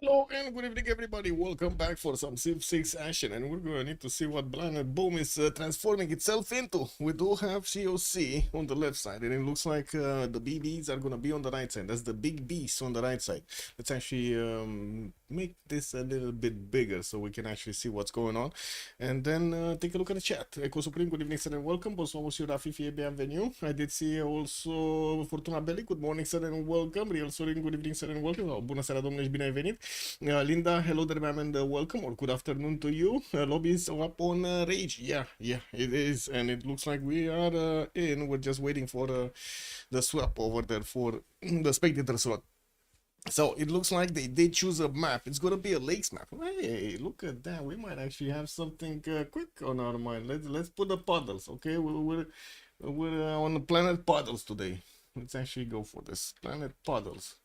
Hello and good evening everybody, welcome back for some Civ6 action, and we're going to need to see what Planet Boom is transforming itself into. We do have COC on the left side, and it looks like the BBs are going to be on the right side. That's the big beast on the right side. Let's actually make this a little bit bigger so we can actually see what's going on, and then take a look at the chat. Eco Supreme, good evening sir and welcome. Bonsoir monsieur Rafifi, bienvenue. I did see also Fortuna Belli, good morning sir and welcome. Real Sorin, good evening sir and welcome. Bună seara domnule și bine ai venit. Linda, hello there, ma'am, and welcome, or good afternoon to you. Lobby is up on Rage. Yeah, it is, and it looks like we are in. We're just waiting for the swap over there for the spectator slot. So it looks like they did choose a map. It's gonna be a lakes map. Hey, look at that. We might actually have something quick on our mind. Let's put the puddles. Okay, we're on the planet puddles today. Let's actually go for this planet puddles.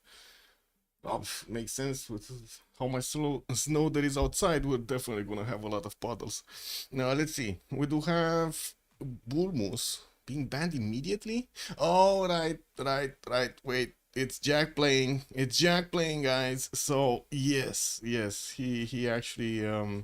Oh, makes sense with how much snow there is outside. We're definitely gonna have a lot of puddles. Now let's see. We do have bull moose being banned immediately. Oh, right. Wait, it's Jack playing. It's Jack playing, guys. So yes, he actually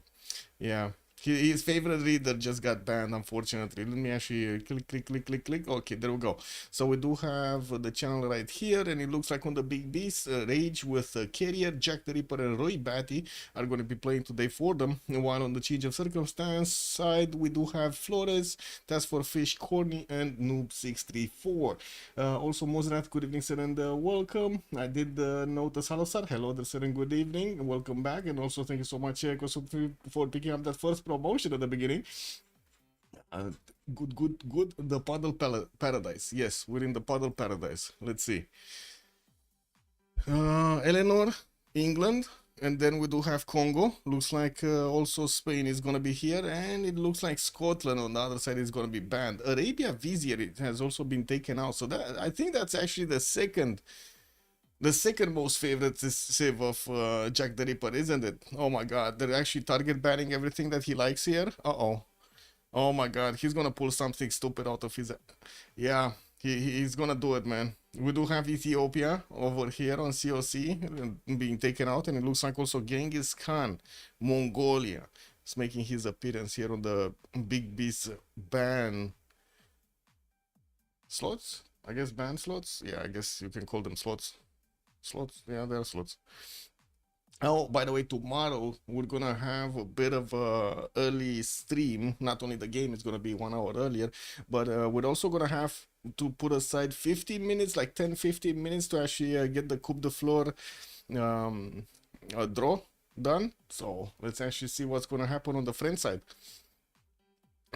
yeah. His favorite reader just got banned, unfortunately. Let me actually click. Okay, there we go. So we do have the channel right here, and it looks like on the big beast, Rage with Carrier, Jack the Ripper, and Roy Batty are going to be playing today for them. While on the change of circumstance side, we do have Flores, Task for Fish, Corny, and Noob634. Also, Mozrat, good evening, sir, and welcome. I did notice, hello, sir. Hello there, sir, and good evening. Welcome back, and also thank you so much, for picking up that first promotion at the beginning. Good. The puddle paradise. Yes, we're in the puddle paradise. Let's see. Eleanor, England, and then we do have Congo. Looks like also Spain is gonna be here, and it looks like Scotland on the other side is gonna be banned. Arabia Vizier, it has also been taken out. So that, I think that's actually the second most favorite Civ of Jack the Ripper, isn't it? Oh my god, they're actually target banning everything that he likes here. Oh my god, he's gonna pull something stupid out of his... Yeah, he's gonna do it, man. We do have Ethiopia over here on COC being taken out, and it looks like also Genghis Khan, Mongolia, is making his appearance here on the big beast ban slots. I guess ban slots. Yeah, I guess you can call them slots. Yeah, they're slots. Oh, by the way, tomorrow we're gonna have a bit of a early stream. Not only the game is gonna be 1 hour earlier, but we're also gonna have to put aside 15 minutes, like 10-15 minutes, to actually get the Coupe de Fleur draw done. So let's actually see what's gonna happen on the French side.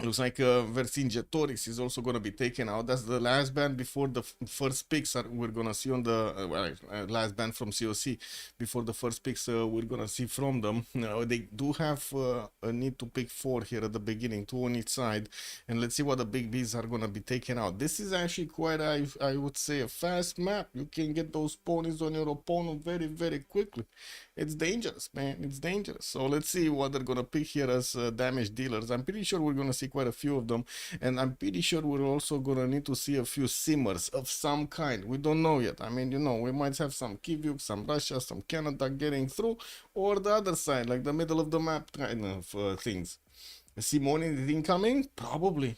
Looks like Vercingetorix is also going to be taken out. That's the last band before the first picks we're going to see on the last band from COC before the first picks we're going to see from them. They do have a need to pick 4 here at the beginning, 2 on each side, and let's see what the big bees are going to be taken out. This is actually quite, I would say, a fast map. You can get those ponies on your opponent very quickly. It's dangerous, man. It's dangerous. So let's see what they're going to pick here as damage dealers. I'm pretty sure we're going to see quite a few of them, and I'm pretty sure we're also gonna need to see a few simmers of some kind. We don't know yet. I mean, you know, we might have some Kyiv, some Russia, some Canada getting through, or the other side, like the middle of the map kind of things. Simone is incoming? Probably.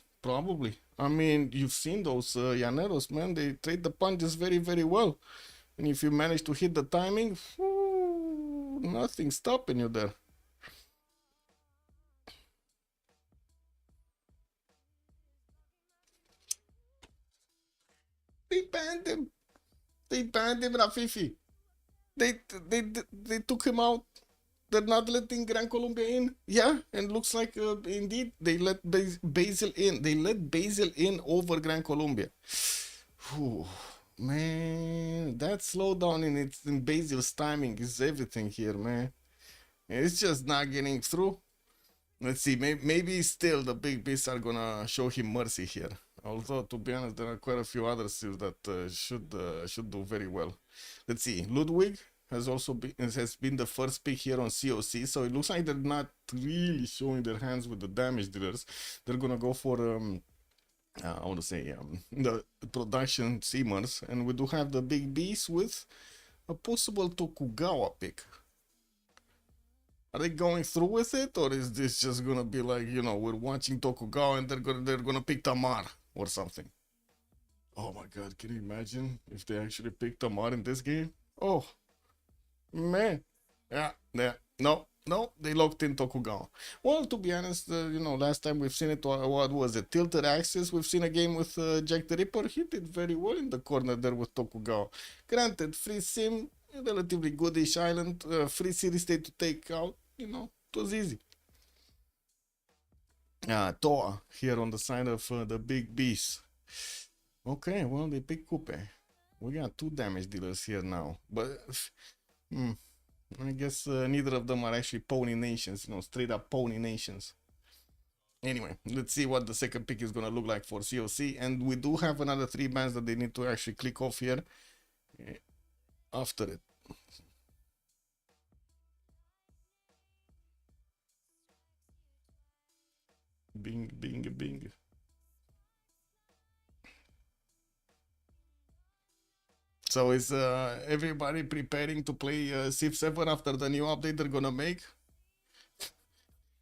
I mean, you've seen those Llaneros, man. They trade the punches very well, and if you manage to hit the timing, nothing stopping you there. They banned him. Rafifi. They took him out. They're not letting Gran Colombia in. Yeah, and looks like indeed they let Basil in. They let Basil in over Gran Colombia. Whew, man, that slowdown in Basil's timing is everything here, man. It's just not getting through. Let's see, maybe still the big beasts are gonna show him mercy here. Although, to be honest, there are quite a few other seals that should do very well. Let's see, Ludwig has been the first pick here on COC, so it looks like they're not really showing their hands with the damage dealers. They're gonna go for I want to say the production simmers, and we do have the big beast with a possible Tokugawa pick. Are they going through with it, or is this just gonna be like, you know, we're watching Tokugawa and they're gonna pick Tamar or something? Oh my god, can you imagine if they actually pick Tamar in this game? Oh man, yeah, yeah, no, no, they locked in Tokugawa. Well, to be honest, you know, last time we've seen it, what was it, Tilted Axis? We've seen a game with Jack the Ripper. He did very well in the corner there with Tokugawa. Granted, free sim, relatively goodish island, free city state to take out. You know, it was easy. Toa here on the side of the big beast. Okay, well, they pick Coupe. We got two damage dealers here now, but I guess neither of them are actually pony nations, you know, straight up pony nations. Anyway, let's see what the second pick is gonna look like for COC, and we do have another 3 bands that they need to actually click off here after it. Bing, bing, bing. So is everybody preparing to play Civ7 after the new update they're gonna make?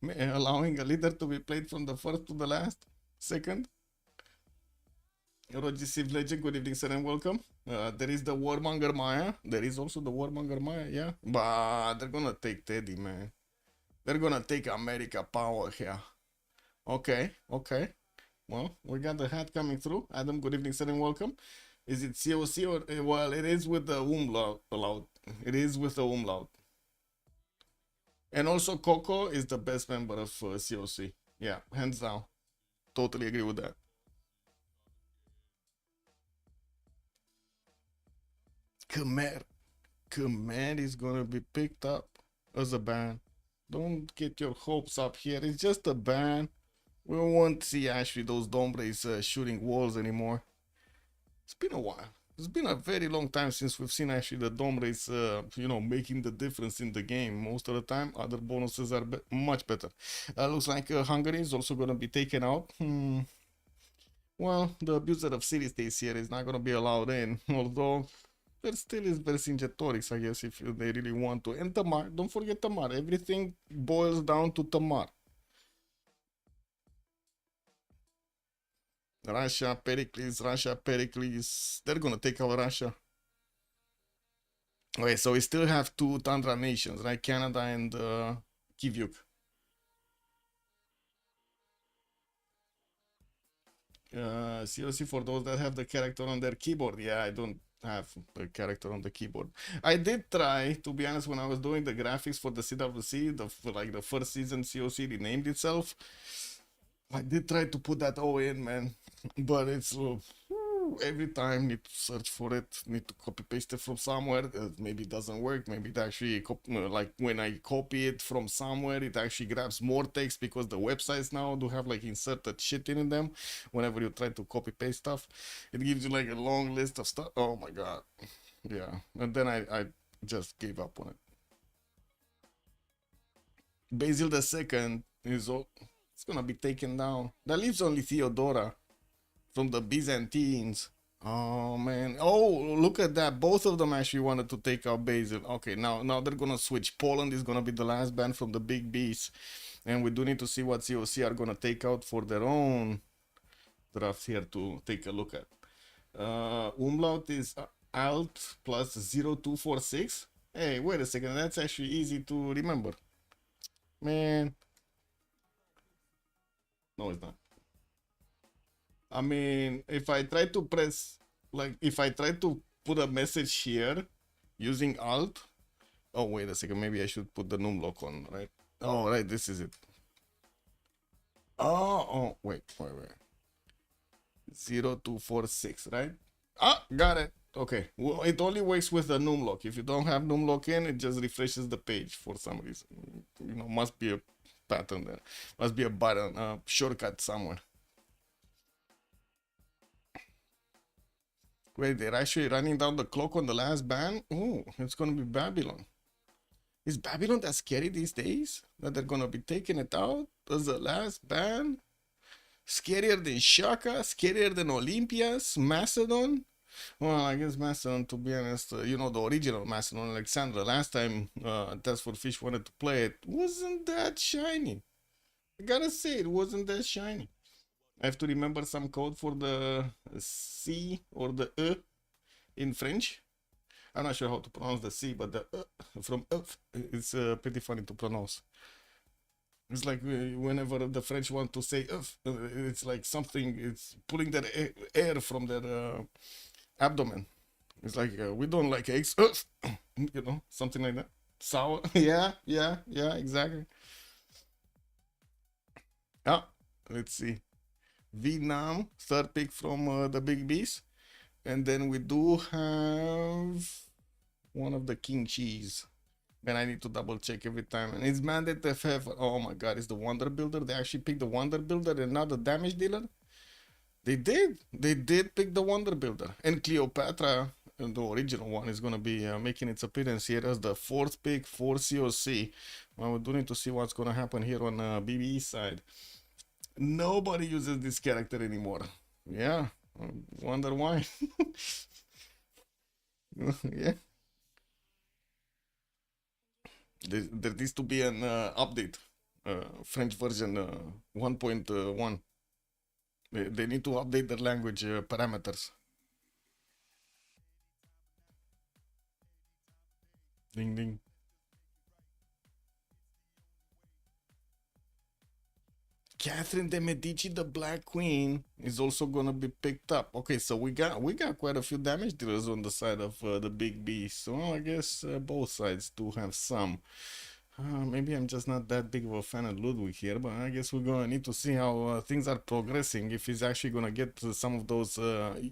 Allowing a leader to be played from the first to the last? Second? Roger Civ Legend, good evening, sir, and welcome. There is the Warmonger Maya. There is also the Warmonger Maya, yeah. But they're gonna take Teddy, man. They're gonna take America Power here. Okay, okay. Well, we got the hat coming through. Adam, good evening, sir, and welcome. Is it COC or well, it is with the umlaut. It is with the umlaut. And also Coco is the best member of COC. Yeah, hands down. Totally agree with that. Khmer. Khmer is gonna be picked up as a ban. Don't get your hopes up here. It's just a ban. We won't see actually those Dombres shooting walls anymore. It's been a while. It's been a very long time since we've seen actually the Dombres, you know, making the difference in the game. Most of the time, other bonuses are much better. Looks like Hungary is also going to be taken out. Well, the abuser of city states here is not going to be allowed in, although there still is Vercingetorix, I guess, if they really want to. And Tamar, don't forget Tamar. Everything boils down to Tamar. Russia, Pericles. They're gonna take over Russia. Okay, so we still have 2 Tundra nations, right? Canada and Kivyuk. COC for those that have the character on their keyboard. Yeah, I don't have the character on the keyboard. I did try, to be honest, when I was doing the graphics for the CWC, like the first season COC renamed itself. I did try to put that O in, man, but it's every time need to search for it, need to copy paste it from somewhere. Maybe it doesn't work. Maybe it actually like when I copy it from somewhere, it actually grabs more text because the websites now do have like inserted shit in them. Whenever you try to copy paste stuff, it gives you like a long list of stuff. Oh my god, yeah. And then I just gave up on it. Basil the Second is all. It's gonna be taken down. That leaves only Theodora from the Byzantines. Oh man. Oh, look at that. Both of them actually wanted to take out Basil. Okay, now they're gonna switch. Poland is gonna be the last band from the big beast. And we do need to see what COC are gonna take out for their own draft here to take a look at. Umlaut is Alt plus 0246. Hey, wait a second. That's actually easy to remember. Man. No, it's not. I mean, if I try to press, like, if I try to put a message here using Alt. Oh, wait a second. Maybe I should put the numlock on, right? Oh, right. This is it. Oh, wait. 0246, right? Ah, got it. Okay. Well, it only works with the numlock. If you don't have numlock in, it just refreshes the page for some reason. You know, must be a pattern there. Must be a button, shortcut somewhere. Wait, they're actually running down the clock on the last ban? Oh, it's gonna be Babylon. Is Babylon that scary these days? That they're gonna be taking it out as the last ban? Scarier than Shaka? Scarier than Olympias? Macedon? Well, I guess Macedon, to be honest, you know, the original Macedon Alexandra, last time Test for Fish wanted to play it, wasn't that shiny. I gotta say, it wasn't that shiny. I have to remember some code for the C or the E in French. I'm not sure how to pronounce the C, but the from it's pretty funny to pronounce. It's like whenever the French want to say it's like something, it's pulling their air from their abdomen. It's like we don't like eggs, you know, something like that. Sour, yeah, yeah, yeah, exactly. Yeah, let's see. Vietnam, third pick from the Big Bees, and then we do have one of the King Cheese. And I need to double check every time. And it's Mandate FF. Oh my god, it's the Wonder Builder. They actually picked the Wonder Builder and not the Damage Dealer. They did. They did pick the Wonder Builder. And Cleopatra, the original one, is going to be making its appearance here as the fourth pick for COC. Well, we do need to see what's going to happen here on BBE side. Nobody uses this character anymore. Yeah, I wonder why. Yeah. There needs to be an update, French version 1.1. They need to update their language parameters. Ding ding. Catherine de Medici, the Black Queen, is also gonna be picked up. Okay, so we got quite a few damage dealers on the side of the Big B. So I guess both sides do have some. Maybe I'm just not that big of a fan of Ludwig here, but I guess we're gonna need to see how things are progressing. If he's actually gonna get some of those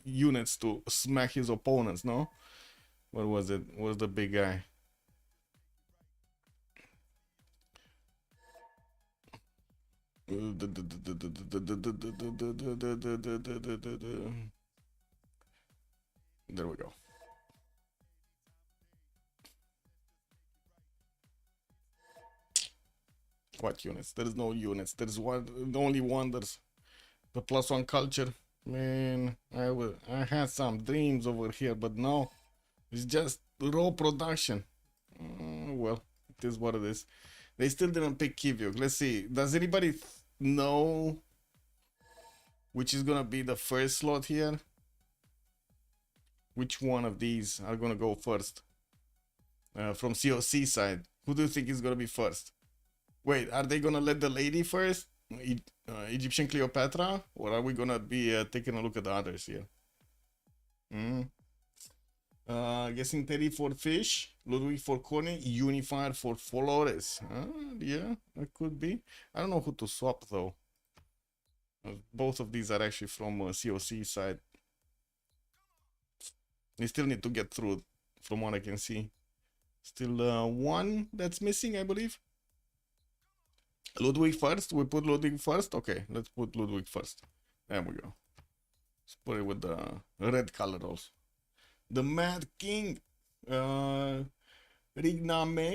units to smack his opponents. No, what was it? What was the big guy? There we go. What units? There's no units. There's one, only wonders. The +1 culture. Man, I had some dreams over here, but no. It's just raw production. Well, it is what it is. They still didn't pick Kivyuk. Let's see. Does anybody know which is gonna be the first slot here? Which one of these are gonna go first? From COC side, who do you think is gonna be first? Wait, are they gonna let the lady first? Egyptian Cleopatra? Or are we gonna be taking a look at the others here? Mm. Guessing Teddy for Fish, Ludwig for Coney, Unifier for Flores. Yeah, it could be. I don't know who to swap though. Both of these are actually from COC side. They still need to get through, from what I can see. Still one that's missing, I believe. Ludwig first. We put Ludwig first. Okay, let's put Ludwig first. There we go. Let's put it with the red color also. The Mad King. Rigname,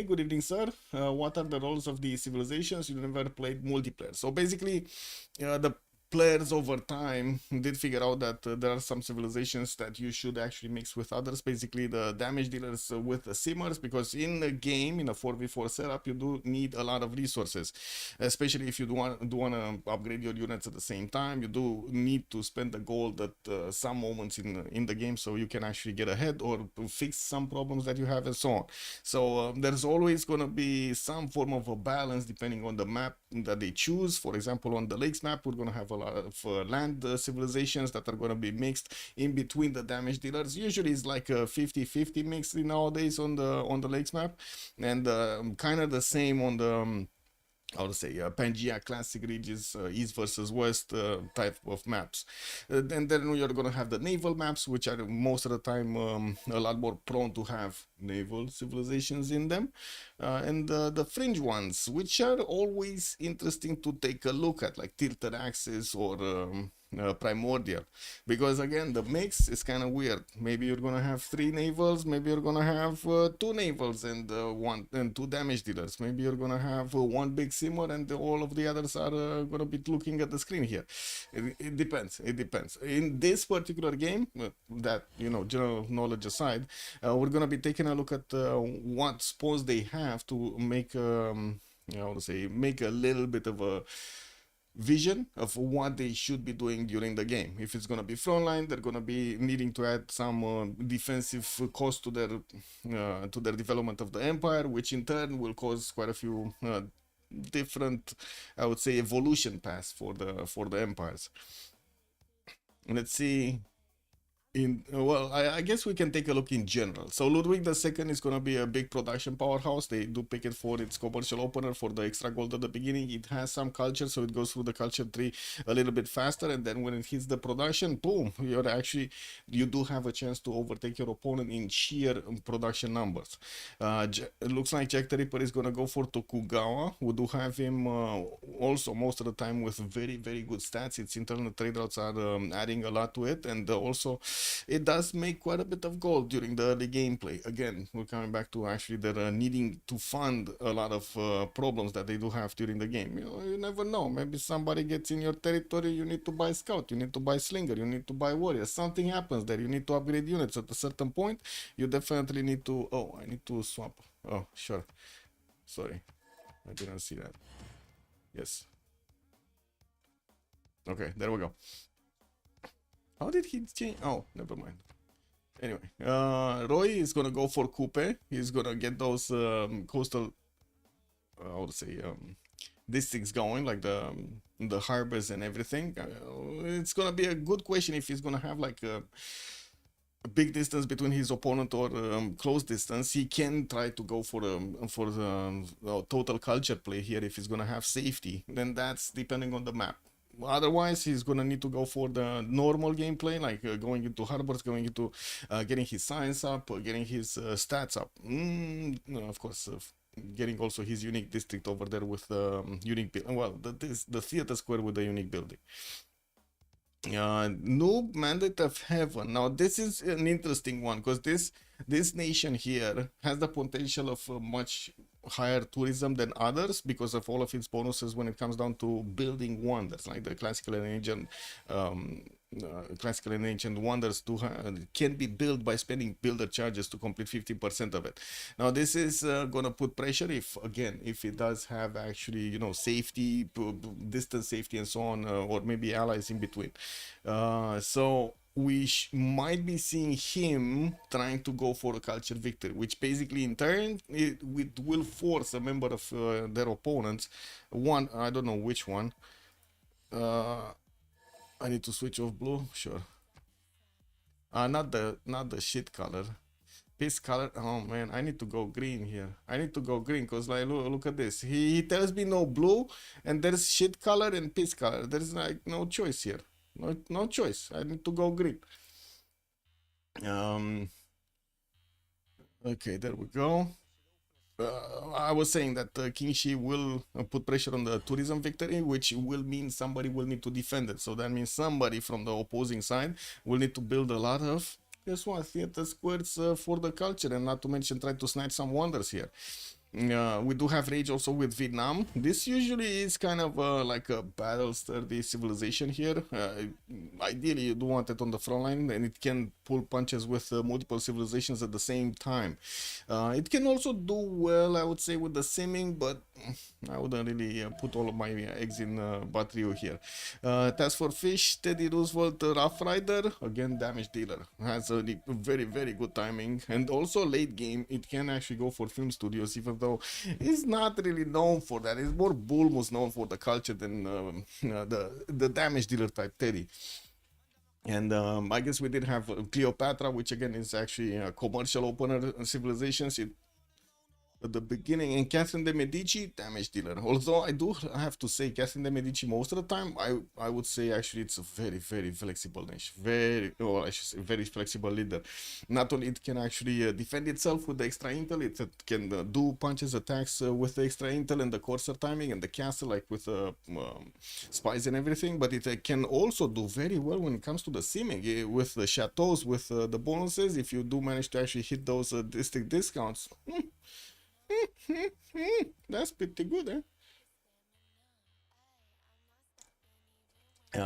good evening, sir. What are the roles of the civilizations? You never played multiplayer. So basically, the players over time did figure out that there are some civilizations that you should actually mix with others, basically the damage dealers with the simmers, because in a game, in a 4v4 setup, you do need a lot of resources, especially if you do want to upgrade your units at the same time. You do need to spend the gold at some moments in the game so you can actually get ahead or fix some problems that you have and so on. So there's always going to be some form of a balance depending on the map that they choose. For example, on the lakes map, we're going to have a lot of land civilizations that are going to be mixed in between the damage dealers. Usually it's like a 50-50 mix nowadays on the lakes map, and kind of the same on the how to say, Pangea Classic Regions, East versus West type of maps. And then you're going to have the naval maps, which are most of the time a lot more prone to have naval civilizations in them. And the fringe ones, which are always interesting to take a look at, like Tilted Axis or primordial, because again the mix is kind of weird. Maybe you're gonna have 3 navals, maybe you're gonna have 2 navals and one and 2 damage dealers, maybe you're gonna have 1 big simmer and all of the others are gonna be looking at the screen here. It depends, it depends. In this particular game, that, you know, general knowledge aside, we're gonna be taking a look at what spawns they have to make you know, to say, make a little bit of a vision of what they should be doing during the game. If it's going to be frontline, they're going to be needing to add some defensive cost to their development of the empire, which in turn will cause quite a few different, I would say, evolution paths for the empires. Let's see. Well, I guess we can take a look in general. So Ludwig II is going to be a big production powerhouse. They do pick it for its commercial opener for the extra gold at the beginning. It has some culture, so it goes through the culture tree a little bit faster, and then when it hits the production, boom, you do have a chance to overtake your opponent in sheer production numbers. It looks like Jack the Ripper is going to go for Tokugawa. We do have him also most of the time with very, very good stats. Its internal trade routes are adding a lot to it, and also it does make quite a bit of gold during the early gameplay. Again, we're coming back to actually they're needing to fund a lot of problems that they do have during the game. You know, you never know. Maybe somebody gets in your territory, you need to buy scout, you need to buy slinger, you need to buy warrior. Something happens there, you need to upgrade units at a certain point. You definitely need to... Oh, I need to swap. Oh, sure. Sorry, I didn't see that. Yes. Okay, there we go. How did he change? Oh, never mind. Anyway, Roy is gonna go for Coupe. He's gonna get those coastal, I would say, districts going, like the harbors and everything. It's gonna be a good question if he's gonna have like a big distance between his opponent or close distance. He can try to go for total culture play here if he's gonna have safety. Then that's depending on the map. Otherwise, he's gonna need to go for the normal gameplay, like going into harbors, going into getting his science up, getting his stats up. Of course, getting also his unique district over there with unique well, the theater square with the unique building. Noob Mandate of Heaven. Now this is an interesting one, because this nation here has the potential of much higher tourism than others because of all of its bonuses when it comes down to building wonders, like the classical and ancient wonders can be built by spending builder charges to complete 50% of it. Now this is gonna put pressure if it does have actually, you know, safety, distance safety and so on, or maybe allies in between. So we might be seeing him trying to go for a culture victory, which basically in turn it will force a member of their opponents, I don't know which one. I need to switch off blue, sure. Not the shit color, piss color. Oh man, I need to go green here. I need to go green because, like, look at this. He tells me no blue, and there's shit color and piss color. There's like no choice here. No choice. I need to go green. Okay, there we go. I was saying that King Shi will put pressure on the tourism victory, which will mean somebody will need to defend it. So that means somebody from the opposing side will need to build a lot of, guess what, theater squares for the culture, and not to mention try to snatch some wonders here. We do have rage also with Vietnam. This usually is kind of like a battle sturdy civilization here. Ideally you do want it on the front line, and it can pull punches with multiple civilizations at the same time. It can also do well, I would say, with the simming, but I wouldn't really put all of my eggs in Batrio here. Task for Fish, Teddy Roosevelt, Rough Rider, again damage dealer, has a very, very good timing, and also late game it can actually go for film studios, even though he's not really known for that. It's more Bulmus known for the culture than the damage dealer type Teddy. And I guess we did have Cleopatra, which again is actually a commercial opener civilizations. at the beginning. And Catherine de Medici, damage dealer. Although I do have to say, Catherine de Medici, most of the time, I would say actually it's a very, very flexible niche. Very, well, I should say, very flexible leader. Not only it can actually defend itself with the extra intel, it can do punches, attacks with the extra intel and the courser timing and the castle, like with spies and everything, but it can also do very well when it comes to the simming with the chateaus, with the bonuses. If you do manage to actually hit those district discounts, that's pretty good, eh?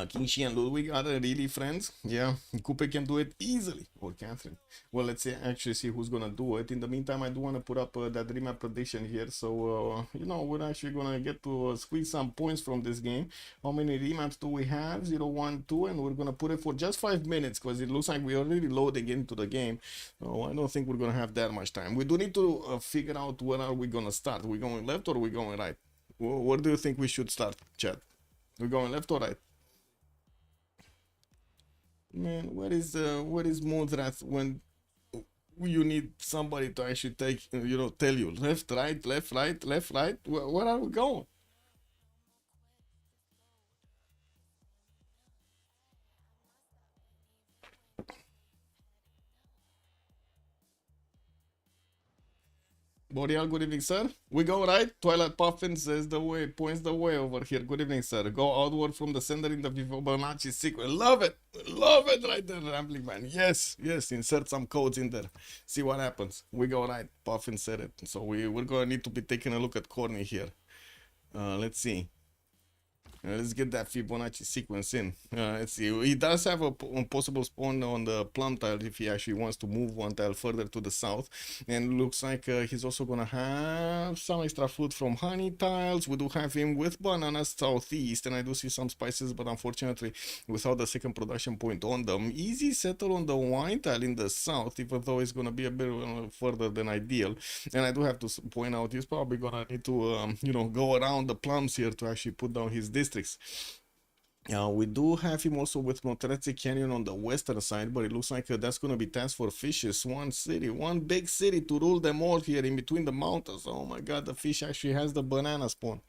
King Shi and Ludwig are really friends. Yeah, Coupe can do it easily, or Catherine. Well, let's see, actually see who's gonna do it. In the meantime, I do want to put up that remap prediction here. So, you know, we're actually gonna get to squeeze some points from this game. How many remaps do we have? 0, 1, 2, and we're gonna put it for just 5 minutes because it looks like we're already loading into the game. So I don't think we're gonna have that much time. We do need to figure out where are we gonna start. We going left or we going right? Where do you think we should start, chat? We going left or right? Man, what is Moonrath when you need somebody to actually take, you know, tell you left, right, left, right, left, right? Where are we going? Boreal, good evening, sir. We go right. Twilight Puffin says the way, points the way over here. Good evening, sir. Go outward from the center in the Fibonacci sequence. Love it. Love it right there, Rambling Man. Yes, yes. Insert some codes in there. See what happens. We go right. Puffin said it. So we're going to need to be taking a look at Corny here. Let's see. Let's get that Fibonacci sequence in. Let's see. He does have a possible spawn on the plum tile if he actually wants to move one tile further to the south. And looks like he's also gonna have some extra food from honey tiles. We do have him with bananas southeast, and I do see some spices, but unfortunately without the second production point on them. Easy settle on the wine tile in the south, even though it's gonna be a bit further than ideal. And I do have to point out he's probably gonna need to you know, go around the plums here to actually put down his districts. We do have him also with Monterey Canyon on the western side, but it looks like that's going to be tasked for fishes. One city, one big city to rule them all here in between the mountains. Oh my god, the fish actually has the banana spawn.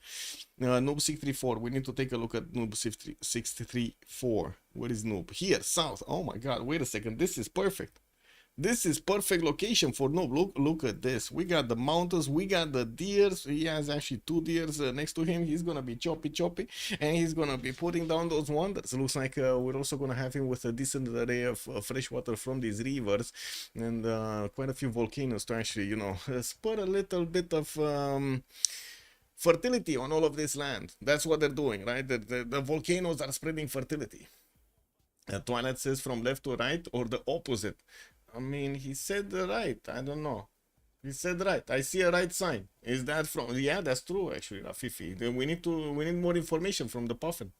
Noob 634, we need to take a look at Noob 634. Where is Noob? Here, south. Oh my god, wait a second, this is perfect. This is perfect location for Noob. Look at this. We got the mountains, we got the deers. He has actually 2 deers next to him. He's gonna be choppy, and he's gonna be putting down those wonders. It looks like we're also gonna have him with a decent array of fresh water from these rivers, and quite a few volcanoes to actually, you know, spur a little bit of fertility on all of this land. That's what they're doing, right? The volcanoes are spreading fertility. Twilight says from left to right or the opposite. I mean, he said right. I don't know. He said right. I see a right sign. Is that from? Yeah, that's true. Actually, Rafifi. Then we need more information from the Puffin.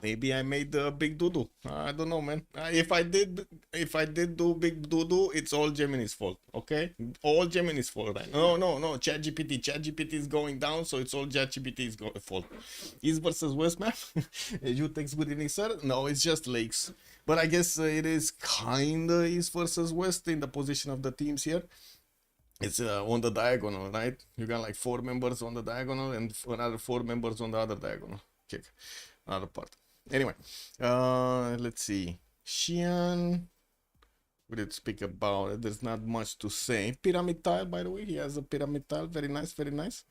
Maybe I made a big doo-doo. I don't know, man. If I did do big doo-doo, it's all Gemini's fault. Okay, all Gemini's fault. Right? No. ChatGPT is going down, so it's all ChatGPT's fault. East versus West map. You text good evening, sir. No, it's just lakes. But I guess it is kinda East versus West in the position of the teams here. It's on the diagonal, right? You got like 4 members on the diagonal and another 4 members on the other diagonal. Kick. Other part. Anyway, let's see. Xian, we did speak about it. There's not much to say. Pyramid tile, by the way, he has a pyramid tile. Very nice, very nice.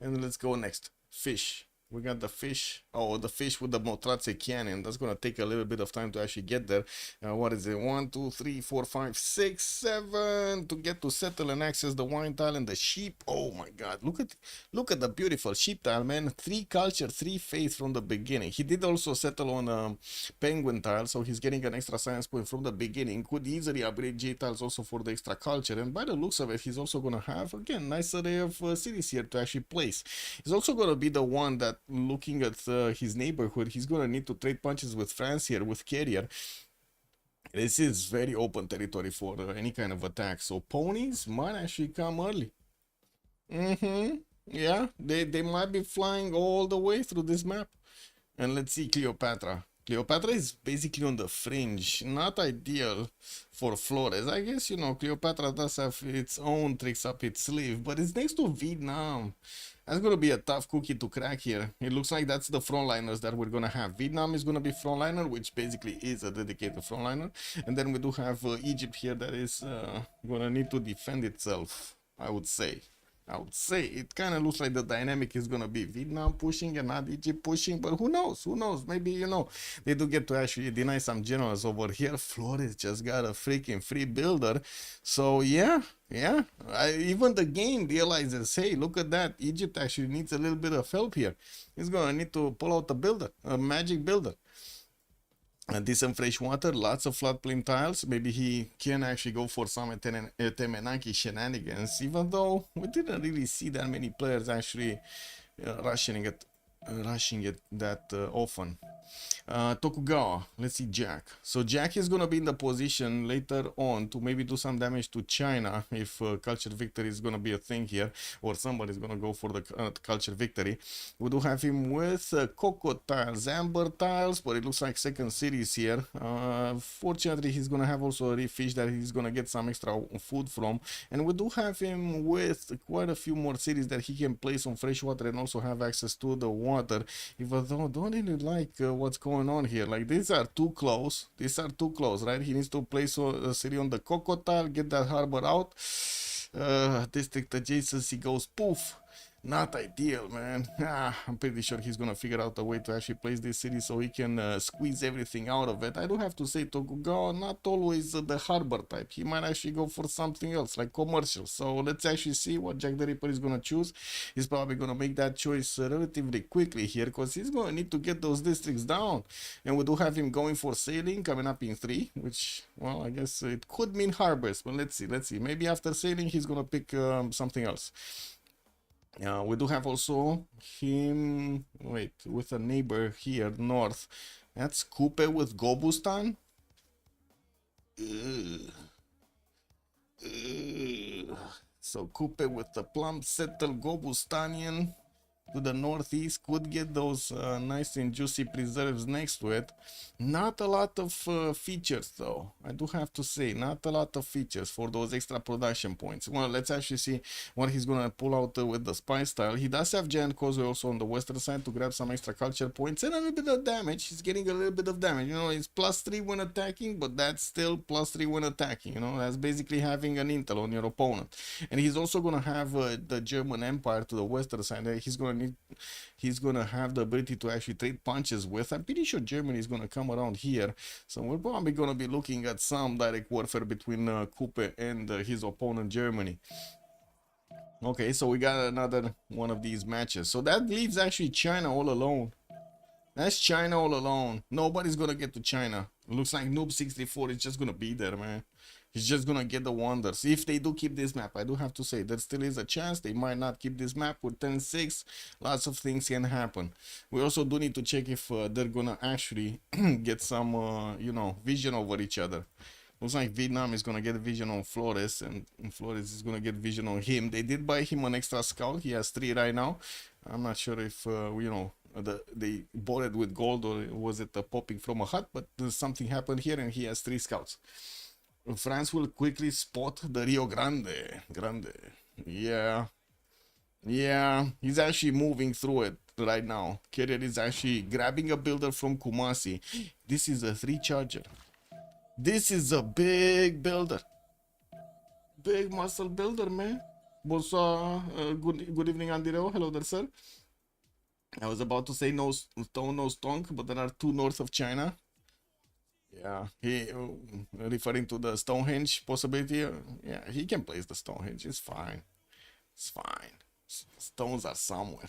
And let's go next. Fish. We got the fish. Oh, the fish with the Motrace Canyon. That's gonna take a little bit of time to actually get there. What is it? 1, 2, 3, 4, 5, 6, 7 to get to settle and access the wine tile and the sheep. Oh my god, look at the beautiful sheep tile, man. 3 culture, 3 faith from the beginning. He did also settle on penguin tile, so he's getting an extra science point from the beginning. Could easily upgrade J tiles also for the extra culture, and by the looks of it, he's also gonna have again nice array of cities here to actually place. He's also gonna be the one that, looking at his neighborhood, he's gonna need to trade punches with France here, with Carrier. This is very open territory for any kind of attack, so ponies might actually come early. Yeah, they might be flying all the way through this map. And let's see Cleopatra. Cleopatra is basically on the fringe, not ideal for Flores. I guess, you know, Cleopatra does have its own tricks up its sleeve, but it's next to Vietnam. That's gonna be a tough cookie to crack here. It looks like that's the frontliners that we're gonna have. Vietnam is gonna be frontliner, which basically is a dedicated frontliner. And then we do have Egypt here that is gonna need to defend itself, I would say. It kind of looks like the dynamic is gonna be Vietnam pushing and not Egypt pushing, but who knows? Who knows? Maybe, you know, they do get to actually deny some generals over here. Flores just got a freaking free builder, so yeah, even the game realizes, hey, look at that. Egypt actually needs a little bit of help here. He's gonna need to pull out a builder, a magic builder. Decent fresh water, lots of floodplain tiles. Maybe he can actually go for some Temenaki shenanigans, even though we didn't really see that many players actually rushing it that often. Tokugawa, let's see Jack. So Jack is gonna be in the position later on to maybe do some damage to China if culture victory is gonna be a thing here, or somebody's gonna go for the culture victory. We do have him with cocoa tiles, amber tiles, but it looks like second series here. Fortunately, he's gonna have also a reef fish that he's gonna get some extra food from, and we do have him with quite a few more cities that he can place on fresh water and also have access to the water. Even though I don't really like what's going on here. Like, these are too close. Right? He needs to place a city on the cocoa tile, get that harbor out. District adjacency goes poof. Not ideal, man. I'm pretty sure he's gonna figure out a way to actually place this city so he can squeeze everything out of it. I do have to say, Tokugawa, not always the harbor type. He might actually go for something else, like commercial. So let's actually see what Jack the Ripper is gonna choose. He's probably gonna make that choice relatively quickly here, because he's gonna need to get those districts down. And we do have him going for sailing, coming up in 3, which, well, I guess it could mean harbors, but let's see. Maybe after sailing, he's gonna pick something else. We do have also him, wait, with a neighbor here north. That's Kupe with Gobustan. So Kupe with the plump settled Gobustanian to the northeast could get those nice and juicy preserves next to it. Not a lot of features, though. I do have to say, not a lot of features for those extra production points. Well, let's actually see what he's gonna pull out with the spy style. He does have Giant Causeway also on the western side to grab some extra culture points and a little bit of damage. He's getting a little bit of damage. You know, it's +3 when attacking, but that's still +3 when attacking. You know, that's basically having an intel on your opponent. And he's also gonna have the German Empire to the western side. He's gonna have the ability to actually trade punches with. I'm pretty sure Germany is gonna come around here, so we're probably gonna be looking at some direct warfare between Kupe and his opponent Germany. Okay, so we got another one of these matches. So that leaves actually China all alone. That's China all alone. Nobody's gonna get to China. It looks like Noob64 is just gonna be there, man. He's just gonna get the wonders. If they do keep this map, I do have to say, there still is a chance they might not keep this map with 10-6. Lots of things can happen. We also do need to check if they're gonna actually get some, you know, vision over each other. Looks like Vietnam is gonna get vision on Flores, and Flores is gonna get vision on him. They did buy him an extra scout. He has 3 right now. I'm not sure if, you know, they bought it with gold or was it popping from a hut, but something happened here and he has 3 scouts. France will quickly spot the Rio Grande. Yeah, he's actually moving through it right now. Carrier is actually grabbing a builder from Kumasi. This is a 3 charger. This is a big builder. Big muscle builder, man. Bonsoir, good evening, Andiro. Hello there, sir. I was about to say no stone, no stonk, but there are 2 north of China. Yeah, he referring to the Stonehenge possibility. Yeah, he can place the Stonehenge. It's fine. Stones are somewhere.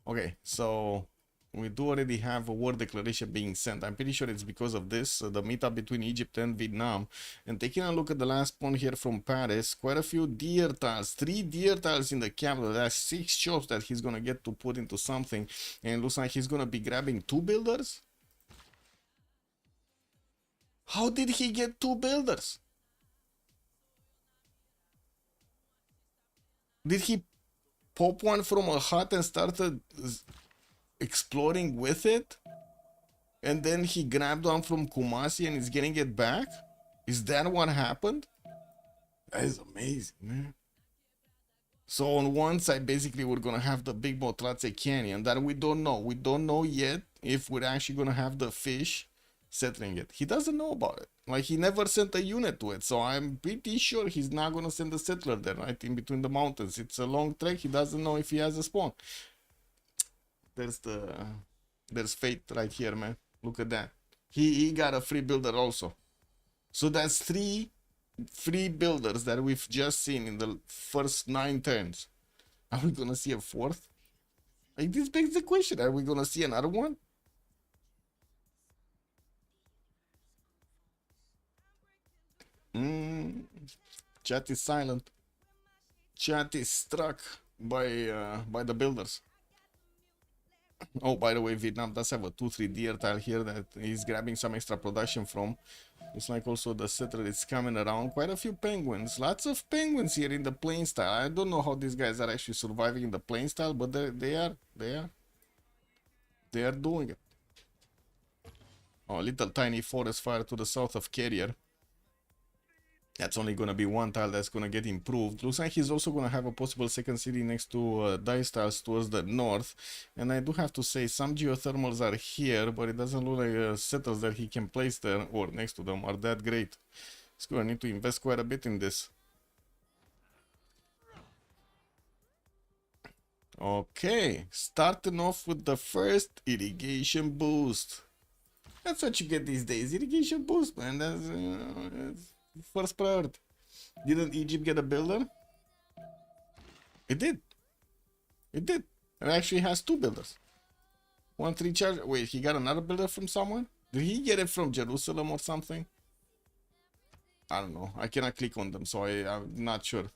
Okay, so we do already have a war declaration being sent. I'm pretty sure it's because of this, the meetup between Egypt and Vietnam. And taking a look at the last point here from Paris, quite a few deer tiles, 3 deer tiles in the capital. That's 6 shops that he's gonna get to put into something. And it looks like he's gonna be grabbing 2 builders. How did he get 2 builders? Did he pop one from a hut and started exploring with it? and then he grabbed one from Kumasi and is getting it back? Is that what happened? That is amazing, man. So on one side, basically, we're gonna have the big Motratse Canyon that we don't know. We don't know yet if we're actually gonna have the fish settling it. He doesn't know about it. Like, he never sent a unit to it, so I'm pretty sure he's not gonna send a settler there, right in between the mountains. It's a long trek. He doesn't know if he has a spawn. There's fate right here, man. Look at that. He got a free builder also. So that's 3 free builders that we've just seen in the first 9 turns. Are we gonna see a 4th? Like, this begs the question, are we gonna see another one? Chat is silent. Chat is struck by the builders. Oh, by the way, Vietnam does have a 2-3 deer tile here that he's grabbing some extra production from. It's like also the settler is coming around. Quite a few penguins. Lots of penguins here in the plain style. I don't know how these guys are actually surviving in the plain style, but they are doing it. Oh, little tiny forest fire to the south of Carrier. That's only gonna be one tile that's gonna get improved. Looks like he's also gonna have a possible second city next to dice tiles towards the north. And I do have to say, some geothermals are here, but it doesn't look like settles that he can place there or next to them are that great. He's gonna need to invest quite a bit in this. Okay, starting off with the first irrigation boost. That's what you get these days, irrigation boost, man. That's first priority. Didn't Egypt get a builder? It did. It did. It actually has 2 builders. 1-3 charge. Wait, he got another builder from somewhere? Did he get it from Jerusalem or something? I don't know. I cannot click on them, so I'm not sure.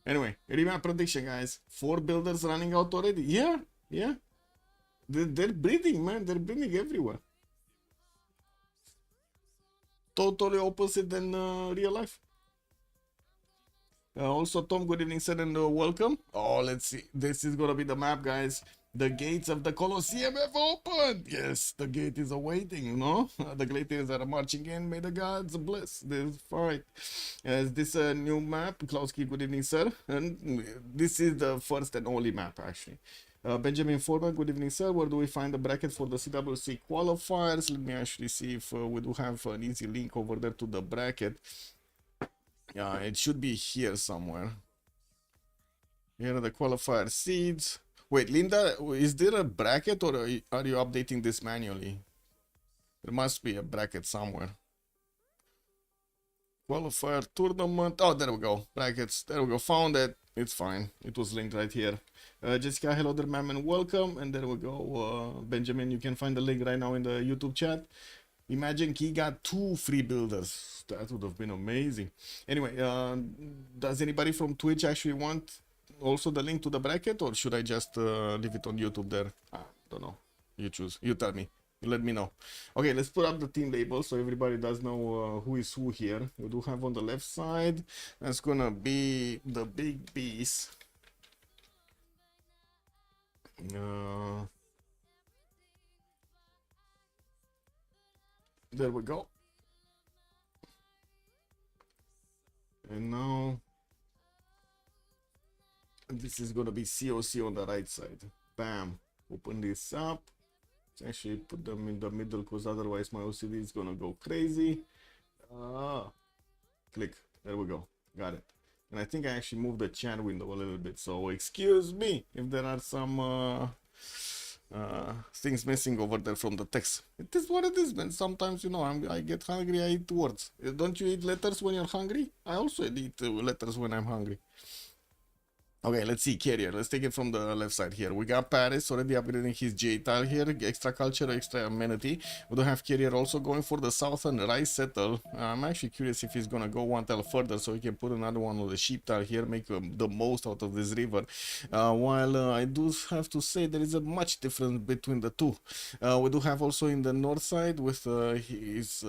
Anyway, remap prediction, guys. 4 builders running out already. Yeah. They're breeding, man. They're breeding everywhere. Totally opposite than real life. Also, Tom, good evening, sir, and welcome. Oh, let's see. This is gonna be the map, guys. The gates of the Colosseum have opened. Yes, the gate is awaiting, you know. The gladiators are marching in. May the gods bless this fight. Is this a new map? Klauski, good evening, sir. And this is the first and only map, actually. Benjamin Foreman, good evening, sir. Where do we find the bracket for the CWC qualifiers? Let me actually see if we do have an easy link over there to the bracket. Yeah, it should be here somewhere. Here are the qualifier seeds. Wait, Linda, is there a bracket or are you updating this manually? There must be a bracket somewhere. Qualifier tournament. Oh, there we go. Brackets. There we go. Found it. It's fine. It was linked right here. Jessica, hello there, ma'am, and welcome. And there we go. Benjamin, you can find the link right now in the YouTube chat. Imagine he got 2 free builders. That would have been amazing. Anyway, does anybody from Twitch actually want also the link to the bracket, or should I just leave it on YouTube there? Don't know. You choose. You tell me. You let me know. Okay, let's put up the team label so everybody does know who is who here. We do have on the left side, that's gonna be the big beast. There we go. And now this is gonna be COC on the right side. Bam. Open this up. Let's actually put them in the middle, because otherwise my OCD is gonna go crazy. Click. There we go. Got it. And I think I actually moved the chat window a little bit, so excuse me if there are some things missing over there from the text. It is what it is, man. Sometimes, you know, I get hungry, I eat words. Don't you eat letters when you're hungry? I also eat letters when I'm hungry. Okay, let's see Carrier. Let's take it from the left side here. We got Paris already upgrading his J tile here. Extra culture, extra amenity. We do have Carrier also going for the southern rice settle. I'm actually curious if he's gonna go one tile further so he can put another one on the sheep tile here, make the most out of this river. While I do have to say there is a much difference between the two. We do have also in the north side with his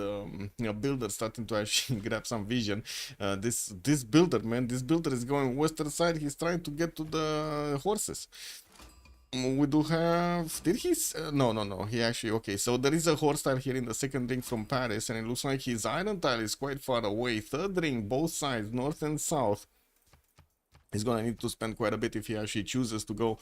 builder starting to actually grab some vision. This builder, man, this builder is going western side. He's trying to get to the horses. We do have. Did he? No. He actually. Okay, so there is a horse tile here in the second ring from Paris, and it looks like his iron tile is quite far away. Third ring, both sides, north and south. He's gonna need to spend quite a bit if he actually chooses to go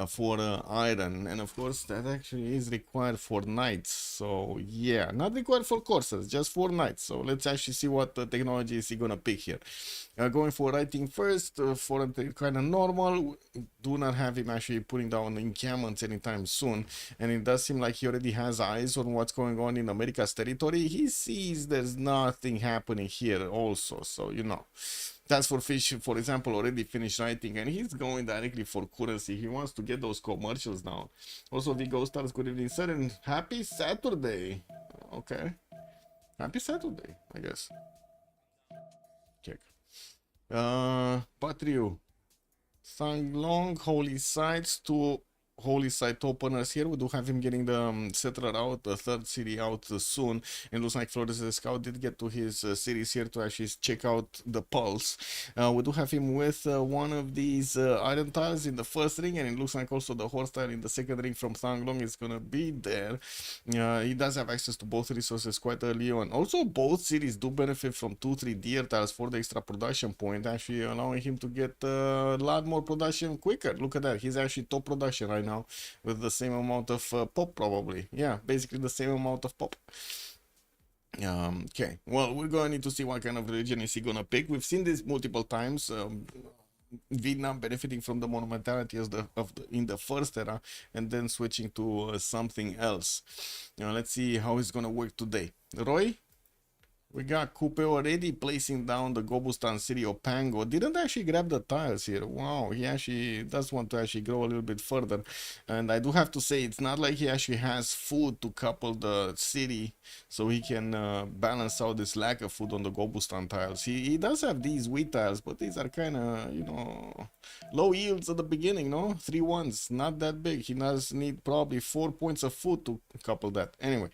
for iron, and of course that actually is required for knights. So yeah, not required for courses, just for knights. So let's actually see what technology is he gonna pick here. Going for writing first, for kind of normal. Do not have him actually putting down encampments anytime soon, and it does seem like he already has eyes on what's going on in America's territory. He sees there's nothing happening here also, so you know. That's for Fish, for example, already finished writing, and he's going directly for currency. He wants to get those commercials down. Also, the Ghost Stars, good evening, sir, and happy Saturday. Okay. Happy Saturday, I guess. Check. Patriu. Sanglong, Holy Sites, to Holy Site openers here. We do have him getting the settler out, the third city out soon. And looks like Flores the Scout did get to his cities here to actually check out the pulse. We do have him with one of these iron tiles in the first ring, and it looks like also the horse tile in the second ring from Sanglong is gonna be there. He does have access to both resources quite early on. Also, both cities do benefit from 2-3 deer tiles for the extra production point, actually allowing him to get a lot more production quicker. Look at that, he's actually top production right now with the same amount of pop, probably. Yeah, basically the same amount of pop. Okay, well, we're going to need to see what kind of religion is he gonna pick. We've seen this multiple times. Vietnam benefiting from the monumentality in the first era, and then switching to something else. Let's see how it's gonna work today. Roy, we got Coupe already placing down the Gobustan city of Pango. Didn't actually grab the tiles here. Wow, he actually does want to actually grow a little bit further. And I do have to say, it's not like he actually has food to couple the city, so he can balance out this lack of food on the Gobustan tiles. He does have these wheat tiles, but these are kind of, you know, low yields at the beginning, no? 3 ones, not that big. He does need probably 4 points of food to couple that. Anyway.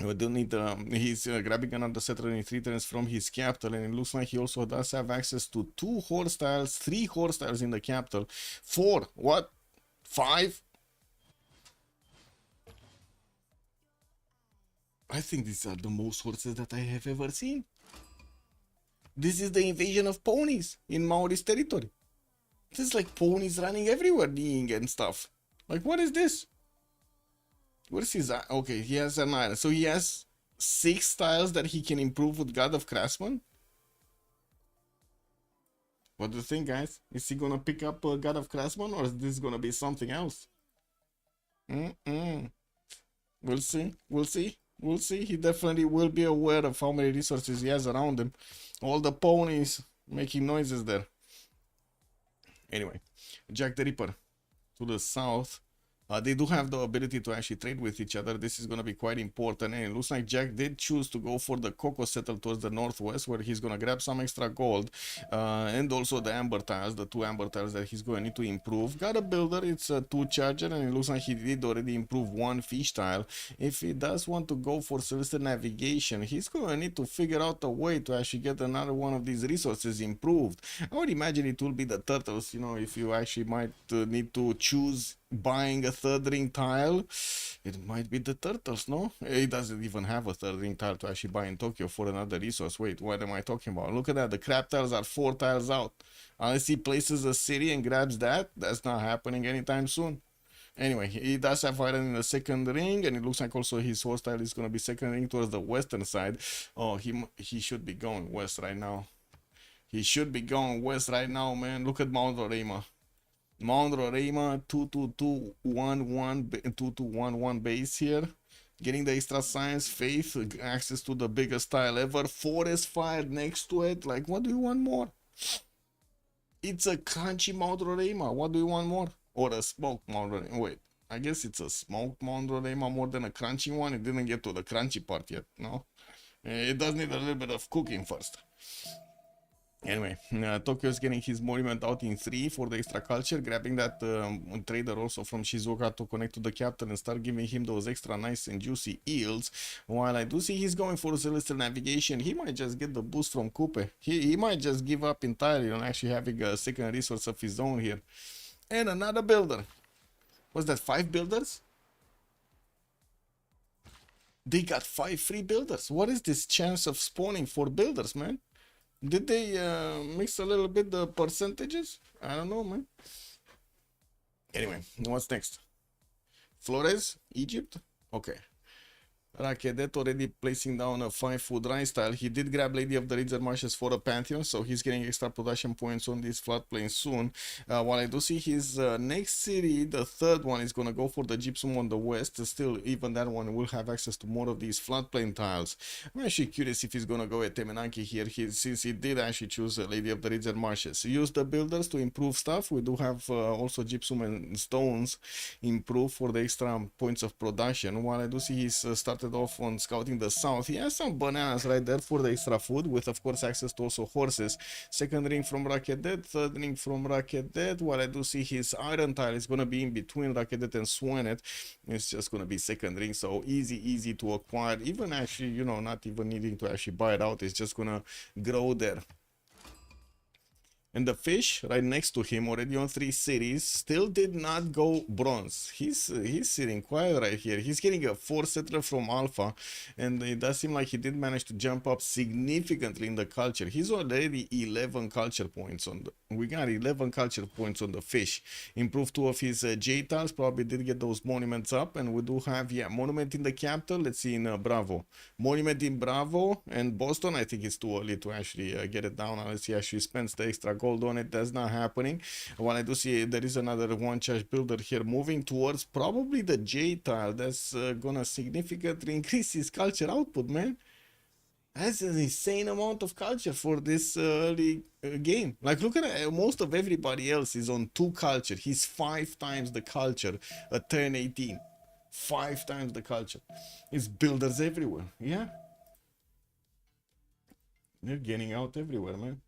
We do need he's grabbing another settler in 3 turns from his capital, and it looks like he also does have access to 2 horse tiles, 3 horse tiles in the capital, 4, what, 5? I think these are the most horses that I have ever seen. This is the invasion of ponies in Maori's territory. This is like ponies running everywhere, kneeing and stuff. Like, what is this? Where's his... Okay, he has an island. So he has 6 tiles that he can improve with God of Craftsman? What do you think, guys? Is he gonna pick up God of Craftsman, or is this gonna be something else? We'll see. We'll see. We'll see. He definitely will be aware of how many resources he has around him. All the ponies making noises there. Anyway, Jack the Ripper to the south. They do have the ability to actually trade with each other. This is going to be quite important, and it looks like Jack did choose to go for the Coco Settle towards the northwest, where he's going to grab some extra gold, and also the amber tiles, the 2 amber tiles that he's going to need to improve. Got a builder, it's a 2 charger, and it looks like he did already improve 1 fish tile. If he does want to go for Celestial Navigation, he's going to need to figure out a way to actually get another one of these resources improved. I would imagine it will be the turtles, you know, if you actually might need to choose buying a 3rd ring tile, it might be the turtles, no? It doesn't even have a 3rd ring tile to actually buy in Tokyo for another resource. Wait, what am I talking about? Look at that, the crab tiles are 4 tiles out. Unless he places a city and grabs that, that's not happening anytime soon. Anyway, he does have iron in the 2nd ring, and it looks like also his horse tile is going to be 2nd ring towards the western side. Oh, he should be going west right now. He should be going west right now, man. Look at Mount Roraima. Mount Roraima 2211 base here, getting the extra science, faith, access to the biggest tile ever, forest fire next to it. Like, what do you want more? It's a crunchy Mount Roraima. What do you want more? Or a smoked Mount Roraima. Wait, I guess it's a smoked Mount Roraima more than a crunchy one. It didn't get to the crunchy part yet, no? It does need a little bit of cooking first. Anyway, Tokyo is getting his monument out in 3 for the extra culture, grabbing that trader also from Shizuoka to connect to the captain and start giving him those extra nice and juicy yields. While I do see he's going for Celestial Navigation, he might just get the boost from Coupe. He might just give up entirely on actually having a 2nd resource of his own here. And another builder. Was that 5 builders? They got 5 free builders. What is this chance of spawning 4 builders, man? Did they mix a little bit the percentages? I don't know, man. Anyway, what's next? Flores, Egypt? Okay. Rakedet already placing down a 5-food rice tile. He did grab Lady of the Ridger Marshes for a Pantheon, so he's getting extra production points on this floodplain soon. While I do see his next city, the third one, is going to go for the Gypsum on the west. Still, even that one will have access to more of these floodplain tiles. I'm actually curious if he's going to go at Temenanki here, since he did actually choose Lady of the Ridger Marshes. Use the builders to improve stuff. We do have also Gypsum and Stones improve for the extra points of production. While I do see he's started off on scouting the south. He has some bananas right there for the extra food, with of course access to also horses. Second ring from Rakedet, third ring from Rakedet. While I do see his iron tile is going to be in between Rakedet and Swanet. It's just going to be second ring, so easy to acquire, even actually, you know, not even needing to actually buy it out. It's just going to grow there. And the fish right next to him, already on 3 cities, still did not go bronze. He's sitting quiet right here. He's getting a 4 settler from Alpha, and it does seem like he did manage to jump up significantly in the culture. He's already 11 culture points on the... We got 11 culture points on the fish. Improved 2 of his J tiles, probably did get those monuments up, and we do have, yeah, monument in the capital. Let's see in Bravo. Monument in Bravo and Boston. I think it's too early to actually get it down unless he actually spends the extra gold on it. That's not happening. While I do see there is another one charge builder here moving towards probably the J tile. That's gonna significantly increase his culture output, man. That's an insane amount of culture for this early game. Like, look at it. Most of everybody else is on 2 culture. He's 5 times the culture at turn 18. 5 times the culture. It's builders everywhere. Yeah, they're getting out everywhere, man.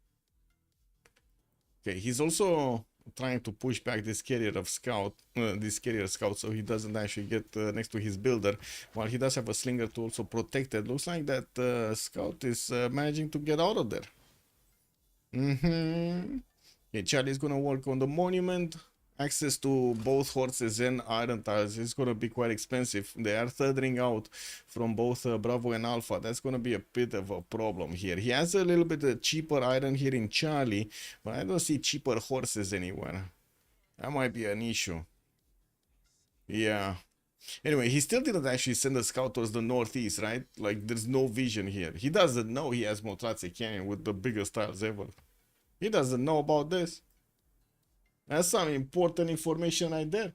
Okay, he's also trying to push back this carrier of scout, so he doesn't actually get next to his builder. While he does have a slinger to also protect it. Looks like that scout is managing to get out of there. Okay, Charlie's gonna work on the monument. Access to both horses and iron tiles is going to be quite expensive. They are third-ring out from both Bravo and Alpha. That's going to be a bit of a problem here. He has a little bit of cheaper iron here in Charlie, but I don't see cheaper horses anywhere. That might be an issue. Yeah. Anyway, he still didn't actually send a scout towards the northeast, right? Like, there's no vision here. He doesn't know he has Motratse Canyon with the biggest tiles ever. He doesn't know about this. That's some important information right there.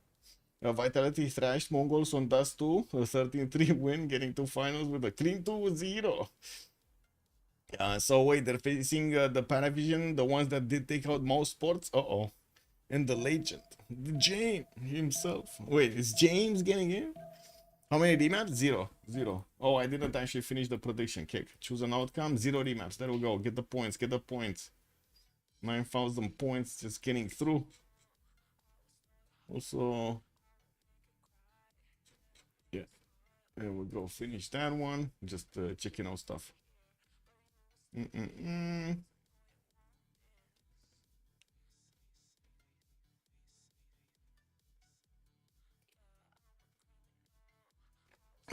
Vitality thrashed Mongols on Dust 2, a 13-3 win, getting to finals with a clean 2-0. So wait, they're facing the Panavision, the ones that did take out Mouse Sports. And the legend, James himself. Wait, is James getting in? How many remaps? 0. Oh, I didn't actually finish the prediction. Kick. Choose an outcome. 0 remaps. There we go. Get the points. 9,000 points just getting through. Also, yeah, there we go. Finish that one. Just checking out stuff.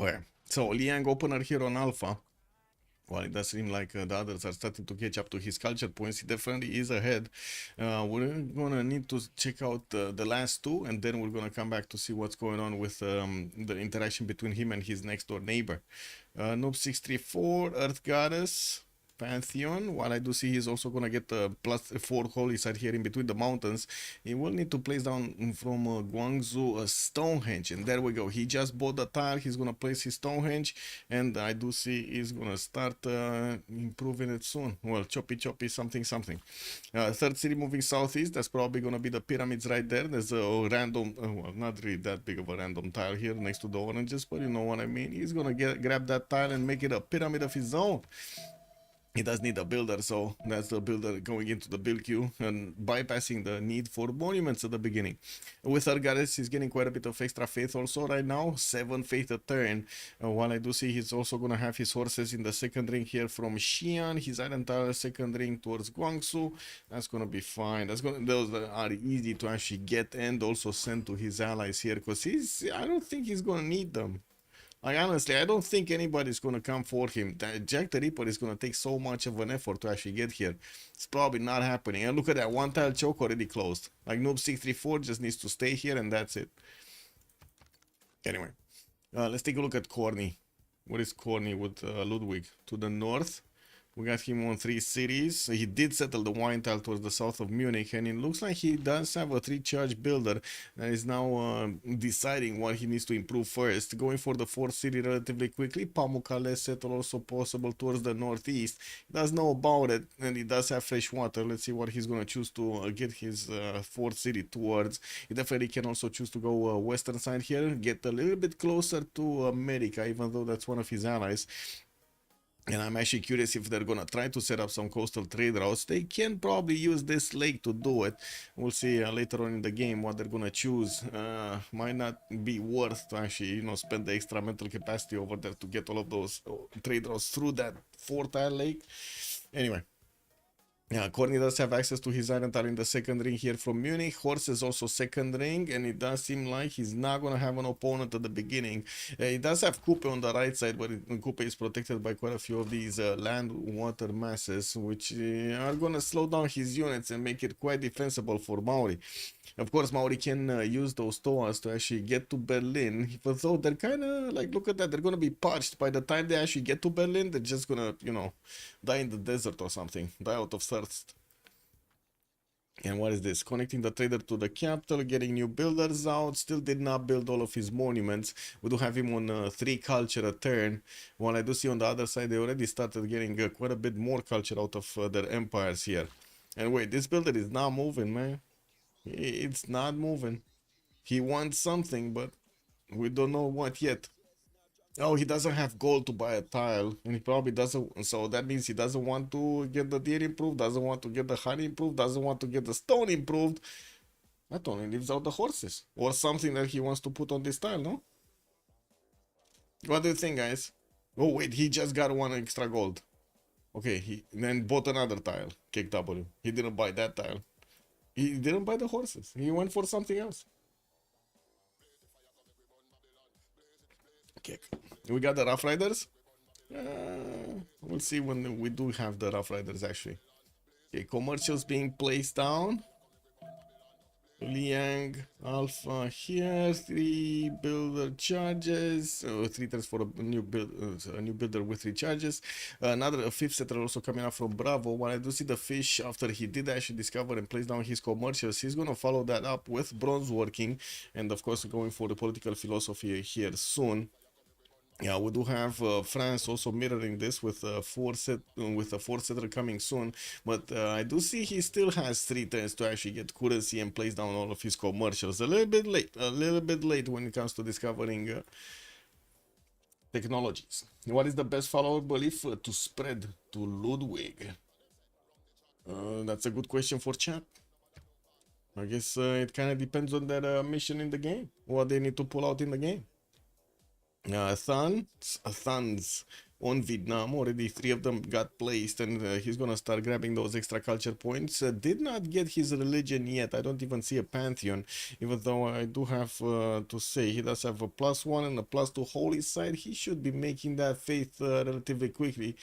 Okay, so Liang opener here on Alpha. Well, it does seem like the others are starting to catch up to his culture points. He definitely is ahead. We're gonna need to check out the last 2, and then we're gonna come back to see what's going on with the interaction between him and his next door neighbor. Noob634, Earth Goddess, Pantheon. While I do see he's also gonna get the +4 holy side here in between the mountains. He will need to place down from Guangzhou a Stonehenge, and there we go. He just bought the tile. He's gonna place his Stonehenge, and I do see he's gonna start improving it soon. Well, choppy something. Third city moving southeast. That's probably gonna be the pyramids right there. There's a random, well, not really that big of a random tile here next to the oranges, but you know what I mean. He's gonna grab that tile and make it a pyramid of his own. He does need a builder, so that's the builder going into the build queue and bypassing the need for monuments at the beginning. With our goddess, he's getting quite a bit of extra faith also right now, 7 faith a turn. While I do see he's also gonna have his horses in the second ring here from Xi'an, his entire second ring towards Guangzhou. That's gonna be fine. Those are easy to actually get and also send to his allies here, because I don't think he's gonna need them. Like, honestly, I don't think anybody's gonna come for him. Jack the Ripper is gonna take so much of an effort to actually get here. It's probably not happening. And look at that, one tile choke already closed. Like, Noob 634 just needs to stay here and that's it. Anyway, let's take a look at Corny. What is Corny with Ludwig? To the north. We got him on 3 cities. He did settle the wine tile towards the south of Munich, and it looks like he does have a 3-charge builder that is now deciding what he needs to improve first. Going for the 4th city relatively quickly. Pamukkale settle also possible towards the northeast. He does know about it, and he does have fresh water. Let's see what he's going to choose to get his 4th city towards. He definitely can also choose to go western side here, get a little bit closer to America, even though that's one of his allies. And I'm actually curious if they're gonna try to set up some coastal trade routes. They can probably use this lake to do it. We'll see later on in the game what they're gonna choose. Might not be worth to actually, you know, spend the extra mental capacity over there to get all of those trade routes through that 4-tile lake. Anyway. Yeah, Corny does have access to his iron tile in the second ring here from Munich. Horse is also second ring, and it does seem like he's not going to have an opponent at the beginning. He does have Coupe on the right side, but Coupe is protected by quite a few of these land water masses, which are going to slow down his units and make it quite defensible for Maori. Of course, Maori can use those Toas to actually get to Berlin, even though they're kind of like, look at that, they're going to be parched. By the time they actually get to Berlin, they're just going to, you know, die in the desert or something, die out of thirst. And what is this? Connecting the trader to the capital, getting new builders out. Still did not build all of his monuments. We do have him on 3 culture a turn. While I do see on the other side, they already started getting quite a bit more culture out of their empires here. And wait, this builder is not moving, man. It's not moving. He wants something, but we don't know what yet. Oh, he doesn't have gold to buy a tile, and he probably doesn't. So that means he doesn't want to get the deer improved, doesn't want to get the honey improved, doesn't want to get the stone improved. That only leaves out the horses or something that he wants to put on this tile, no? What do you think, guys? Oh wait, he just got 1 extra gold. Okay, he then bought another tile. Kick W. He didn't buy that tile. He didn't buy the horses. He went for something else. Okay, we got the Rough Riders. We'll see when we do have the Rough Riders actually. Okay, commercials being placed down. Liang Alpha here, 3 builder charges, 3 turns for a new builder with 3 charges. Another 5th settler also coming up from Bravo. While I do see the fish after he did actually discover and place down his commercials, he's gonna follow that up with bronze working, and of course going for the political philosophy here soon. Yeah, we do have France also mirroring this with a 4th setter coming soon, but I do see he still has 3 turns to actually get currency and place down all of his commercials. A little bit late when it comes to discovering technologies. What is the best follower belief to spread to Ludwig? That's a good question for chat. I guess it kind of depends on their mission in the game, what they need to pull out in the game. Thuns on Vietnam, already 3 of them got placed, and he's gonna start grabbing those extra culture points. Did not get his religion yet. I don't even see a pantheon, even though I do have to say he does have a +1 and a +2 holy side. He should be making that faith relatively quickly.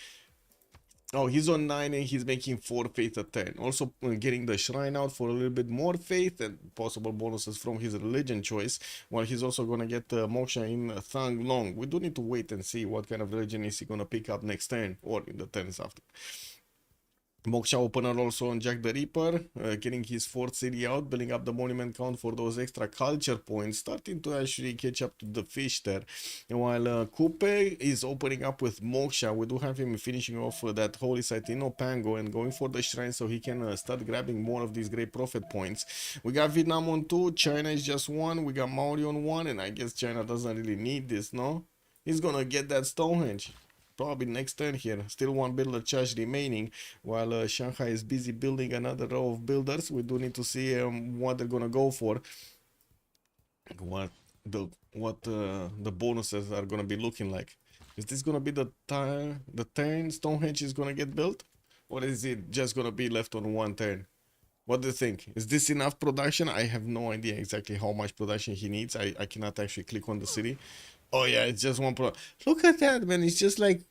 Oh, he's on 9 and he's making 4 faith a turn. Also getting the shrine out for a little bit more faith and possible bonuses from his religion choice. While he's also going to get Moksha in Thang Long. We do need to wait and see what kind of religion is he going to pick up next turn or in the turns after. Moksha opener also on Jack the Ripper, getting his 4th city out, building up the monument count for those extra culture points, starting to actually catch up to the fish there. And while Coupe is opening up with Moksha, we do have him finishing off that holy site in Opango and going for the shrine so he can start grabbing more of these great prophet points. We got Vietnam on 2, China is just 1, we got Maori on 1, and I guess China doesn't really need this, no? He's gonna get that Stonehenge. probably next turn here. Still one builder charge remaining, while Shanghai is busy building another row of builders. We do need to see what they're gonna go for, what the bonuses are gonna be looking like. Is this gonna be the turn Stonehenge is gonna get built, or is it just gonna be left on one turn? What do you think? Is this enough production? I have no idea exactly how much production he needs. I cannot actually click on the city. Oh yeah, it's just one pro. Look at that, man. It's just like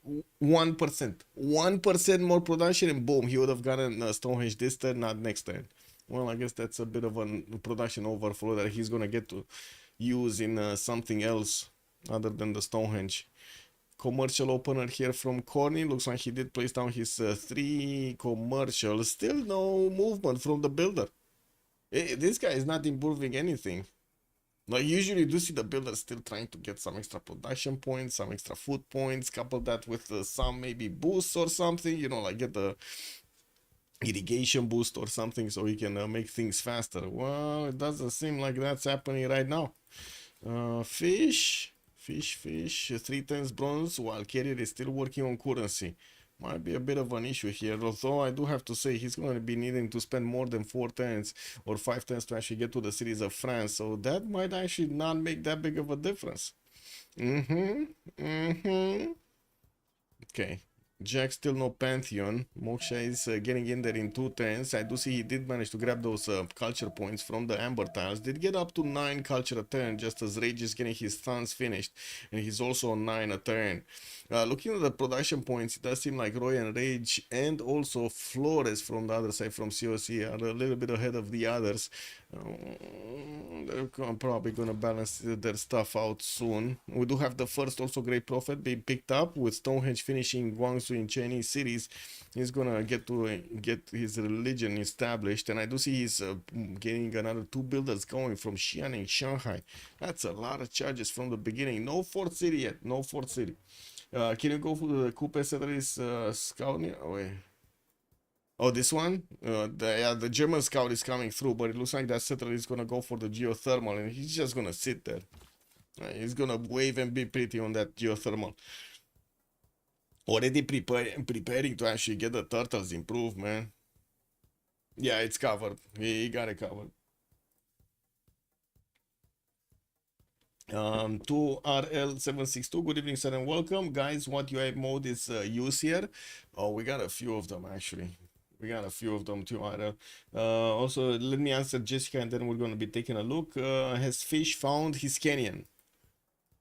1%. 1% more production and boom, he would have gotten Stonehenge this turn, not next turn. Well, I guess that's a bit of a production overflow that he's gonna get to use in something else other than the Stonehenge. Commercial opener here from Corny. Looks like he did place down his 3 commercials. Still no movement from the builder. This guy is not improving anything. Like, usually do see the builder still trying to get some extra production points, some extra food points, couple that with some maybe boosts or something, you know, like get the irrigation boost or something so he can make things faster. Well, it doesn't seem like that's happening right now. Fish, 3 times bronze, while Carrier is still working on currency. Might be a bit of an issue here, although I do have to say he's going to be needing to spend more than 4 turns or 5 turns to actually get to the cities of France, so that might actually not make that big of a difference. Okay. Jack still no Pantheon. Moksha is getting in there in 2 turns. I do see he did manage to grab those culture points from the Amber tiles. Did get up to 9 culture a turn, just as Rage is getting his thuns finished. And he's also on 9 a turn. Looking at the production points, it does seem like Roy and Rage and also Flores from the other side from COC are a little bit ahead of the others. They're probably gonna balance their stuff out soon. We do have the first also Great Prophet being picked up, with Stonehenge finishing Guangzhou in Chinese cities. He's gonna get his religion established, and I do see he's getting another 2 builders going from Xi'an and Shanghai. That's a lot of charges from the beginning. No fourth city yet. No fourth city. Can you go for the Coupe Settler's scout? Oh, wait. Oh, this one? The German scout is coming through, but it looks like that settler is gonna go for the geothermal, and he's just gonna sit there. He's gonna wave and be pretty on that geothermal. Already preparing to actually get the turtles improved, man. Yeah, it's covered. He got it covered. To RL762, good evening, sir, and welcome. Guys, what UI mode is used here? Oh, we got a few of them, actually. We got a few of them too, RL. Also, let me answer Jessica, and then we're going to be taking a look. Has Fish found his canyon?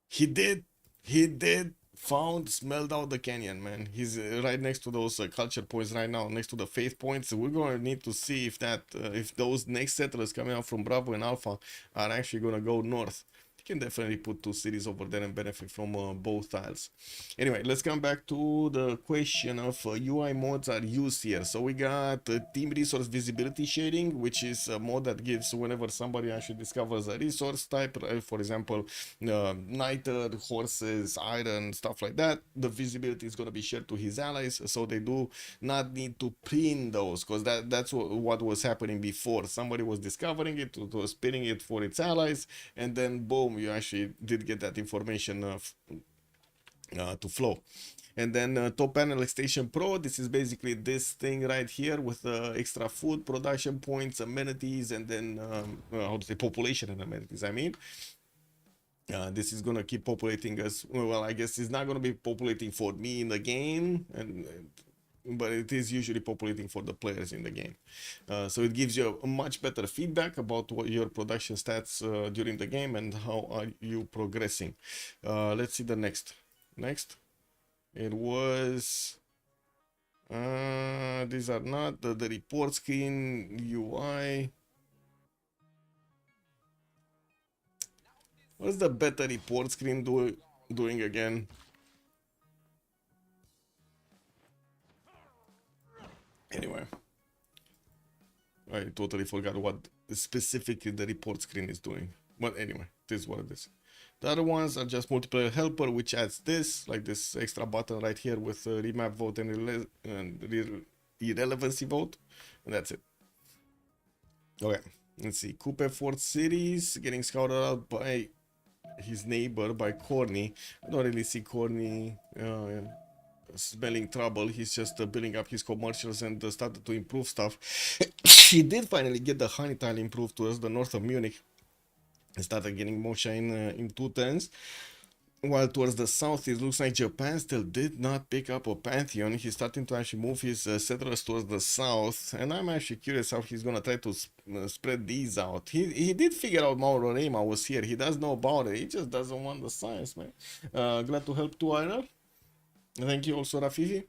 He did. He did. Smelled out the canyon, man. He's right next to those culture points right now, next to the faith points. We're going to need to see if if those next settlers coming out from Bravo and Alpha are actually going to go north. You can definitely put 2 cities over there and benefit from both tiles. Anyway, let's come back to the question of UI mods are used here. So we got team resource visibility shading, which is a mod that gives whenever somebody actually discovers a resource type, for example, niter, horses, iron, stuff like that, the visibility is going to be shared to his allies, so they do not need to print those, because that's what was happening before. Somebody was discovering it, was pinning it for its allies, and then boom, you actually did get that information to flow. And then top panel extension pro, this is basically this thing right here with extra food production points, amenities, and then how to say, population and amenities, I mean. This is gonna keep populating us. Well, I guess it's not gonna be populating for me in the game, but it is usually populating for the players in the game. So it gives you a much better feedback about what your production stats during the game and how are you progressing. Let's see the next. It was these are not the report screen UI. What's the better report screen doing again? Anyway, I totally forgot what specifically the report screen is doing. But anyway, this is what it is. The other ones are just multiplayer helper, which adds this, like this extra button right here with remap vote and irrelevancy vote, and that's it. Okay, let's see. Coupe Fort Cities getting scouted out by his neighbor, by Corny. I don't really see Corny. Oh, yeah. smelling trouble. He's just building up his commercials and started to improve stuff. He did finally get the honey tile improved towards the north of Munich. He started getting more shine in 2 turns. While towards the south, it looks like Japan still did not pick up a Pantheon. He's starting to actually move his settlers towards the south, and I'm actually curious how he's gonna try to spread these out. He did figure out Maurorema was here. He does know about it. He just doesn't want the science, man. Glad to help too, Ira. Thank you also, Rafifi.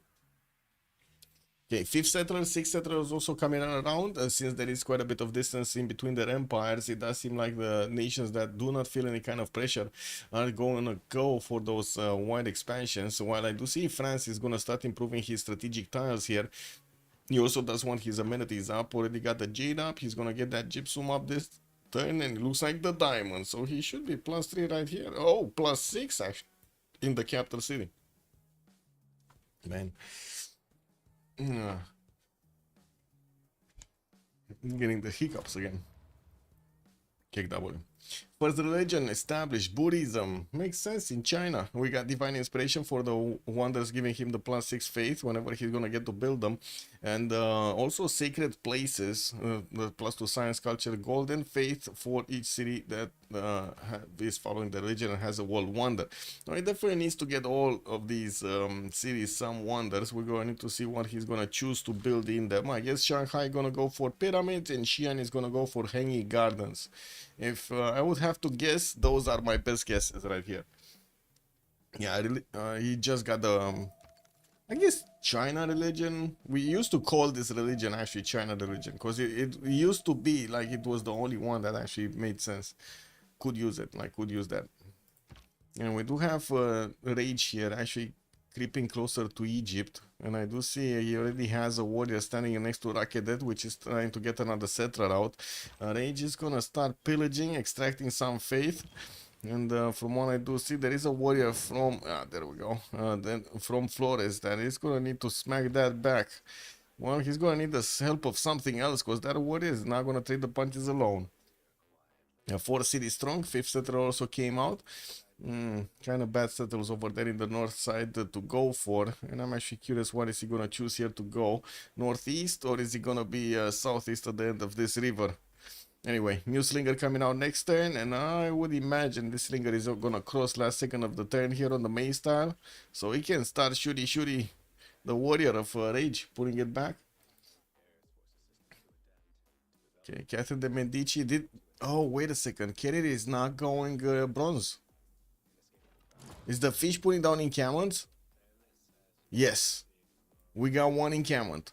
Okay, 5th settler, 6th settler is also coming around. Since there is quite a bit of distance in between their empires, it does seem like the nations that do not feel any kind of pressure are going to go for those wide expansions. While I do see France is going to start improving his strategic tiles here, he also does want his amenities up. Already got the jade up. He's going to get that gypsum up this turn, and it looks like the diamond. So he should be +3 right here. Oh, +6 actually in the capital city. Man. Getting the hiccups again. Kick W. First religion established, Buddhism. Makes sense in China. We got divine inspiration for the wonders, giving him the +6 faith whenever he's gonna get to build them. And also sacred places, the +2 science, culture, golden faith for each city that is following the religion and has a world wonder. Now, he definitely needs to get all of these cities some wonders. We're going to need to see what he's gonna choose to build in them. I guess Shanghai gonna go for pyramids and Xi'an is gonna go for hanging gardens. If I would have to guess, those are my best guesses right here. Yeah, he just got the, I guess, China religion. We used to call this religion actually China religion because it used to be like it was the only one that actually made sense. Could use it, like could use that. And we do have Rage here actually creeping closer to Egypt. And I do see he already has a warrior standing next to Rakedet, which is trying to get another settler out. Rage is gonna start pillaging, extracting some faith. And from what I do see, there is a warrior from, there we go, then from Flores that is gonna need to smack that back. Well, he's gonna need the help of something else because that warrior is not gonna take the punches alone. 4 city strong, 5th settler also came out. Kind of bad settles over there in the north side to go for, and I'm actually curious what is he gonna choose here to go, northeast or is he gonna be southeast at the end of this river. Anyway, new slinger coming out next turn, and I would imagine this slinger is gonna cross last second of the turn here on the main style, so he can start shooty the warrior of Rage, putting it back. Okay, Catherine de Medici did, oh wait a second, Kennedy is not going bronze. Is the fish putting down encampments? Yes. We got one encampment.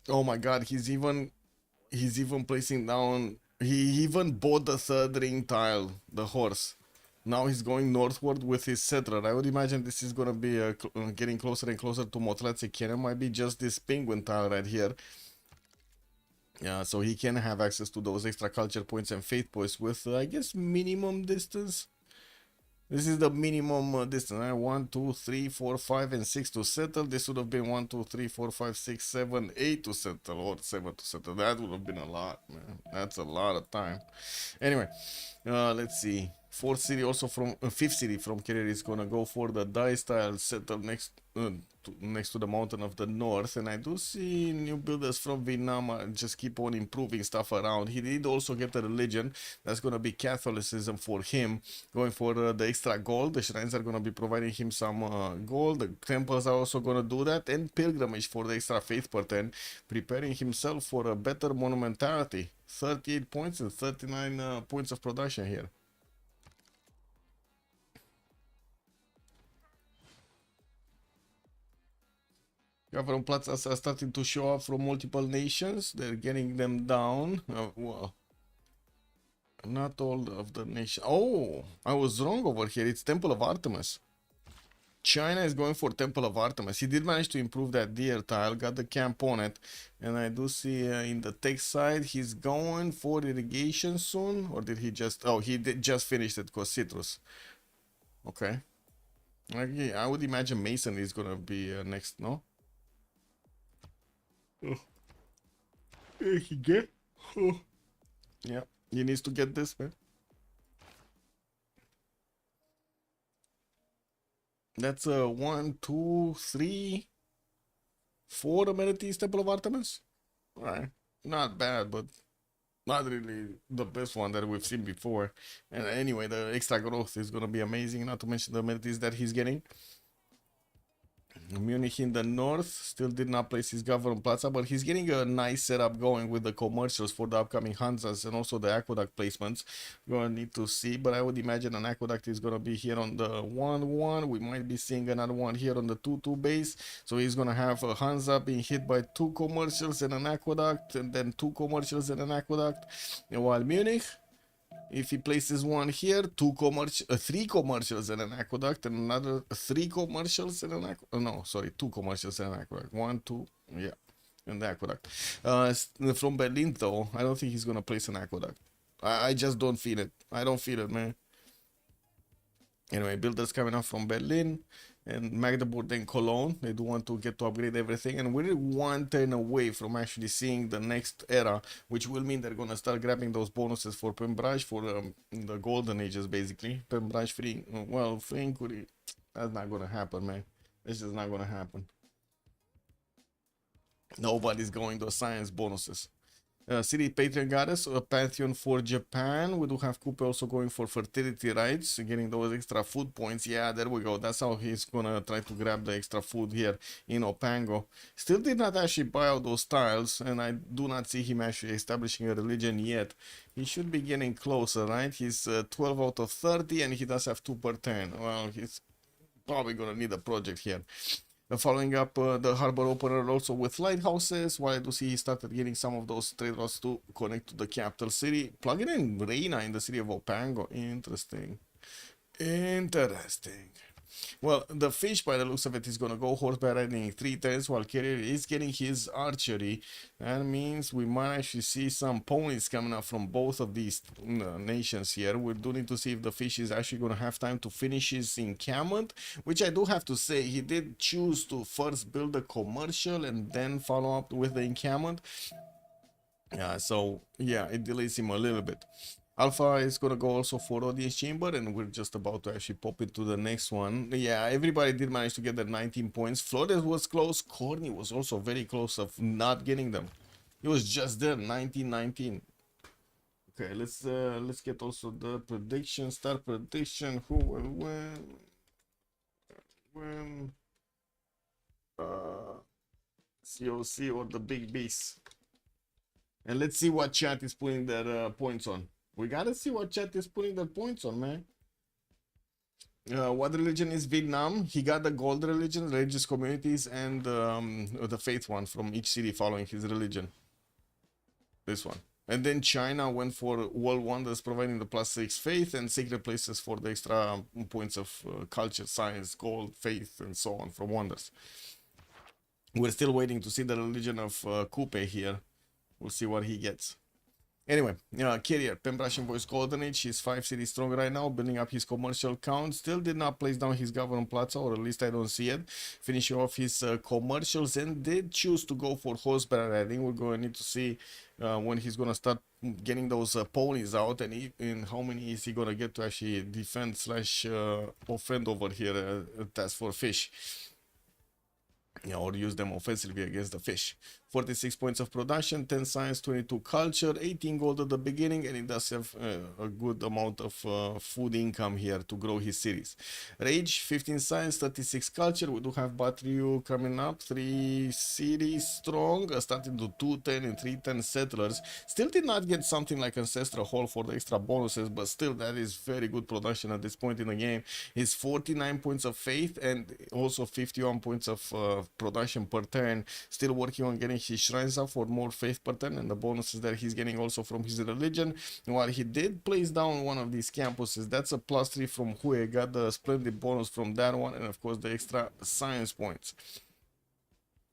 Oh my god, he's even placing down, he even bought the 3rd ring tile, the horse. Now he's going northward with his settler. I would imagine this is gonna be getting closer and closer to Motlatse Cannon. Might be just this penguin tile right here. Yeah, so he can have access to those extra culture points and faith points with, I guess, minimum distance. This is the minimum distance. 1, 2, 3, 4, 5, and 6 to settle. This would have been 1, 2, 3, 4, 5, 6, 7, 8 to settle, or 7 to settle. That would have been a lot, man. That's a lot of time. Anyway, let's see. 4th city also from 5th city from Kerry is gonna go for the die style settle next to the mountain of the north, and I do see new builders from Vietnam just keep on improving stuff around. He did also get a religion that's gonna be Catholicism for him, going for the extra gold. The shrines are gonna be providing him some gold. The temples are also gonna do that, and pilgrimage for the extra faith per turn, preparing himself for a better monumentality. 38 points and 39 points of production here. Government plots are starting to show up from multiple nations. They're getting them down. Well, not all of the nations. Oh, I was wrong over here. It's Temple of Artemis. China is going for Temple of Artemis. He did manage to improve that deer tile, got the camp on it. And I do see in the tech side, he's going for irrigation soon. Or did he just... Oh, he did just finished it because citrus. Okay. Okay, I would imagine Mason is going to be next, no? Oh. He get? Oh. Yeah, he needs to get this, man. That's a 1, 2, 3, 4 amenities Temple of Artemis. All right, not bad, but not really the best one that we've seen before. And anyway, the extra growth is gonna be amazing. Not to mention the amenities that he's getting. Munich in the north still did not place his government plaza, but he's getting a nice setup going with the commercials for the upcoming Hanzas and also the aqueduct placements. We're gonna need to see, but I would imagine an aqueduct is gonna be here on the 1-1. We might be seeing another one here on the 2-2 base. So he's gonna have a Hansa being hit by 2 commercials and an aqueduct, and then 2 commercials and an aqueduct. And while Munich, if he places one here, 3 commercials and an aqueduct, and another 3 commercials and an aqueduct. No, sorry, 2 commercials and an aqueduct. 1, 2, yeah, and the aqueduct. From Berlin, though, I don't think he's gonna place an aqueduct. I just don't feel it. I don't feel it, man. Anyway, builders coming up from Berlin and Magdeburg and Cologne. They do want to get to upgrade everything, and we're 1 turn away from actually seeing the next era, which will mean they're gonna start grabbing those bonuses for Pembrage for the golden ages, basically. Pembrage free, well, free inquiry. That's not gonna happen, man. It's just not gonna happen. Nobody's going to science bonuses. City Patron Goddess, a Pantheon for Japan. We do have Coupe also going for fertility rights, getting those extra food points. Yeah, there we go. That's how he's gonna try to grab the extra food here in Opango. Still did not actually buy out those tiles, and I do not see him actually establishing a religion yet. He should be getting closer, right? He's 12 out of 30, and he does have 2 per turn. Well, he's probably gonna need a project here. Following up the harbor opener also with lighthouses, while I do see he started getting some of those trade routes to connect to the capital city. Plugging in Reina in the city of Opango. Interesting. Interesting. Well, the fish, by the looks of it, is going to go horseback riding 3 turns, while Carrier is getting his archery. That means we might actually see some ponies coming up from both of these nations here. We do need to see if the fish is actually going to have time to finish his encampment, which I do have to say, he did choose to first build a commercial and then follow up with the encampment. So, yeah, it delays him a little bit. Alpha is gonna go also for audience chamber, and we're just about to actually pop into the next one. Yeah, everybody did manage to get their 19 points. Flores was close. Corny was also very close of not getting them. He was just there, 19-19. Okay, let's get also the prediction, start prediction. Who will win? COC or the big beast? And let's see what chat is putting their points on. We gotta see what chat is putting their points on, man. What religion is Vietnam? He got the gold religion, religious communities, and the faith one from each city following his religion. This one. And then China went for world wonders, providing the +6 faith and sacred places for the extra points of culture, science, gold, faith, and so on from wonders. We're still waiting to see the religion of Coupe here. We'll see what he gets. Anyway, Carrier, Pembrasian Voice Golden Age, he's 5 cities strong right now, building up his commercial count. Still did not place down his government plaza, or at least I don't see it. Finishing off his commercials, and did choose to go for horseback riding. We're going to need to see when he's going to start getting those ponies out, and how many is he going to get to actually defend slash offend over here. That's for fish. Yeah, or use them offensively against the fish. 46 points of production, 10 science, 22 culture, 18 gold at the beginning, and it does have a good amount of food income here to grow his cities. Rage, 15 science, 36 culture. We do have Batriu coming up, 3 cities strong, starting to 210 and 310 settlers. Still did not get something like Ancestral Hall for the extra bonuses, but still that is very good production at this point in the game. It's 49 points of faith and also 51 points of production per turn. Still working on getting his shrines up for more faith per turn and the bonuses that he's getting also from his religion. While he did place down one of these campuses, that's a +3 from Hue, got the splendid bonus from that one, and of course the extra science points.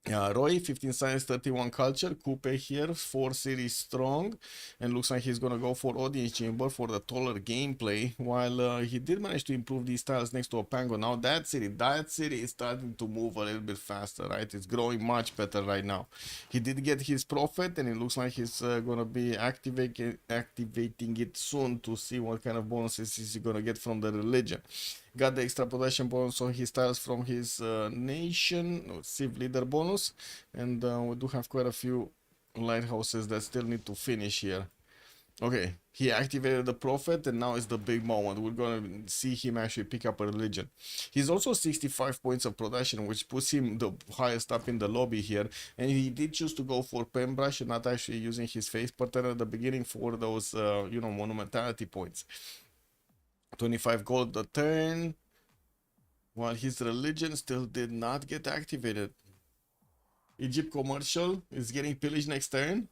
Roy, 15 science, 31 culture. Coupe here, 4 cities strong, and looks like he's gonna go for audience chamber for the taller gameplay, while he did manage to improve these tiles next to Opango. Now that city is starting to move a little bit faster, right? It's growing much better right now. He did get his prophet, and it looks like he's gonna be activating it soon to see what kind of bonuses he's gonna get from the religion. got the extra production bonus on his tiles from his nation, Civ leader bonus, and we do have quite a few lighthouses that still need to finish here. Okay, he activated the prophet and now is the big moment. We're gonna see him actually pick up a religion. He's also 65 points of production, which puts him the highest up in the lobby here. And he did choose to go for pen brush and not actually using his face pattern at the beginning for those, you know, monumentality points. 25 gold a turn, while his religion still did not get activated. Egypt commercial is getting pillaged next turn.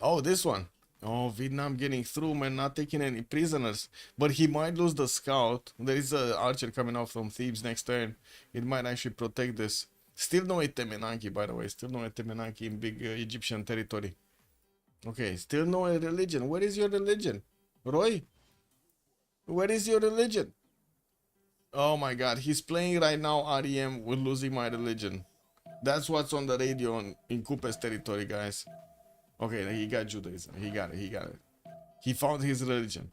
Oh, this one. Oh, Vietnam getting through, man, not taking any prisoners. But he might lose the scout. There is an archer coming out from Thebes next turn. It might actually protect this. Still no Etemenanki, by the way. Still no Etemenanki in big Egyptian territory. Okay, still no religion. Where is your religion? Roy? Where is your religion? Oh my god, he's playing right now REM with losing my religion. That's what's on the radio in Kupes territory, guys. Okay, he got Judaism. He got it. He got it. He found his religion.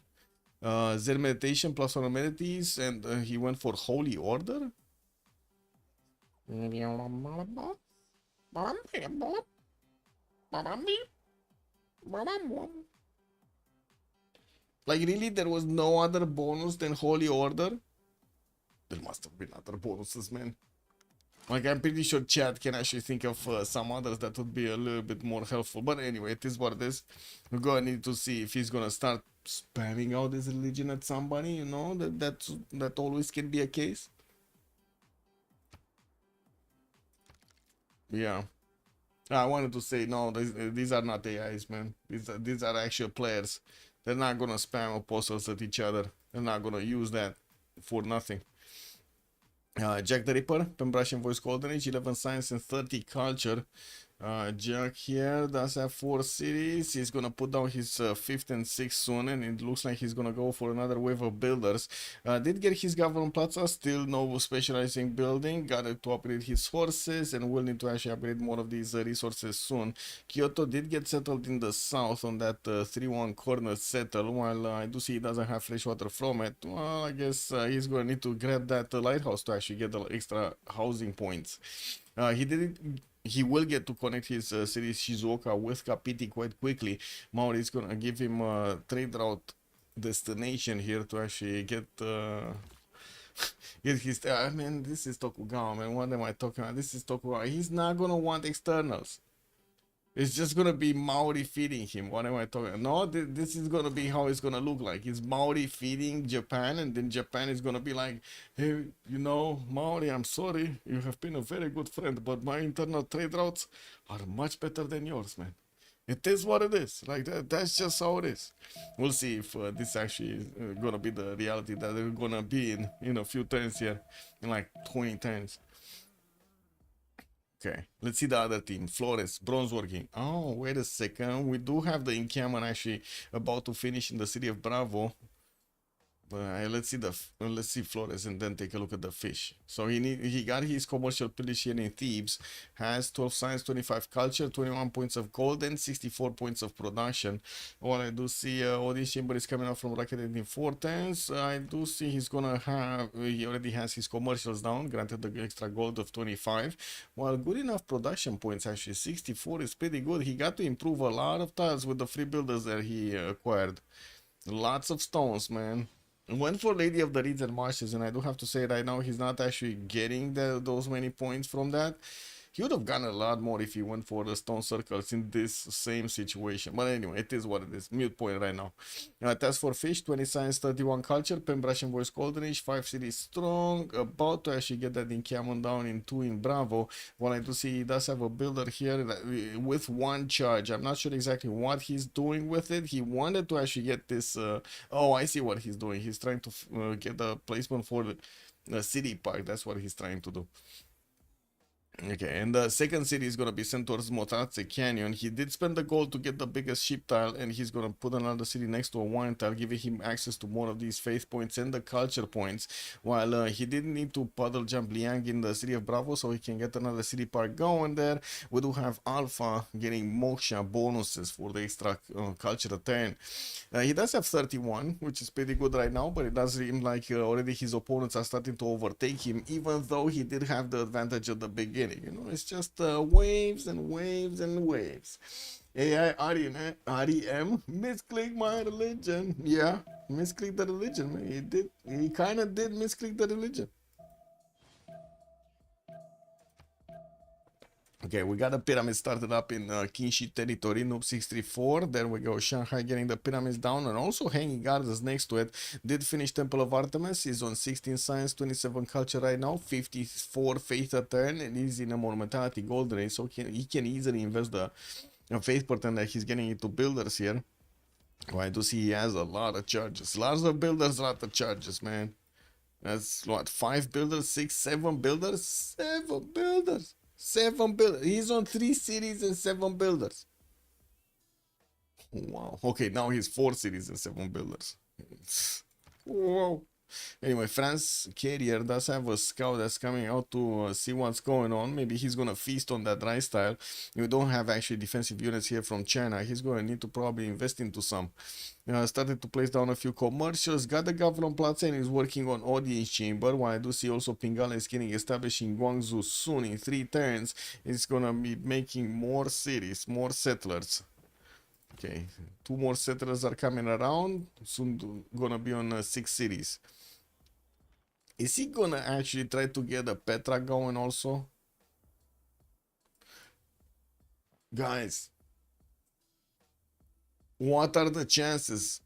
Zen meditation plus one amenities, and he went for holy order. Like, really, there was no other bonus than holy order? There must have been other bonuses, man. Like, I'm pretty sure chat can actually think of some others that would be a little bit more helpful. But anyway, it is what it is. We're gonna need to see if he's gonna start spamming out his religion at somebody, you know, that always can be a case. Yeah. I wanted to say, no, these are not AIs, man. These are actual players. They're not gonna spam apostles at each other. They're not gonna use that for nothing. Jack the Ripper, Pembrasian Voice Golden Age, 11 Science and 30 Culture. Jack here does have 4 cities. He's gonna put down his 5th and 6th soon, and it looks like he's gonna go for another wave of builders. Did get his government plaza, still no specializing building. Got to upgrade his horses, and will need to actually upgrade more of these resources soon. Kyoto did get settled in the south on that 3-1 corner settle, while I do see he doesn't have fresh water from it. Well, I guess he's gonna need to grab that lighthouse to actually get the extra housing points. He will get to connect his city Shizuoka with Kapiti quite quickly. Maori is gonna give him a trade route destination here to actually get get his. I mean, this is Tokugawa, man. What am I talking about? This is Tokugawa. He's not gonna want externals. It's just gonna be Maori feeding him. What am I talking? No, this is gonna be how it's gonna look like. It's Maori feeding Japan, and then Japan is gonna be like, hey, you know, Maori, I'm sorry, you have been a very good friend, but my internal trade routes are much better than yours, man. It is what it is. Like that. That's just how it is. We'll see if this actually is gonna be the reality that they're gonna be in a few turns here, in like 20 turns. Okay, let's see the other team. Flores, bronze working. Oh, wait a second. We do have the encampment actually about to finish in the city of Bravo. Let's see Flores and then take a look at the fish. So he got his commercial pillage here in Thebes, has 12 science, 25 culture, 21 points of gold, and 64 points of production. While I do see Odin Chamber is coming out from Rocket in 4 turns, I do see he already has his commercials down, granted the extra gold of 25. While good enough production points, actually 64 is pretty good. He got to improve a lot of tiles with the free builders that he acquired. Lots of stones, man. Went for Lady of the Reeds and Marshes, and I do have to say right now he's not actually getting those many points from that. He would have gotten a lot more if he went for the stone circles in this same situation. But anyway, it is what it is. Mute point right now. Task for Fish, 20 Science, 31 Culture, Pembrasian Voice Golden Age, 5 Cities Strong. About to actually get that encampment down in 2 in Bravo. Well, I do see he does have a builder here with 1 charge. I'm not sure exactly what he's doing with it. He wanted to actually get this. Oh, I see what he's doing. He's trying to get the placement for the city park. That's what he's trying to do. Okay, and the second city is gonna be sent towards Motaze Canyon. He did spend the gold to get the biggest ship tile, and he's gonna put another city next to a wine tile, giving him access to more of these faith points and the culture points. While he didn't need to puddle jump Liang in the city of Bravo, so he can get another city park going there. We do have Alpha getting Moksha bonuses for the extra culture turn. He does have 31, which is pretty good right now, but it does seem like already his opponents are starting to overtake him, even though he did have the advantage at the beginning. You know, it's just waves and waves and waves. AI REM misclick my religion. Yeah, misclick the religion, man. He kind of did misclick the religion. Okay, we got the pyramid started up in Kinshi territory, Noob 634. There we go. Shanghai getting the pyramids down and also hanging gardens next to it. Did finish Temple of Artemis. He's on 16 science, 27 culture right now, 54 faith a turn, and he's in a monumentality gold race, so he can easily invest the faith portent that he's getting into builders here. Well, I do see he has a lot of charges. Lots of builders, lot of charges, man. That's what, 5 builders, 6, 7 builders? 7 builders! 7 builders. He's on 3 cities and 7 builders. Wow. Okay, now he's 4 cities and 7 builders. Wow. Anyway, France Carrier does have a scout that's coming out to see what's going on. Maybe he's gonna feast on that rice tile. We don't have actually defensive units here from China. He's gonna need to probably invest into some. Started to place down a few commercials. Got the government Plaza and is working on audience chamber. While I do see also Pingala is getting established in Guangzhou soon in 3 turns. It's gonna be making more cities, more settlers. Okay, 2 more settlers are coming around. Soon gonna be on 6 cities. Is he gonna actually try to get a Petra going also? Guys, what are the chances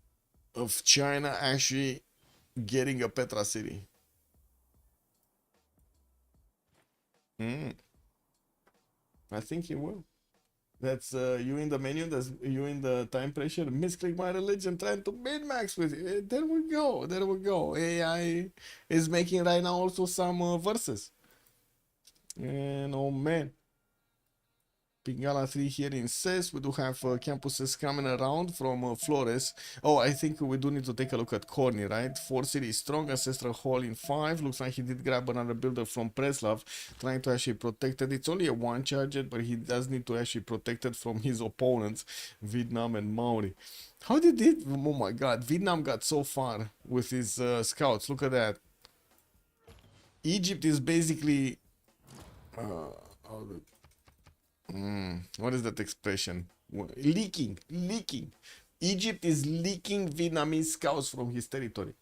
of China actually getting a Petra city? I think he will. That's you in the menu, that's you in the time pressure. Misclick my religion, trying to min-max with it. There we go, there we go. AI is making right now also some verses. And oh man. Pingala 3 here in CES. We do have campuses coming around from Flores. Oh, I think we do need to take a look at Corny, right? 4 cities strong, Ancestral Hall in 5. Looks like he did grab another builder from Preslav, trying to actually protect it. It's only a 1 charge, but he does need to actually protect it from his opponents, Vietnam and Maori. How did it? Oh my god, Vietnam got so far with his scouts. Look at that. Egypt is basically... what is that expression? Leaking. Egypt is leaking Vietnamese scouts from his territory.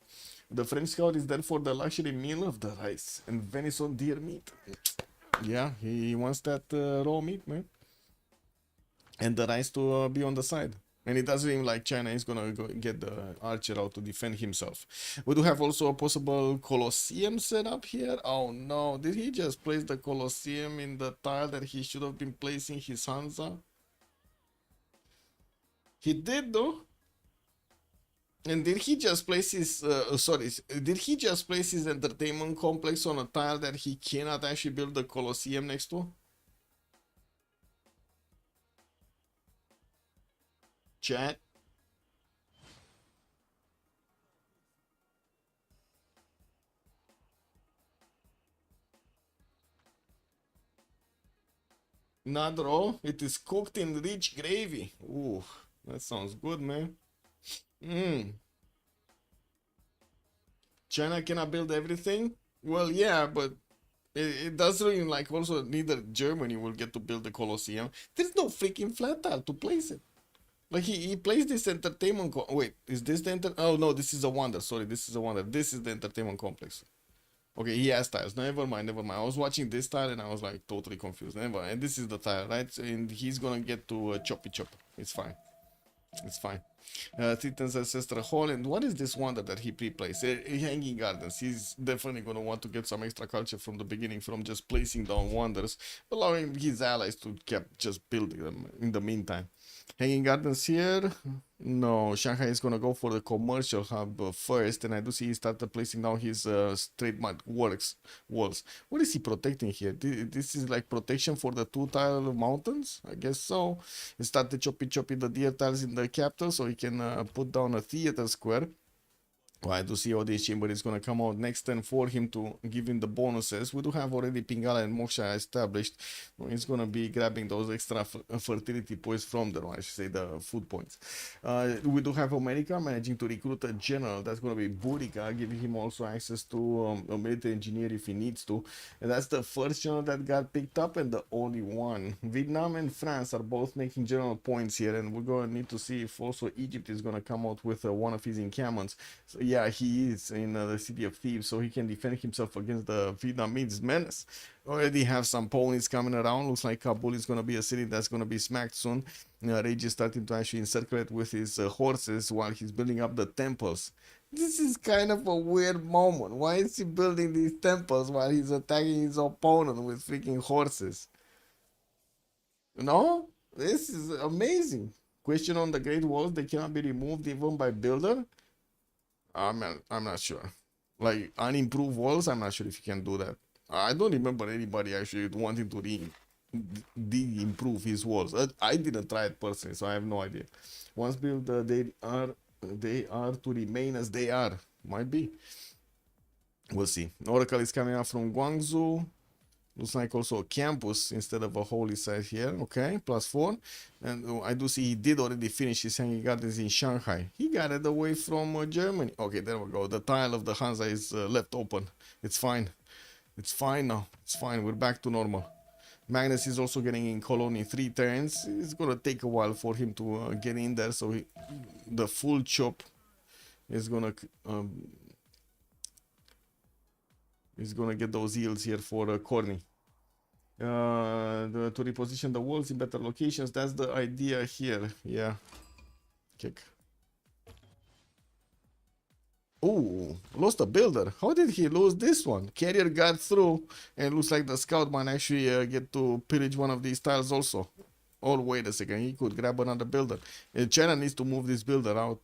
The French scout is there for the luxury meal of the rice and venison deer meat. Yeah, he wants that raw meat, man. And the rice to be on the side. And it doesn't seem like China is gonna go get the archer out to defend himself. We do have also a possible Colosseum set up here. Oh no, did he just place the Colosseum in the tile that he should have been placing his Hansa? He did though. And did he just place his, did he just place his entertainment complex on a tile that he cannot actually build the Colosseum next to? Chat. Not raw. It is cooked in rich gravy. Ooh, that sounds good, man. China cannot build everything? Well, yeah, but it doesn't mean like also neither Germany will get to build the Colosseum. There's no freaking flat tile to place it. Like he plays this entertainment. Wait, is this the Oh no, this is a wonder. Sorry, this is a wonder. This is the entertainment complex. Okay, he has tiles. Never mind, never mind. I was watching this tile and I was like totally confused. Never mind. And this is the tile, right? And he's gonna get to choppy chop. It's fine. It's fine. Titan's Ancestral Hall. And what is this wonder that he pre-placed? Hanging Gardens. He's definitely going to want to get some extra culture from the beginning, from just placing down wonders, allowing his allies to keep just building them in the meantime. Hanging Gardens here. No, Shanghai is gonna go for the commercial hub first, and I do see he started placing down his trademark walls. What is he protecting here? This is like protection for the 2-tile mountains, I guess so. He started chopping the deer tiles in the capital so he can put down a theater square. Well, I do see Audience Chamber is going to come out next turn for him to give him the bonuses. We do have already Pingala and Moksha established. He's going to be grabbing those extra fertility points from them, I should say the food points. We do have America managing to recruit a general. That's going to be Burica, giving him also access to a military engineer if he needs to. And that's the first general that got picked up and the only one. Vietnam and France are both making general points here, and we're going to need to see if also Egypt is going to come out with one of his encampments. So, yeah, he is in the city of Thebes, so he can defend himself against the Vietnamese menace. Already have some ponies coming around. Looks like Kabul is going to be a city that's going to be smacked soon. Rage is starting to actually encircle it with his horses while he's building up the temples. This is kind of a weird moment. Why is he building these temples while he's attacking his opponent with freaking horses? No? This is amazing. Question on the Great Walls, they cannot be removed even by builder? I'm not sure. Like, unimproved walls, I'm not sure if you can do that. I don't remember anybody actually wanting to improve his walls. I didn't try it personally, so I have no idea. Once built, they are to remain as they are. Might be. We'll see. Oracle is coming out from Guangzhou. Looks like also a campus instead of a holy site here. Okay, +4. And I do see he did already finish his hanging gardens in Shanghai. He got it away from Germany. Okay, there we go. The tile of the Hansa is left open. It's fine. It's fine now. It's fine. We're back to normal. Magnus is also getting in Cologne in 3 turns. It's going to take a while for him to get in there. So the full chop is going to... He's gonna get those yields here for Corny. To reposition the walls in better locations. That's the idea here. Yeah. Kick. Oh, lost a builder. How did he lose this one? Carrier got through, and looks like the scout might actually get to pillage one of these tiles also. Oh, wait a second. He could grab another builder. China needs to move this builder out.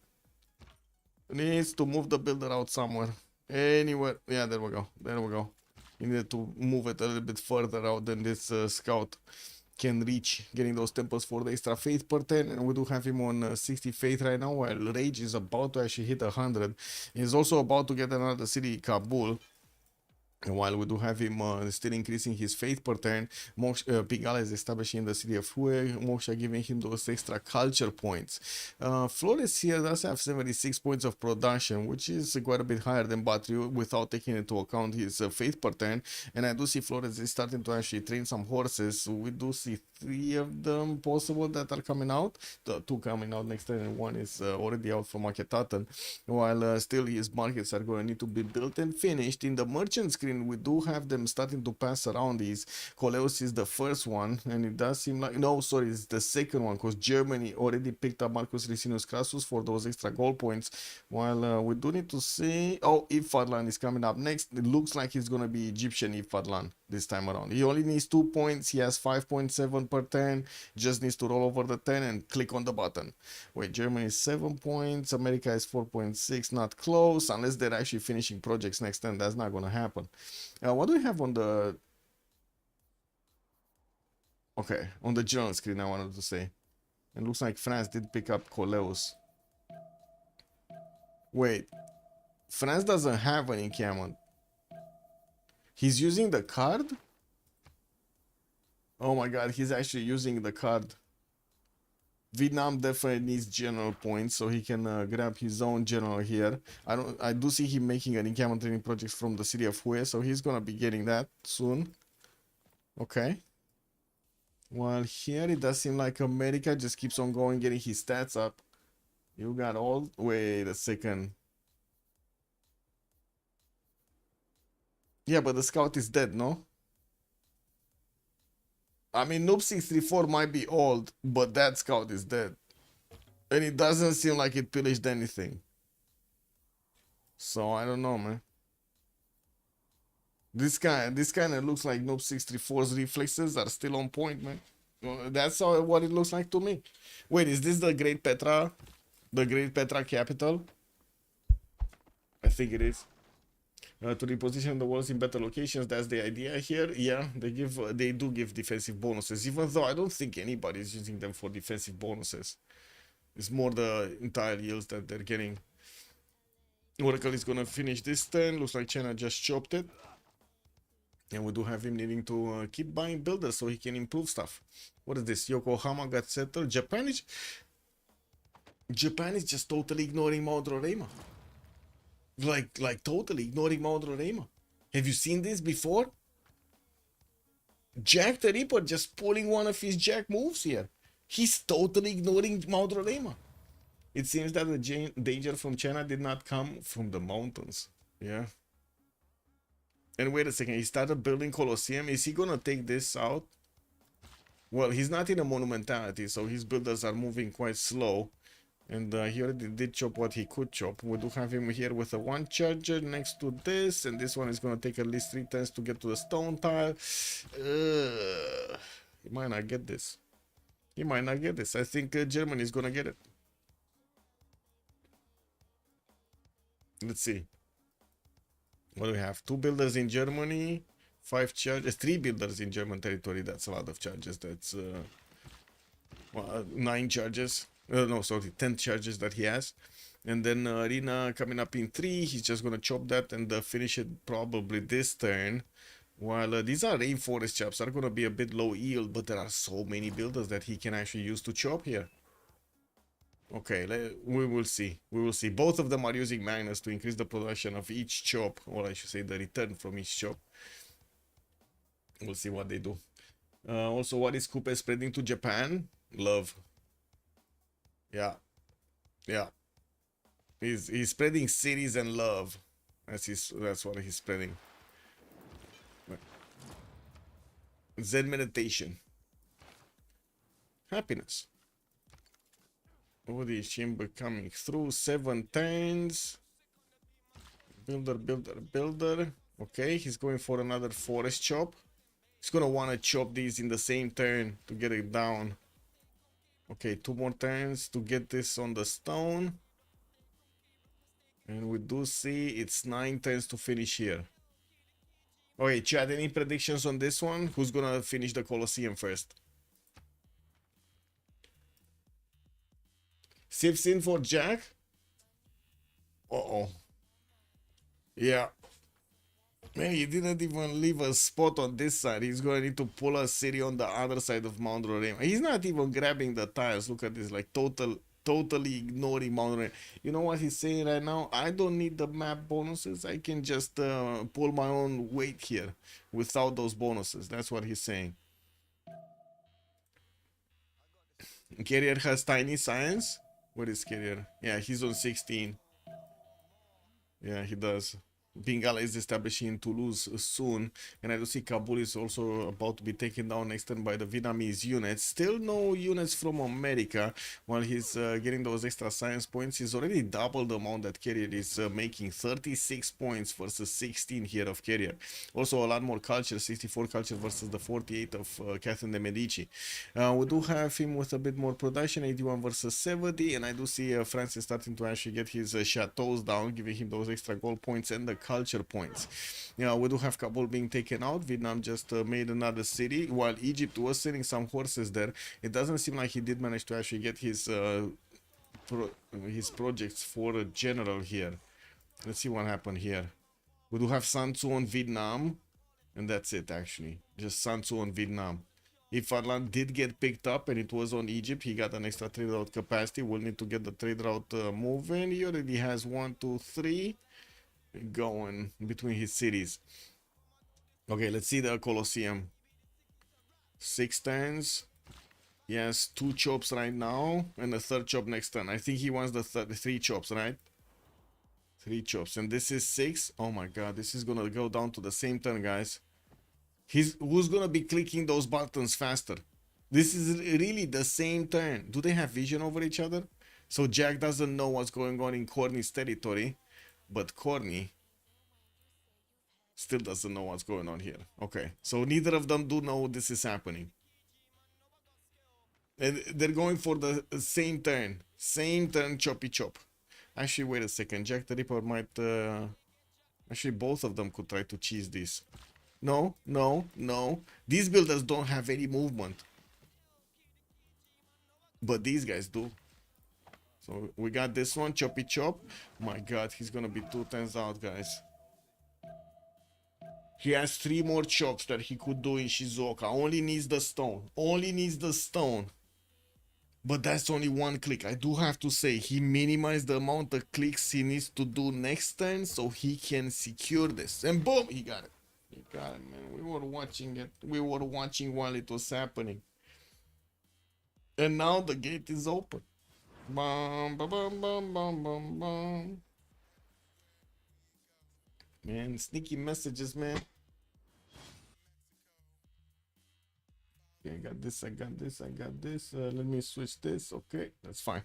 Needs to move the builder out somewhere. Anywhere. Yeah, there we go. There we go. You need to move it a little bit further out than this scout can reach, getting those temples for the extra faith per 10. And we do have him on 60 faith right now, while Rage is about to actually hit 100. He's also about to get another city, Kabul. And while we do have him still increasing his faith per turn, Pingala is establishing the city of Hue, Moksha giving him those extra culture points. Flores here does have 76 points of production, which is quite a bit higher than Batrio without taking into account his faith per turn. And I do see Flores is starting to actually train some horses. We do see 3 of them possible that are coming out. The 2 coming out next turn, and 1 is already out from Akhenaten. While still his markets are going to need to be built and finished. In the merchant screen, we do have them starting to pass around these. Coleus is the first one, and it does seem like, no, sorry, it's the second one, because Germany already picked up Marcus Licinius Crassus for those extra gold points. While we do need to see, oh, Ifadlan is coming up next. It looks like he's going to be Egyptian Ifadlan this time around. He only needs 2 points. He has 5.7 per 10. Just needs to roll over the 10 and click on the button. Wait, Germany is 7 points. America is 4.6. Not close, unless they're actually finishing projects next turn. That's not going to happen. What do we have on the... Okay, on the general screen I wanted to say. It looks like France did pick up Coleus. Wait, France doesn't have an encampment. He's using the card? Oh my god, he's actually using the card. Vietnam definitely needs general points, so he can grab his own general here. I do see him making an encampment training project from the city of Hue, so he's gonna be getting that soon. Okay. While here it does seem like America just keeps on going, getting his stats up. You got all... Wait a second. Yeah, but the scout is dead, no? I mean, Noob 634 might be old, but that scout is dead. And it doesn't seem like it pillaged anything. So I don't know, man. This kind of looks like Noob 634's reflexes are still on point, man. That's what it looks like to me. Wait, is this the Great Petra? The Great Petra capital? I think it is. To reposition the walls in better locations, that's the idea here. Yeah, they do give defensive bonuses, even though I don't think anybody is using them for defensive bonuses. It's more the entire yields that they're getting. Oracle is gonna finish this turn. Looks like China just chopped it. And we do have him needing to keep buying builders so he can improve stuff. What is this? Yokohama got settled. Japan is just totally ignoring Mount Roraima. Like totally ignoring Mount Roraima. Have you seen this before? Jack the Ripper just pulling one of his Jack moves here. He's totally ignoring Mount Roraima. It seems that the danger from China did not come from the mountains. Yeah. And wait a second, he started building Colosseum. Is he gonna take this out? Well, he's not in a monumentality, so his builders are moving quite slow. And he already did chop what he could chop. We do have him here with a 1 charger next to this. And this one is gonna take at least 3 turns to get to the stone tile. He might not get this. He might not get this. I think Germany is gonna get it. Let's see. What do we have? 2 builders in Germany, 5 charges, 3 builders in German territory. That's a lot of charges. That's 9 charges. No, sorry, 10 charges that he has. And then Arena coming up in 3. He's just gonna chop that and finish it probably this turn. While these are rainforest chops, are gonna be a bit low yield, but there are so many builders that he can actually use to chop here. Okay, we will see. We will see. Both of them are using Magnus to increase the production of each chop, or I should say the return from each chop. We'll see what they do. Also, what is Coupe spreading to Japan? Love. Yeah. Yeah. He's spreading cities and love. That's what he's spreading. Zen meditation. Happiness. Body chamber coming through. 7 turns. Builder, builder, builder. Okay, he's going for another forest chop. He's gonna want to chop these in the same turn to get it down. Okay, 2 more turns to get this on the stone. And we do see it's 9 turns to finish here. Okay, chat, any predictions on this one? Who's gonna finish the Colosseum first? Civ6 in for Jack? Uh-oh. Yeah. Man, he didn't even leave a spot on this side. He's gonna need to pull a city on the other side of Mount Roraima. He's not even grabbing the tiles. Look at this, like totally ignoring Mount Roraima. You know what he's saying right now? I don't need the map bonuses. I can just pull my own weight here without those bonuses. That's what he's saying. Carrier has tiny science. What is Carrier? Yeah, he's on 16. Yeah, he does. Bengala is establishing in Toulouse soon, and I do see Kabul is also about to be taken down next turn by the Vietnamese units. Still no units from America. While he's getting those extra science points, he's already doubled the amount that Carrier is making. 36 points versus 16 here of Carrier. Also a lot more culture, 64 culture versus the 48 of Catherine de Medici. We do have him with a bit more production, 81 versus 70, and I do see France is starting to actually get his chateaus down, giving him those extra gold points and the culture points. Yeah, we do have Kabul being taken out. Vietnam just made another city, while Egypt was sending some horses there. It doesn't seem like he did manage to actually get his projects for a general here. Let's see what happened here. We do have Sun Tzu on Vietnam, and that's it actually. Just Sun Tzu on Vietnam. If Farland did get picked up and it was on Egypt, he got an extra trade route capacity. We'll need to get the trade route moving. He already has 1, 2, 3 going between his cities. Okay, let's see the Colosseum. 6 turns. He has 2 chops right now and a 3rd chop next turn. I think he wants the 3 chops, right? 3 chops, and this is 6. Oh my god, this is gonna go down to the same turn, guys. Who's gonna be clicking those buttons faster? This is really the same turn. Do they have vision over each other? So Jack doesn't know what's going on in Corny's territory, but Corny still doesn't know what's going on here. Okay, so neither of them do know this is happening. And they're going for the same turn, choppy chop. Actually, wait a second, Jack the Ripper might, actually both of them could try to cheese this. No, no, no. These builders don't have any movement. But these guys do. So we got this one, choppy chop. My god, he's gonna be 2 turns out, guys. He has 3 more chops that he could do in Shizuoka. Only needs the stone. Only needs the stone. But that's only 1 click. I do have to say, he minimized the amount of clicks he needs to do next turn so he can secure this. And boom, he got it. He got it, man. We were watching it. We were watching while it was happening. And now the gate is open. Bum, bum, bum, bum, bum, bum, bum. Man, sneaky messages, man. Okay, I got this, I got this, I got this. Let me switch this. Okay, that's fine.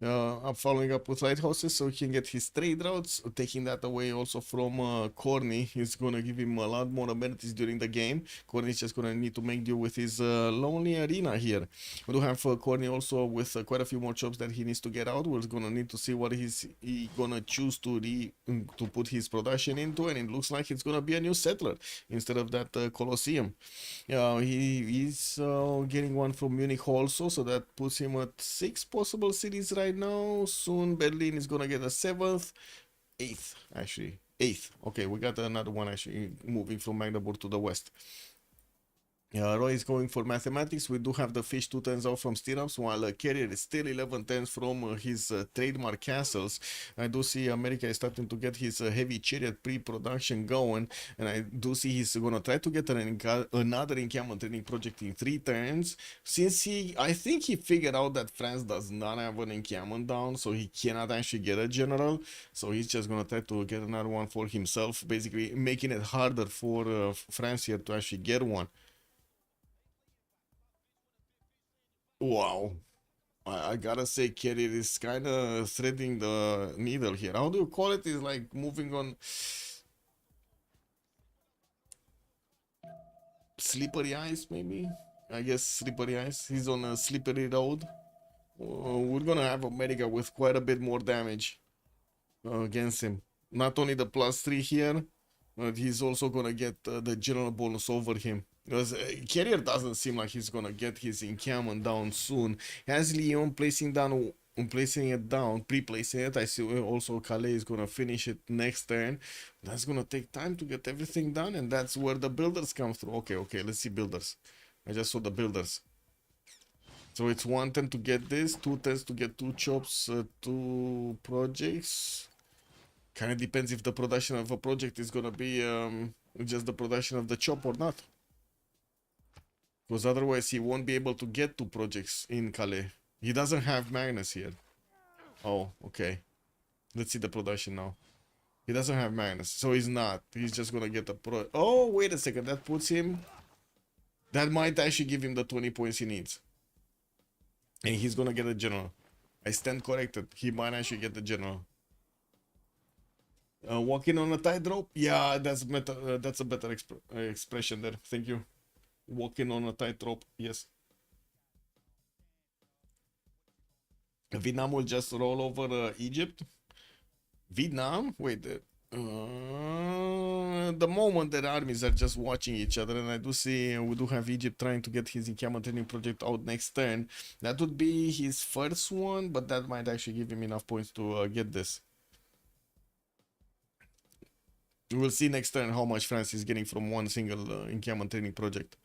I'm following up with lighthouses so he can get his trade routes. Taking that away also from Corny is gonna give him a lot more amenities during the game. Corny is just gonna need to make do with his lonely arena here. We do have Corny also with quite a few more jobs that he needs to get out. We're gonna need to see what he gonna choose to put his production into, and it looks like it's gonna be a new settler instead of that Colosseum. He is getting one from Munich also, so that puts him at 6 possible cities right now. Soon Berlin is gonna get a 7th, 8th actually, 8th. Okay, we got another one actually moving from Magdeburg to the west. Roy is going for mathematics. We do have the fish 2 turns out from stirrups, while Carrier is still 11 turns from his trademark castles. I do see America is starting to get his heavy chariot pre-production going, and I do see he's gonna try to get another encampment training project in 3 turns. Since I think he figured out that France does not have an encampment down, so he cannot actually get a general. So he's just gonna try to get another one for himself, basically making it harder for France here to actually get one. Wow. I gotta say, Kerry is kind of threading the needle here. How do you call it? Is like moving on slippery ice, maybe? I guess slippery ice. He's on a slippery road. We're gonna have America with quite a bit more damage against him. Not only the +3 here, but he's also gonna get the general bonus over him. Because Carrier doesn't seem like he's gonna get his encampment down soon. Has Lyon placing it down, pre-placing it. I see also Calais is gonna finish it next turn. That's gonna take time to get everything done, and that's where the builders come through. Okay, let's see builders. I just saw the builders. So it's 1 turn to get this, 2 turns to get 2 chops, 2 projects. Kind of depends if the production of a project is gonna be just the production of the chop or not. Because otherwise he won't be able to get 2 projects in Calais. He doesn't have Magnus here. Oh, okay. Let's see the production now. He doesn't have Magnus, so he's not. He's just gonna get a pro. Oh, wait a second. That puts him. That might actually give him the 20 points he needs. And he's gonna get a general. I stand corrected. He might actually get the general. Walking on a tightrope? Yeah, that's a better expression there. Thank you. Walking on a tightrope, yes. Vietnam will just roll over Egypt. Vietnam? Wait, the moment that armies are just watching each other, and I do see we do have Egypt trying to get his encampment training project out next turn. That would be his first one, but that might actually give him enough points to get this. We'll see next turn how much France is getting from one single encampment training project.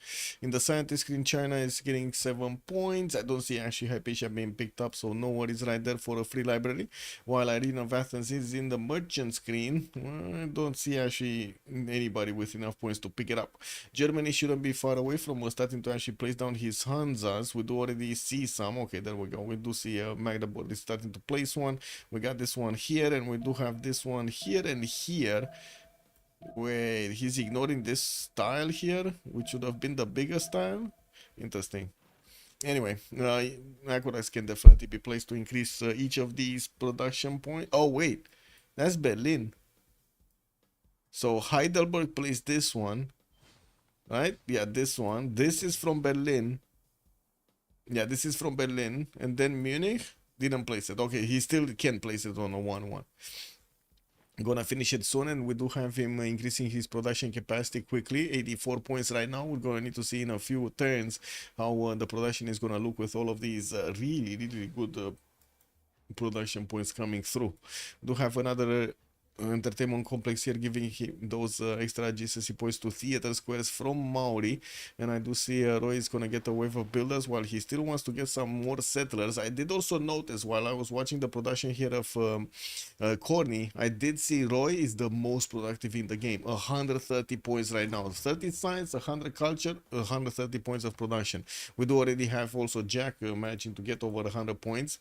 In the scientist screen, China is getting 7 points. I don't see actually Hypatia being picked up, so no worries right there for a free library. While Irene of Athens is in the merchant screen, I don't see actually anybody with enough points to pick it up. Germany shouldn't be far away from starting to actually place down his Hanzas. We do already see some. Okay, there we go. We do see Magdeburg is starting to place one. We got this one here, and we do have this one here and here. Wait, he's ignoring this tile here, which should have been the biggest tile? Interesting. Anyway, Aqueducts can definitely be placed to increase each of these production points. Oh wait, that's Berlin. So Heidelberg placed this one, right? Yeah, this one. This is from Berlin. Yeah, this is from Berlin, and then Munich didn't place it. Okay, he still can place it on a 1-1. Gonna finish it soon, and we do have him increasing his production capacity quickly. 84 points right now. We're gonna need to see in a few turns how the production is gonna look with all of these really good production points coming through. Do have another entertainment complex here, giving him those extra GCC points to theater squares from Maori, and I do see Roy is gonna get a wave of builders while he still wants to get some more settlers. I did also notice while I was watching the production here of Corny, I did see Roy is the most productive in the game. 130 points right now, 30 science, 100 culture, 130 points of production. We do already have also Jack managing to get over 100 points,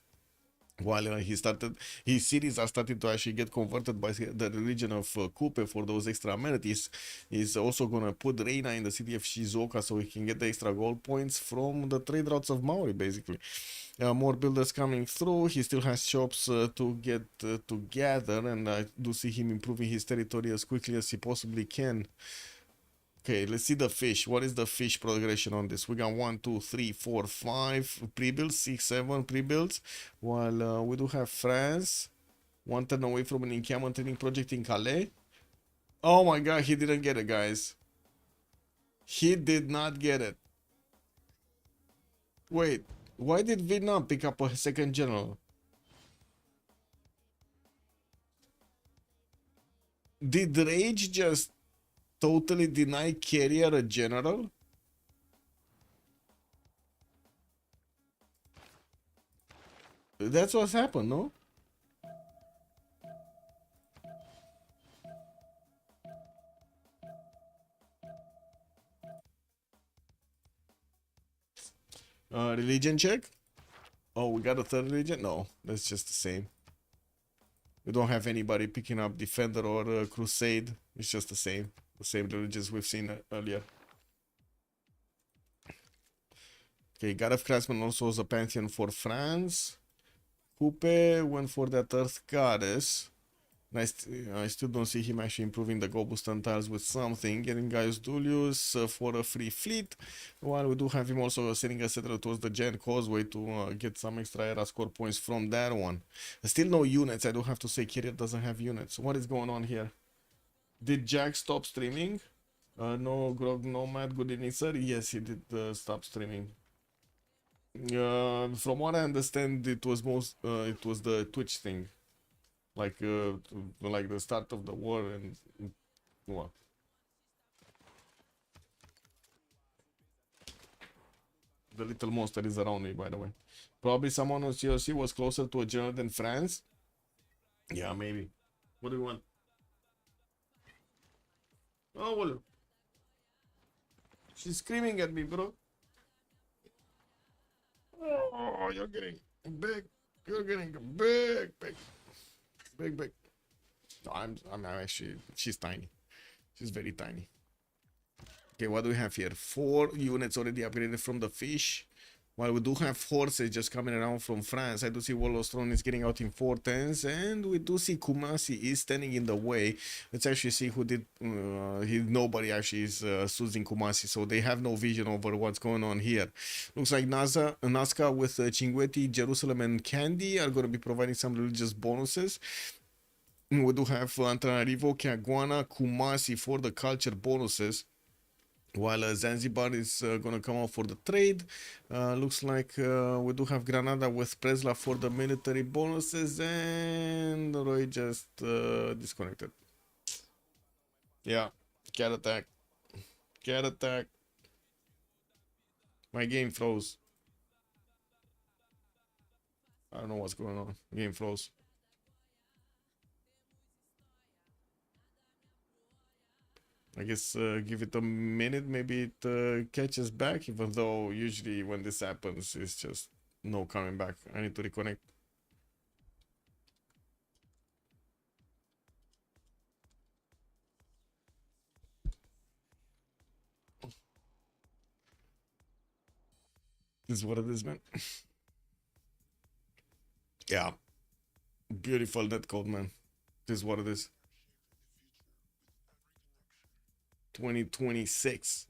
while his cities are starting to actually get converted by the religion of Kupe for those extra amenities. He's also gonna put Reina in the city of Shizuoka so he can get the extra gold points from the trade routes of Maori, basically. More builders coming through. He still has shops to get together, and I do see him improving his territory as quickly as he possibly can. Okay, let's see the fish. What is the fish progression on this? We got 1, 2, 3, 4, 5 pre-builds, 6, 7 pre-builds. While we do have France, one turn away from an encampment training project in Calais. Oh my god, he didn't get it, guys. He did not get it. Wait, why did Vietnam pick up a second general? Did Rage just totally deny Carrier a general? That's what's happened, no? Religion check? Oh, we got a third religion? No, that's just the same. We don't have anybody picking up Defender or Crusade. It's just the same religions we've seen earlier. Okay, God of Craftsman also was a pantheon for France. Coupe went for that Earth Goddess. I still don't see him actually improving the Gobustan tiles with something. Getting Gaius Julius for a free fleet. While we do have him also sending a settler towards the Giant Causeway to get some extra era score points from that one. Still no units. I do have to say Kyriel doesn't have units. What is going on here? Did Jack stop streaming? No, Grog Nomad, good evening, sir. Yes, he did stop streaming. From what I understand, it was the Twitch thing, like the start of the war and what? The little monster is around me, by the way. Probably someone on COC was closer to a general than France. Yeah, maybe. What do you want? Oh well, she's screaming at me, bro. Oh, you're getting big. You're getting big. No, I'm actually. She's tiny. She's very tiny. Okay, what do we have here? 4 units already upgraded from the fish. While we do have horses just coming around from France, I do see Warlord's Throne is getting out in 4 turns, and we do see Kumasi is standing in the way. Let's actually see who did. Nobody actually is choosing Kumasi, so they have no vision over what's going on here. Looks like Nazca with Chinguetti, Jerusalem, and Candy are going to be providing some religious bonuses. We do have Antananarivo, Caguana, Kumasi for the culture bonuses. While Zanzibar is gonna come out for the trade. Looks like we do have Granada with Presla for the military bonuses, and Roy just disconnected. Yeah, cat attack. Cat attack. My game froze. I don't know what's going on. Game froze. I guess give it a minute, maybe it catches back, even though usually when this happens, it's just no coming back. I need to reconnect. This is what it is, man. Yeah. Beautiful netcode, man. This is what it is. 2026.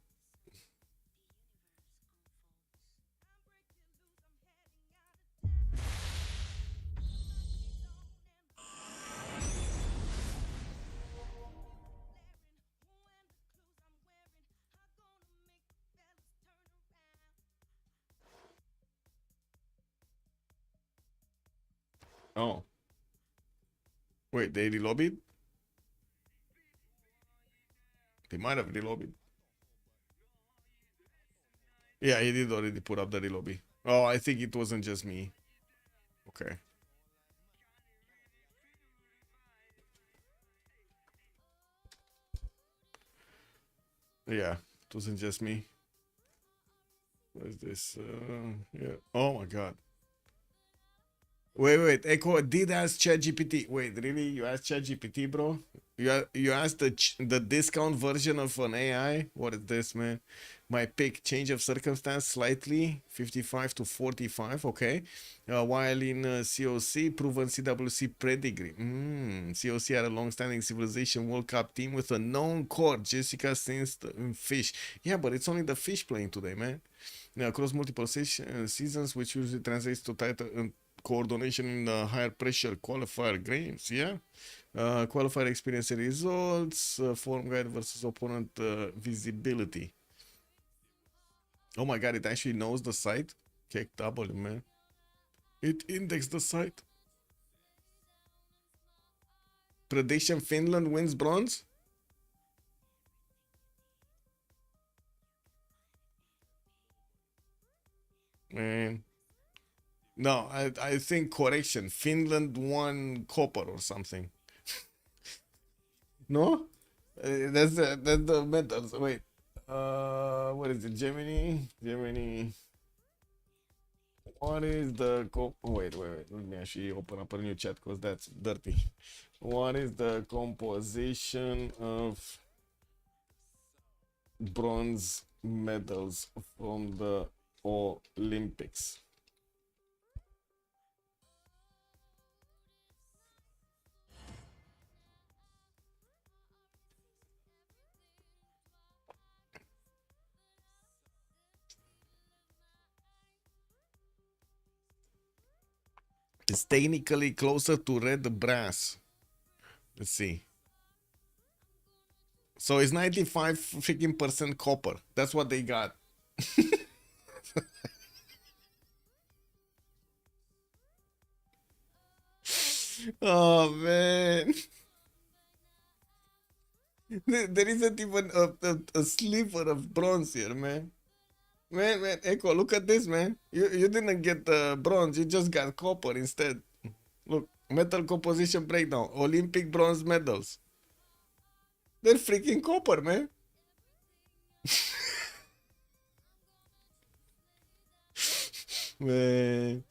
Oh. Wait, they relobbied? They might have relobbied. Yeah, he did already put up the relobby. Oh, I think it wasn't just me. Okay. Yeah, it wasn't just me. What is this? Yeah. Oh my god. Wait. Echo did ask ChatGPT. Wait, really? You asked ChatGPT, bro? You asked the discount version of an AI? What is this, man? My pick, change of circumstance slightly, 55 to 45, okay. While in COC, proven CWC pedigree. COC had a long-standing Civilization World Cup team with a known core, Jessica since Fish. Yeah, but it's only the Fish playing today, man. Across multiple seasons, which usually translates to title coordination in higher pressure qualifier games. Yeah. Qualifier experience and results, form guide versus opponent visibility. Oh my god, it actually knows the site. Kick double, man. It indexed the site. Prediction: Finland wins bronze. Man. No, I think correction. Finland won copper or something. No? That's the medals. Wait. What is it? Germany. What is the wait. Let me actually open up a new chat because that's dirty. What is the composition of bronze medals from the Olympics? It's technically closer to red brass. Let's see. So it's 95 freaking percent copper. That's what they got. Oh man. There isn't even a sliver of bronze here, man. Man, Echo, look at this, man. You didn't get bronze, you just got copper instead. Look, metal composition breakdown, Olympic bronze medals. They're freaking copper, man. Man.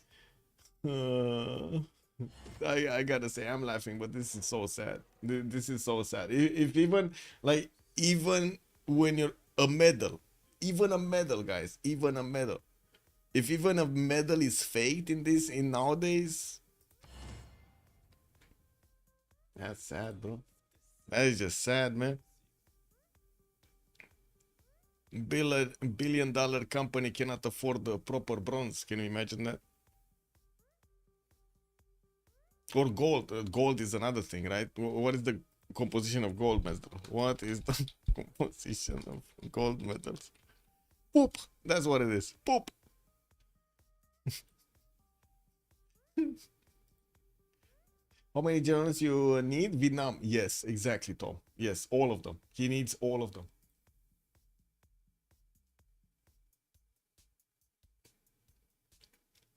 Uh, I gotta say, I'm laughing, but this is so sad. This is so sad. If even, like, even when you're a medal, even a medal, guys, even a medal. If even a medal is faked in nowadays, that's sad, bro. That is just sad, man. Billion-dollar company cannot afford the proper bronze. Can you imagine that? Or gold. Gold is another thing, right? What is the composition of gold medal? What is the composition of gold medals? Poop. That's what it is. Poop. How many generals you need? Vietnam. Yes, exactly, Tom. Yes, all of them. He needs all of them.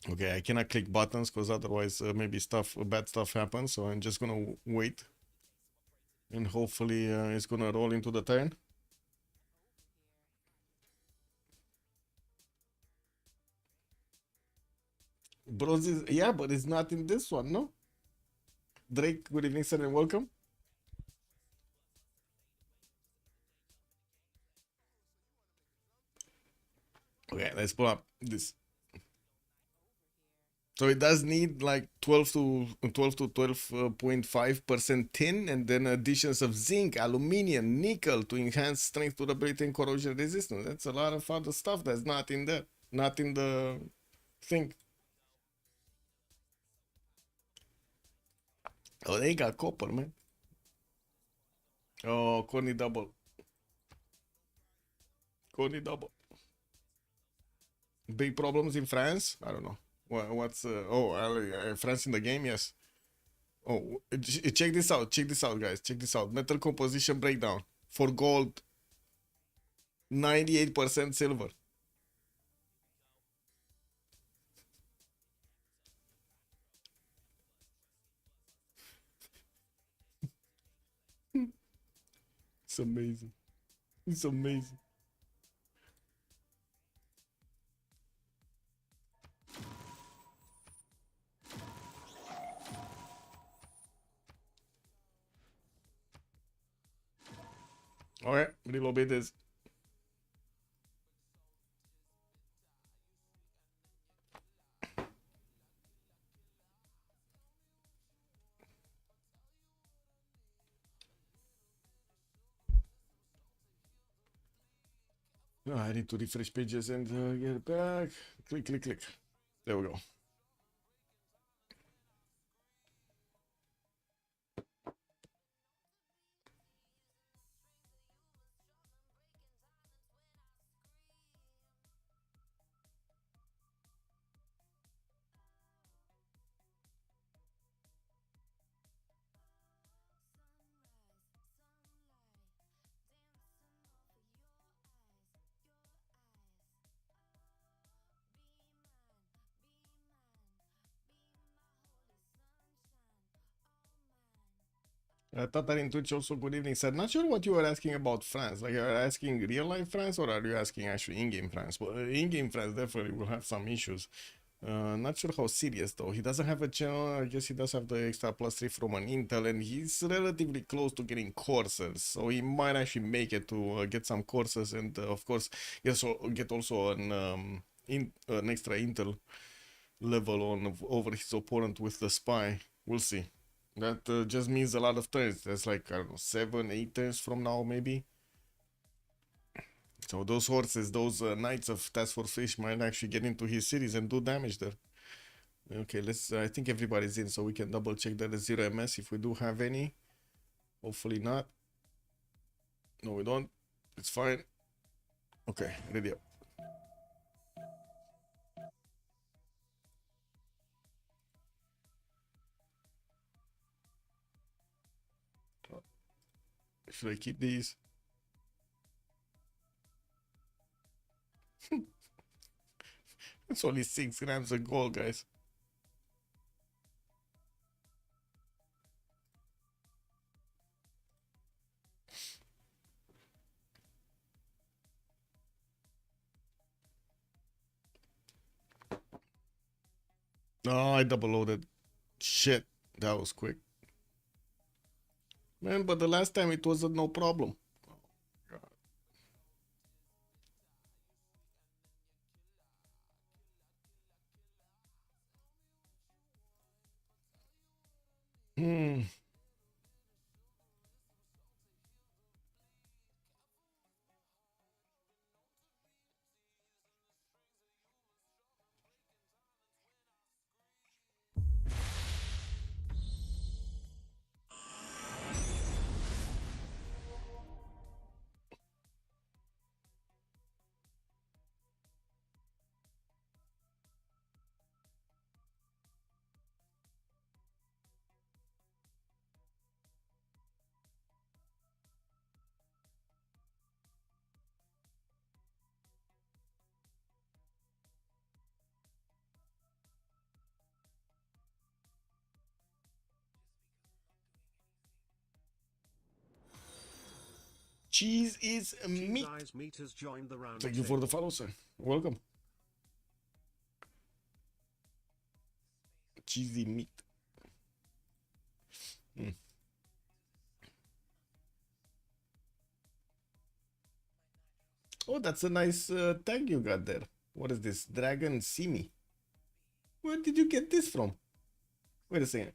Okay, I cannot click buttons because otherwise maybe bad stuff happens. So I'm just gonna wait, and hopefully it's gonna roll into the turn. Bronze is, yeah, but it's not in this one, no? Drake, good evening, sir, and welcome. Okay, let's pull up this. So it does need like 12 to 12.5% tin, and then additions of zinc, aluminium, nickel to enhance strength, durability, and corrosion resistance. That's a lot of other stuff that's not in there, not in the thing. Oh, they got copper, man. Oh, Coney double, Coney double. Big problems in France? I don't know. What's France in the game? Yes. Oh, check this out. Check this out, guys. Check this out. Metal composition breakdown for gold, 98% silver. It's amazing. It's amazing. Okay, reload this. Oh, I need to refresh pages and get back. Click, click, click. There we go. Tatar in Twitch also, good evening. Said, not sure what you were asking about France. Like, are you asking real life France or are you asking actually in game France? Well, in game France definitely will have some issues. Not sure how serious though. He doesn't have a channel. I guess he does have the extra +3 from an Intel, and he's relatively close to getting courses, so he might actually make it to get some courses, and of course, get also an extra Intel level on over his opponent with the spy. We'll see. That just means a lot of turns. That's like, I don't know, 7, 8 turns from now, maybe. So those horses, those knights of Task Force Fish might actually get into his cities and do damage there. Okay, let's. I think everybody's in, so we can double check that the 0 MS if we do have any. Hopefully not. No, we don't. It's fine. Okay, ready up. Should I keep these? It's only 6 grams of gold, guys. Oh, I double loaded. Shit, that was quick. Man, but the last time it wasn't no problem. Hmm. Cheese is meat. Thank you for the follow, sir. Welcome. Cheesy meat. Mm. Oh, that's a nice tag you got there. What is this? Dragon Simi. Where did you get this from? Wait a second.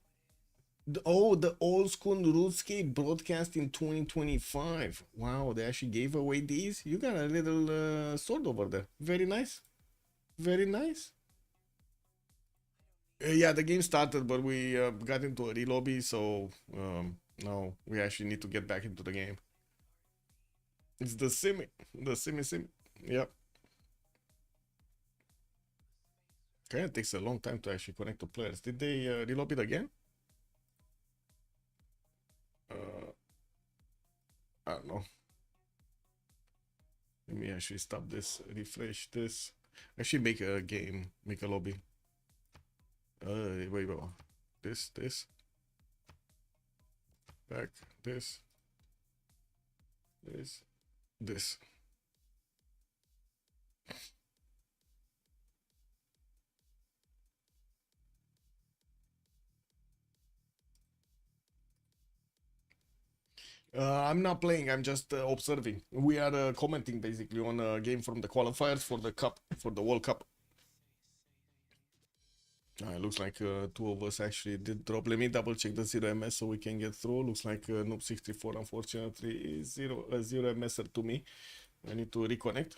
The old school RuneScape broadcast in 2025. Wow, they actually gave away these. You got a little sword over there. Very nice. Very nice. Yeah, the game started, but we got into a re-lobby, so now we actually need to get back into the game. It's the simi. Yep. Okay, it takes a long time to actually connect to players. Did they re-lobby it again? Uh, I don't know. Let me actually stop this, refresh this. Actually make a game, make a lobby. Wait. This, back, this. I'm not playing, I'm just observing. We are commenting basically on a game from the qualifiers for the cup, for the World Cup. It looks like two of us actually did drop. Let me double check the 0 MS so we can get through. Looks like Noob64 unfortunately is 0 MSer to me. I need to reconnect.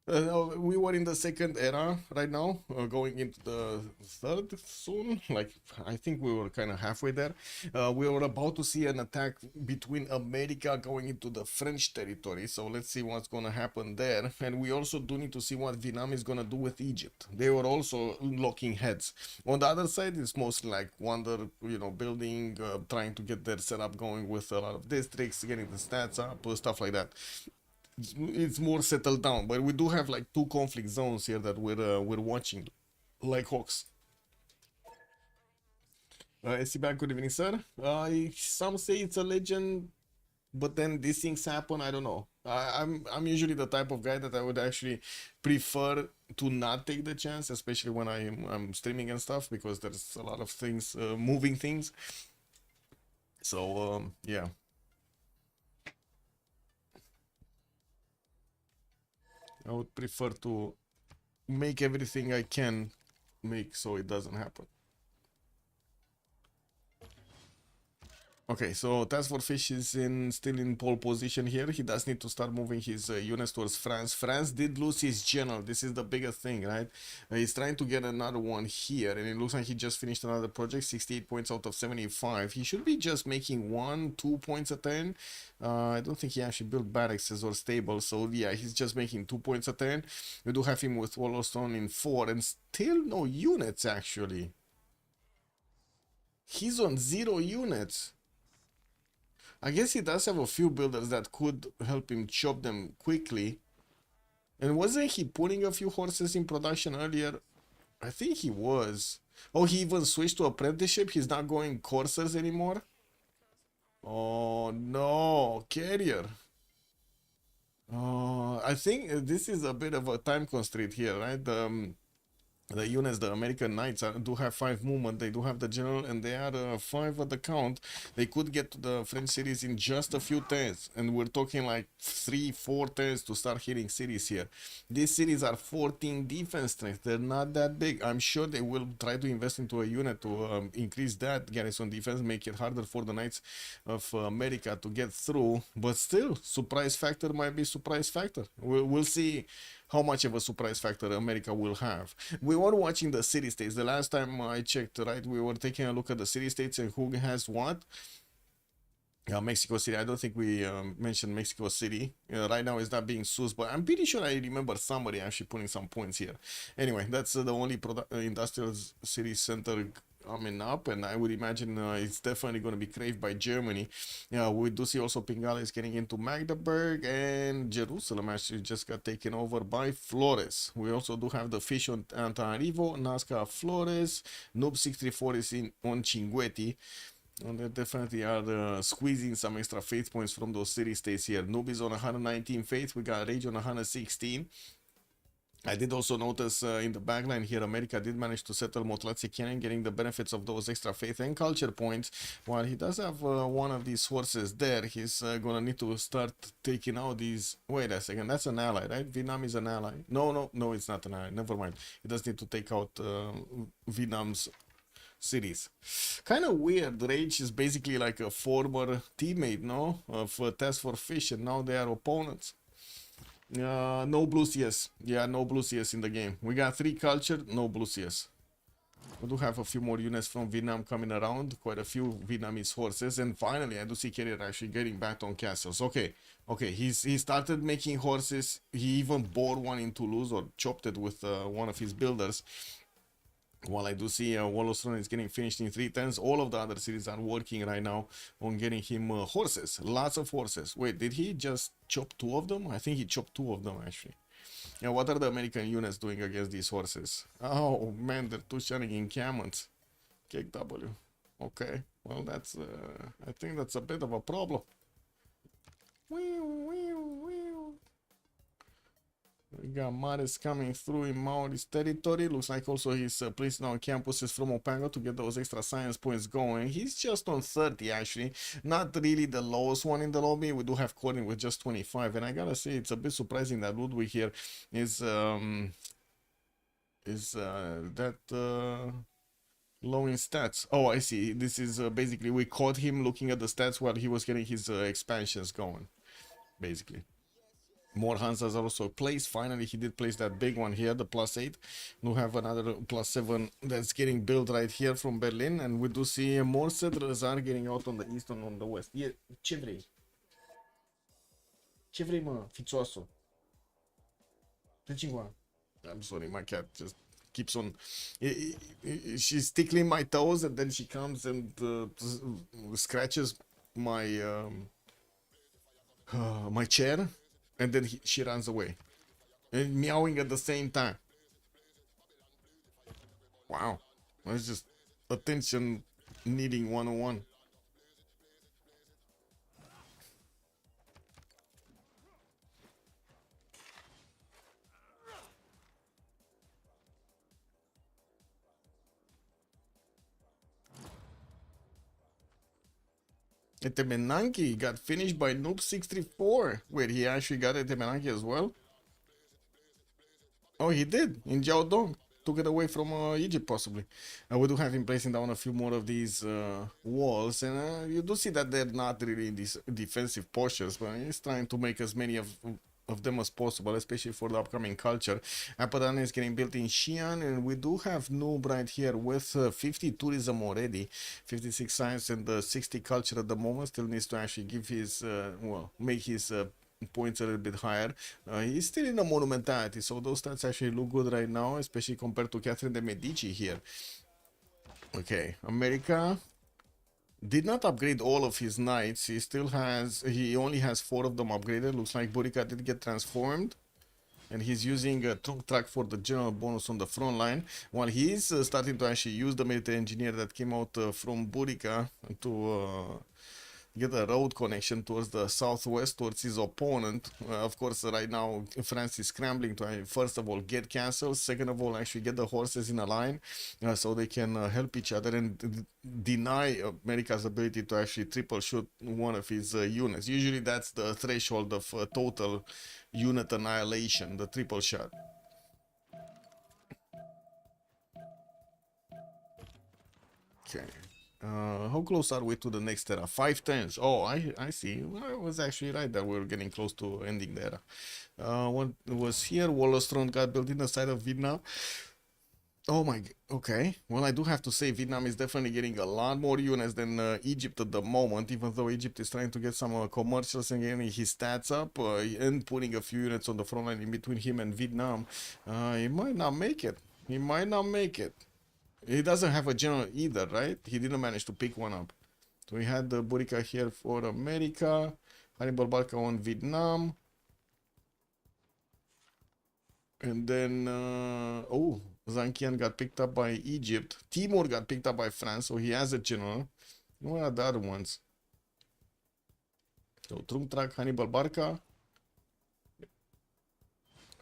We were in the second era right now, going into the third soon. Like, I think we were kind of halfway there. We were about to see an attack between America going into the French territory. So let's see what's going to happen there. And we also do need to see what Vietnam is going to do with Egypt. They were also locking heads. On the other side, it's mostly like Wonder, building, trying to get their setup going with a lot of districts, getting the stats up, stuff like that. It's more settled down, but we do have like two conflict zones here that we're watching like hawks. SC good evening, sir. Some say it's a legend, but then these things happen. I don't know. I'm usually the type of guy that I would actually prefer to not take the chance, especially when I'm streaming and stuff, because there's a lot of things, moving things. So yeah. I would prefer to make everything I can make so it doesn't happen. Okay, so Task Force Fish is still in pole position here. He does need to start moving his units towards France. France did lose his general. This is the biggest thing, right? He's trying to get another one here, and it looks like he just finished another project, 68 points out of 75. He should be just making 1-2 points a turn. I don't think he actually built barracks or stable, so yeah, he's just making 2 points a turn. We do have him with Wallowstone in 4, and still no units, actually. He's on 0 units. I guess he does have a few builders that could help him chop them quickly. And wasn't he putting a few horses in production earlier? I think he was. Oh, he even switched to apprenticeship? He's not going coursers anymore? Oh, no. Carrier. I think this is a bit of a time constraint here, right? The units, the American Knights do have 5 movement, they do have the general, and they are 5 at the count. They could get to the French cities in just a few turns, and we're talking like 3-4 turns to start hitting cities here. These cities are 14 defense strength, they're not that big. I'm sure they will try to invest into a unit to increase that garrison defense, make it harder for the Knights of America to get through, but still, surprise factor might be surprise factor. We'll see how much of a surprise factor America will have. We were watching the city states. The last time I checked, right, we were taking a look at the city states and who has what. Mexico City. I don't think we mentioned Mexico City. Right now it's not being used, but I'm pretty sure I remember somebody actually putting some points here. Anyway, that's the only industrial city center coming up, and I would imagine it's definitely going to be craved by Germany. We do see also Pingala is getting into Magdeburg, and Jerusalem actually just got taken over by Flores. We also do have the fish on Antananarivo, Nazca Flores, Noob 634 is on Cinguetti. And they definitely are squeezing some extra faith points from those city states here. Noob is on 119 faith. We got Rage on 116. I did also notice in the backline here, America did manage to settle Motlatsi Cannon, getting the benefits of those extra faith and culture points. While he does have one of these horses there, he's gonna need to start taking out these... Wait a second, that's an ally, right? Vietnam is an ally. No, it's not an ally. Never mind. He does need to take out Vietnam's cities. Kind of weird. Rage is basically like a former teammate, no? Of Test for Fish, and now they are opponents. No blue CS. Yeah, no blue CS in the game. We got 3 culture, no blue CS. We do have a few more units from Vietnam coming around, quite a few Vietnamese horses, and finally I do see Carrier actually getting back on castles. Okay, he started making horses. He even bore one in Toulouse, or chopped it with one of his builders. While I do see Wollaston is getting finished in 3 turns, all of the other cities are working right now on getting him horses. Lots of horses. Wait, did he just chop 2 of them? I think he chopped 2 of them actually. Yeah, what are the American units doing against these horses? Oh man, they're 2-shotting encampments. KW. Okay, well that's, I think that's a bit of a problem. We got Maris coming through in Maori's territory. Looks like also he's placing on campuses from Opanga to get those extra science points going. He's just on 30 actually. Not really the lowest one in the lobby. We do have Corin with just 25. And I gotta say, it's a bit surprising that Ludwig here is low in stats. Oh, I see. This is basically, we caught him looking at the stats while he was getting his expansions going, basically. More Hansas are also placed. Finally, he did place that big one here, the +8. We have another +7 that's getting built right here from Berlin. And we do see more settlers are getting out on the east and on the west. Yeah, ce vrei? Ce vrei, mă, fițoasă? I'm sorry, my cat just keeps on... She's tickling my toes, and then she comes and scratches my my chair. And then she runs away. And meowing at the same time. Wow. That's just attention needing 101. Etemenanki got finished by Noob634. Wait, he actually got Etemenanki as well? Oh, he did, in Jiaodong. Took it away from Egypt, possibly. We do have him placing down a few more of these walls, and you do see that they're not really in these defensive postures, but he's trying to make as many of them as possible, especially for the upcoming culture. Apadan is getting built in Xi'an, and we do have Noob right here with 50 tourism already, 56 science and 60 culture at the moment. Still needs to actually give his, well, make his points a little bit higher. He's still in the monumentality, so those stats actually look good right now, especially compared to Catherine de Medici here. Okay, America did not upgrade all of his knights. He only has 4 of them upgraded. Looks like Burica did get transformed, and he's using a trunk track for the general bonus on the front line, while he's starting to actually use the military engineer that came out from Burica to get a road connection towards the southwest, towards his opponent. Of course, right now France is scrambling to first of all get castles, second of all actually get the horses in a line so they can help each other and deny America's ability to actually triple shoot one of his units. Usually that's the threshold of total unit annihilation, the triple shot. Okay. How close are we to the next era? 5 turns. Oh, I see. Well, I was actually right that we were getting close to ending the era. What was here? Wollaston got built in the side of Vietnam. Oh my, okay. Well, I do have to say Vietnam is definitely getting a lot more units than Egypt at the moment, even though Egypt is trying to get some commercials and getting his stats up and putting a few units on the front line in between him and Vietnam. He might not make it. He might not make it. He doesn't have a general either, right? He didn't manage to pick one up. So we had the Burica here for America, Hannibal Barca on Vietnam. And then, oh, Zankian got picked up by Egypt. Timur got picked up by France, so he has a general. What are the other ones? So Trumtrak, Hannibal Barca.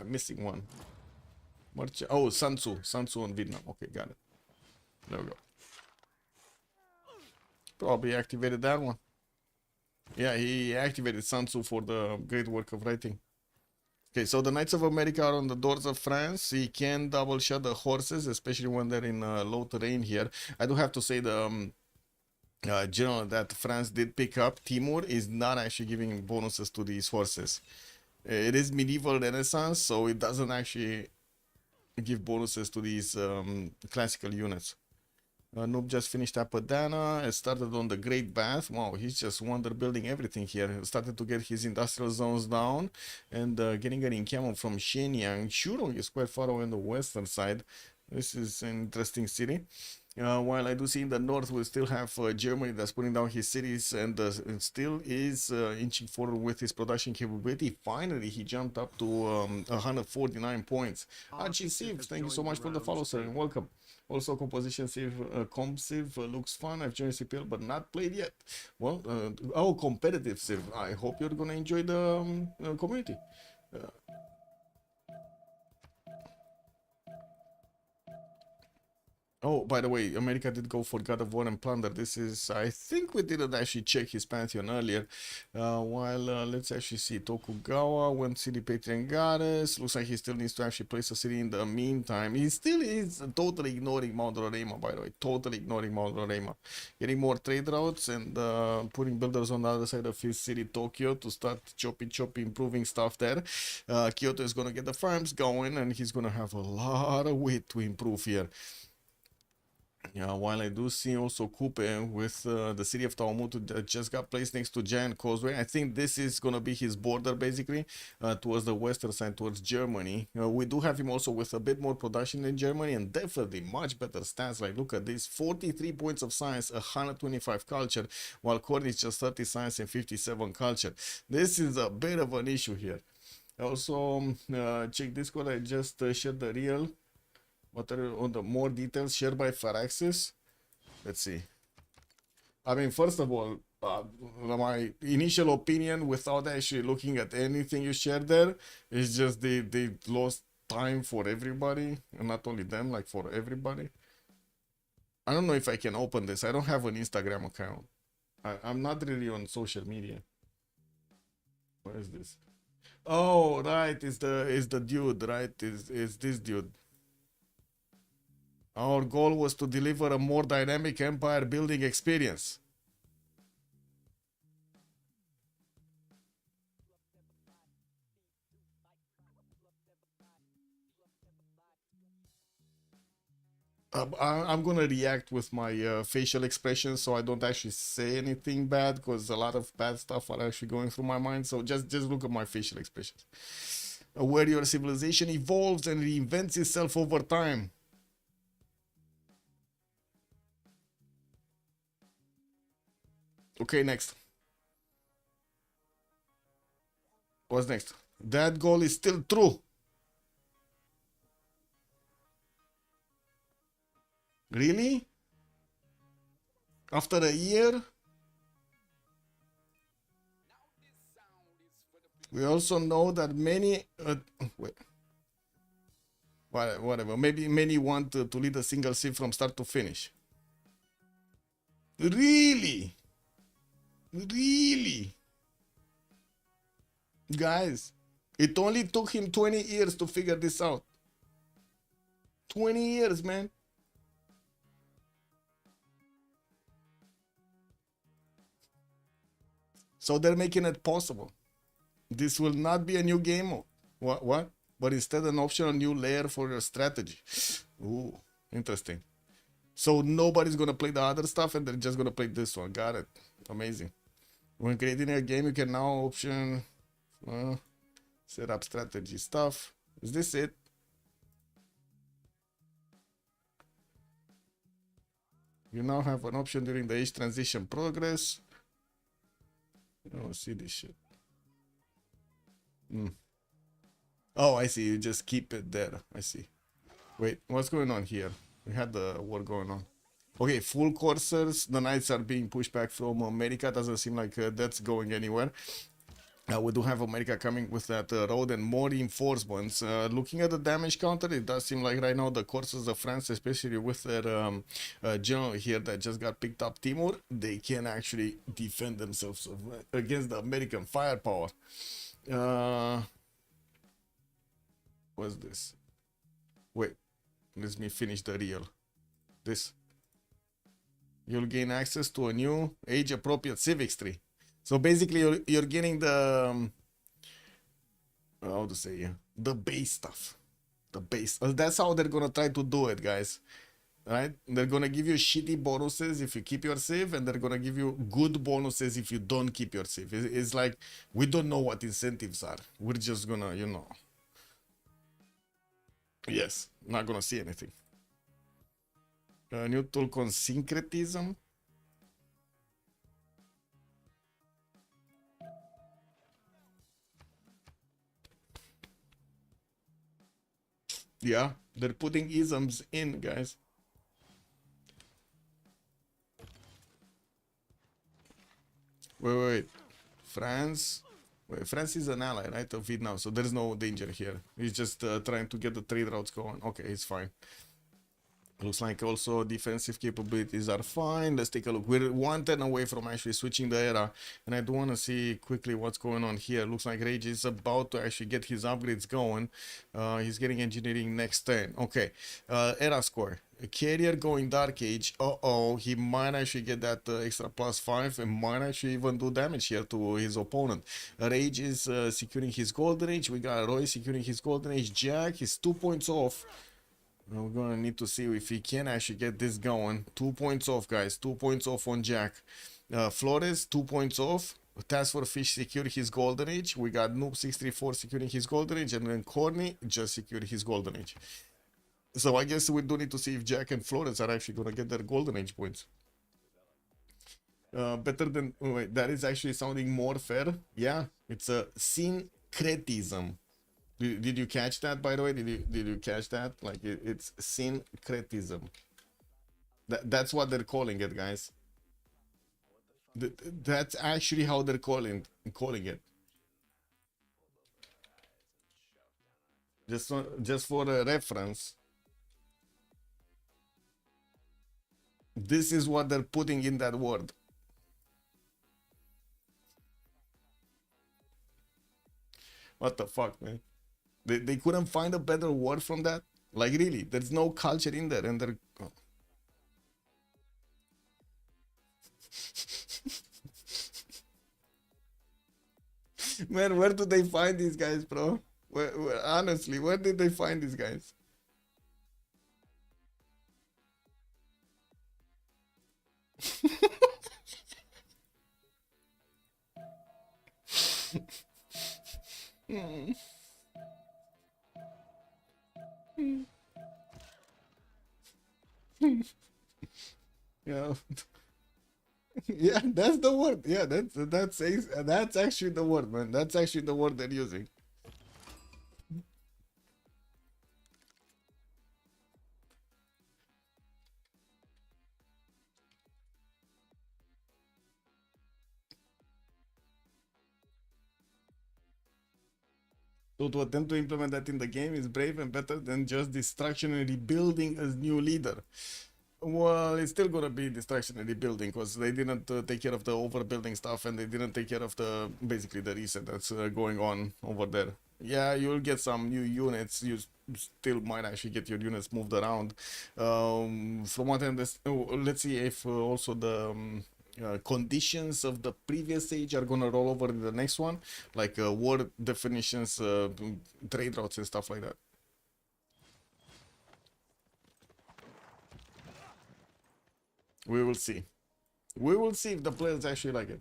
I'm missing one. Oh, Sun Tzu. Sun Tzu in Vietnam. Okay, got it. There we go. Probably activated that one. Yeah, he activated Sun Tzu for the great work of writing. Okay, so the Knights of America are on the doors of France. He can double shot the horses, especially when they're in low terrain here. I do have to say the general that France did pick up, Timur, is not actually giving bonuses to these horses. It is medieval Renaissance, so it doesn't actually give bonuses to these classical units. Noob just finished Apadana and started on the Great Bath. Wow, he's just wonder building everything here. Started to get his industrial zones down and getting an encampment from Shenyang. Shurong is quite far away on the western side. This is an interesting city. While I do see in the north, we still have Germany that's putting down his cities and still is inching forward with his production capability. Finally, he jumped up to 149 points. Archie Civ, thank you so much for the follow, sir, and welcome. Also, composition Civ, comp Civ looks fun. I've joined CPL but not played yet. Well, oh, competitive Civ. I hope you're gonna enjoy the community. Oh, by the way, America did go for God of War and Plunder. This is, I think we didn't actually check his Pantheon earlier. Let's actually see. Tokugawa went City Patriot Goddess. Looks like he still needs to actually place a city in the meantime. He still is totally ignoring Mount Roraima, by the way. Totally ignoring Mount Roraima. Getting more trade routes and putting builders on the other side of his city, Tokyo, to start chopping, improving stuff there. Kyoto is going to get the farms going and he's going to have a lot of weight to improve here. Yeah, while I do see also Kupe with the city of Tawamutu that just got placed next to Giant Causeway. I think this is going to be his border basically towards the western side, towards Germany. We do have him also with a bit more production in Germany and definitely much better stats. Like, look at this, 43 points of science, 125 culture, while Korn is just 30 science and 57 culture. This is a bit of an issue here. Also, check Discord, I just shared the real. What are on the more details shared by Faraxis? Let's see. I mean, first of all, my initial opinion without actually looking at anything you shared there is just they lost time for everybody, and not only them, like for everybody. I don't know if I can open this. I don't have an Instagram account. I'm not really on social media. What is this? Oh, right, it's the dude, right? Is this dude. Our goal was to deliver a more dynamic empire building experience. I'm gonna react with my facial expressions so I don't actually say anything bad because a lot of bad stuff are actually going through my mind. So just look at my facial expressions. Where your civilization evolves and reinvents itself over time. Okay, next. What's next? That goal is still true. Really? After a year? We also know that many... wait. Whatever. Maybe many want to lead a single Civ from start to finish. Really? Really? Guys, it only took him 20 years to figure this out. 20 years, man. So they're making it possible. This will not be a new game mode. What? But instead an optional new layer for your strategy. Ooh, interesting. So nobody's gonna play the other stuff and they're just gonna play this one. Got it. Amazing. When creating a game, you can now option set up strategy stuff. Is this it? You now have an option during the age transition progress. Oh, see this shit. Oh, I see. You just keep it there. I see. Wait, what's going on here? We had the war going on. Okay, full coursers. The knights are being pushed back from America. Doesn't seem like that's going anywhere. We do have America coming with that road and more reinforcements. Looking at the damage counter, it does seem like right now the courses of France, especially with their general here that just got picked up, Timur, they can actually defend themselves against the American firepower. What's this? Wait, let me finish the reel. This. You'll gain access to a new age-appropriate Civ6 tree. So basically, you're getting the how to say the base stuff, the base. That's how they're gonna try to do it, guys. Right? They're gonna give you shitty bonuses if you keep your save, and they're gonna give you good bonuses if you don't keep your save. It's like we don't know what incentives are. We're just gonna, you know. Yes, not gonna see anything. New tool called syncretism. Yeah, they're putting isms in, guys. Wait. France. Wait, France is an ally, right, of Vietnam, so there's no danger here. He's just trying to get the trade routes going. Okay, it's fine. Looks like also defensive capabilities are fine. Let's take a look. We're 1 turn away from actually switching the era, and I do want to see quickly what's going on here. Looks like Rage is about to actually get his upgrades going. He's getting engineering next turn. Okay, era score. A carrier going Dark Age. He might actually get that extra +5 and might actually even do damage here to his opponent. Rage is securing his Golden Age. We got Roy securing his Golden Age. Jack is 2 points off. We're gonna need to see if he can actually get this going. 2 points off, guys. 2 points off on Jack. Flores, 2 points off. Task for Fish secured his Golden Age. We got Noob 634 securing his Golden Age, and then Corny just secured his Golden Age. So I guess we do need to see if Jack and Flores are actually gonna get their Golden Age points. Better than wait, that is actually sounding more fair. Yeah, it's a syncretism. Did you catch that, by the way? Did you catch that? Like it's syncretism. That's what they're calling it, guys. That's actually how they're calling it. Just for a reference, this is what they're putting in that word. What the fuck, man? They couldn't find a better word from that? Like, really, there's no culture in there, and they're... Oh. Man, where do they find these guys, bro? Honestly, where did they find these guys? Yeah. Yeah, that's the word. Yeah, that's actually the word, man. That's actually the word they're using. So to attempt to implement that in the game is brave and better than just destruction and rebuilding as new leader. Well, it's still gonna be destruction and rebuilding because they didn't take care of the overbuilding stuff, and they didn't take care of the basically the reset that's going on over there. Yeah, you'll get some new units. You still might actually get your units moved around. From what I understand, let's see if also the conditions of the previous age are gonna roll over in the next one, like word definitions, trade routes, and stuff like that. We will see. We will see if the players actually like it.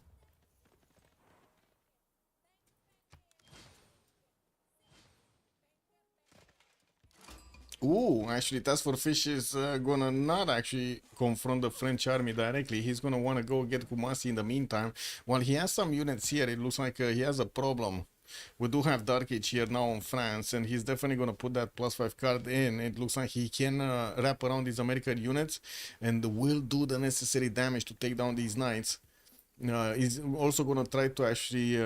Ooh, actually, Task for Fish is gonna not actually confront the French army directly. He's gonna want to go get Kumasi in the meantime. While he has some units here, it looks like he has a problem. We do have Dark Age here now on France, and he's definitely gonna put that +5 card in. It looks like he can wrap around these American units and will do the necessary damage to take down these knights. He's also gonna try to actually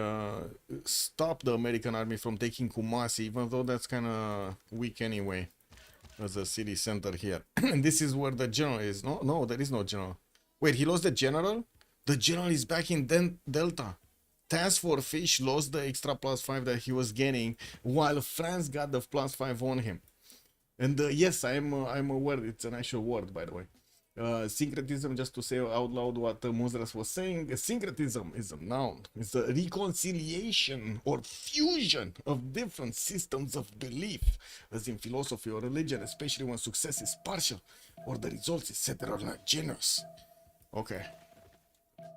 stop the American army from taking Kumasi, even though that's kind of weak anyway as a city center here. And this is where the general is. No, no, there is no general. Wait, he lost the general? The general is back in Delta. Task for Fish lost the extra +5 that he was getting, while France got the +5 on him. And yes, I'm aware it's an actual word, by the way. Syncretism, just to say out loud what Muzras was saying, syncretism is a noun. It's a reconciliation or fusion of different systems of belief, as in philosophy or religion, especially when success is partial or the results, etc., are not generous. Okay,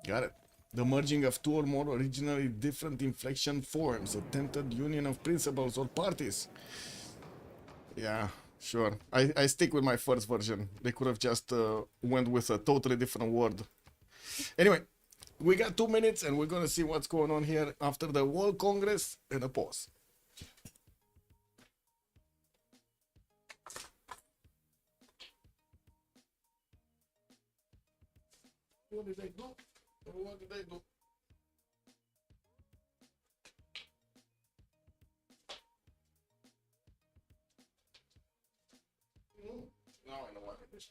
got it. The merging of two or more originally different inflection forms, attempted union of principles or parties. Yeah, sure. I stick with my first version. They could have just went with a totally different word. Anyway, we got 2 minutes and we're gonna see what's going on here after the World Congress and a pause. What did they do? What did they do? Now I know what it is.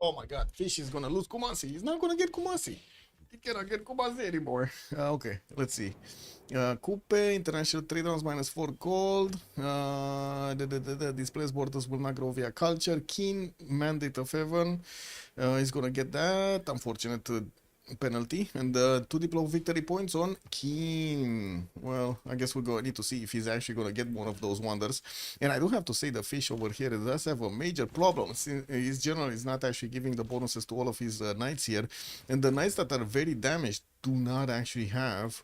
Oh my god, Fish is gonna lose Kumasi. He's not gonna get Kumasi. He cannot get Kumasi anymore. Okay, let's see. Coupe, international trade rounds -4 gold. The displaced borders will not grow via culture. Keen, mandate of heaven. He's gonna get that. Unfortunate penalty. And 2 diplo victory points on Keen. Well, I guess we're gonna need to see if he's actually gonna get one of those wonders. And I do have to say the Fish over here does have a major problem. Since his general is not actually giving the bonuses to all of his knights here. And the knights that are very damaged do not actually have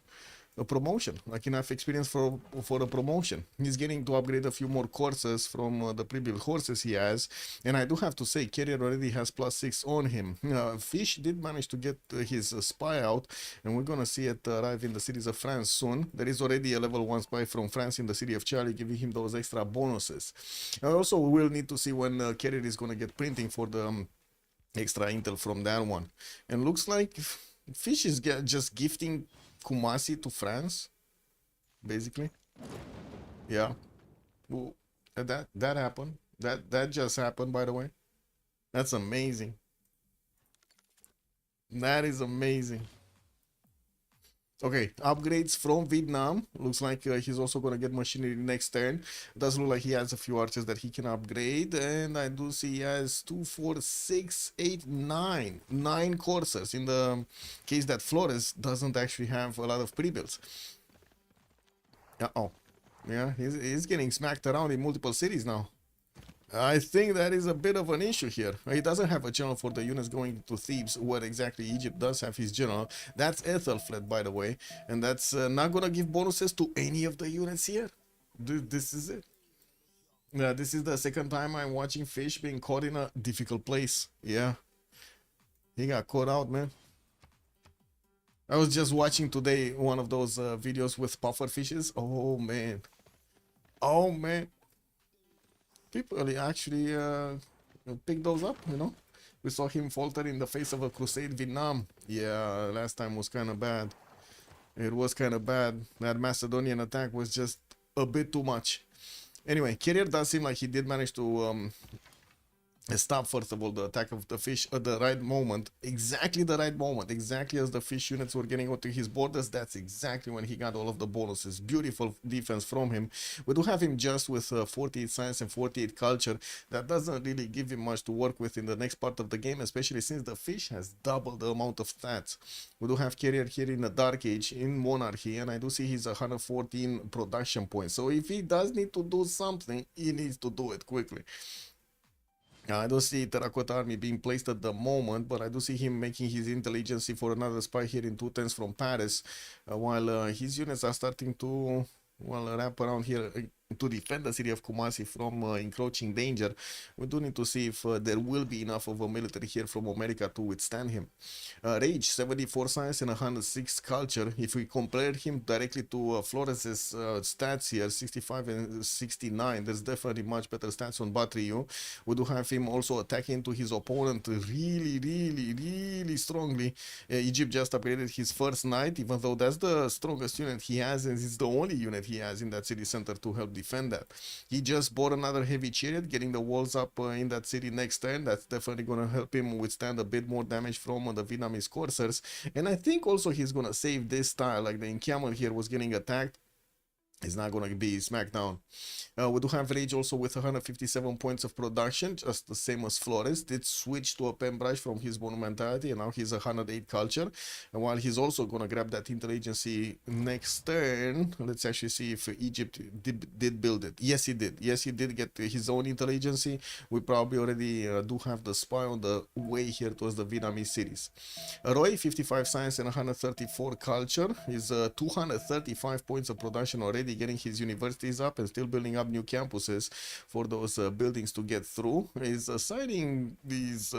a promotion, like enough experience for a promotion. He's getting to upgrade a few more courses from the pre-built horses he has, and I do have to say Carrier already has +6 on him. Fish did manage to get his spy out, and we're gonna see it arrive in the cities of France soon. There is already a level 1 spy from France in the city of Charlie, giving him those extra bonuses. Also, we will need to see when Carrier is gonna get printing for the extra intel from that one. And looks like Fish is just gifting Kumasi to France, basically. Yeah. Well, that happened. That just happened, by the way. That's amazing. That is amazing. Okay, upgrades from Vietnam. Looks like he's also gonna get machinery next turn. Does look like he has a few archers that he can upgrade, and I do see he has 2, 4, 6, 8, 9, 9 coursers. In the case that Flores doesn't actually have a lot of pre-builds. Uh-oh. Yeah, he's getting smacked around in multiple cities now. I think that is a bit of an issue here. He doesn't have a general for the units going to Thebes, where exactly Egypt does have his general. That's Ethelflaed, by the way, and that's not gonna give bonuses to any of the units here. This is it. Yeah, this is the second time I'm watching Fish being caught in a difficult place. Yeah, he got caught out, man. I was just watching today one of those videos with puffer fishes. Oh man. Oh man. People actually pick those up, you know. We saw him falter in the face of a crusade Vietnam. Yeah, last time was kind of bad. It was kind of bad. That Macedonian attack was just a bit too much. Anyway, Carrier does seem like he did manage to stop first of all the attack of the fish at the right moment, exactly the right moment, exactly as the fish units were getting onto his borders. That's exactly when he got all of the bonuses. Beautiful defense from him. We do have him just with 48 science and 48 culture. That doesn't really give him much to work with in the next part of the game, especially since the fish has double the amount of stats. We do have Carrier here in the Dark Age in Monarchy, and I do see he's 114 production points. So if he does need to do something, he needs to do it quickly. I don't see Terracotta Army being placed at the moment, but I do see him making his intelligence for another spy here in 210s from Paris, while his units are starting to, well, wrap around here to defend the city of Kumasi from encroaching danger. We do need to see if there will be enough of a military here from America to withstand him. Rage, 74 science and 106 culture. If we compare him directly to Flores's stats here, 65 and 69, there's definitely much better stats on Batriu. We do have him also attacking to his opponent really strongly. Egypt just upgraded his first knight, even though that's the strongest unit he has, and it's the only unit he has in that city center to help defend that. He just bought another heavy chariot, getting the walls up in that city next turn. That's definitely going to help him withstand a bit more damage from the Vietnamese coursers. And I think also he's going to save this style, like the encampment here was getting attacked. It's not going to be smacked down. We do have Rage also with 157 points of production, just the same as Flores. Did switch to a Pembrush from his monumentality, and now he's 108 culture. And while he's also going to grab that intelligence next turn, let's actually see if Egypt did build it. Yes, he did. Yes, he did get his own intelligence. We probably already do have the spy on the way here towards the Vietnamese cities. Roy, 55 science and 134 culture. Is 235 points of production already, getting his universities up and still building up new campuses for those buildings to get through. He's assigning these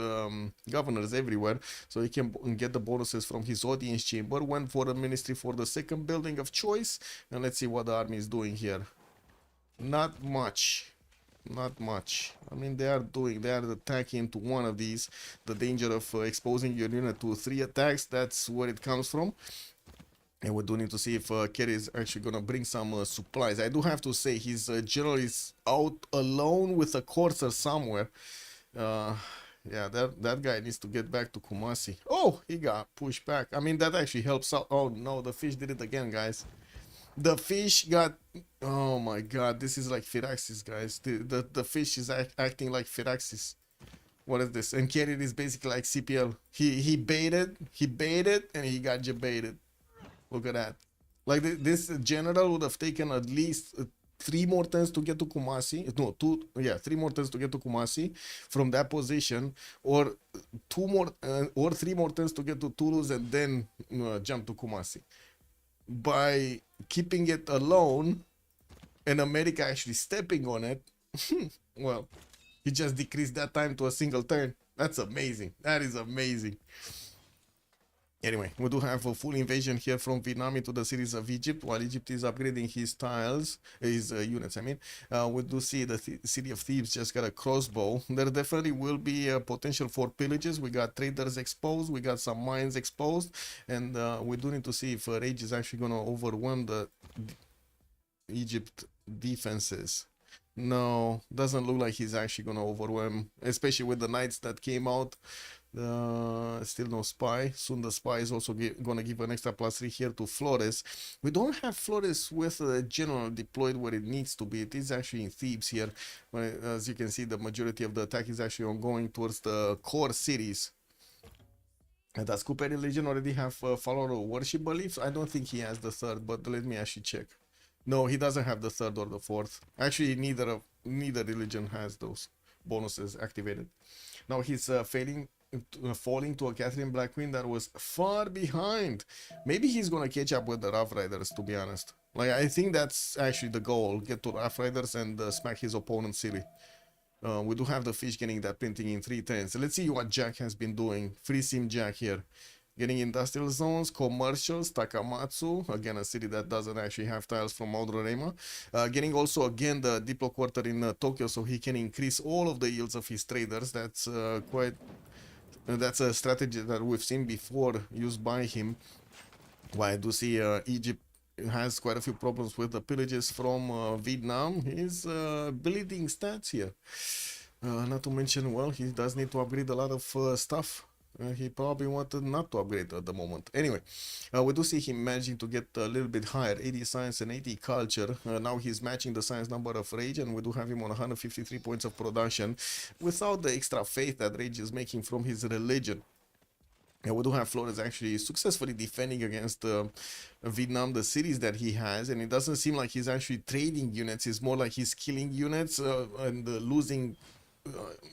governors everywhere so he can get the bonuses from his audience chamber. Went for a ministry for the second building of choice, and let's see what the army is doing here. Not much. Not much. I mean, they are attacking to one of these. The danger of exposing your unit to 3 attacks, that's where it comes from. And we do need to see if Kerry is actually going to bring some supplies. I do have to say his general is out alone with a courser somewhere. Yeah, that guy needs to get back to Kumasi. Oh, he got pushed back. I mean, that actually helps out. Oh no, the fish did it again, guys. The fish got... Oh my god, this is like Firaxis, guys. The fish is acting like Firaxis. What is this? And Kerry is basically like CPL. He baited, and he got jebaited. Look at that. Like this general would have taken at least 3 more turns to get to Kumasi. No, 3 more turns to get to Kumasi from that position, or 3 more turns to get to Toulouse and then jump to Kumasi. By keeping it alone and America actually stepping on it, well, he just decreased that time to a single turn. That's amazing. That is amazing. Anyway, we do have a full invasion here from Vietnam into the cities of Egypt, while Egypt is upgrading his tiles, his units, I mean. We do see the city of Thebes just got a crossbow. There definitely will be a potential for pillages. We got traders exposed, we got some mines exposed, and we do need to see if Rage is actually going to overwhelm the Egypt defenses. No, doesn't look like he's actually going to overwhelm, especially with the knights that came out. Still no spy. Soon the spy is also gonna give an extra +3 here to Flores. We don't have Flores with the general deployed where it needs to be. It is actually in Thebes here. As you can see, the majority of the attack is actually ongoing towards the core cities. And does Cooper Religion already have follower worship beliefs? I don't think he has the third, but let me actually check. No, he doesn't have the third or the fourth. Actually, neither religion has those bonuses activated. Now he's falling to a Catherine Black Queen that was far behind. Maybe he's gonna catch up with the Rough Riders, to be honest. Like, I think that's actually the goal. Get to Rough Riders and smack his opponent silly. We do have the fish getting that printing in 310. So let's see what Jack has been doing. Free Sim Jack here. Getting industrial zones, commercials, Takamatsu, again a city that doesn't actually have tiles from Audrorema. Getting also again the Diplo quarter in Tokyo, so he can increase all of the yields of his traders. That's that's a strategy that we've seen before used by him. Well, I do see Egypt has quite a few problems with the pillages from Vietnam. He's bleeding stats here. Not to mention, well, he does need to upgrade a lot of stuff. He probably wanted not to upgrade at the moment. Anyway, we do see him managing to get a little bit higher, 80 science and 80 culture. Now he's matching the science number of Rage, and we do have him on 153 points of production without the extra faith that Rage is making from his religion. And we do have Flores actually successfully defending against Vietnam, the cities that he has, and it doesn't seem like he's actually trading units. It's more like he's killing units and losing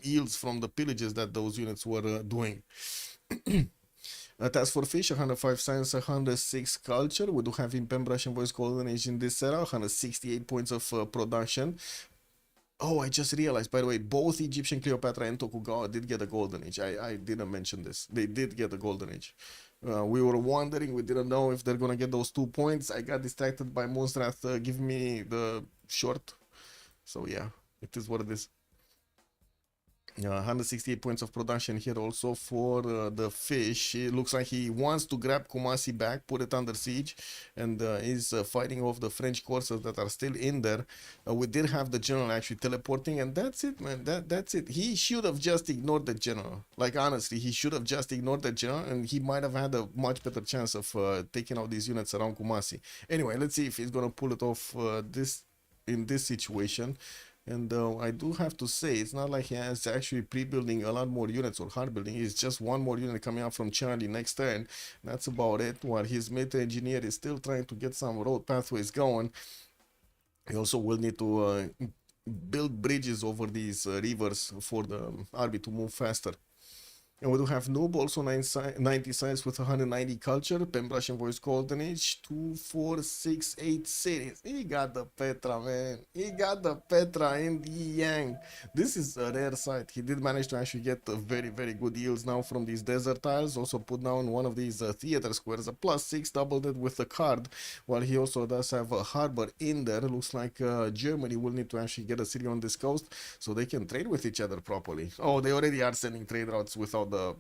yields from the pillages that those units were doing. Task for Fish, 105 science, 106 culture. We do have in Pembroke and Voice Golden Age in this era, 168 points of production. Oh, I just realized, by the way, both Egyptian Cleopatra and Tokugawa did get a Golden Age. I didn't mention this. They did get a Golden Age. We were wondering, we didn't know if they're gonna get those 2 points. I got distracted by Monstrath giving me the short. So yeah, it is what it is. 168 points of production here also for the fish. It looks like he wants to grab Kumasi back, put it under siege, and is fighting off the French corsairs that are still in there. We did have the general actually teleporting, and that's it, man. That's it. He should have just ignored the general. Like, honestly, he should have just ignored the general, and he might have had a much better chance of taking out these units around Kumasi. Anyway, let's see if he's gonna pull it off in this situation. And I do have to say, it's not like he has actually pre-building a lot more units or hard building. It's just one more unit coming up from Charlie next turn. That's about it. While his meta engineer is still trying to get some road pathways going. He also will need to build bridges over these rivers for the army to move faster. And we do have Noob, also 90 science with 190 culture. Pembrasian Voice Golden Age, 2, 4, 6, 8 cities. He got the Petra, man. He got the Petra and the Yang. This is a rare sight. He did manage to actually get very, very good yields now from these desert tiles. Also put down one of these theater squares, a +6, doubled it with the card. While he also does have a harbor in there. Looks like Germany will need to actually get a city on this coast so they can trade with each other properly. Oh, they already are sending trade routes without the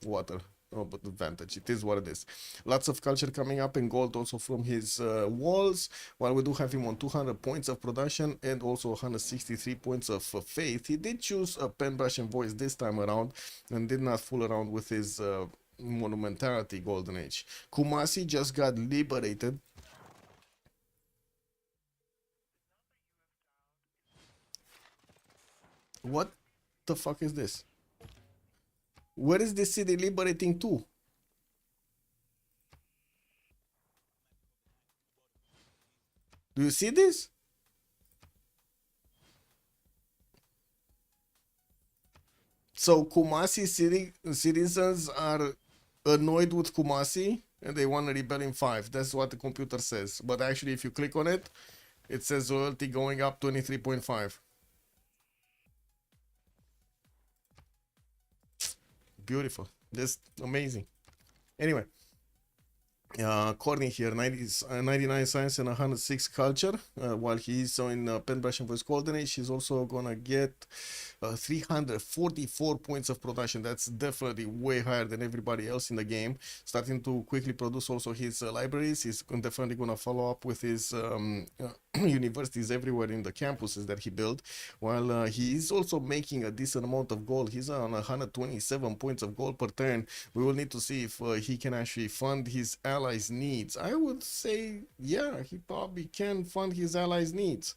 water. Oh, but advantage, it is what it is. Lots of culture coming up in gold also from his walls, while we do have him on 200 points of production and also 163 points of faith. He did choose a Pembrasian Voice this time around and did not fool around with his monumentality Golden Age. Kumasi just got liberated. What the fuck is this? Where is this city liberating to? Do you see this? So Kumasi citizens are annoyed with Kumasi and they want to rebel in 5. That's what the computer says. But actually, if you click on it, it says loyalty going up 23.5. Beautiful. Just amazing. Anyway, Courtney here, 99 science and 106 culture. While he's in Pembrasian Voice Golden Age, he's also gonna get 344 points of production. That's definitely way higher than everybody else in the game. Starting to quickly produce also his libraries. He's definitely going to follow up with his universities everywhere in the campuses that he built, while he is also making a decent amount of gold. He's on 127 points of gold per turn. We will need to see if he can actually fund his allies' needs. I would say, yeah, he probably can fund his allies' needs.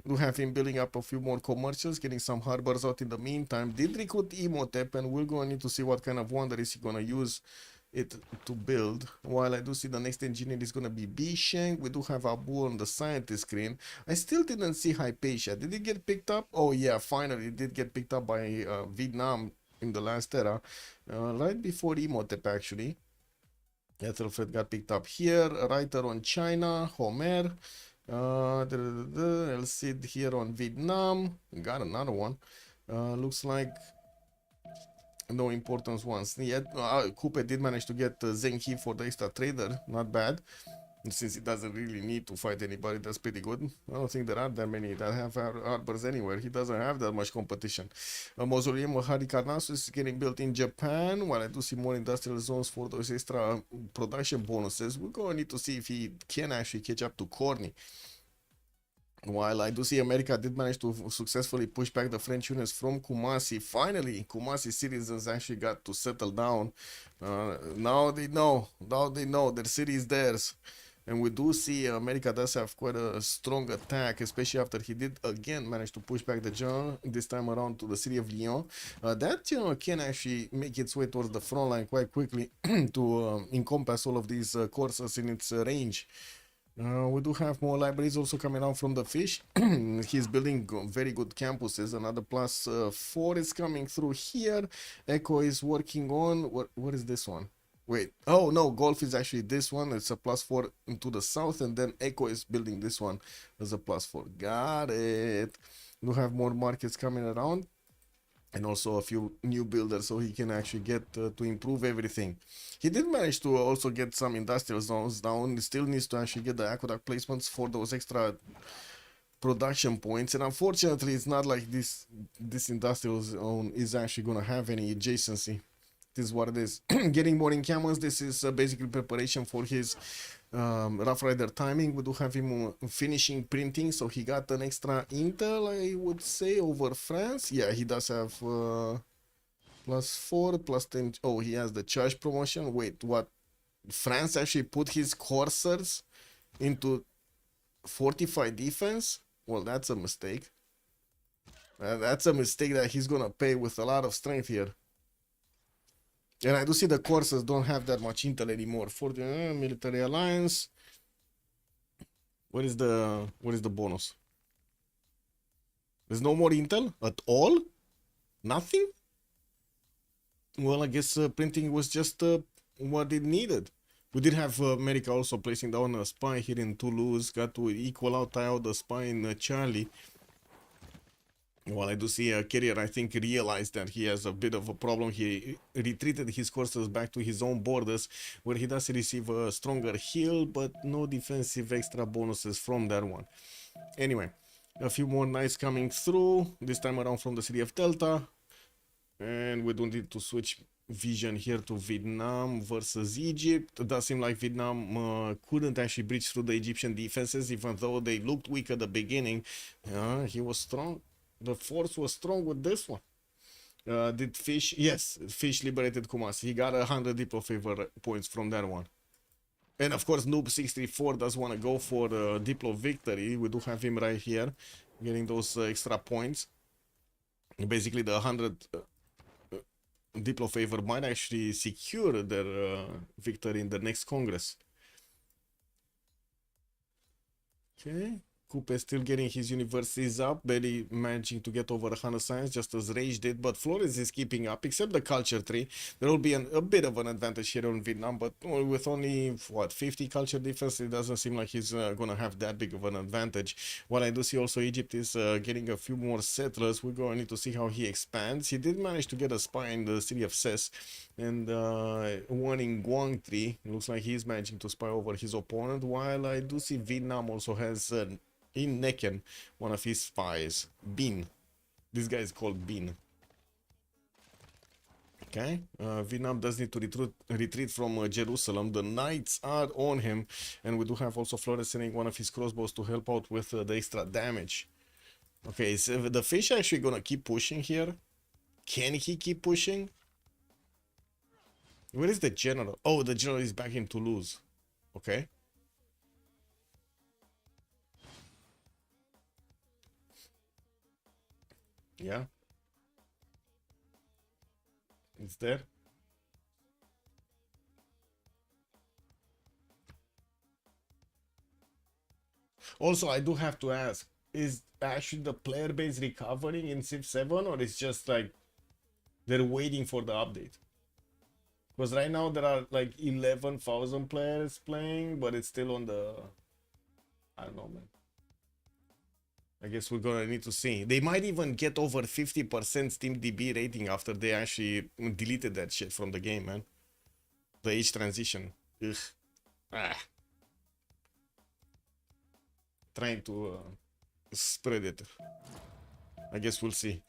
We have him building up a few more commercials, getting some harbors out in the meantime. Did recruit Emotep, and we're going to need to see what kind of wonder is he going to use it to build. While I do see the next engineer is going to be Bisheng. We do have Abu on the scientist screen. I still didn't see Hypatia. Did it get picked up? Oh yeah, finally it did get picked up by Vietnam in the last era, right before Emotep actually. Ethelfred got picked up here. Writer on China, Homer. El Cid here on Vietnam. Got another one. Looks like no importance ones yet. Coupe did manage to get Zheng He for the extra trader. Not bad. Since he doesn't really need to fight anybody, that's pretty good. I don't think there are that many that have harbors anywhere. He doesn't have that much competition. Mausoleum of Harikarnasu is getting built in Japan, while I do see more industrial zones for those extra production bonuses. We're going to need to see if he can actually catch up to Corny. While I do see America did manage to successfully push back the French units from Kumasi. Finally, Kumasi citizens actually got to settle down. Now they know their city is theirs. And we do see America does have quite a strong attack, especially after he did again manage to push back the general, this time around to the city of Lyon. That general can actually make its way towards the front line quite quickly to encompass all of these courses in its range. We do have more libraries also coming out from the fish. He's building very good campuses. Another +4 is coming through here. Echo is working on what is this one? Wait, oh no, Golf is actually this one. It's a +4 into the south, and then Echo is building this one as a +4. Got it. We have more markets coming around, and also a few new builders, so he can actually get to improve everything. He did manage to also get some industrial zones down. He still needs to actually get the aqueduct placements for those extra production points, and unfortunately it's not like this industrial zone is actually going to have any adjacency. This is what it is. Getting more encampments. This is basically preparation for his Rough Rider timing. We do have him finishing printing, so he got an extra intel, I would say, over France. Yeah, he does have +4, +10. Oh, he has the charge promotion. Wait, what? France actually put his coursers into fortified defense? Well, that's a mistake. That's a mistake that he's gonna pay with a lot of strength here. And I do see the courses don't have that much intel anymore. For the military alliance, what is the bonus? There's no more intel at all? Nothing? Well, I guess printing was just what it needed. We did have America also placing down a spy here in Toulouse. Got to equal out, tie out the spy in Charlie. Well, I do see a Carrier, I think, realized that he has a bit of a problem. He retreated his courses back to his own borders, where he does receive a stronger heal, but no defensive extra bonuses from that one. Anyway, a few more knights coming through, this time around from the city of Delta. And we don't need to switch vision here to Vietnam versus Egypt. It does seem like Vietnam couldn't actually breach through the Egyptian defenses, even though they looked weak at the beginning. He was strong. The force was strong with this one. Did Fish? Yes, Fish liberated Kumasi. He got 100 Diplo favor points from that one. And of course, Noob634 does want to go for the Diplo victory. We do have him right here, getting those extra points. Basically, the 100 Diplo favor might actually secure their victory in the next Congress. Okay. Coupe still getting his universities up, barely managing to get over 100 science, just as Rage did, but Flores is keeping up, except the culture tree. There will be a bit of an advantage here in Vietnam, but with only, what, 50 culture difference, it doesn't seem like he's going to have that big of an advantage. While I do see also Egypt is getting a few more settlers. We're going to need to see how he expands. He did manage to get a spy in the city of Ses, and one in Guangtri. It looks like he's managing to spy over his opponent, while I do see Vietnam also has in Necken one of his spies, Bin. This guy is called Bean. Okay, Vietnam does need to retreat from Jerusalem. The knights are on him, and we do have also Flores sending one of his crossbows to help out with the extra damage. Okay, is the fish actually gonna keep pushing here? Can he keep pushing? Where is the general? Oh, the general is back in Toulouse. Okay. Yeah. It's there. Also, I do have to ask, is actually the player base recovering in Civ 7, or it's just like they're waiting for the update? Because right now there are like 11,000 players playing, but it's still on the... I don't know, man. I guess we're gonna need to see. They might even get over 50% Steam DB rating after they actually deleted that shit from the game, man. The age transition. Ugh. Ah. Trying to spread it. I guess we'll see.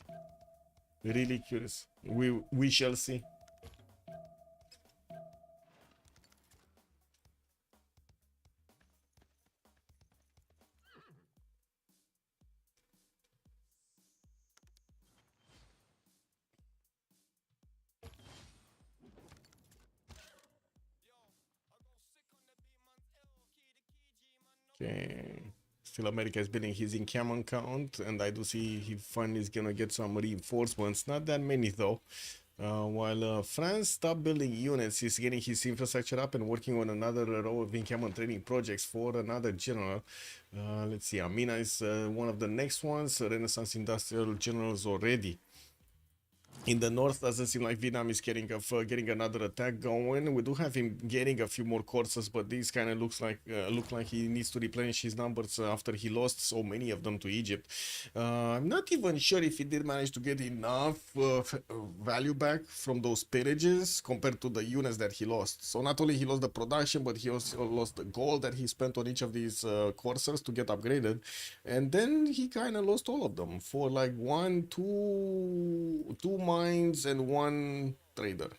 Really curious. We shall see. Okay. Still America is building his encampment count, and I do see he finally is gonna get some reinforcements. Not that many though. While France stopped building units, he's getting his infrastructure up and working on another row of encampment training projects for another general. Let's see, Amina is one of the next ones. Renaissance Industrial Generals already. In the north, doesn't seem like Vietnam is getting another attack going. We do have him getting a few more courses, but this kind of look like he needs to replenish his numbers after he lost so many of them to Egypt. I'm not even sure if he did manage to get enough value back from those pillages compared to the units that he lost. So not only he lost the production, but he also lost the gold that he spent on each of these coursers to get upgraded, and then he kind of lost all of them for like two mines and one trader.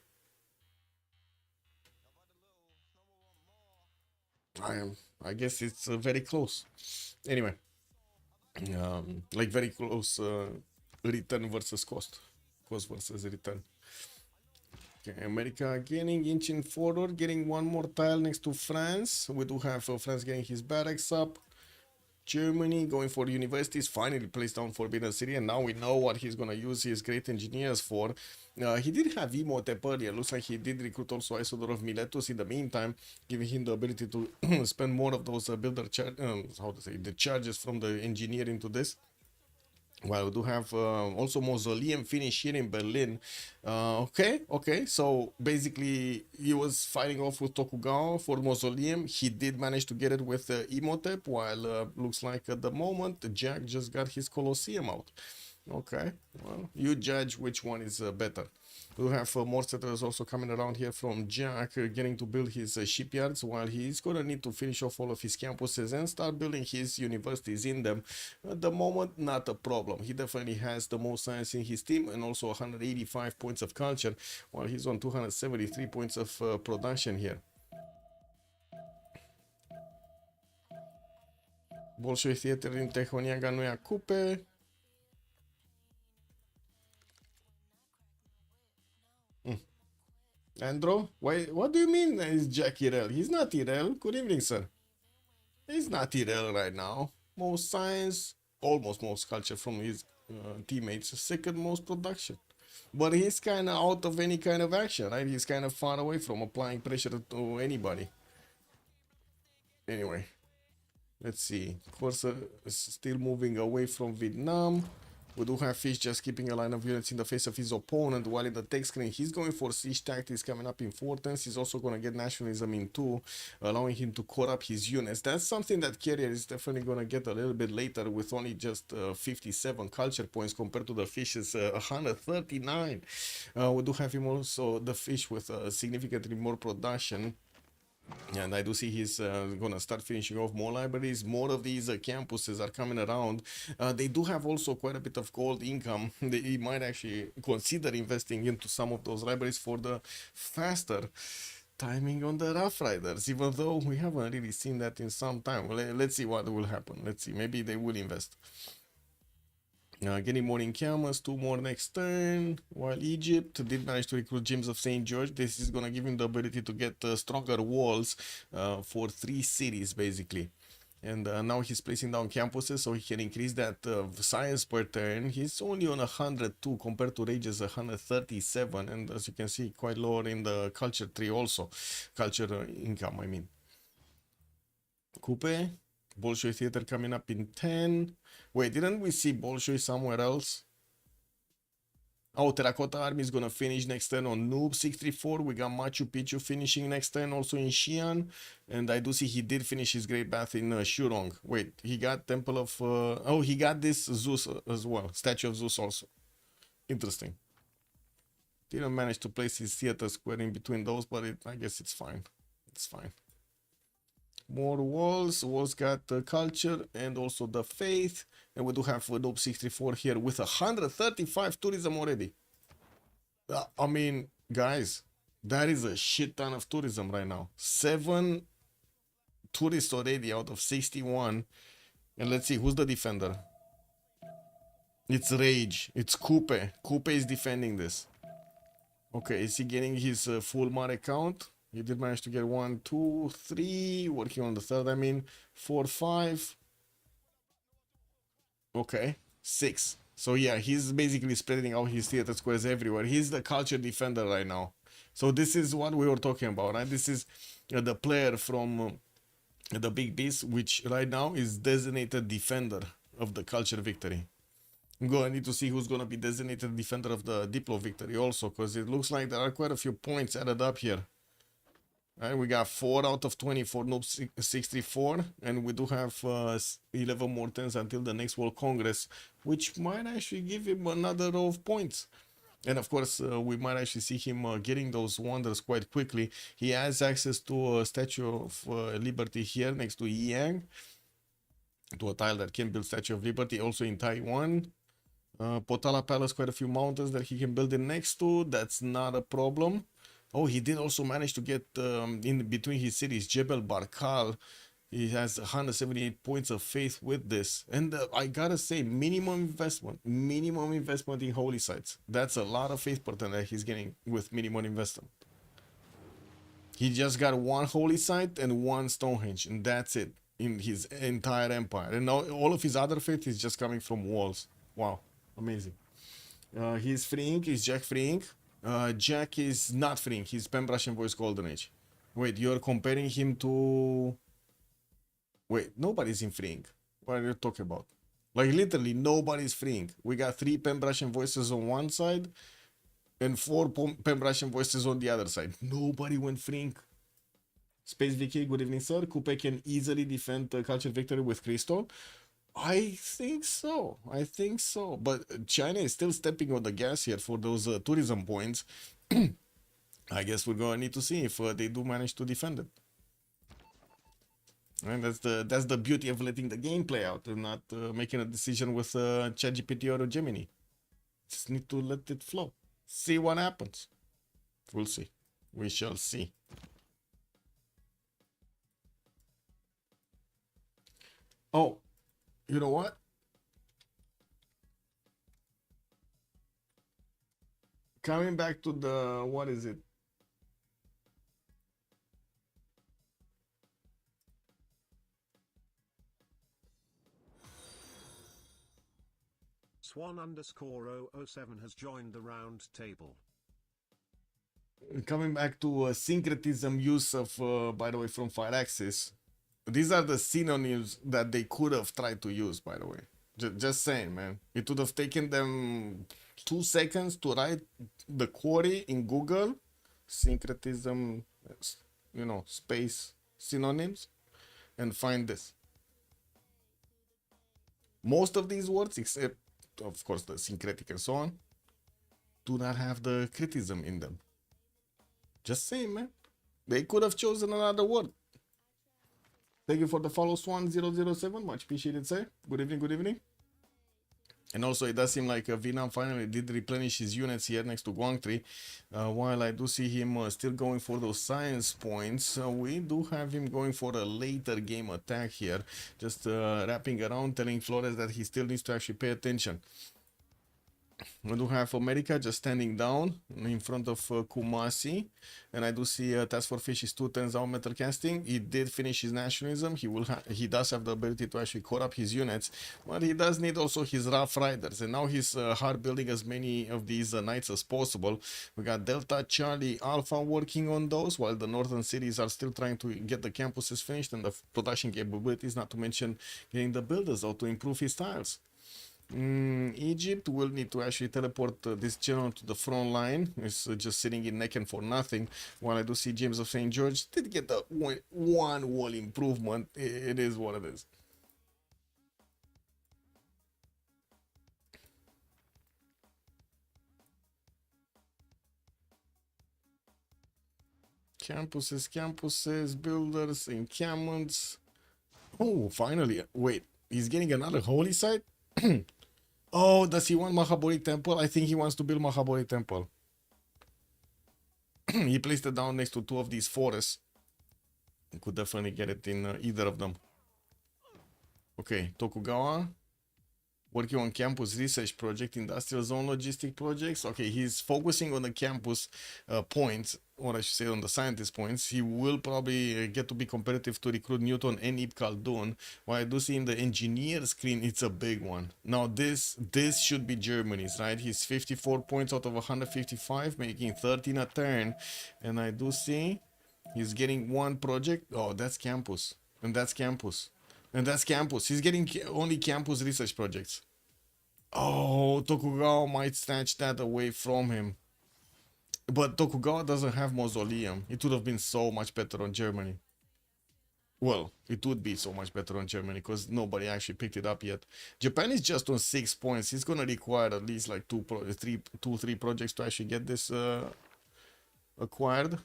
I guess it's very close. Anyway, like very close return versus cost versus return. Okay, America getting inching forward, getting one more tile next to France. We do have France getting his barracks up. Germany going for universities, finally placed down Forbidden City, and now we know what he's gonna use his great engineers for. He did have Emotep earlier. Looks like he did recruit also Isodor of Miletus in the meantime, giving him the ability to spend more of those builder the charges from the engineer into this. Well, we do have also Mausoleum finish here in Berlin. Okay. So basically, he was fighting off with Tokugawa for Mausoleum. He did manage to get it with Emotep, while looks like at the moment, Jack just got his Colosseum out. Okay, well, you judge which one is better. We have more settlers also coming around here from Jack, getting to build his shipyards, while he's gonna need to finish off all of his campuses and start building his universities in them. At the moment, not a problem. He definitely has the most science in his team and also 185 points of culture, while he's on 273 points of production here. Bolshoi Theater din Tehoniaga nu ia cupe. Andro, why? What do you mean is Jack Irel? He's not Irel. Good evening, sir. He's not Irel right now. Most science, almost most culture from his teammates. Second most production. But he's kind of out of any kind of action, right? He's kind of far away from applying pressure to anybody. Anyway, let's see. Corsa is still moving away from Vietnam. We do have Fish just keeping a line of units in the face of his opponent, while in the tech screen he's going for siege tactics coming up importance. He's also going to get nationalism in 2, allowing him to core up his units. That's something that Carrier is definitely going to get a little bit later, with only just 57 culture points compared to the Fish's 139. We do have him also, the Fish, with significantly more production. And I do see he's gonna start finishing off more libraries. More of these campuses are coming around. They do have also quite a bit of gold income. They might actually consider investing into some of those libraries for the faster timing on the Rough Riders, even though we haven't really seen that in some time. Let's see what will happen. Let's see. Maybe they will invest. Getting more in Camas, 2 more next turn, while Egypt did manage to recruit James of St. George. This is going to give him the ability to get stronger walls for 3 cities, basically. And now he's placing down campuses so he can increase that science per turn. He's only on 102 compared to Rage's 137, and as you can see, quite lower in the culture tree also. Culture income, I mean. Coupe, Bolshoi Theater coming up in 10. Wait, didn't we see Bolshoi somewhere else? Oh, Terracotta Army is gonna finish next turn on Noob 634. We got Machu Picchu finishing next turn also in Xi'an. And I do see he did finish his Great Bath in Shurong. Wait, he got Temple of... oh, he got this Zeus as well. Statue of Zeus also. Interesting. Didn't manage to place his theater square in between those, but I guess it's fine. It's fine. More walls. Walls got the culture and also the faith. And we do have Noob 64 here with 135 tourism already. I mean, guys, that is a shit ton of tourism right now. 7 tourists already out of 61. And let's see, who's the defender? It's Rage. It's Coupe. Coupe is defending this. Okay, is he getting his full Mare count? He did manage to get 1, 2, 3. Working on the third, I mean. 4, 5. Okay, 6. So yeah, he's basically spreading out his theater squares everywhere. He's the culture defender right now. So this is what we were talking about, right? This is the player from the Big Beast, which right now is designated defender of the culture victory. I'm gonna need to see who's gonna be designated defender of the Diplo victory also, because it looks like there are quite a few points added up here. Right, we got 4 out of 20 for Noob 64, and we do have 11 more turns until the next World Congress, which might actually give him another row of points. And of course, we might actually see him getting those wonders quite quickly. He has access to a Statue of Liberty here next to Yang, to a tile that can build Statue of Liberty, also in Taiwan. Potala Palace, quite a few mountains that he can build in next to. That's not a problem. Oh, he did also manage to get in between his cities, Jebel Barkal. He has 178 points of faith with this. And I gotta say, minimum investment in holy sites. That's a lot of faith per turn that he's getting with minimum investment. He just got 1 holy site and 1 Stonehenge, and that's it in his entire empire. And now all of his other faith is just coming from walls. Wow, amazing. He's freeing, he's Jack freeing. Jack is not freeing, he's Pembrashe and Voice Golden Age. Wait, you're comparing him to... Wait, nobody's in freeing. What are you talking about? Like, literally, nobody's freeing. We got 3 Pembrashe and Voices on one side and 4 Pembrashe and Voices on the other side. Nobody went freeing. Space Vicky, good evening, sir. Coupe can easily defend the culture victory with Crystal. I think so. But China is still stepping on the gas here for those tourism points. I guess we're gonna need to see if they do manage to defend it. And that's the beauty of letting the game play out and not making a decision with ChatGPT or Gemini. Just need to let it flow. See what happens. We'll see. We shall see. Oh, you know what? Coming back to the, what is it? Swan_007 has joined the round table. Coming back to syncretism use of, by the way, from Firaxis. These are the synonyms that they could have tried to use, by the way. Just saying, man. It would have taken them 2 seconds to write the query in Google. Syncretism, you know, space synonyms, and find this. Most of these words, except, of course, the syncretic and so on, do not have the criticism in them. Just saying, man. They could have chosen another word. Thank you for the follow, Swan007. Much appreciated, sir. Good evening, good evening. And also, it does seem like Vietnam finally did replenish his units here next to Guangtri. While I do see him still going for those science points, we do have him going for a later game attack here. Just wrapping around, telling Flores that he still needs to actually pay attention. We do have America just standing down in front of Kumasi, and I do see Task for Fish is 2 turns down metal casting. He did finish his nationalism. He does have the ability to actually core up his units, but he does need also his Rough Riders, and now he's hard building as many of these knights as possible. We got Delta, Charlie, Alpha working on those, while the northern cities are still trying to get the campuses finished and the production capabilities, not to mention getting the builders out to improve his tiles. Egypt will need to actually teleport this general to the front line. It's just sitting in Necken for nothing. While I do see James of St. George did get the one wall improvement. It is what it is. Campuses, builders, encampments. Oh, finally. Wait, he's getting another holy site? Oh, does he want Mahabodhi Temple? I think he wants to build Mahabodhi Temple. He placed it down next to 2 of these forests. He could definitely get it in either of them. Okay, Tokugawa. Working on campus research project, industrial zone logistic projects. Okay, he's focusing on the campus points, or I should say on the scientist points. He will probably get to be competitive to recruit Newton and Ibn Khaldun. While I do see in the engineer screen, it's a big one. Now this should be Germany's, right? He's 54 points out of 155, making 13 a turn. And I do see he's getting 1 project. Oh, that's campus. And that's campus. And that's campus. He's getting only campus research projects. Oh, Tokugawa might snatch that away from him. But Tokugawa doesn't have mausoleum. It would have been so much better on Germany. Well, it would be so much better on Germany because nobody actually picked it up yet. Japan is just on 6 points. He's gonna require at least like 3 projects to actually get this acquired.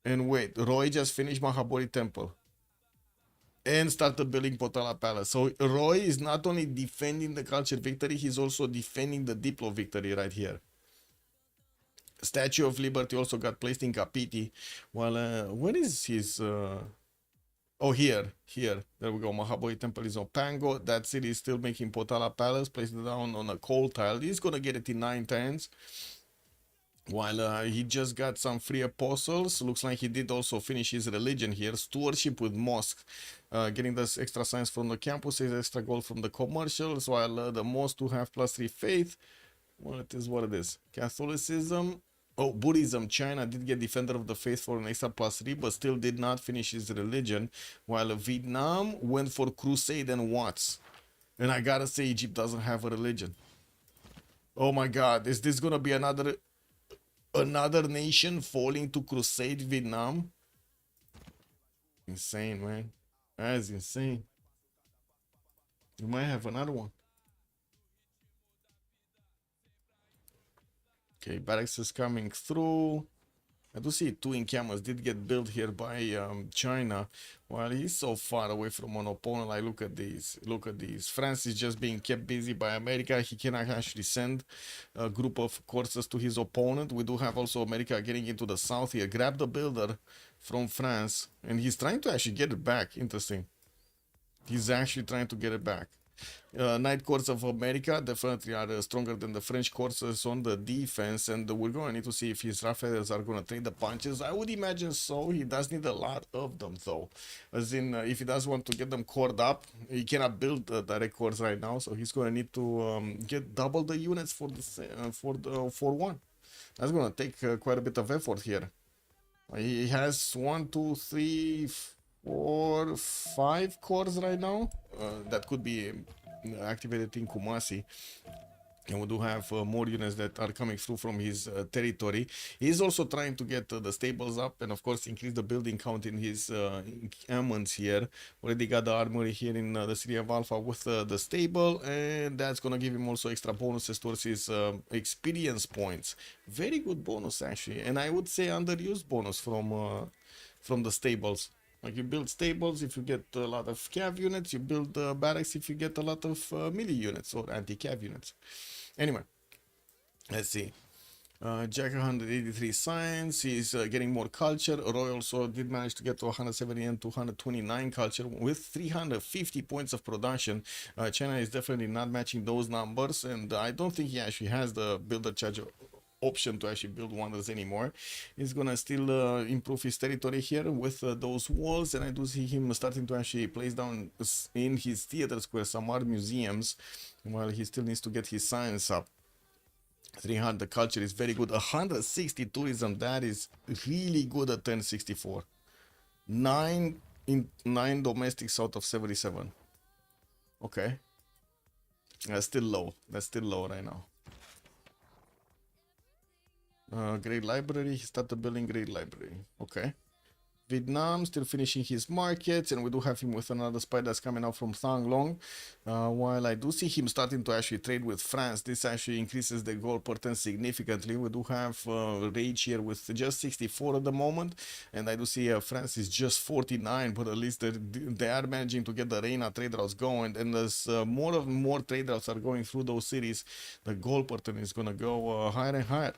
And wait, Roy just finished Mahabodhi Temple and started building Potala Palace. So Roy is not only defending the culture victory, he's also defending the Diplo victory right here. Statue of Liberty also got placed in Kapiti. Well, where is his... Oh, here. There we go. Mahabodhi Temple is on Pango. That city is still making Potala Palace. Placed it down on a coal tile. He's gonna get it in 9 turns. While he just got some free apostles. Looks like he did also finish his religion here. Stewardship with mosque. Getting this extra science from the campuses, extra gold from the commercials. While the mosque to have +3 faith. Well, it is what it is. Catholicism. Oh, Buddhism. China did get Defender of the Faith for an extra +3, but still did not finish his religion. While Vietnam went for Crusade and Watts. And I gotta say, Egypt doesn't have a religion. Oh my god, is this gonna be another nation falling to Crusade Vietnam? Insane, man. That is insane. We might have another one. Okay, barracks is coming through. I do see 2 encampments did get built here by China. While he's so far away from an opponent, like look at these. France is just being kept busy by America. He cannot actually send a group of courses to his opponent. We do have also America getting into the south here. Grab the builder from France, and he's trying to actually get it back. Interesting. He's actually trying to get it back. Knight Courts of America definitely are stronger than the French courses on the defense, and we're going to need to see if his Rough Riders are going to take the punches. I would imagine so. He does need a lot of them though, as in if he does want to get them cored up, he cannot build direct cores right now, so he's going to need to get double the units for this for one. That's going to take quite a bit of effort here. He has 1, 2, 3, 4, 5 cores right now that could be activated in Kumasi. And we do have more units that are coming through from his territory. He's also trying to get the stables up and of course increase the building count in his encampments here. Already got the armory here in the city of Alpha with the stable, and that's gonna give him also extra bonuses towards his experience points. Very good bonus actually, and I would say underused bonus from the stables. Like you build stables if you get a lot of cav units, you build barracks if you get a lot of melee units or anti-cav units. Anyway, let's see. Jack 183 science, he's getting more culture. Roy also did manage to get to 170 and 229 culture with 350 points of production. China is definitely not matching those numbers, and I don't think he actually has the builder charge option to actually build wonders anymore. He's gonna still improve his territory here with those walls, and I do see him starting to actually place down in his theater square some art museums, while he still needs to get his science up. 300 culture is very good. 160 tourism, that is really good at 1064. 9 domestics out of 77. Okay, that's still low. That's still low right now. Great library. He started building great library. Okay. Vietnam still finishing his markets, and we do have him with another spy that's coming out from Thang Long. While I do see him starting to actually trade with France, this actually increases the gold per turn significantly. We do have rage here with just 64 at the moment, and I do see France is just 49, but at least they are managing to get the Reina trade routes going, and as more trade routes are going through those cities, the gold per turn is gonna go higher and higher.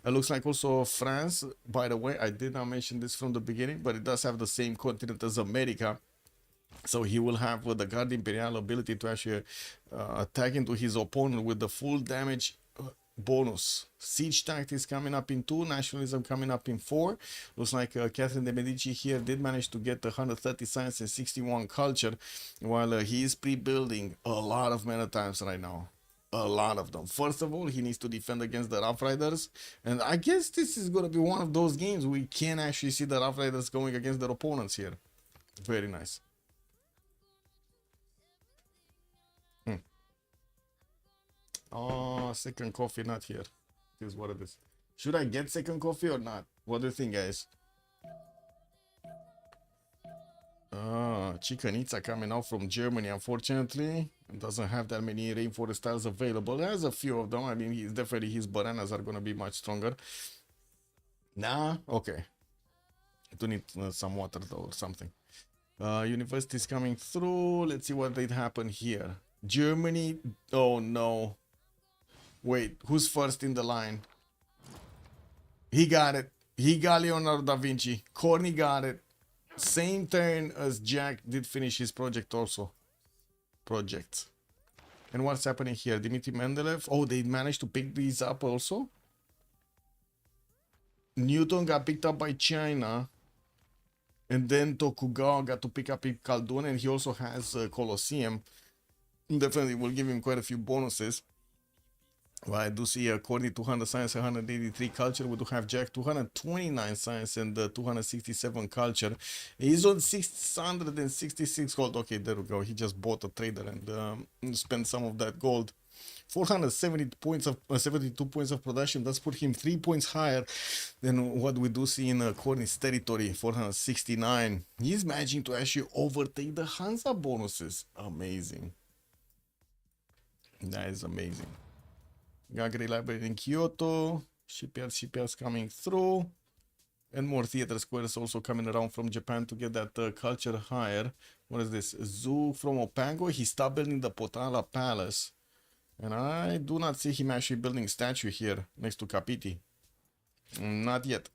It looks like also France, by the way, I did not mention this from the beginning, but it does have the same continent as America. So he will have the Guard Imperial ability to actually attack into his opponent with the full damage bonus. Siege tactics coming up in 2, nationalism coming up in 4. Looks like Catherine de Medici here did manage to get 130 science and 61 culture, while he is pre-building a lot of mana times right now. A lot of them. First of all, he needs to defend against the Rough Riders, and I guess this is going to be one of those games we can actually see the Rough Riders going against their opponents here. Very nice. Oh, second coffee not here. This is what it is. Should I get second coffee or not? What do you think, guys? Chicanitza coming out from Germany, unfortunately. It doesn't have that many rainforest styles available. There's a few of them. I mean, he's definitely, his bananas are going to be much stronger. Nah, okay. I do need some water though or something. University is coming through. Let's see what did happen here. Germany. Oh no. Wait, who's first in the line? He got it. He got Leonardo da Vinci. Corny got it. Same turn as Jack did finish his project also. And what's happening here? Dmitry Mendeleev. Oh, they managed to pick these up also. Newton got picked up by China. And then Tokugawa got to pick up Khaldun, and he also has Colosseum. Definitely will give him quite a few bonuses. Well, I do see Corny 200 science, 183 culture. We do have Jack 229 science and 267 culture. He's on 666 gold. Okay, there we go. He just bought a trader and spent some of that gold. 470 points of 72 points of production. That's put him 3 points higher than what we do see in Corny's territory. 469. He's managing to actually overtake the Hansa bonuses. Amazing. That is amazing. Gagri Library in Kyoto, CPL's coming through, and more theater squares also coming around from Japan to get that culture higher. What is this? Zoo from Opango. He stopped building the Potala Palace, and I do not see him actually building a statue here next to Capiti. Not yet.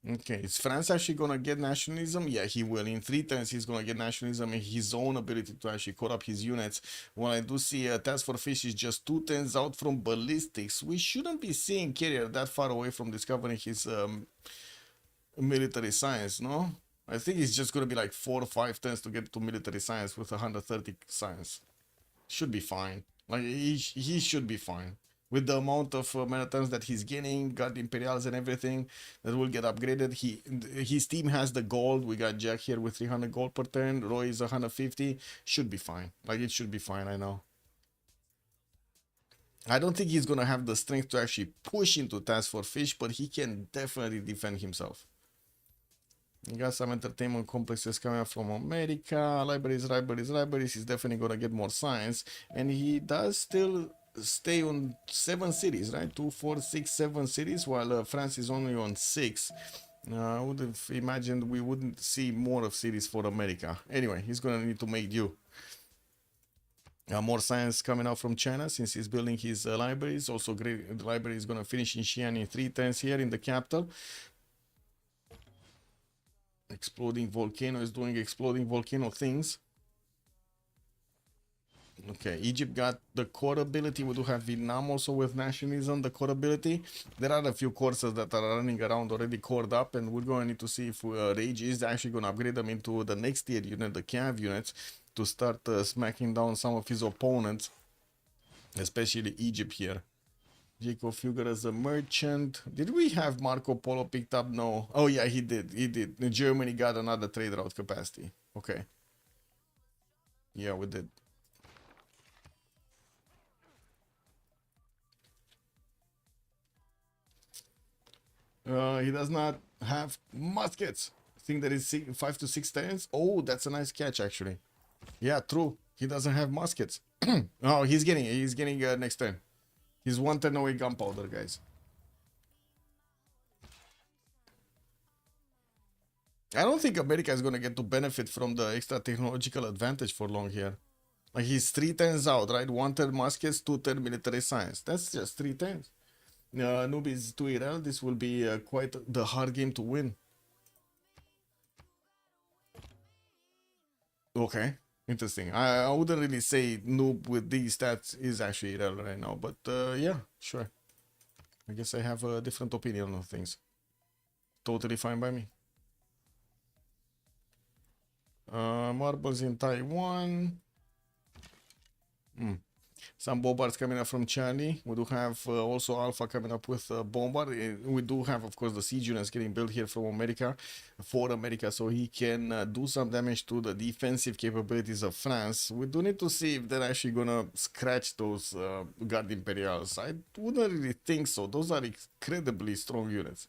Okay, is France actually gonna get nationalism? Yeah, he will. In 3 turns, he's gonna get nationalism and his own ability to actually call up his units. Well, I do see Task for Fish is just 2 turns out from ballistics. We shouldn't be seeing Carrier that far away from discovering his military science, no? I think it's just gonna be like 4 or 5 turns to get to military science with 130 science. Should be fine. Like, he should be fine. With the amount of mana turns that he's gaining, got Imperials and everything that will get upgraded. His team has the gold. We got Jack here with 300 gold per turn. Roy is 150. Should be fine. Like, it should be fine, I know. I don't think he's gonna have the strength to actually push into Task for Fish, but he can definitely defend himself. You got some entertainment complexes coming up from America, libraries. He's definitely gonna get more science, and he does still stay on 7 cities, right? 2, 4, 6, 7 cities, while France is only on 6. I would have imagined we wouldn't see more of cities for America. Anyway, he's gonna need to make do. More science coming out from China since he's building his libraries. Also, great, the library is gonna finish in Xi'an in 3 turns here in the capital. Exploding volcano is doing exploding volcano things. Okay, Egypt got the core ability. We do have Vietnam also with nationalism, the core ability. There are a few courses that are running around already cored up, and we're going to need to see if Rage is actually going to upgrade them into the next tier unit, the Cav units, to start smacking down some of his opponents, especially Egypt here. Jacob Fugger as a merchant. Did we have Marco Polo picked up? No. Oh yeah, he did. He did. Germany got another trade route capacity. Okay. Yeah, we did. He does not have muskets. I think that is 5 to 6 turns. Oh, that's a nice catch actually. Yeah, true. He doesn't have muskets. Oh, he's getting next turn. He's 1 turn away gunpowder, guys. I don't think America is gonna get to benefit from the extra technological advantage for long here. Like he's 3 turns out, right? 1 turn muskets, 2 turn military science. That's just 3 turns. Newbies 2 this will be quite the hard game to win. Okay, interesting. I wouldn't really say noob with these stats is actually irrelevant right now, but yeah, sure. I guess I have a different opinion on things. Totally fine by me. Marbles in Taiwan. Some bombards coming up from Charlie. We do have also Alpha coming up with bombard. We do have, of course, the siege units getting built here from America, for America, so he can do some damage to the defensive capabilities of France. We do need to see if they're actually gonna scratch those Guard Imperials. I wouldn't really think so. Those are incredibly strong units.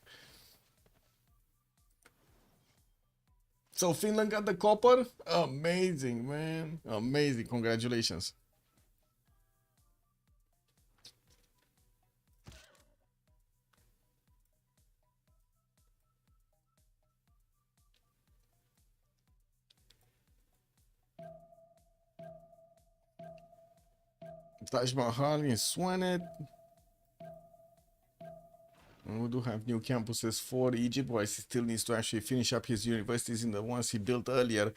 So Finland got the copper? Amazing, man. Amazing. Congratulations. Taj Mahal in Swanet. And we do have new campuses for Egypt, while he still needs to actually finish up his universities in the ones he built earlier.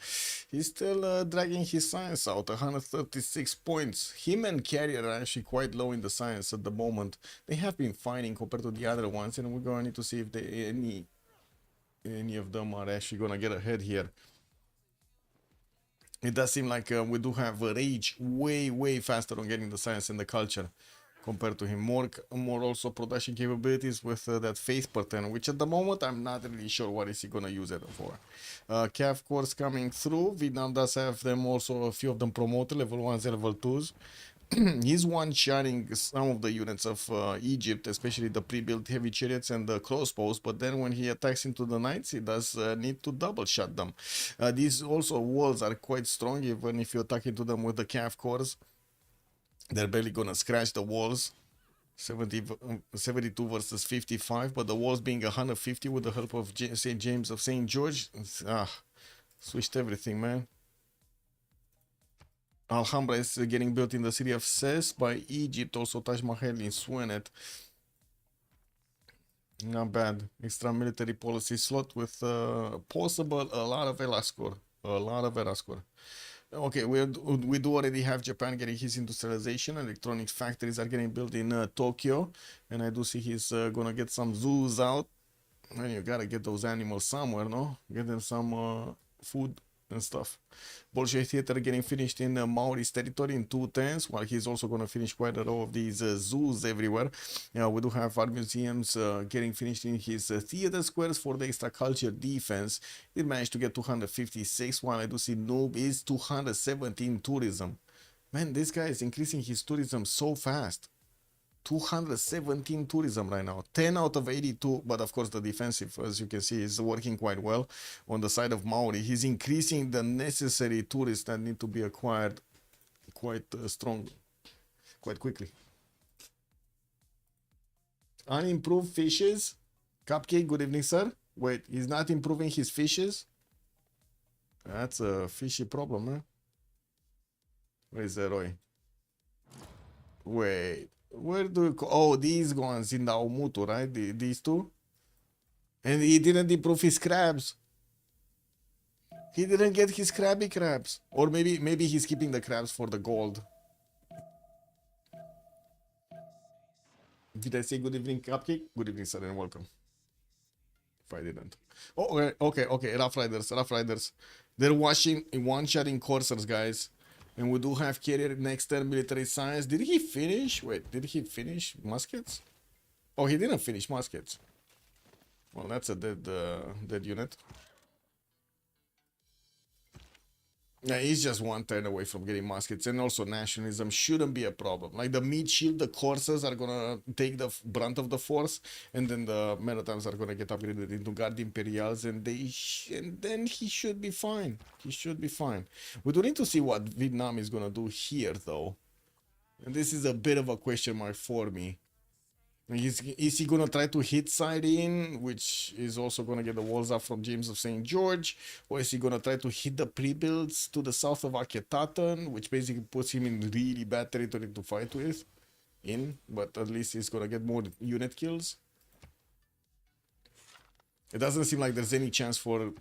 He's still dragging his science out, 136 points. Him and Carrier are actually quite low in the science at the moment. They have been fighting compared to the other ones, and we're going to need to see if any of them are actually going to get ahead here. It does seem like we do have Rage way faster on getting the science and the culture compared to him. More also production capabilities with that faith pattern, which at the moment I'm not really sure what is he gonna use it for. Cav cores coming through. Vietnam does have them also, a few of them promoted, level 1s and level 2s. He's one-shotting some of the units of Egypt, especially the pre-built heavy chariots and the crossbows, but then when he attacks into the knights, he does need to double shot them. These also walls are quite strong, even if you attack into them with the calf cores. They're barely gonna scratch the walls. 72 versus 55, but the walls being 150 with the help of St. James of St. George. Switched everything, man. Alhambra is getting built in the city of Ses by Egypt, also Taj Mahal in Swanet. Not bad. Extra military policy slot with possible a lot of Elascore. Okay, we do already have Japan getting his industrialization. Electronics factories are getting built in Tokyo, and I do see he's gonna get some zoos out. And you gotta get those animals somewhere, no? Get them some food and stuff. Bolshoi Theater getting finished in Maori's territory in 2 turns, while he's also going to finish quite a row of these zoos everywhere. We do have art museums getting finished in his theater squares for the extra culture defense. He managed to get 256, while I do see Noob is 217 tourism. Man, this guy is increasing his tourism so fast. 217 tourism right now, 10 out of 82, but of course the defensive, as you can see, is working quite well on the side of Maori. He's increasing the necessary tourists that need to be acquired quite strong, quite quickly. Unimproved fishes. Cupcake, good evening, sir. Wait, he's not improving his fishes? That's a fishy problem, huh? Where's the Roy? Wait, where do you oh, these ones in the Aumutu, right? These two? And he didn't improve his crabs. He didn't get his crabby crabs. Or maybe he's keeping the crabs for the gold. Did I say good evening, Cupcake? Good evening, sir, and welcome. If I didn't. Oh, okay. Rough Riders. They're one-shotting coursers, guys. And we do have carrier next turn, military science. Did he finish? Wait, did he finish muskets? Oh, he didn't finish muskets. Well, that's a dead unit. Yeah, he's just one turn away from getting muskets, and also nationalism shouldn't be a problem. Like the mid shield, the coursers are gonna take the brunt of the force, and then the Maritimes are gonna get upgraded into Guard Imperials, and then he should be fine. He should be fine. We do need to see what Vietnam is gonna do here, though, and this is a bit of a question mark for me. Is he gonna try to hit side in, which is also gonna get the walls up from James of St. George, or is he gonna try to hit the pre-builds to the south of Aketaton, which basically puts him in really bad territory to fight with? But at least he's gonna get more unit kills. It doesn't seem like there's any chance for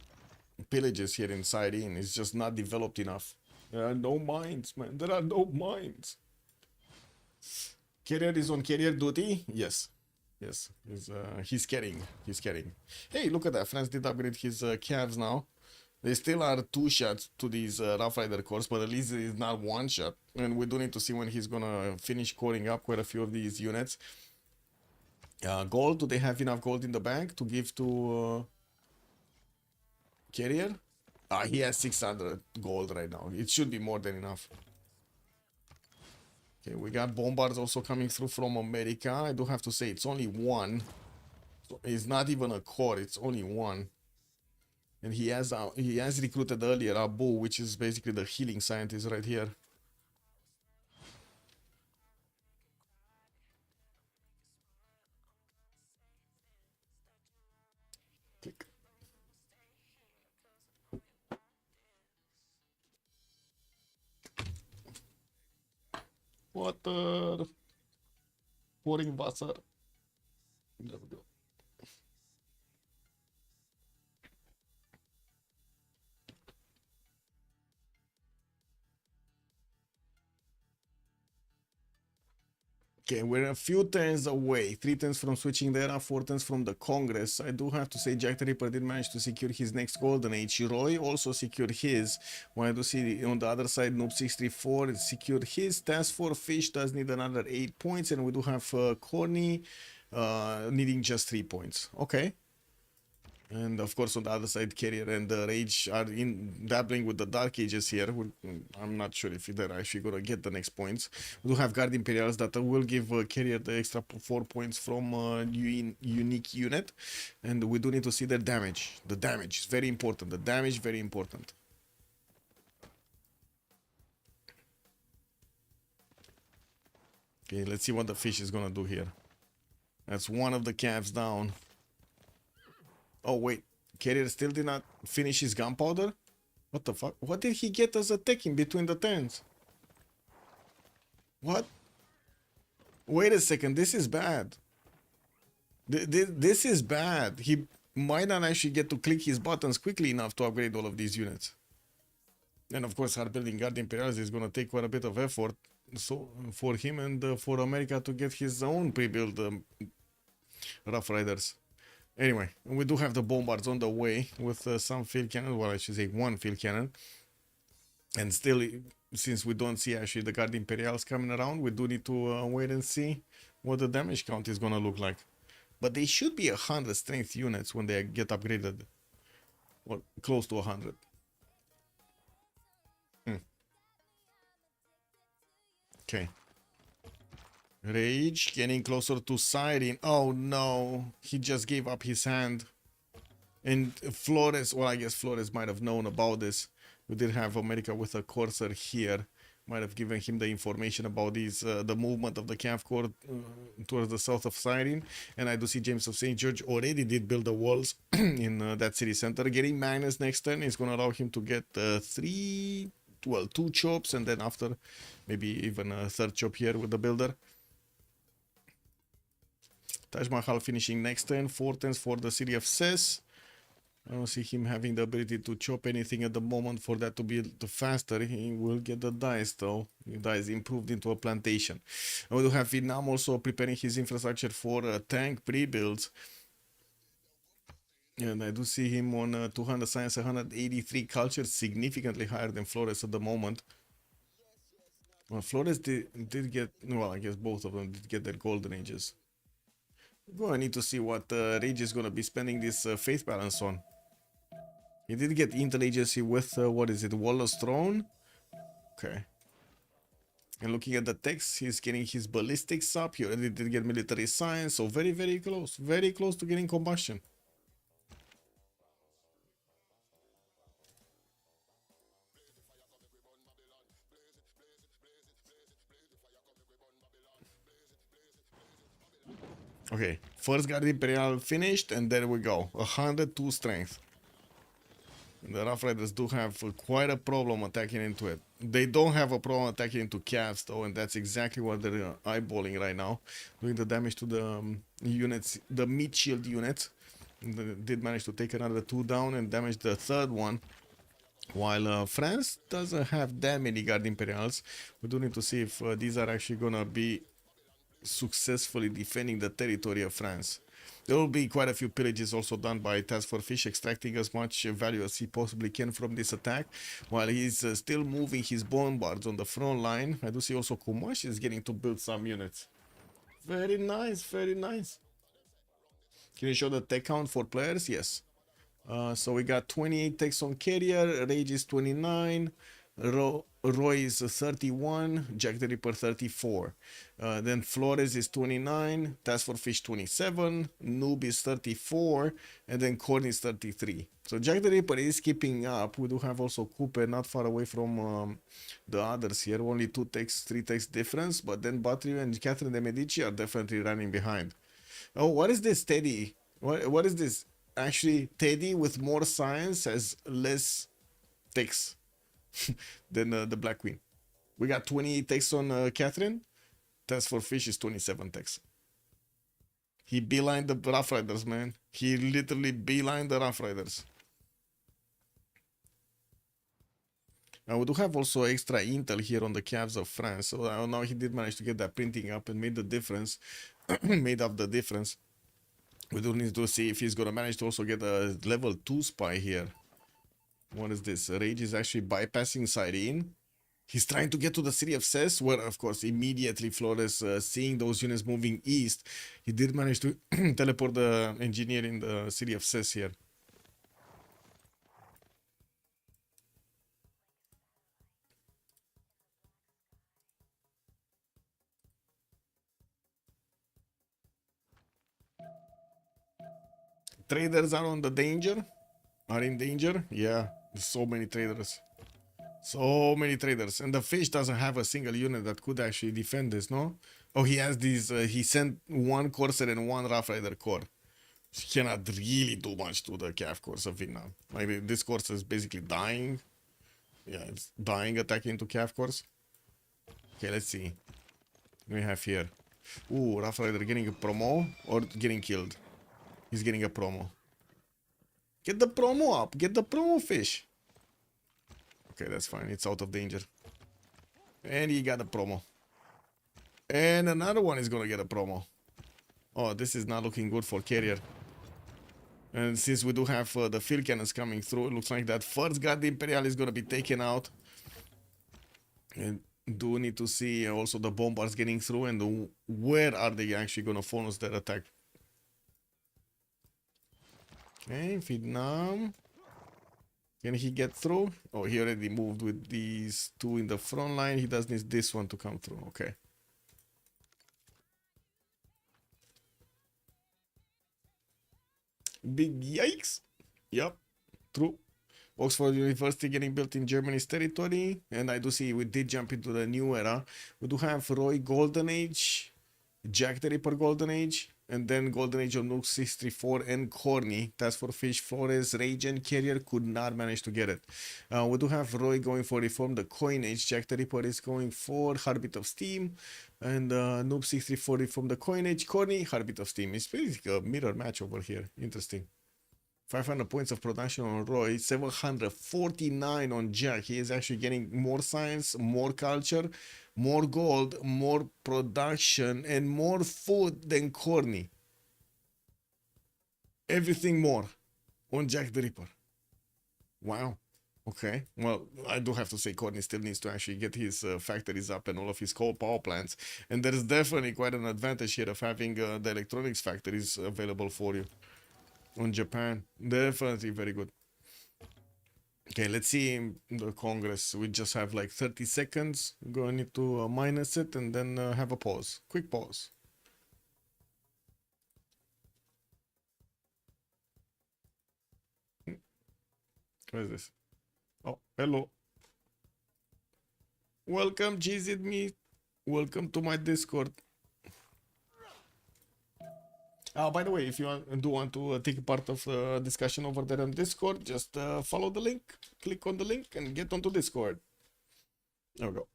pillages here inside in. It's just not developed enough. There are no mines, man. There are no mines. Carrier is on carrier duty? Yes. He's carrying. Hey, look at that. France did upgrade his calves now. They still are 2 shots to these Rough Rider cores, but at least it is not 1 shot. And we do need to see when he's gonna finish coring up quite a few of these units. Gold, do they have enough gold in the bank to give to carrier? He has 600 gold right now. It should be more than enough. Okay, we got bombards also coming through from America. I do have to say it's only 1. So it's not even a core, it's only 1. And he has recruited earlier Abu, which is basically the healing scientist right here. Click. Water. Pouring Wasser. There we go. Okay, we're a few turns away. 3 turns from switching the era, 4 turns from the Congress. I do have to say Jack the Ripper did manage to secure his next golden age. Roy also secured his. When I do see on the other side, Noob634 secured his. Task Force Fish does need another 8 points, and we do have Corny needing just 3 points. Okay. And of course, on the other side, Carrier and the Rage are dabbling with the Dark Ages here. I'm not sure if they're actually going to get the next points. We do have Guard Imperials that will give Carrier the extra 4 points from unique unit. And we do need to see their damage. The damage is very important. The damage very important. Okay, let's see what the fish is going to do here. That's one of the calves down. Oh, wait. Carrier still did not finish his gunpowder? What the fuck? What did he get as a tech in between the turns? What? Wait a second. This is bad. This is bad. He might not actually get to click his buttons quickly enough to upgrade all of these units. And of course, hard building Guard Imperials is going to take quite a bit of effort for him and for America to get his own pre-built Rough Riders. Anyway, we do have the bombards on the way with some field cannon. Well, I should say 1 field cannon. And still, since we don't see actually the Guard Imperials coming around, we do need to wait and see what the damage count is going to look like. But they should be 100 strength units when they get upgraded. Or close to 100. Okay. Rage getting closer to Siren. Oh no, he just gave up his hand. And Flores, well, I guess Flores might have known about this. We did have America with a Corsair here. Might have given him the information about these, the movement of the Cav Corps towards the south of Siren. And I do see James of St. George already did build the walls in that city center. Getting Magnus next turn is going to allow him to get two chops, and then after maybe even a third chop here with the builder. Taj Mahal finishing next turn, 4 turns for the city of Ses. I don't see him having the ability to chop anything at the moment for that to be faster. He will get the dice though. The dice improved into a plantation. And we do have Vietnam also preparing his infrastructure for tank pre-builds. And I do see him on 200 science, 183 culture, significantly higher than Flores at the moment. Well, Flores did get, well, I guess both of them did get their golden ages. I need to see what Rage is going to be spending this faith balance on. He did get intel agency with, what is it, Wallace Throne? Okay. And looking at the text, he's getting his ballistics up. He already did get military science, so very, very close to getting combustion. Okay, first Guard Imperial finished, and there we go. 102 strength. The Rough Riders do have quite a problem attacking into it. They don't have a problem attacking into Cavs though, and that's exactly what they're eyeballing right now. Doing the damage to the units, the mid shield units. They did manage to take another 2 down and damage the third one. While France doesn't have that many Guard Imperials. We do need to see if these are actually gonna be successfully defending the territory of France. There will be quite a few pillages also done by Task for Fish, extracting as much value as he possibly can from this attack, while he's still moving his bombards on the front line. I do see also Kumash is getting to build some units. Very nice, very nice. Can you show the tech count for players? Yes. So we got 28 techs on carrier, Rage is 29, Roy is 31, Jack the Ripper 34. Then Flores is 29, Task for Fish 27, Noob is 34, and then Korn is 33. So Jack the Ripper is keeping up. We do have also Cooper not far away from the others here, only 2 techs, 3 techs difference, but then Battery and Catherine de Medici are definitely running behind. Oh, what is this, Teddy? What is this? Actually, Teddy with more science has less techs than the Black Queen. We got 28 techs on Catherine. Task for Fish is 27 techs. He beelined the Rough Riders, man. He literally beelined the Rough Riders. Now we do have also extra intel here on the Cavs of France. So now he did manage to get that printing up and made the difference. Made up the difference. We do need to see if he's gonna manage to also get a level 2 spy here. What is this? Rage is actually bypassing Cyrene. He's trying to get to the city of Ses, where of course immediately Flores, seeing those units moving east, he did manage to teleport the engineer in the city of Ses here. Traders are on the danger. Are in danger? Yeah, there's so many traders. So many traders. And the Fish doesn't have a single unit that could actually defend this, no? Oh, he has these, he sent 1 Corsair and 1 Rough Rider Corps. He cannot really do much to the Cav Corps of Vietnam. Like, this Corsair is basically dying. Yeah, it's dying attacking to Cav Corps. Okay, let's see. What we have here. Ooh, Rough Rider getting a promo or getting killed? He's getting a promo. Get the promo up. Get the promo, Fish. Okay, that's fine. It's out of danger. And he got a promo. And another one is gonna get a promo. Oh, this is not looking good for carrier. And since we do have the field cannons coming through, it looks like that first Guard Imperial is gonna be taken out. And do need to see also the bombards getting through and where are they actually gonna focus their attack. Okay, Vietnam. Can he get through? Oh, he already moved with these 2 in the front line. He does need this one to come through. Okay. Big yikes. Yep, true. Oxford University getting built in Germany's territory, and I do see we did jump into the new era. We do have Roy Golden Age, Jack the Ripper Golden Age, and then Golden Age of Nuke 634 and Corny. Task for Fish, Flores, Rage, and Carrier could not manage to get it. We do have Roy going for Reform the Coin Age. Jack the Ripper is going for Heartbeat of Steam, and Noob 634 Reform the Coin Age. Corny, Heartbeat of Steam. It's basically a mirror match over here. Interesting. 500 points of production on Roy, 749 on Jack. He is actually getting more science, more culture, more gold, more production, and more food than Corny. Everything more on Jack the Ripper. Wow. Okay. Well, I do have to say Corny still needs to actually get his factories up and all of his coal power plants. And there is definitely quite an advantage here of having the electronics factories available for you. On Japan, definitely very good. Okay, let's see the Congress. We just have like 30 seconds. We're going to need to minus it and then have a pause. Quick pause. What is this? Oh, hello. Welcome, GZMe. Welcome to my Discord. By the way, if you do want to take part of the discussion over there on Discord, just follow the link, click on the link, and get onto Discord. There we go.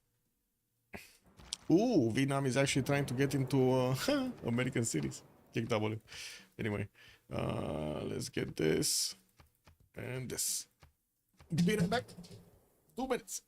Ooh, Vietnam is actually trying to get into American cities. Kick W. Anyway, let's get this and this. Be right back. 2 minutes.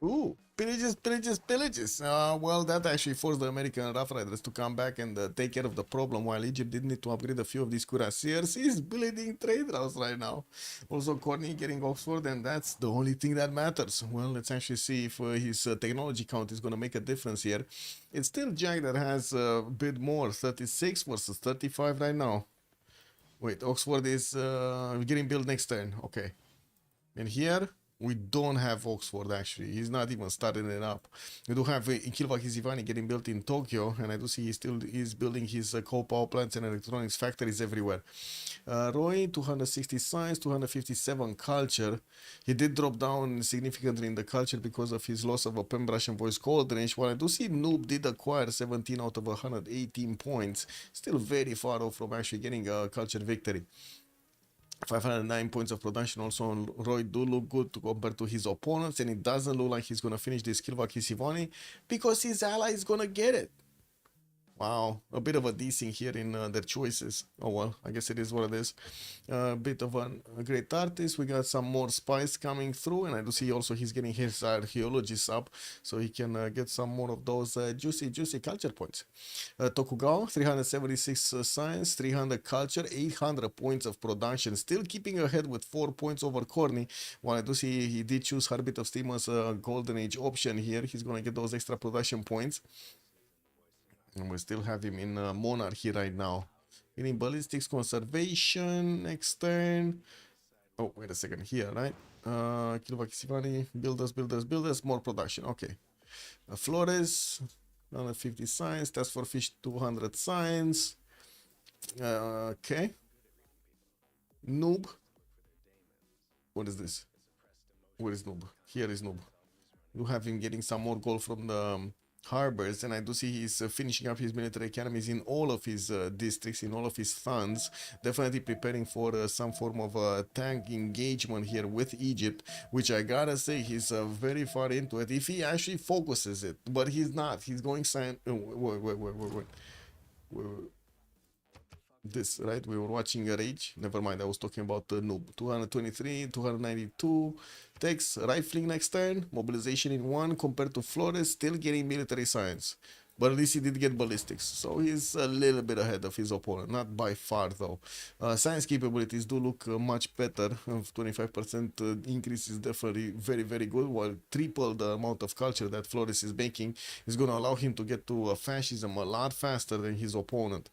Ooh, pillages, pillages, pillages. Well, that actually forced the American Rough Riders to come back and take care of the problem, while Egypt did need to upgrade a few of these cuirassiers. He's building trade routes right now. Also, Corny getting Oxford, and that's the only thing that matters. Well, let's actually see if his technology count is going to make a difference here. It's still Jack that has a bit more, 36 versus 35 right now. Wait, Oxford is getting built next turn. Okay. And here, We don't have Oxford actually. He's not even starting it up. We do have Kilvakizivani getting built in Tokyo, and I do see he still is building his coal power plants and electronics factories everywhere. Roy, 260 science, 257 culture. He did drop down significantly in the culture because of his loss of a pen brush and voice coordination. While I do see Noob did acquire 17 out of 118 points, still very far off from actually getting a culture victory. 509 points of production also on Roy do look good compared to his opponents, and it doesn't look like he's gonna finish this Kilvakisivani because his ally is gonna get it. Wow, a bit of a decing here in their choices. Oh well, I guess it is what it is. A bit of a great artist. We got some more spice coming through, and I do see also he's getting his archaeologists up, so he can get some more of those juicy culture points. Tokugawa, 376 science, 300 culture, 800 points of production, still keeping ahead with 4 points over Corny. While I do see he did choose Heartbeat of Steam as a golden age option here, he's gonna get those extra production points. And we still have him in Monarchy right now. Getting Ballistics Conservation next turn. Oh, wait a second here, right? Kilvakisivani, builders, more production. Okay. Flores, 150 science. That's for fish, 200 science. Okay. Noob. What is this? Where is Noob? Here is Noob. You have him getting some more gold from the harbors, and I do see he's finishing up his military academies in all of his districts, in all of his funds, definitely preparing for some form of tank engagement here with Egypt, which I gotta say he's very far into it if he actually focuses it, but he's not. He's going wait. This, right? We were watching a Rage. Never mind, I was talking about the Noob. 223, 292. Takes rifling next turn. Mobilization in 1 compared to Flores. Still getting military science. But at least he did get ballistics. So he's a little bit ahead of his opponent. Not by far though. Science capabilities do look much better. 25% increase is definitely very good. While triple the amount of culture that Flores is making is going to allow him to get to fascism a lot faster than his opponent.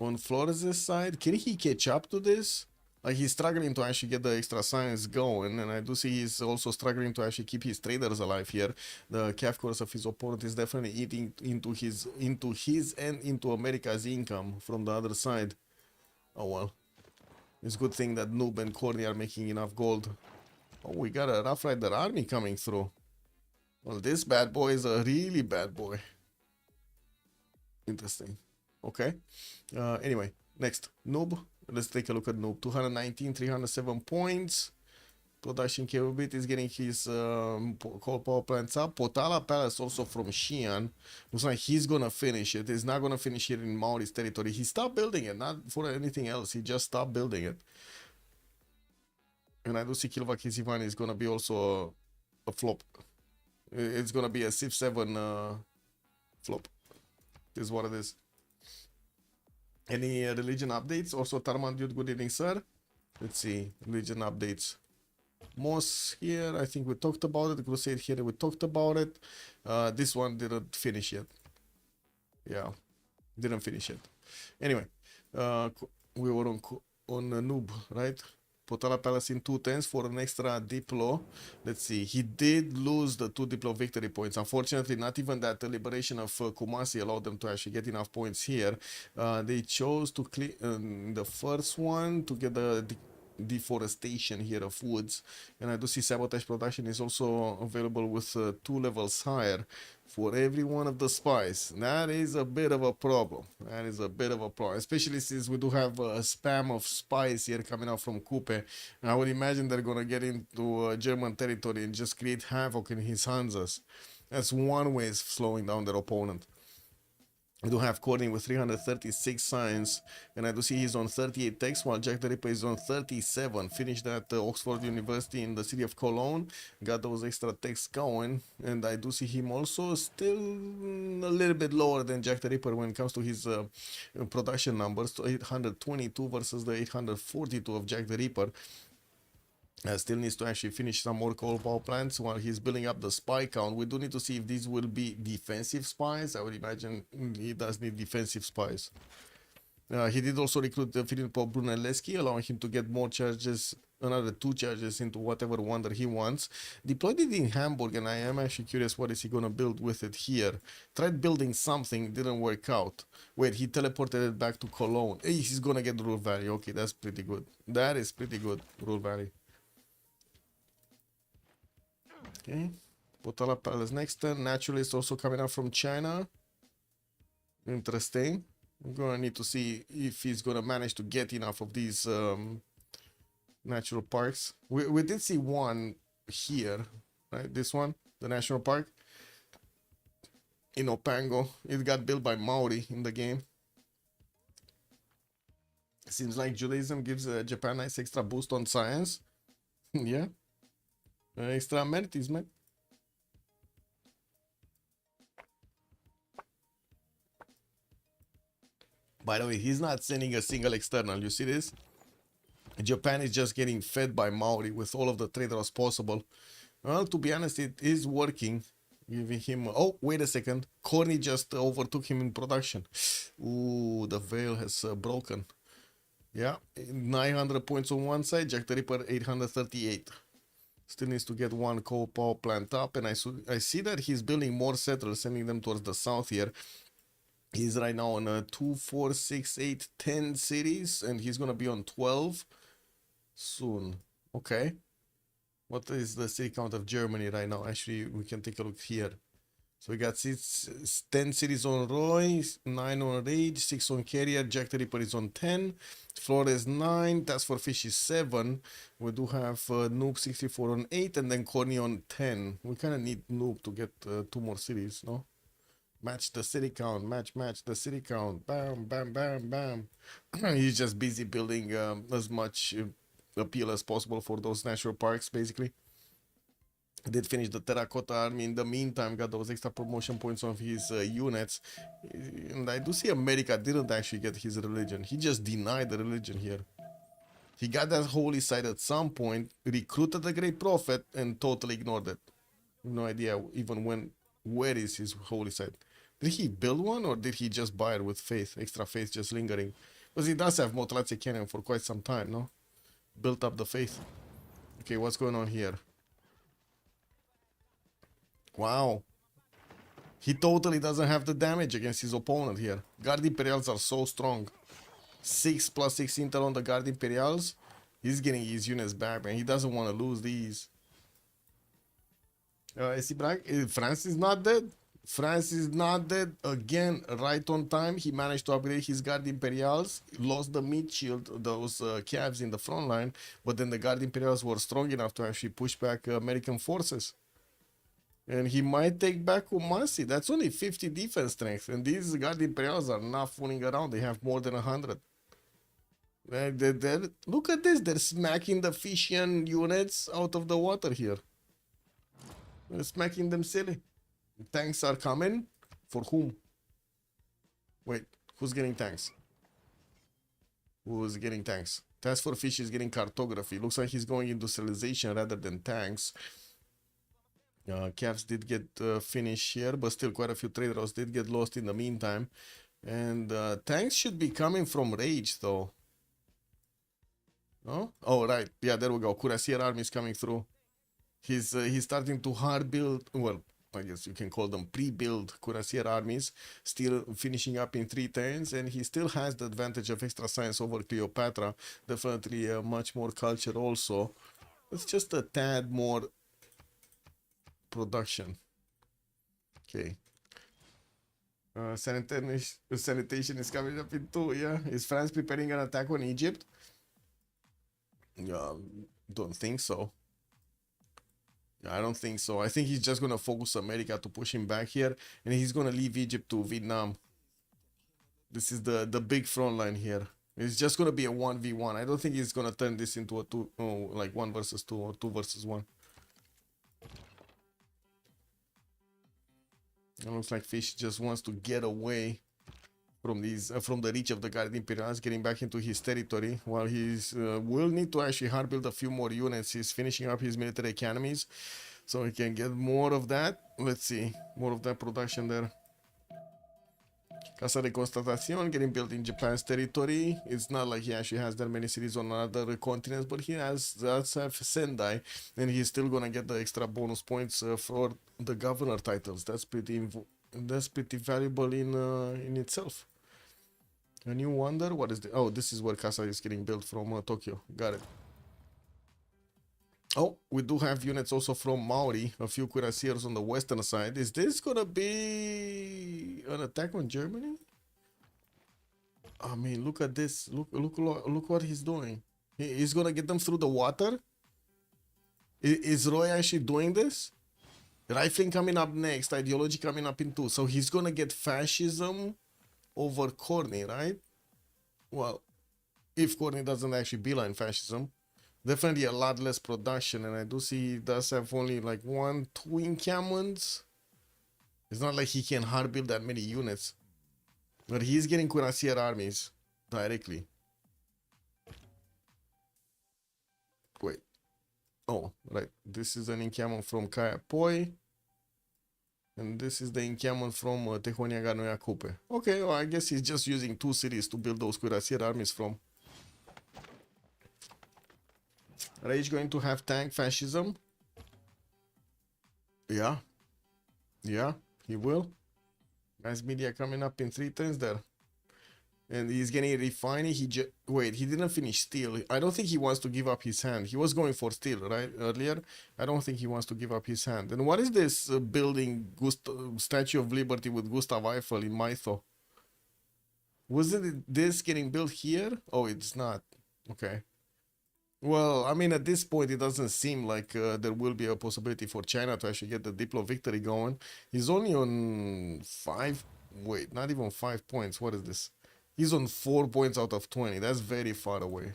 On Flores' side, can he catch up to this? Like, he's struggling to actually get the extra science going, and I do see he's also struggling to actually keep his traders alive here. The calf course of his opponent is definitely eating into his and into America's income from the other side. Oh well. It's a good thing that Noob and Corny are making enough gold. Oh, we got a Rough Rider army coming through. Well, this bad boy is a really bad boy. Interesting. Okay. Anyway, next. Noob. Let's take a look at Noob. 219, 307 points. Production capability is getting his coal power plants up. Potala Palace also from Xi'an. Looks like he's gonna finish it. He's not gonna finish here in Maori's territory. He stopped building it, not for anything else. He just stopped building it. And I do see Kilvakisivani is gonna be also a flop. It's gonna be a Civ6 flop. This is what it is. Any religion updates? Also, Tarman Dude, good evening, sir. Let's see. Religion updates. Moss here, I think we talked about it. Crusade here, we talked about it. This one didn't finish yet. Yeah, didn't finish yet. Anyway, we were on Noob, right? Potala Palace in 210s for an extra Diplo. Let's see, he did lose the 2 Diplo victory points. Unfortunately, not even that the liberation of Kumasi allowed them to actually get enough points here. They chose to clear the first one to get the deforestation here of woods, and I do see sabotage production is also available with 2 levels higher for every one of the spies. That is a bit of a problem. That is a bit of a problem, especially since we do have a spam of spies here coming out from Kupe. I would imagine they're gonna get into German territory and just create havoc in his Hanzas. That's one way of slowing down their opponent. We do have Corning with 336 science, and I do see he's on 38 techs, while Jack the Ripper is on 37. Finished at Oxford University in the city of Cologne, got those extra techs going, and I do see him also still a little bit lower than Jack the Ripper when it comes to his production numbers, so 822 versus the 842 of Jack the Ripper. Still needs to actually finish some more coal power plants while he's building up the spy count. We do need to see if these will be defensive spies. I would imagine he does need defensive spies. He did also recruit Filippo Brunelleschi, allowing him to get more charges, another 2 charges into whatever wonder he wants. Deployed it in Hamburg, and I am actually curious what is he gonna build with it here. Tried building something, didn't work out. Wait, he teleported it back to Cologne. Hey, he's gonna get Rule Valley. Okay, that's pretty good. That is pretty good, Rule Valley. Okay, Potala Palace next turn. Naturalist also coming up from China. Interesting. I'm gonna need to see if he's gonna manage to get enough of these natural parks. We did see one here, right? This one, the national park in Opango. It got built by Maori in the game. Seems like Judaism gives Japan a nice extra boost on science. Yeah, extra amenities, man. By the way, he's not sending a single external. You see this? Japan is just getting fed by Maori with all of the trade routes possible. Well, to be honest, it is working. Giving him... Oh, wait a second. Corny just overtook him in production. Ooh, the veil has broken. Yeah, 900 points on one side. Jack the Ripper, 838. Still needs to get one coal power plant up. And I see that he's building more settlers, sending them towards the south here. He's right now on 2, 4, 6, 8, 10 cities. And he's going to be on 12 soon. Okay. What is the city count of Germany right now? Actually, we can take a look here. So we got 10 cities on Roy, 9 on Rage, 6 on Carrier, Jack the Ripper is on 10, Flores 9, Task for Fish is 7. We do have Noob 64 on 8, and then Corny on 10. We kind of need Noob to get 2 more cities, no? Match the city count, match the city count, bam, bam, bam, bam. He's just busy building as much appeal as possible for those natural parks, basically. Did finish the Terracotta Army in the meantime, got those extra promotion points on his units. And I do see America didn't actually get his religion. He just denied the religion here. He got that holy site at some point, recruited the Great Prophet, and totally ignored it. No idea even where is his holy site. Did he build one, or did he just buy it with faith, extra faith just lingering? Because he does have Motolatze Canyon for quite some time, no? Built up the faith. Okay, what's going on here? Wow. He totally doesn't have the damage against his opponent here. Guard Imperials are so strong. 6 plus 6 intel on the Guard Imperials. He's getting his units back, man. He doesn't want to lose these. France is not dead. France is not dead. Again, right on time. He managed to upgrade his Guard Imperials. Lost the mid shield, those calves in the front line. But then the Guard Imperials were strong enough to actually push back American forces. And he might take back Kumasi. That's only 50 defense strength. And these Guard Imperials are not fooling around. They have more than 100. Look at this. They're smacking the Fishian units out of the water here. They're smacking them silly. Tanks are coming. For whom? Wait, who's getting tanks? Who's getting tanks? Task for Fish is getting cartography. Looks like he's going industrialization rather than tanks. Cavs did get finished here, but still quite a few trade routes did get lost in the meantime. And tanks should be coming from Rage, though. No? Oh, right. Yeah, there we go. Cuirassier army is coming through. He's starting to hard build. Well, I guess you can call them pre-build Cuirassier armies. Still finishing up in 3 turns, and he still has the advantage of extra science over Cleopatra. Definitely much more culture also. It's just a tad more production. Okay. Sanitation is coming up in 2. Yeah. Is France preparing an attack on Egypt? Don't think so. I don't think so. I think he's just gonna focus America to push him back here, and he's gonna leave Egypt to Vietnam. This is the big front line here. It's just gonna be a 1v1. I don't think he's gonna turn this into a 1 versus 2 or 2 versus 1. It looks like Fish just wants to get away from these from the reach of the Guard Imperials, getting back into his territory. While he's will need to actually hard build a few more units. He's finishing up his military academies, so he can get more of that. Let's see, more of that production there. Casa de Constatación getting built in Japan's territory. It's not like he actually has that many cities on other continents, but he does have Sendai, and he's still gonna get the extra bonus points for the governor titles. That's pretty valuable in itself. A new wonder. What is the? Oh, this is where Casa is getting built from Tokyo. Got it. Oh, we do have units also from Maori, a few cuirassiers on the western side. Is this gonna be an attack on Germany? I mean, look at this. Look what he's doing. He's gonna get them through the water? Is Roy actually doing this? Rifling coming up next, ideology coming up in 2. So he's gonna get fascism over Corny, right? Well, if Corny doesn't actually beeline fascism. Definitely a lot less production, and I do see he does have only like 1-2 encampments. It's not like he can hard build that many units, but he's getting cuirassier armies directly. Wait, oh right, this is an encampment from Kayapoi, and this is the encampment from Tehonia Ganoia Kupe. Okay, well, I guess he's just using 2 cities to build those cuirassier armies from. Rage going to have tank fascism? Yeah. Yeah, he will. Mass media coming up in 3 turns there. And he's getting refining. Wait, he didn't finish steel. I don't think he wants to give up his hand. He was going for steel, right? Earlier. I don't think he wants to give up his hand. And what is this building Statue of Liberty with Gustav Eiffel in Mytho? Wasn't this getting built here? Oh, it's not. Okay. Well, I mean, at this point, it doesn't seem like there will be a possibility for China to actually get the Diplo victory going. He's only on 5... Wait, not even 5 points. What is this? He's on 4 points out of 20. That's very far away.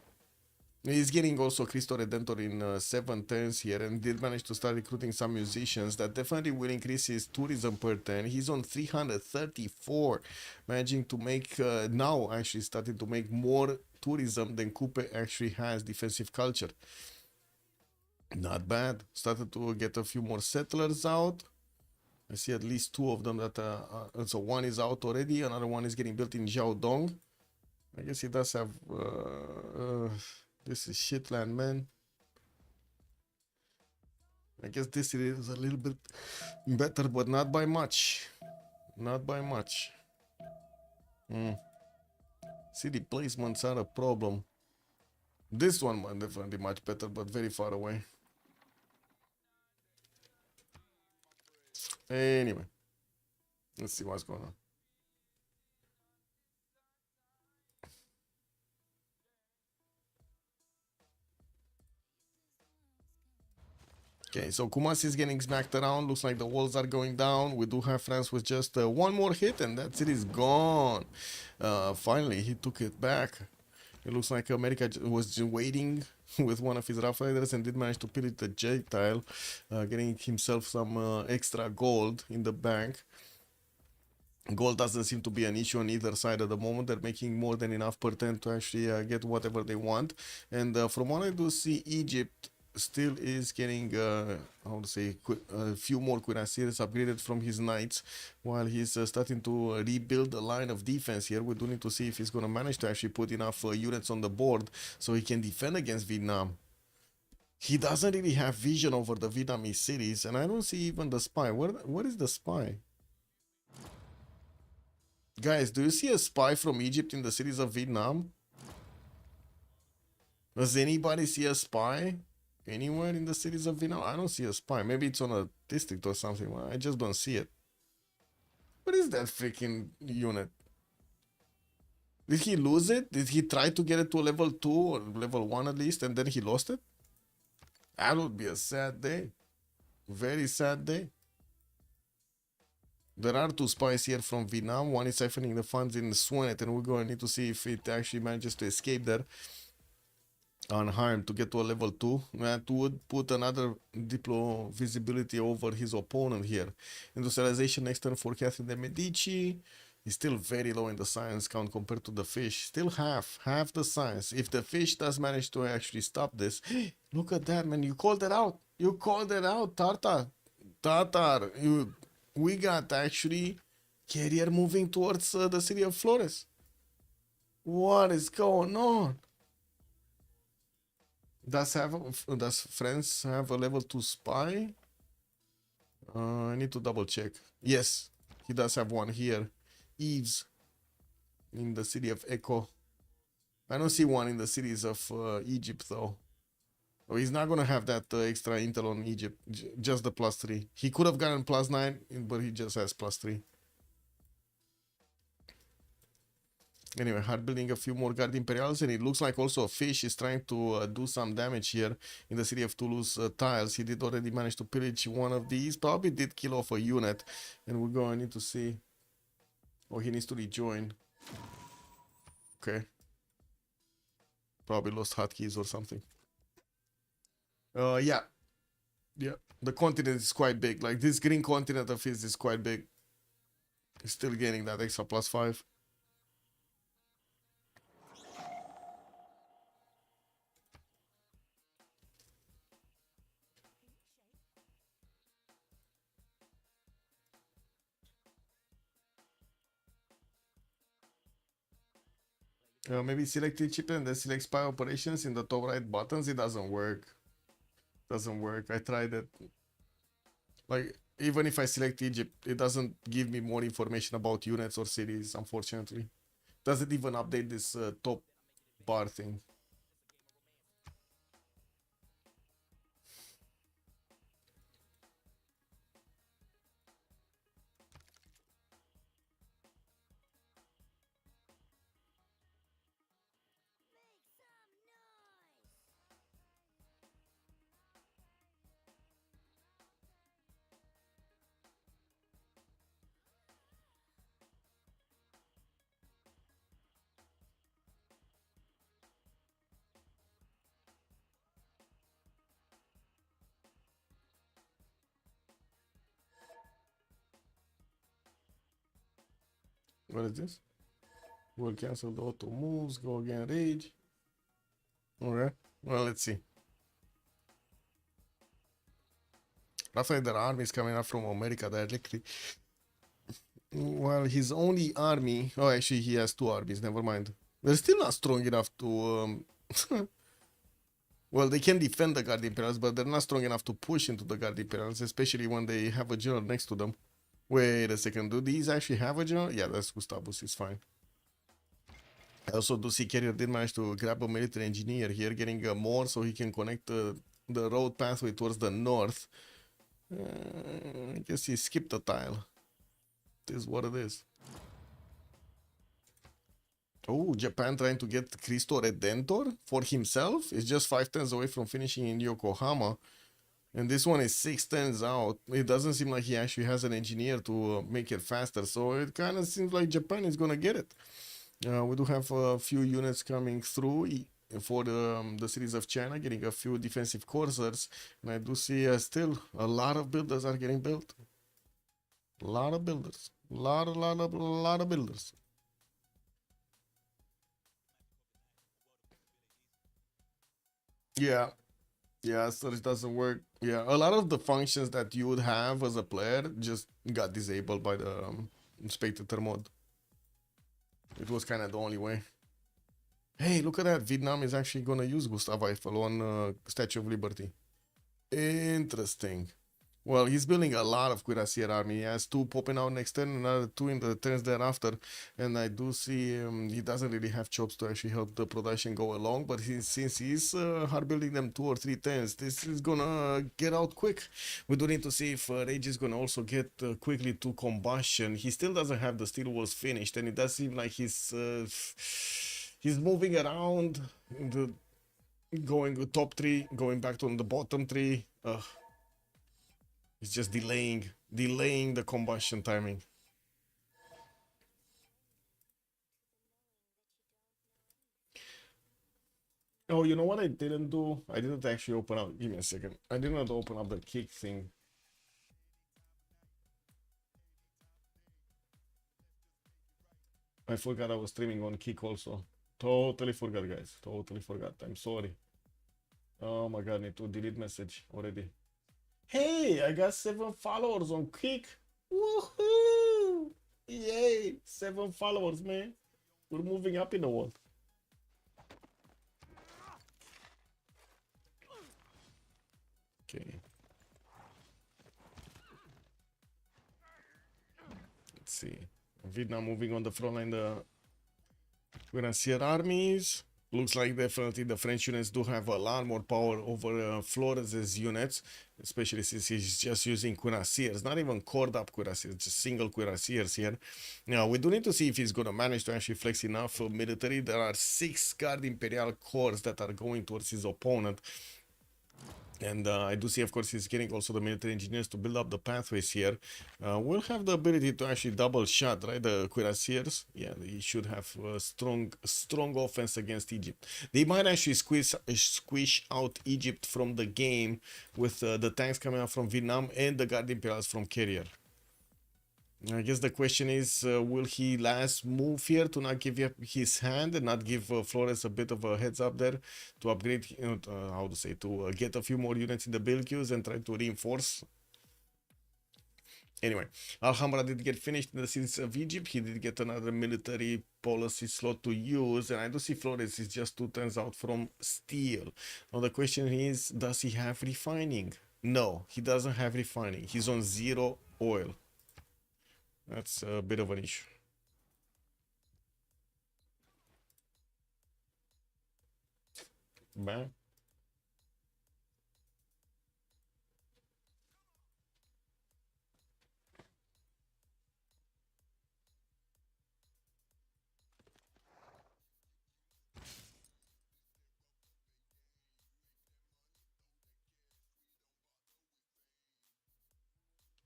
He's getting also Cristo Redentor in 7 turns here, and did manage to start recruiting some musicians. That definitely will increase his tourism per turn. He's on 334, managing to make, now actually starting to make more tourism than Kupe actually has defensive culture. Not bad. Started to get a few more settlers out. I see at least 2 of them that, so one is out already, another one is getting built in Jiaodong. I guess he does have, this is shitland, man. I guess this is a little bit better, but not by much. Not by much. City placements are a problem. This one might definitely much better, but very far away. Anyway, let's see what's going on. Okay, so Kumasi is getting smacked around. Looks like the walls are going down. We do have France with just 1 more hit, and that city is gone. Finally, he took it back. It looks like America was waiting with one of his Rough Riders and did manage to peel it the J-tile, getting himself some extra gold in the bank. Gold doesn't seem to be an issue on either side at the moment. They're making more than enough per turn to actually get whatever they want. And from what I do see, Egypt still is getting, how to say, a few more cuirassiers upgraded from his knights, while he's starting to rebuild the line of defense here. We do need to see if he's going to manage to actually put enough units on the board so he can defend against Vietnam. He doesn't really have vision over the Vietnamese cities, and I don't see even the spy. What is the spy? Guys, do you see a spy from Egypt in the cities of Vietnam? Does anybody see a spy anywhere in the cities of Vietnam? I don't see a spy. Maybe it's on a district or something. Well, I just don't see it. What is that freaking unit? Did he lose it? Did he try to get it to a level 2 or level 1 at least, and then he lost it? That would be a sad day. Very sad day. There are 2 spies here from Vietnam. One is siphoning the funds in Swanet, and we're going to need to see if it actually manages to escape there unharmed to get to a level 2. That would put another Diplo visibility over his opponent here. Industrialization next turn for Catherine de Medici is still very low in the science count compared to the fish. Still half the science. If the fish does manage to actually stop this, look at that, man. You called it out. You called it out, Tartar. We got actually Carrier moving towards the city of Flores. What is going on? Does France have a level 2 spy? I need to double check. Yes, he does have one here. Eves in the city of Echo. I don't see one in the cities of Egypt though. Oh, he's not gonna have that extra intel on Egypt. Just the +3. He could have gotten +9, but he just has +3. Anyway, hard building a few more Guard Imperials, and it looks like also a fish is trying to do some damage here in the city of Toulouse tiles. He did already manage to pillage one of these. Probably did kill off a unit, and we're going to need to see. Oh, he needs to rejoin. Okay. Probably lost hotkeys or something. Yeah. Yeah. The continent is quite big. Like, this green continent of his is quite big. He's still gaining that extra +5. Maybe select chip and then select spy operations in the top right buttons. It doesn't work. Doesn't work. I tried it. Like, even if I select Egypt, it doesn't give me more information about units or cities, unfortunately. Doesn't even update this top bar thing. What is this? We'll cancel the auto moves, go again rage. Alright, well, let's see. Looks like their army is coming up from America directly. Well, his only army... Oh, actually, he has 2 armies, never mind. They're still not strong enough to... Well, they can defend the Guard Imperials, but they're not strong enough to push into the Guard Imperials, especially when they have a general next to them. Wait a second, do these actually have a general? Yeah, that's Gustavus, it's fine. I also do see Carrier did manage to grab a military engineer here, getting more so he can connect the road pathway towards the north. I guess he skipped a tile. It is what it is. Oh, Japan trying to get Cristo Redentor for himself? It's just 5 turns away from finishing in Yokohama. And this one is 6 turns out. It doesn't seem like he actually has an engineer to make it faster. So it kind of seems like Japan is going to get it. We do have a few units coming through for the cities of China, getting a few defensive coursers. And I do see still a lot of builders are getting built. A lot of builders. A lot of builders. Yeah. Yeah, so it doesn't work. Yeah, a lot of the functions that you would have as a player just got disabled by the spectator mode. It was kind of the only way. Hey, look at that. Vietnam is actually going to use Gustav Eiffel on Statue of Liberty. Interesting. Well, he's building a lot of Cuirassier army. He has 2 popping out next turn, another 2 in the turns thereafter. And I do see he doesn't really have chops to actually help the production go along. But since he's hard building them 2 or 3 turns, this is gonna get out quick. We do need to see if Rage is gonna also get quickly to combustion. He still doesn't have the steel walls finished, and it does seem like he's moving around, going top 3, going back to the bottom 3. It's just delaying the combustion timing. Oh, you know what I didn't do? I didn't actually open up. Give me a second. I didn't open up the kick thing. I forgot I was streaming on Kick also. Totally forgot, guys. Totally forgot. I'm sorry. Oh my god, I need to delete message already. Hey, I got 7 followers on Kick. Woohoo! Yay! 7 followers, man. We're moving up in the world. Okay. Let's see. Vietnam moving on the front line. We're gonna see our armies. Looks like definitely the French units do have a lot more power over Flores' units, especially since he's just using cuirassiers, not even cored up cuirassiers, just single cuirassiers here. Now, we do need to see if he's gonna manage to actually flex enough military. There are 6 Guard Imperial corps that are going towards his opponent. And I do see, of course, he's getting also the military engineers to build up the pathways here. We'll have the ability to actually double shot, right? The cuirassiers, yeah, he should have a strong offense against Egypt. They might actually squish out Egypt from the game with the tanks coming out from Vietnam and the Guard Imperials from Carrier. I guess the question is, will he last move here to not give up his hand and not give Flores a bit of a heads up there to upgrade, how to say, to get a few more units in the build queues and try to reinforce. Anyway, Alhambra did get finished in the cities of Egypt. He did get another military policy slot to use, and I do see Flores is just 2 turns out from steel. Now the question is, does he have refining? No, he doesn't have refining. He's on 0 oil. That's a bit of an issue. Bam.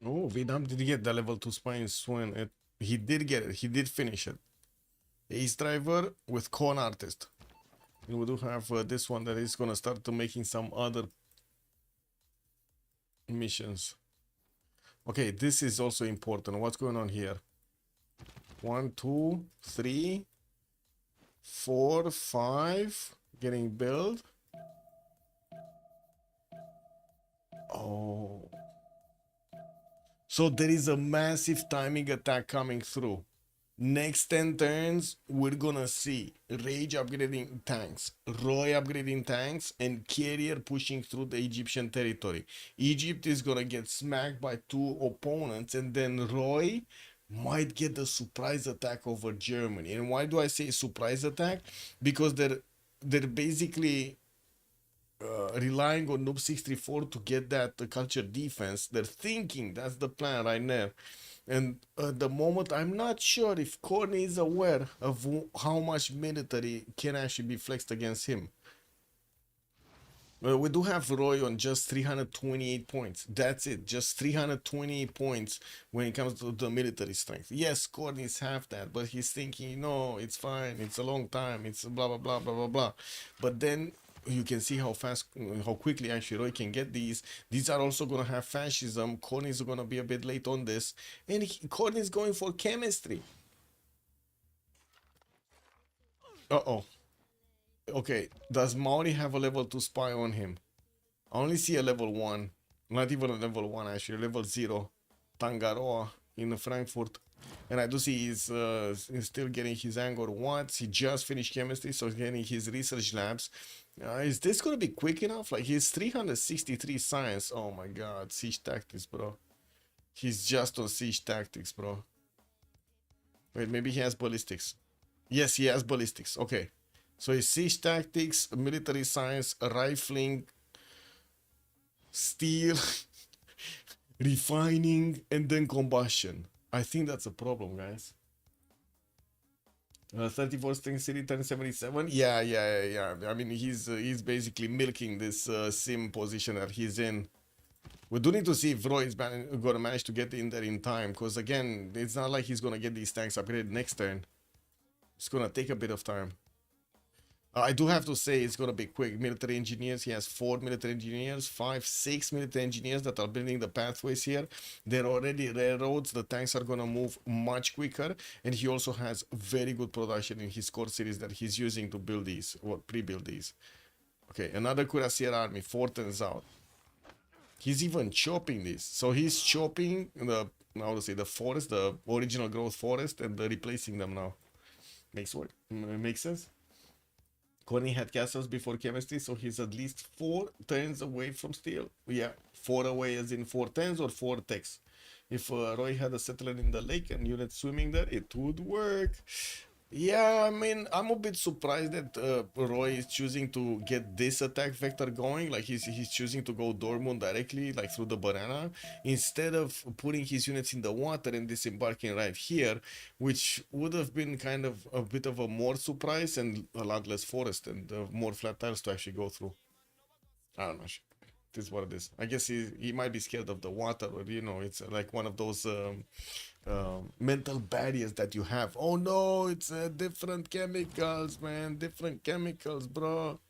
Oh, Vietnam did get the level 2 spy in Swan. He did get it. He did finish it. Ace driver with con artist. And we do have this one that is gonna start to making some other missions. Okay, this is also important. What's going on here? 1, 2, 3, 4, 5 getting built. Oh, so there is a massive timing attack coming through. Next 10 turns, we're gonna see Rage upgrading tanks, Roy upgrading tanks, and Carrier pushing through the Egyptian territory. Egypt is gonna get smacked by 2 opponents, and then Roy might get the surprise attack over Germany. And why do I say surprise attack? Because they're basically relying on Noob 634 to get that culture defense. They're thinking that's the plan right now. And at the moment, I'm not sure if Corny is aware of how much military can actually be flexed against him. We do have Roy on just 328 points. That's it, just 328 points when it comes to the military strength. Yes, Corny's have that, but he's thinking, no, it's fine, it's a long time, it's blah, blah, blah, blah, blah, blah. But then you can see how fast, how quickly actually Roy can get these. These are also going to have fascism. Corny's going to be a bit late on this. And Corny's going for chemistry. Uh-oh. Okay, does Maori have a level 2 spy on him? I only see a level 1. Not even a level 1 actually, level 0. Tangaroa in Frankfurt. And I do see he's still getting his Angkor Wats. He just finished chemistry, so he's getting his research labs. Is this gonna be quick enough? Like, he's 363 science. Oh my god, siege tactics, bro. He's just on siege tactics, bro. Wait, maybe he has ballistics. Yes, he has ballistics. Okay. So it's siege tactics, military science, rifling, steel, refining, and then combustion. I think that's a problem, guys. 34 string city, 1077. Yeah. I mean, he's basically milking this sim position that he's in. We do need to see if Roy is gonna manage to get in there in time, because again, it's not like he's gonna get these tanks upgraded next turn. It's gonna take a bit of time. I do have to say it's gonna be quick. Military engineers, he has 4 military engineers, 5, 6 military engineers that are building the pathways here. They're already railroads. The tanks are gonna move much quicker, and he also has very good production in his core series that he's using to build these or pre-build these. Okay, another cuirassier army, 4 turns out. He's even chopping this. So he's chopping the how to say, the forest, the original growth forest, and replacing them now. Makes sense. Corny had castles before chemistry, so he's at least 4 turns away from steel. Yeah, 4 away as in 4 turns or 4 techs. If Roy had a settler in the lake and unit swimming there, it would work. Yeah, I mean, I'm a bit surprised that Roy is choosing to get this attack vector going. Like he's choosing to go Dortmund directly, like through the banana, instead of putting his units in the water and disembarking right here, which would have been kind of a bit of a more surprise and a lot less forest and more flat tiles to actually go through. I don't know. This is what it is. I guess he might be scared of the water, or you know, it's like one of those mental barriers that you have. Oh no, it's different chemicals, man. Different chemicals, bro.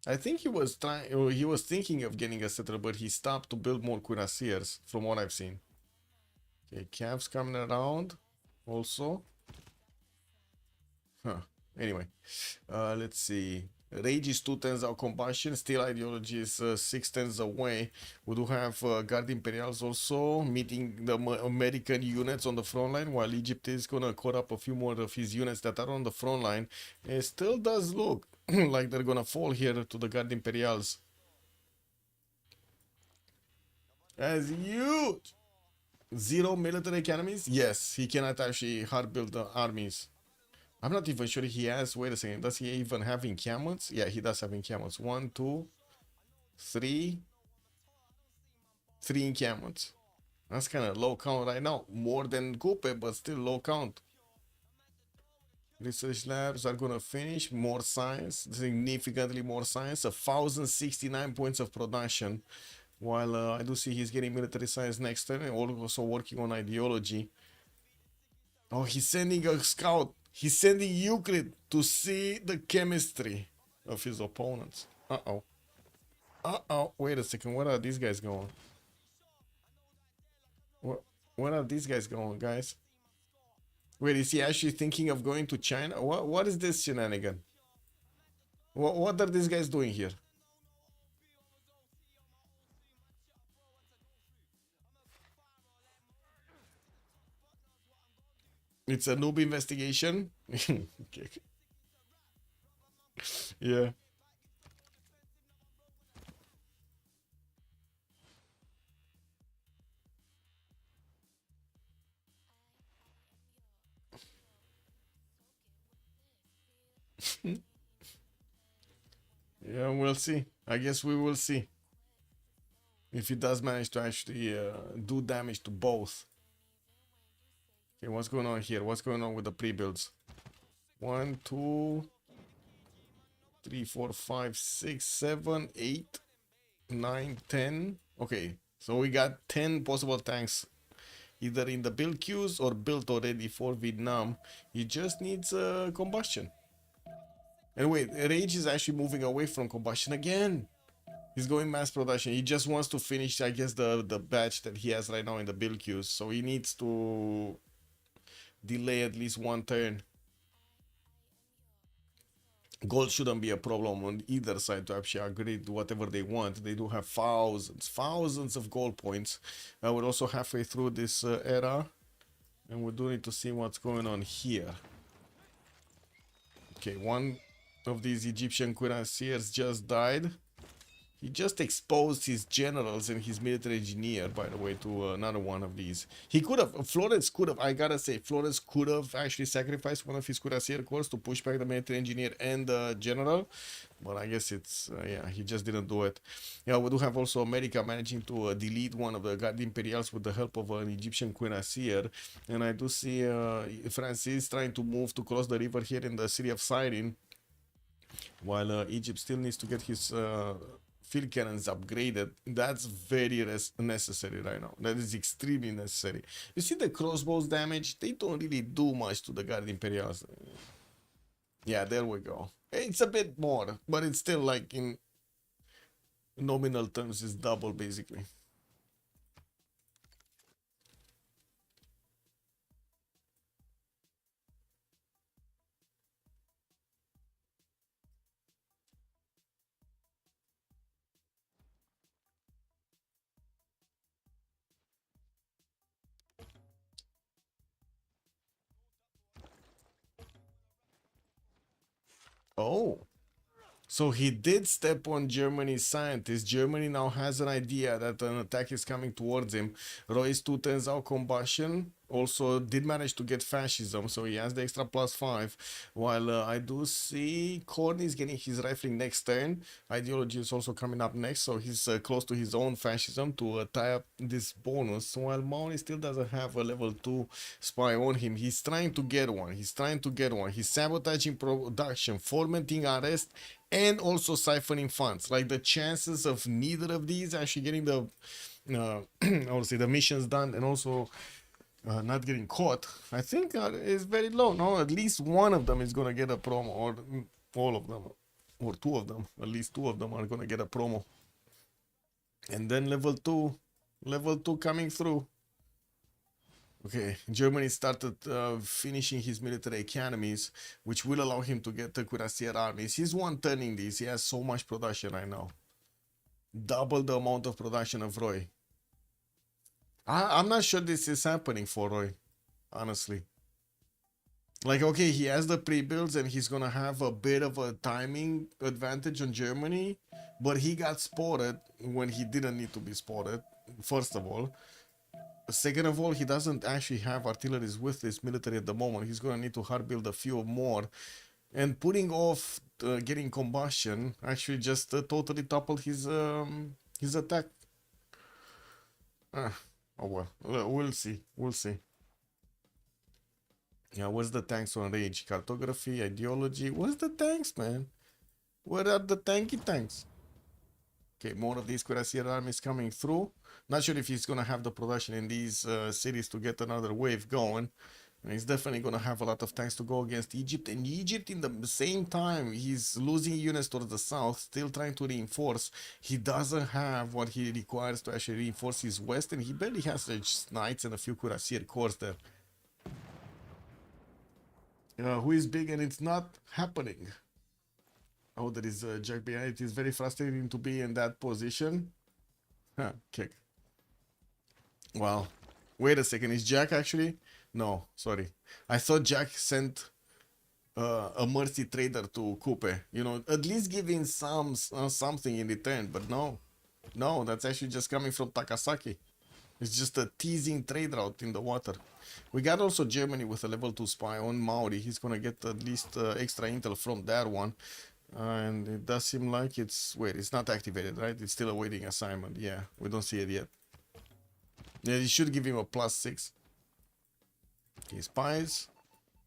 I think he was trying. He was thinking of getting a settler, but he stopped to build more cuirassiers, from what I've seen. Okay, Cavs coming around, also. Huh. Anyway, let's see. Rage is 2 turns out combustion. Steel ideology is 6 turns away. We do have Guard Imperials also meeting the American units on the front line, while Egypt is gonna cut up a few more of his units that are on the front line. It still does look like they're gonna fall here to the Guard Imperials. As huge. 0 military economies? Yes, he cannot actually hard build the armies. I'm not even sure he has. Wait a second. Does he even have encampments? Yeah, he does have encampments. 1, 2, 3. 3 encampments. That's kind of low count right now. More than Coupe, but still low count. Research labs are gonna finish. More science. Significantly more science. 1,069 points of production. While I do see he's getting military science next turn and also working on ideology. Oh, he's sending a scout. He's sending Euclid to see the chemistry of his opponents. Uh-oh. Uh-oh. Wait a second. Where are these guys going? Where are these guys going, guys? Wait, is he actually thinking of going to China? What is this shenanigan? What are these guys doing here? It's a noob investigation. Yeah. Yeah, we'll see. I guess we will see if he does manage to actually do damage to both. Okay, what's going on here? What's going on with the pre-builds? 1, 2, 3, 4, 5, 6, 7, 8, 9, 10. Okay, so we got 10 possible tanks either in the build queues or built already for Vietnam. He just needs combustion. And wait, Rage is actually moving away from combustion again. He's going mass production. He just wants to finish, I guess, the batch that he has right now in the build queues. So he needs to delay at least 1 turn. Gold shouldn't be a problem on either side to actually upgrade whatever they want. They do have thousands of gold points. We're also halfway through this era, and we do need to see what's going on here. Okay, one of these Egyptian cuirassiers just died. He just exposed his generals and his military engineer, by the way, to another one of these. He could have, Florence could have, I gotta say, Florence could have actually sacrificed one of his cuirassier corps to push back the military engineer and the general. But I guess it's, yeah, he just didn't do it. Yeah, we do have also America managing to delete one of the Guard Imperials with the help of an Egyptian cuirassier. And I do see Francis trying to move to cross the river here in the city of Cyrene, while Egypt still needs to get his field cannons upgraded. That's very necessary right now. That is extremely necessary. You see the crossbows damage? They don't really do much to the Guard Imperials. Yeah, there we go. It's a bit more, but it's still like in nominal terms is double basically. Oh. So he did step on Germany's scientists. Germany now has an idea that an attack is coming towards him. Roy's 2 turns out combustion. Also did manage to get fascism, so he has the extra +5. While I do see Corny is getting his rifling next turn. Ideology is also coming up next, so he's close to his own fascism to tie up this bonus. While Maori still doesn't have a level 2 spy on him, he's trying to get one. He's sabotaging production, fomenting arrest, and also siphoning funds. Like the chances of neither of these actually getting the I would say the missions done and also not getting caught, I think is very low. No, at least one of them is gonna get a promo, or all of them, or two of them. At least two of them are gonna get a promo. And then level two coming through. Okay, Germany started finishing his military academies, which will allow him to get the cuirassier armies. He's one turning these. He has so much production right now. Double the amount of production of Roy. I'm not sure this is happening for Roy, honestly. Like, okay, he has the pre-builds and he's gonna have a bit of a timing advantage on Germany, but he got spotted when he didn't need to be spotted, first of all. Second of all, he doesn't actually have artilleries with this military at the moment. He's gonna need to hard build a few more. And putting off getting combustion actually just totally toppled his attack. Oh well, we'll see. Yeah, what's the tanks on rage? Cartography, ideology. What's the tanks, man? Where are the tanky tanks? Okay, more of these cuirassier armies coming through. Not sure if he's gonna have the production in these cities to get another wave going. And he's definitely gonna have a lot of tanks to go against Egypt. And Egypt, in the same time, he's losing units towards the south, still trying to reinforce. He doesn't have what he requires to actually reinforce his west, and he barely has just knights and a few cuirassier corps there. Who is big and it's not happening. Oh, there is Jack behind. It is very frustrating to be in that position. Huh, kick. Well, wait a second. Is Jack actually? No, sorry. I thought Jack sent a mercy trader to Coupe. You know, at least giving something in return. But no, that's actually just coming from Takasaki. It's just a teasing trade route in the water. We got also Germany with a level 2 spy on Maori. He's gonna get at least extra intel from that one. And it does seem like it's... Wait, it's not activated, right? It's still awaiting assignment. Yeah, we don't see it yet. Yeah, it should give him a +6. Okay, spies.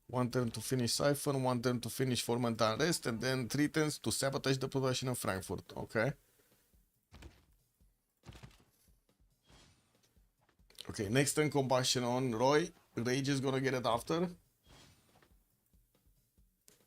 1 turn to finish Siphon, 1 turn to finish Foment Arrest, and then 3 turns to sabotage the production of Frankfurt. Okay. Okay, next turn combustion on Roy. Rage is gonna get it after.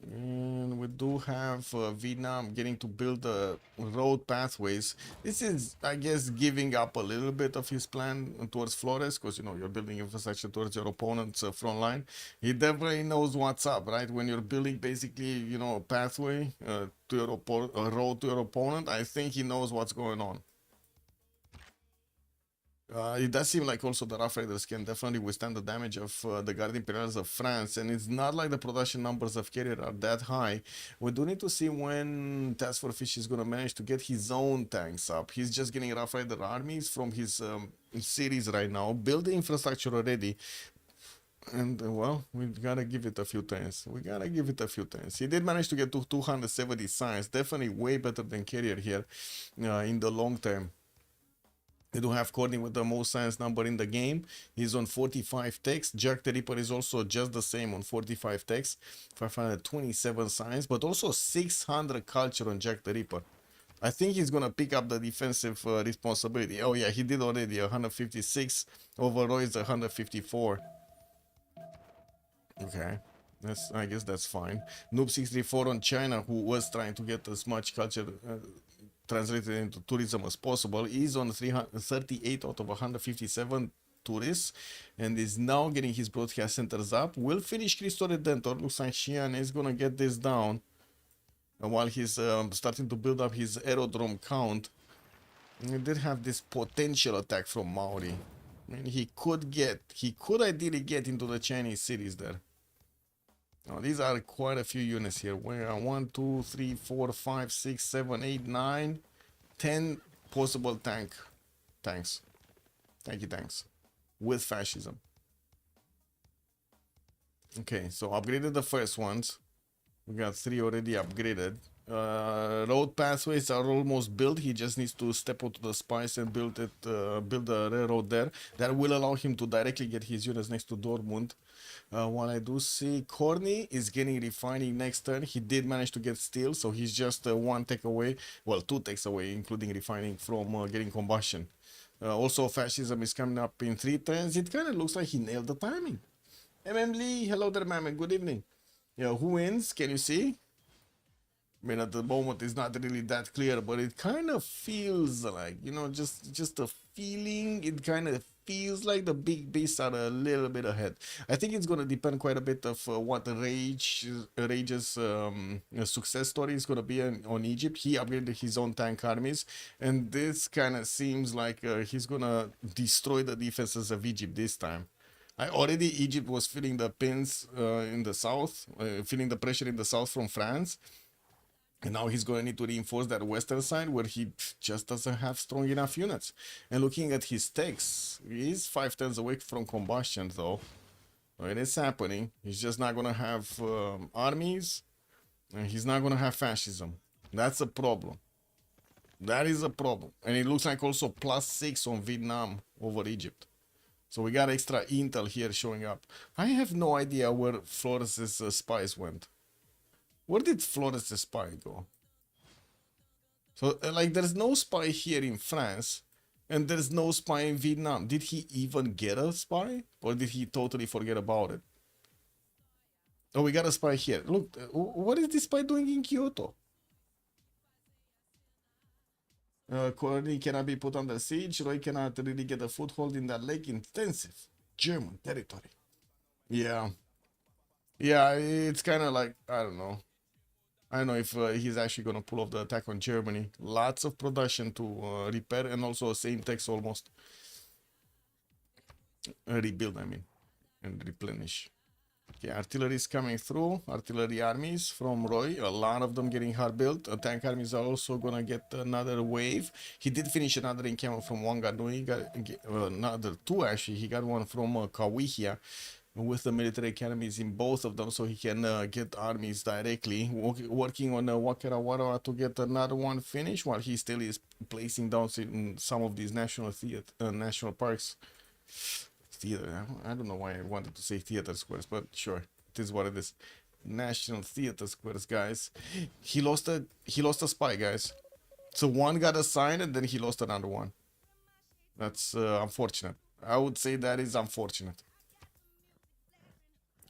And we do have Vietnam getting to build the road pathways. This is, I guess, giving up a little bit of his plan towards Flores, because, you know, you're building infrastructure towards your opponent's front line. He definitely knows what's up, right? When you're building basically, you know, a pathway to your a road to your opponent, I think he knows what's going on. It does seem like also the Rough Riders can definitely withstand the damage of the Guard Imperials of France, and it's not like the production numbers of carrier are that high. We do need to see when Task Force Fish is going to manage to get his own tanks up. He's just getting Rough Rider armies from his cities right now, build the infrastructure already. And well, we gotta give it a few turns. He did manage to get to 270 signs, definitely way better than carrier here in the long term. They do have Courtney with the most science number in the game. He's on 45 techs. Jack the Ripper is also just the same on 45 techs. 527 science, but also 600 culture on Jack the Ripper. I think he's gonna pick up the defensive responsibility. Oh yeah, he did already. 156 over Roy's 154. Okay. I guess that's fine. Noob 634 on China, who was trying to get as much culture translated into tourism as possible, is on 338 out of 157 tourists, and is now getting his broadcast centers up. Will finish Cristo Redentor. Looks like Xi'an is gonna get this down, and while he's starting to build up his aerodrome count. He did have this potential attack from Maori. I mean, he could ideally get into the Chinese cities there. Now these are quite a few units here. We are 1, 2, 3, 4, 5, 6, 7, 8, 9, 10 possible tanks. Thank you, tanks. With fascism. Okay, so upgraded the first ones. We got 3 already upgraded. Road pathways are almost built. He just needs to step onto the spice and build the railroad there. That will allow him to directly get his units next to Dortmund. While I do see Corny is getting refining next turn. He did manage to get steel, so he's just 1 tech away. Well, 2 techs away, including refining from getting combustion. Also, fascism is coming up in 3 turns. It kind of looks like he nailed the timing. MM Lee, hello there, man. Good evening. Yeah, who wins? Can you see? I mean, at the moment, it's not really that clear, but it kind of feels like, you know, just a feeling. It kind of feels like the big beasts are a little bit ahead. I think it's going to depend quite a bit of what Rage's success story is going to be on Egypt. He upgraded his own tank armies, and this kind of seems like he's going to destroy the defenses of Egypt this time. Egypt was feeling the pins in the south, feeling the pressure in the south from France. And now he's going to need to reinforce that western side where he just doesn't have strong enough units. And looking at his techs, he's 5 turns away from combustion though. It is happening. He's just not going to have armies. And he's not going to have fascism. That's a problem. That is a problem. And it looks like also +6 on Vietnam over Egypt. So we got extra intel here showing up. I have no idea where Flores' spies went. Where did Flores' spy go? So, like, there's no spy here in France, and there's no spy in Vietnam. Did he even get a spy? Or did he totally forget about it? Oh, we got a spy here. Look, what is this spy doing in Kyoto? Colony cannot be put under siege. Roy cannot really get a foothold in that lake intensive German territory. Yeah. Yeah, it's kind of like, I don't know. I don't know if he's actually going to pull off the attack on Germany. Lots of production to repair and also same techs almost. Rebuild, I mean, and replenish. Okay, artillery is coming through. Artillery armies from Roy. A lot of them getting hard built. Tank armies are also going to get another wave. He did finish another encampment from Wanganui. He got another 2 actually. He got one from Kawihia, with the military academies in both of them, so he can get armies directly. Working on Wakarawara to get another one finished, while he still is placing down in some of these national parks. Theater. I don't know why I wanted to say theater squares, but sure, it is what it is. National theater squares, guys. He lost a spy, guys. So 1 got assigned and then he lost another one. That's unfortunate. I would say that is unfortunate.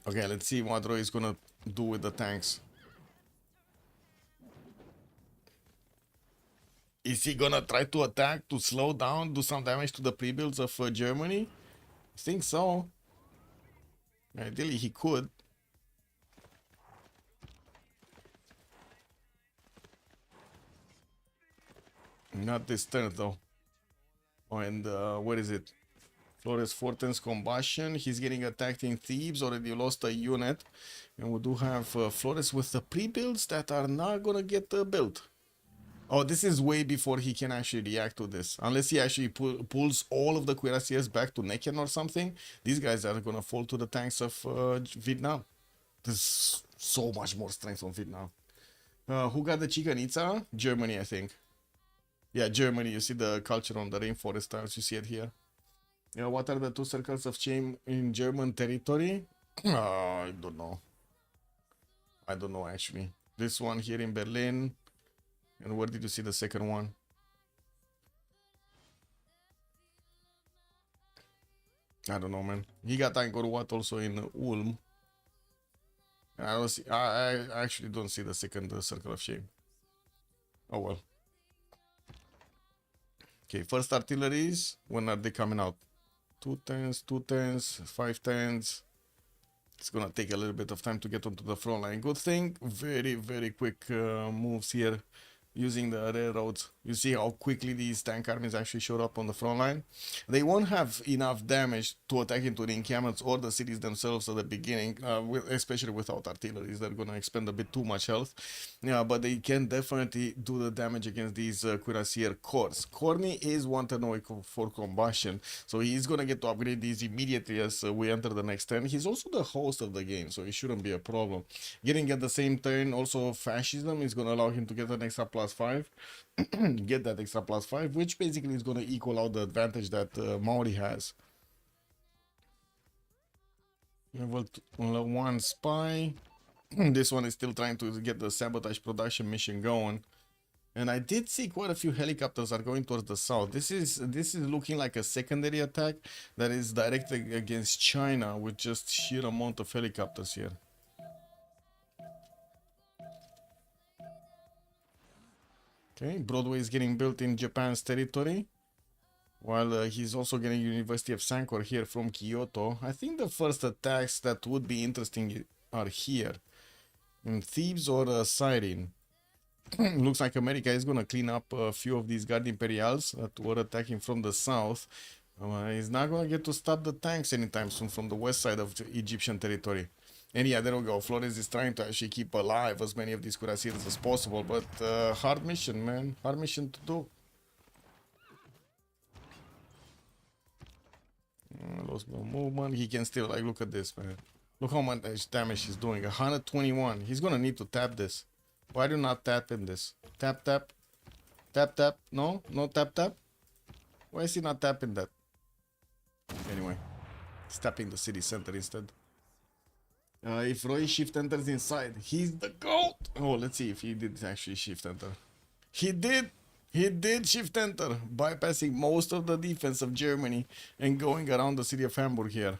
Okay, let's see what Roy is gonna do with the tanks. Is he gonna try to attack, to slow down, do some damage to the pre-builds of Germany? I think so. Ideally, he could. Not this turn, though. Oh, and what is it? Flores Fortin's combustion. He's getting attacked in Thebes. Already lost a unit. And we do have Flores with the pre-builds that are not gonna get built. Oh, this is way before he can actually react to this. Unless he actually pulls all of the cuirassiers back to Necken or something, these guys are gonna fall to the tanks of Vietnam. There's so much more strength on Vietnam. Who got the Chichen Itza? Germany, I think. Yeah, Germany. You see the culture on the rainforest tiles. You see it here. What are the 2 circles of shame in German territory? I don't know. I don't know, actually. This one here in Berlin. And where did you see the second one? I don't know, man. He got Angkor Wat also in Ulm. And I don't see. I actually don't see the second circle of shame. Oh well. Okay, first artilleries. When are they coming out? 2 turns, 2 turns, 5 turns. It's gonna take a little bit of time to get onto the front line. Good thing, very, very quick moves here using the railroads. You see how quickly these tank armies actually showed up on the front line. They won't have enough damage to attack into the encampments or the cities themselves at the beginning, especially without artillery. They're going to expend a bit too much health. Yeah, but they can definitely do the damage against these cuirassier corps. Corny is one turn away for combustion, so he's going to get to upgrade these immediately as we enter the next turn. He's also the host of the game, so it shouldn't be a problem. Getting at the same turn also fascism is going to allow him to get an extra +5. Get that extra +5, which basically is going to equal out the advantage that Maori has. Level 1 spy. This one is still trying to get the sabotage production mission going. And I did see quite a few helicopters are going towards the south. This is looking like a secondary attack that is directed against China with just sheer amount of helicopters here. Okay, Broadway is getting built in Japan's territory, while he's also getting University of Sankor here from Kyoto. I think the first attacks that would be interesting are here, in Thebes or Siren. Looks like America is gonna clean up a few of these Guard Imperials that were attacking from the south. He's not gonna get to stop the tanks anytime soon from the west side of the Egyptian territory. And yeah, there we go. Flores is trying to actually keep alive as many of these cuirassiers as possible, but hard mission, man. Hard mission to do. Lost no movement. He can still, like, look at this, man. Look how much damage he's doing. 121. He's gonna need to tap this. Why do not tap in this? Tap, tap. Tap, tap. No? No tap, tap? Why is he not tapping that? Anyway. He's tapping the city center instead. If Roy shift enters inside, he's the GOAT! Oh, let's see if he did actually shift enter. He did! He did shift enter, bypassing most of the defense of Germany and going around the city of Hamburg here.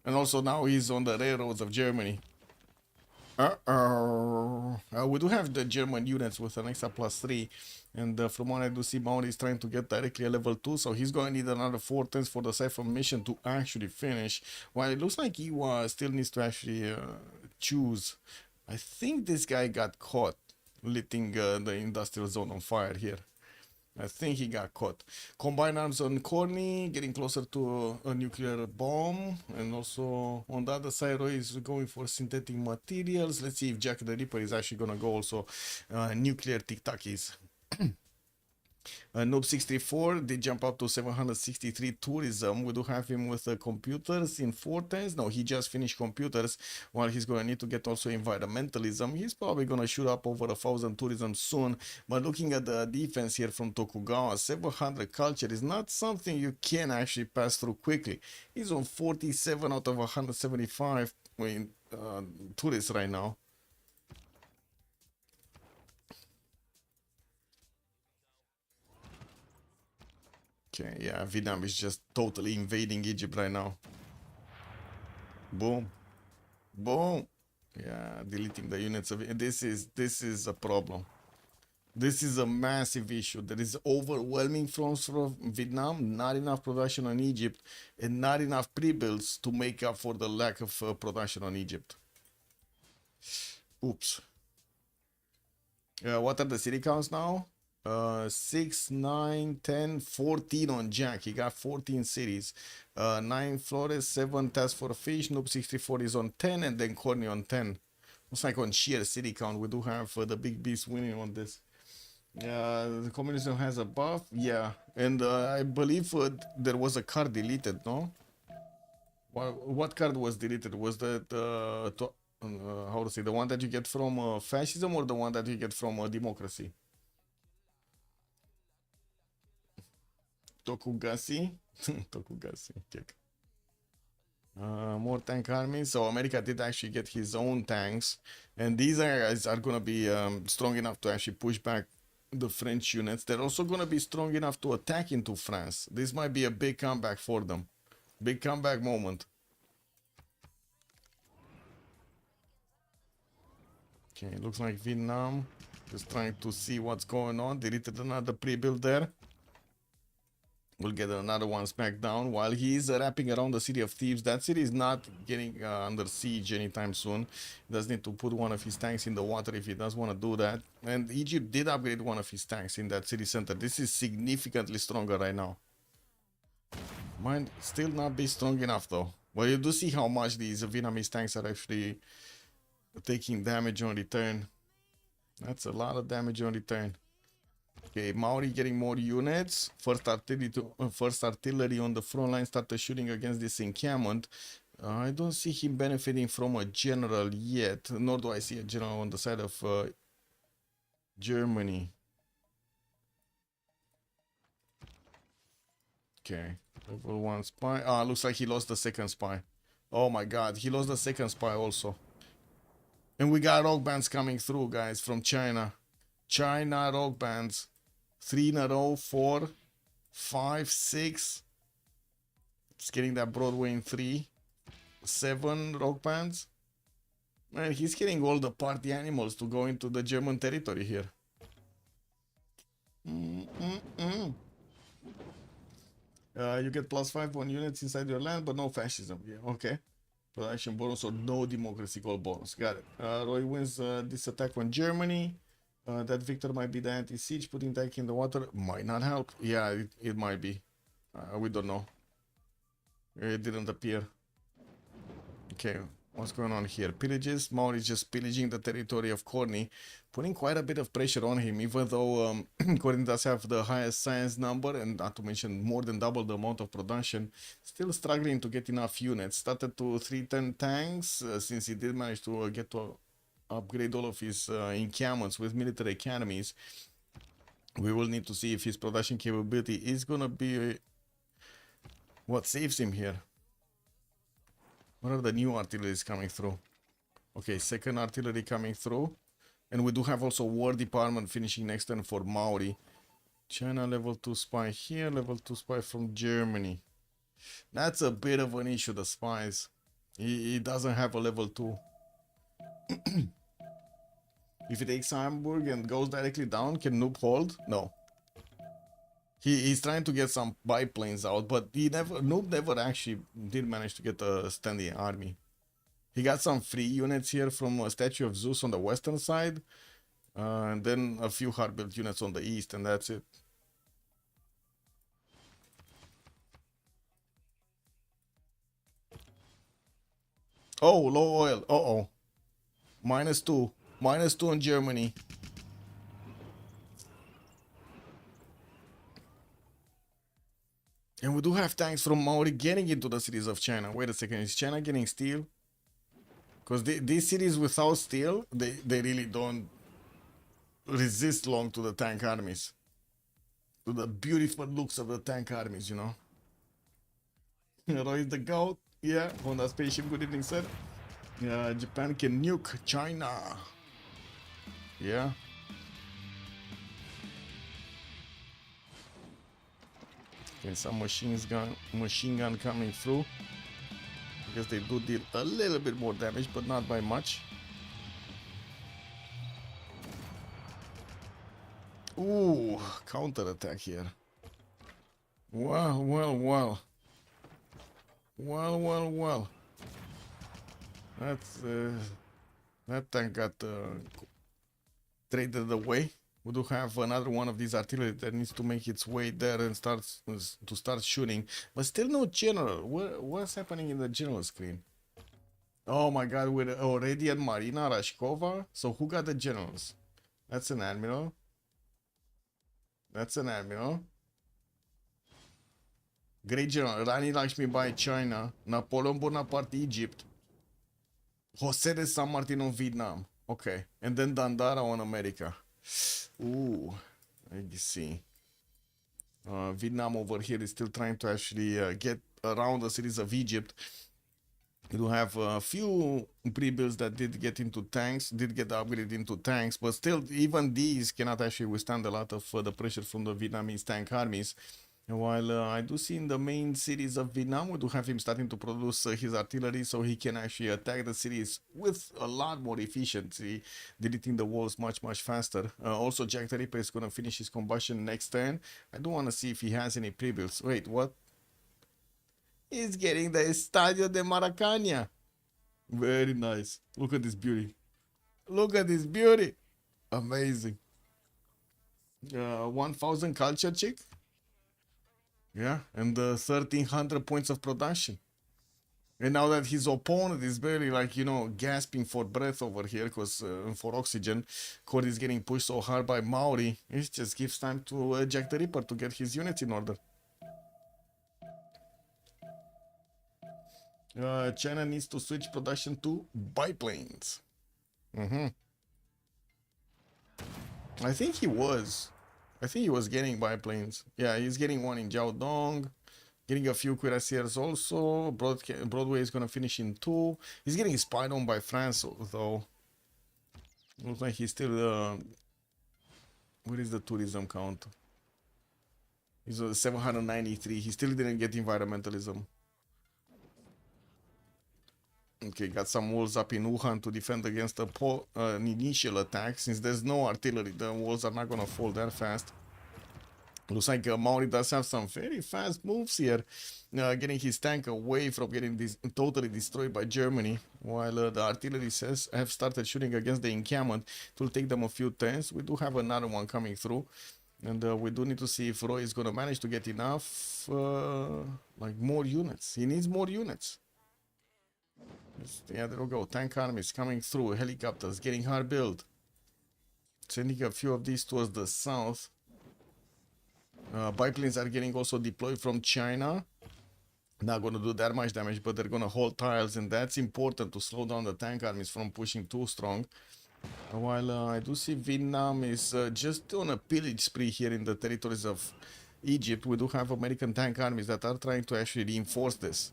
And also now he's on the railroads of Germany. We do have the German units with an extra +3, and from what I do see, Maori is trying to get directly a level 2, so he's going to need another 4 turns for the Siphon mission to actually finish, while it looks like he still needs to actually choose. I think this guy got caught lighting the industrial zone on fire here. I think he got caught. Combined arms on Corny, getting closer to a nuclear bomb. And also on the other side, Roy is going for synthetic materials. Let's see if Jack the Ripper is actually going to go also nuclear tic-tacis. Noob 64 did jump up to 763 tourism. We do have him with computers in 4 turns. No, he just finished computers, while he's going to need to get also environmentalism. He's probably going to shoot up over 1,000 tourism soon. But looking at the defense here from Tokugawa, 700 culture is not something you can actually pass through quickly. He's on 47 out of 175 tourists right now. Okay, yeah, Vietnam is just totally invading Egypt right now. Boom. Boom. Yeah, deleting the units of it. This is a problem. This is a massive issue. There is overwhelming fronts from Vietnam, not enough production on Egypt, and not enough pre-builds to make up for the lack of production on Egypt. Oops. What are the city counts now? 6, 9, 10, 14 on Jack. He got 14 cities. 9 Flores, 7 Task for Fish. Noob 64 is on 10, and then Corny on 10. Looks like on sheer city count, we do have the big beast winning on this. The communism has a buff. Yeah, and I believe there was a card deleted, no? What card was deleted? Was that how to say, the one that you get from fascism, or the one that you get from democracy? Tokugawa. Tokugawa. Kick. More tank armies. So America did actually get his own tanks, and these guys are gonna be strong enough to actually push back the French units. They're also gonna be strong enough to attack into France. This might be a big comeback for them. Big comeback moment. Okay, looks like Vietnam just trying to see what's going on. Deleted another pre-build there. We'll get another one smacked down while he's wrapping around the city of Thieves. That city is not getting under siege anytime soon. He does need to put one of his tanks in the water if he does want to do that. And Egypt did upgrade one of his tanks in that city center. This is significantly stronger right now. Might still not be strong enough though. But you do see how much these Vietnamese tanks are actually taking damage on return. That's a lot of damage on return. Okay, Maori getting more units. First artillery on the front line started shooting against this encampment. I don't see him benefiting from a general yet, nor do I see a general on the side of Germany. Okay, level 1 spy. Ah, looks like he lost the second spy. Oh my god, he lost the second spy also. And we got rock bands coming through, guys, from China. China rock bands. 3 in a row, 4, 5, 6. It's getting that Broadway in 3. 7 rock bands. Man, he's getting all the party animals to go into the German territory here. You get +5 on units inside your land, but no fascism. Yeah, okay. Production bonus or no democracy goal bonus. Got it. Roy wins this attack on Germany. That victor might be the anti-siege. Putting tank in the water might not help. Yeah, it might be. We don't know. It didn't appear. Okay, what's going on here? Pillages. Maori is just pillaging the territory of Corny, putting quite a bit of pressure on him, even though Corny does have the highest science number and not to mention more than double the amount of production. Still struggling to get enough units. Started to 310 tanks since he did manage to get to upgrade all of his encampments with military academies. We will need to see if his production capability is gonna be what saves him here. What are the new artilleries coming through? Okay, second artillery coming through. And we do have also War Department finishing next turn for Maori. China level 2 spy here, level 2 spy from Germany. That's a bit of an issue, the spies. He doesn't have a level 2. If he takes Hamburg and goes directly down, can Noob hold? No. He's trying to get some biplanes out, but Noob never actually did manage to get a standing army. He got some free units here from a statue of Zeus on the western side, and then a few hard-built units on the east, and that's it. Oh, low oil. Uh-oh. -2. -2 on Germany. And we do have tanks from Maori getting into the cities of China. Wait a second, is China getting steel? Because these cities without steel, they really don't resist long to the tank armies. To the beautiful looks of the tank armies, you know. Roy the goat. Yeah, Honda Spaceship, good evening, sir. Japan can nuke China. Yeah. Okay, some machine gun coming through. I guess they do deal a little bit more damage, but not by much. Ooh, counter attack here. Well. That's that tank got traded away. We do have another one of these artillery that needs to make its way there and start shooting, but still no general. What's happening in the general screen? Oh my god, we're already at Marina Rashkova. So who got the generals? That's an admiral. That's an admiral. Great general. Rani Lakshmi by China. Napoleon Bonaparte Egypt. Jose de San Martin on Vietnam. Okay. And then Dandara on America. Ooh. Let me see. Vietnam over here is still trying to actually get around the cities of Egypt. We do have a few pre-builds that did get into tanks, did get upgraded into tanks, but still even these cannot actually withstand a lot of the pressure from the Vietnamese tank armies. While I do see in the main cities of Vietnam, we do have him starting to produce his artillery so he can actually attack the cities with a lot more efficiency, deleting the walls much faster. Also, Jack the Ripper is going to finish his combustion next turn. I do want to see if he has any pre-builds. Wait, what? He's getting the Estadio de Maracanã. Very nice. Look at this beauty. Look at this beauty. Amazing. 1000 culture chick. Yeah, and 1300 points of production. And now that his opponent is barely like, you know, gasping for breath over here because for oxygen, Cord is getting pushed so hard by Maori, it just gives time to Jack the Ripper to get his units in order. China needs to switch production to biplanes. I think he was getting biplanes. Yeah, he's getting one in Jiaodong. Getting a few cuirassiers also. Broadway is gonna finish in 2. He's getting spied on by France though. Looks like he's still what is the tourism count? He's 793. He still didn't get environmentalism. Okay, got some walls up in Wuhan to defend against an initial attack. Since there's no artillery, the walls are not gonna fall that fast. Looks like Maori does have some very fast moves here, getting his tank away from getting totally destroyed by Germany, while the artillery have started shooting against the encampment. It will take them a few turns. We do have another one coming through, and we do need to see if Roy is going to manage to get enough, like more units. He needs more units. Yeah, there we go. Tank armies coming through. Helicopters getting hard built. Sending a few of these towards the south. Biplanes are getting also deployed from China. Not going to do that much damage, but they're going to hold tiles, and that's important to slow down the tank armies from pushing too strong. While I do see Vietnam is just on a pillage spree here in the territories of Egypt, we do have American tank armies that are trying to actually reinforce this.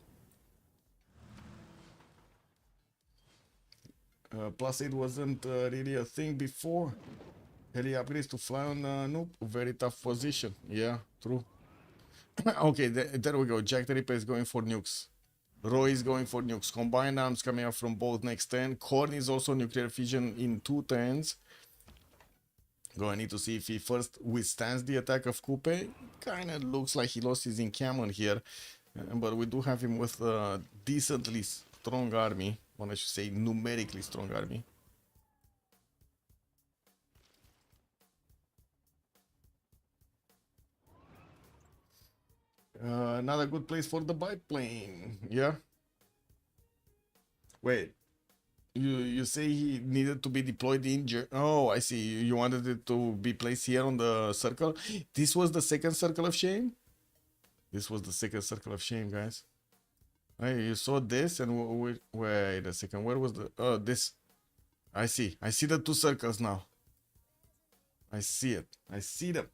Plus, it wasn't really a thing before. Heli upgrades to fly on nope, very tough position. Yeah, true. Okay, there we go. Jack the Ripper is going for nukes. Roy is going for nukes. Combined arms coming up from both next turn. Korn is also nuclear fusion in 2 turns. Gonna need to see if he first withstands the attack of Coupe. Kinda looks like he lost his encampment here. But we do have him with a decently strong army. Well, I should say numerically strong army. Another good place for the biplane. Yeah. Wait. You say he needed to be deployed in Oh, I see. You wanted it to be placed here on the circle. This was the second circle of shame? This was the second circle of shame, guys. Hey, you saw this and wait a second. Where was the... Oh, this. I see. I see the 2 circles now. I see it. I see them.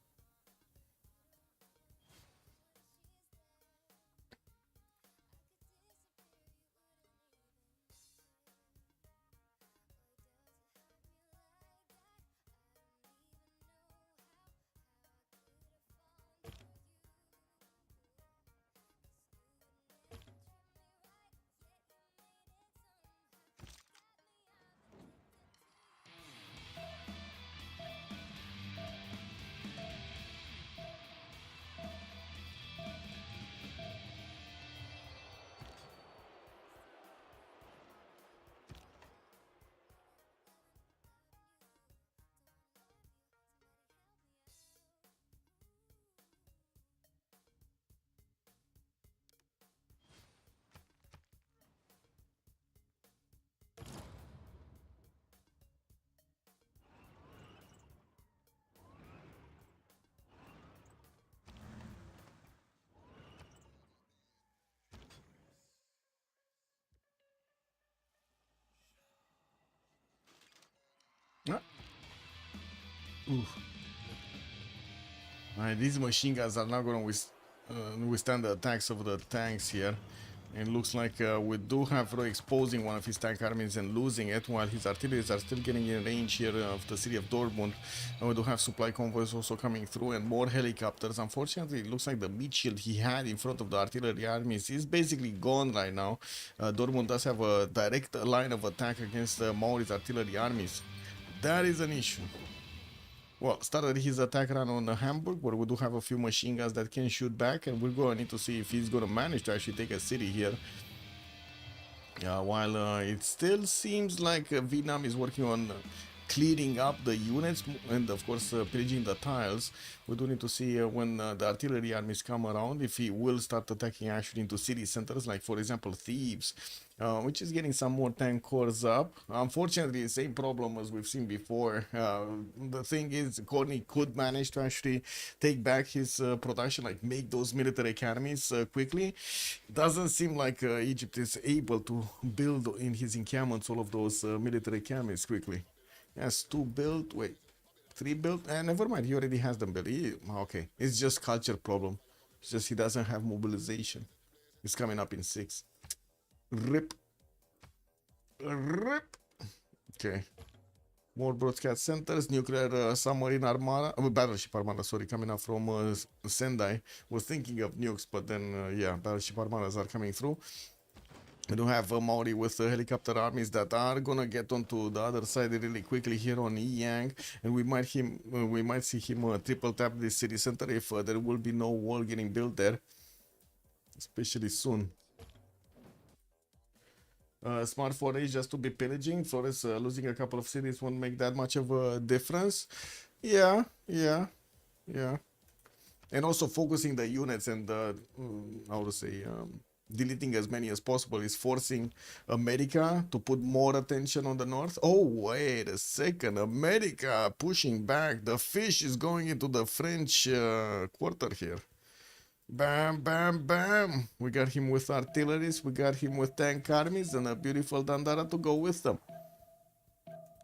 Alright, these machine guns are not going to withstand the attacks of the tanks here. It looks like we do have Roy exposing one of his tank armies and losing it, while his artilleries are still getting in range here of the city of Dortmund. And we do have supply convoys also coming through and more helicopters. Unfortunately, it looks like the meat shield he had in front of the artillery armies is basically gone right now. Dortmund does have a direct line of attack against Maori's artillery armies. That is an issue. Well, started his attack run on Hamburg, where we do have a few machine guns that can shoot back, and we're going to need to see if he's going to manage to actually take a city here. While it still seems like Vietnam is working on clearing up the units and of course pillaging the tiles. We do need to see when the artillery armies come around if he will start attacking actually into city centers, like for example Thebes, which is getting some more tank cores up. Unfortunately, the same problem as we've seen before. The thing is, Corny could manage to actually take back his production, like make those military academies quickly. Doesn't seem like Egypt is able to build in his encampments all of those military academies quickly. Yes, 2 built, wait, 3 built, and never mind, he already has them built. Okay, it's just culture problem. It's just he doesn't have mobilization. It's coming up in 6. Rip. Rip. Okay. More broadcast centers, nuclear submarine armada, battleship armada, sorry, coming up from Sendai. Was thinking of nukes, but then, yeah, battleship armadas are coming through. We do have Maori with helicopter armies that are gonna get onto the other side really quickly here on Yang, and we might see him triple tap this city center if there will be no wall getting built there, especially soon. Smart forage just to be pillaging. Flores losing a couple of cities won't make that much of a difference. Yeah. And also focusing the units and how to say, deleting as many as possible is forcing America to put more attention on the north. Oh, wait a second. America pushing back. The fish is going into the French quarter here. Bam, bam, bam. We got him with artilleries. We got him with tank armies and a beautiful Dandara to go with them.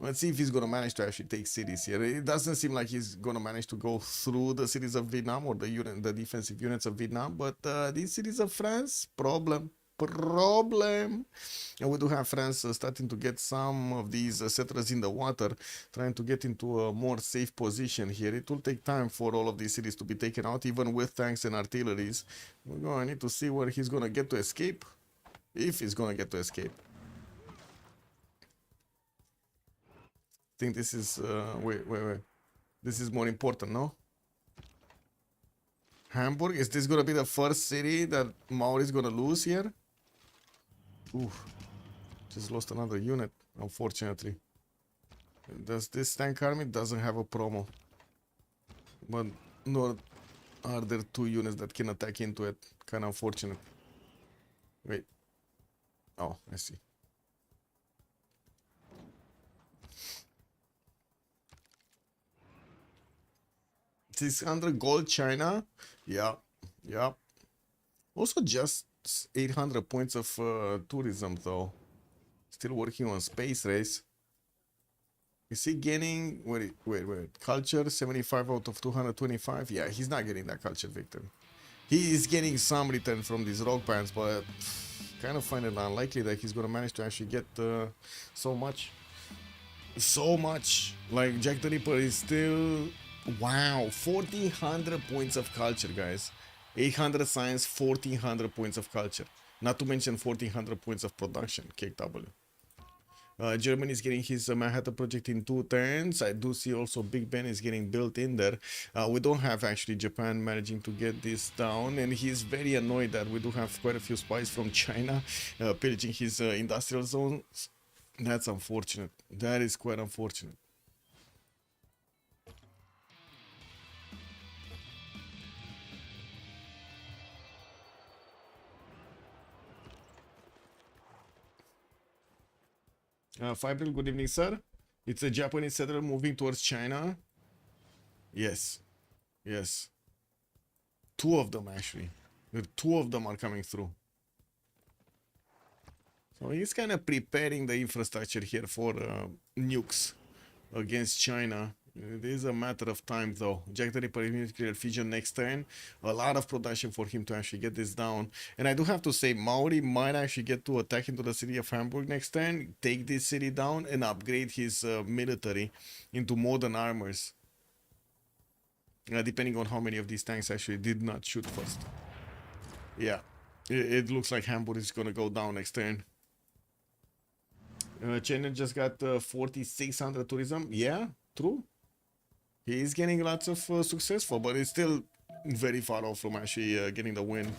Let's see if he's going to manage to actually take cities here. It doesn't seem like he's going to manage to go through the cities of Vietnam or the defensive units of Vietnam. But these cities of France, problem. And we do have France starting to get some of these settlers in the water, trying to get into a more safe position here. It will take time for all of these cities to be taken out, even with tanks and artilleries. We're going to need to see where he's going to get to escape, if he's going to get to escape. I think this is, wait. This is more important, no? Hamburg, is this going to be the first city that Maori is going to lose here? Oof, just lost another unit, unfortunately. This tank army doesn't have a promo. But nor are there 2 units that can attack into it. Kind of unfortunate. Wait. Oh, I see. $600 gold China. Yeah. Also just 800 points of tourism though. Still working on space race. Is he gaining, wait, culture 75 out of 225? Yeah, he's not getting that culture, Victor. He is getting some return from these rock bands, but kind of find it unlikely that he's gonna manage to actually get so much. Like Jack the Ripper is still, wow, 1400 points of culture, guys. 800 science, 1400 points of culture. Not to mention 1400 points of production, KW. Germany is getting his Manhattan project in 2 turns. I do see also Big Ben is getting built in there. We don't have actually Japan managing to get this down, and he's very annoyed that we do have quite a few spies from China pillaging his industrial zones. That's unfortunate. That is quite unfortunate. Fibril, good evening, sir. It's a Japanese settler moving towards China. Yes. 2 of them, actually. 2 of them are coming through. So he's kind of preparing the infrastructure here for nukes against China. It is a matter of time though. Jack the Ripper immediately cleared Fusion next turn. A lot of production for him to actually get this down. And I do have to say, Maori might actually get to attack into the city of Hamburg next turn, take this city down, and upgrade his military into modern armors. Depending on how many of these tanks actually did not shoot first. Yeah, it looks like Hamburg is gonna go down next turn. China just got 4,600 tourism. Yeah, true. He is getting lots of successful, but it's still very far off from actually getting the win.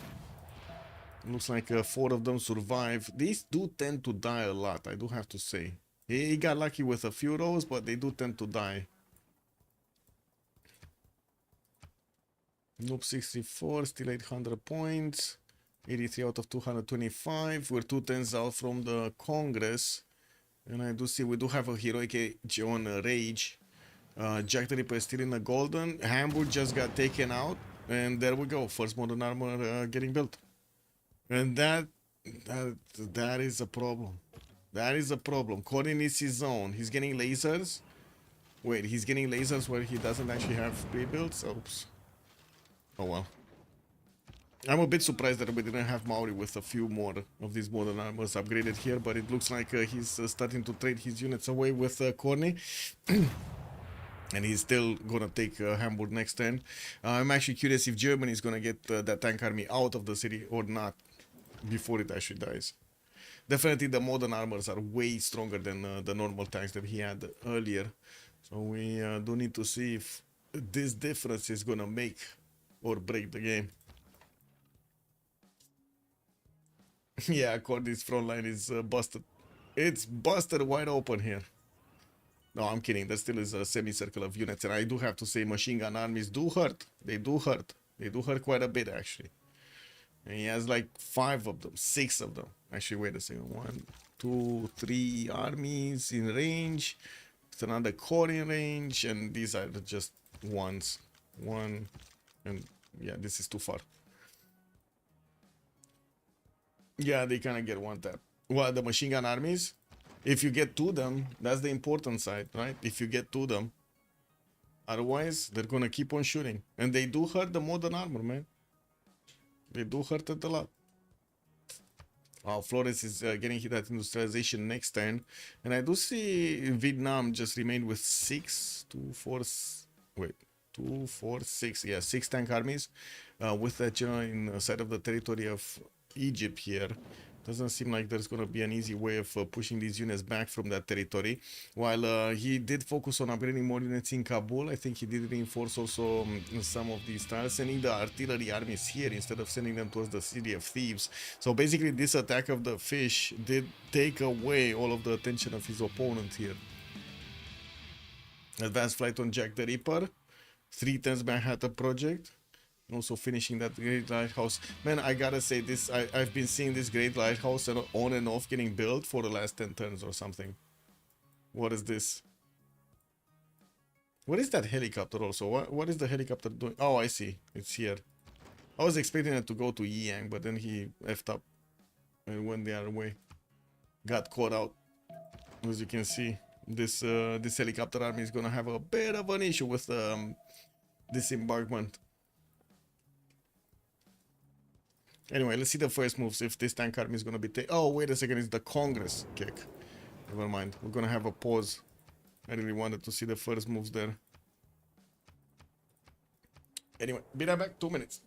Looks like 4 of them survive. These do tend to die a lot, I do have to say. He got lucky with a few of those, but they do tend to die. Noob 64, still 800 points. 83 out of 225. We're 2 turns out from the Congress. And I do see we do have a heroic age on Rage. Jack the Ripper is still in the golden. Hamburg just got taken out. And there we go. First modern armor getting built. And that is a problem. That is a problem. Corin needs his own. He's getting lasers. Wait, he's getting lasers where he doesn't actually have pre-builds? Oops. Oh well. I'm a bit surprised that we didn't have Maori with a few more of these modern armors upgraded here, but it looks like he's starting to trade his units away with Corny. And he's still gonna take Hamburg next turn. I'm actually curious if Germany is gonna get that tank army out of the city or not before it actually dies. Definitely the modern armors are way stronger than the normal tanks that he had earlier. So we do need to see if this difference is gonna make or break the game. Yeah, Cordy's front line is busted. It's busted wide open here. No, I'm kidding. There still is a semicircle of units. And I do have to say machine gun armies do hurt. They do hurt. They do hurt quite a bit, actually. And he has like 5 of them. 6 of them. Actually, wait a second. 1, 2, 3 armies in range. It's another core in range. And these are just ones. 1. And yeah, this is too far. Yeah, they kind of get one tap. Well, the machine gun armies, if you get to them, that's the important side, right? If you get to them. Otherwise, they're going to keep on shooting. And they do hurt the modern armor, man. They do hurt it a lot. Flores is getting hit at industrialization next turn. And I do see Vietnam just remained with 6, 2, 4... Wait. 2, 4, 6. Yeah, 6 tank armies. With that general inside of the territory of Egypt here. Doesn't seem like there's going to be an easy way of pushing these units back from that territory. While he did focus on upgrading more units in Kabul, I think he did reinforce also some of these tiles, sending the artillery armies here instead of sending them towards the city of Thieves. So basically this attack of the fish did take away all of the attention of his opponent here. Advanced flight on Jack the Ripper. 3 turns Manhattan Project. Also finishing that great lighthouse. Man, I gotta say this, I've been seeing this great lighthouse on and off getting built for the last 10 turns or something. What is this? What is that helicopter also? What is the helicopter doing? Oh, I see. It's here. I was expecting it to go to Yang, but then he effed up and went the other way. Got caught out. As you can see, this helicopter army is gonna have a bit of an issue with disembarkment. Anyway, let's see the first moves if this tank army is gonna be oh, wait a second, it's the Congress kick. Never mind, we're gonna have a pause. I really wanted to see the first moves there. Anyway, be right back, 2 minutes.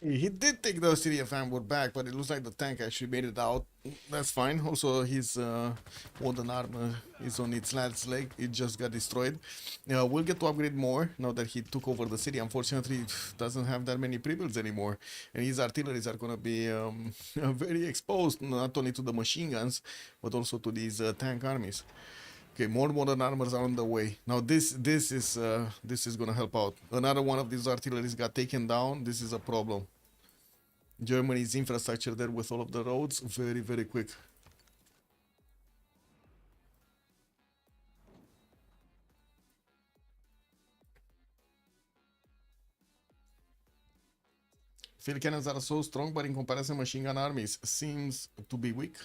He did take the city of Hamburg back, but it looks like the tank actually made it out. That's fine. Also, his modern armor is on its last leg. It just got destroyed. We'll get to upgrade more now that he took over the city. Unfortunately, doesn't have that many pre-builds anymore. And his artilleries are going to be very exposed, not only to the machine guns, but also to these tank armies. Okay, more modern armors are on the way. Now this is gonna help out. Another one of these artilleries got taken down. This is a problem. Germany's infrastructure there with all of the roads, very quick. Field cannons are so strong, but in comparison, machine gun armies seems to be weak.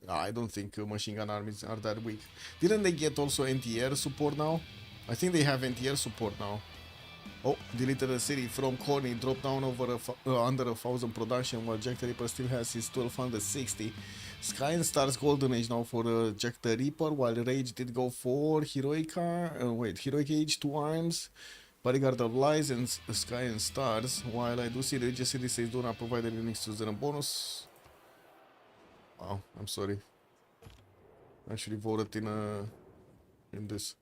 I don't think machine gun armies are that weak. Didn't they get also anti-air support now? I think they have anti-air support now. Oh, deleted the city from Corny, dropped down over under 1,000 production, while Jack the Ripper still has his 1260. Sky and Stars Golden Age now for Jack the Ripper, while Rage did go for Heroica. Heroic Age 2 arms, Bodyguard of Lies, and Sky and Stars. While I do see Religious City says do not provide any links to the bonus. Wow, I'm sorry. I actually voted in this.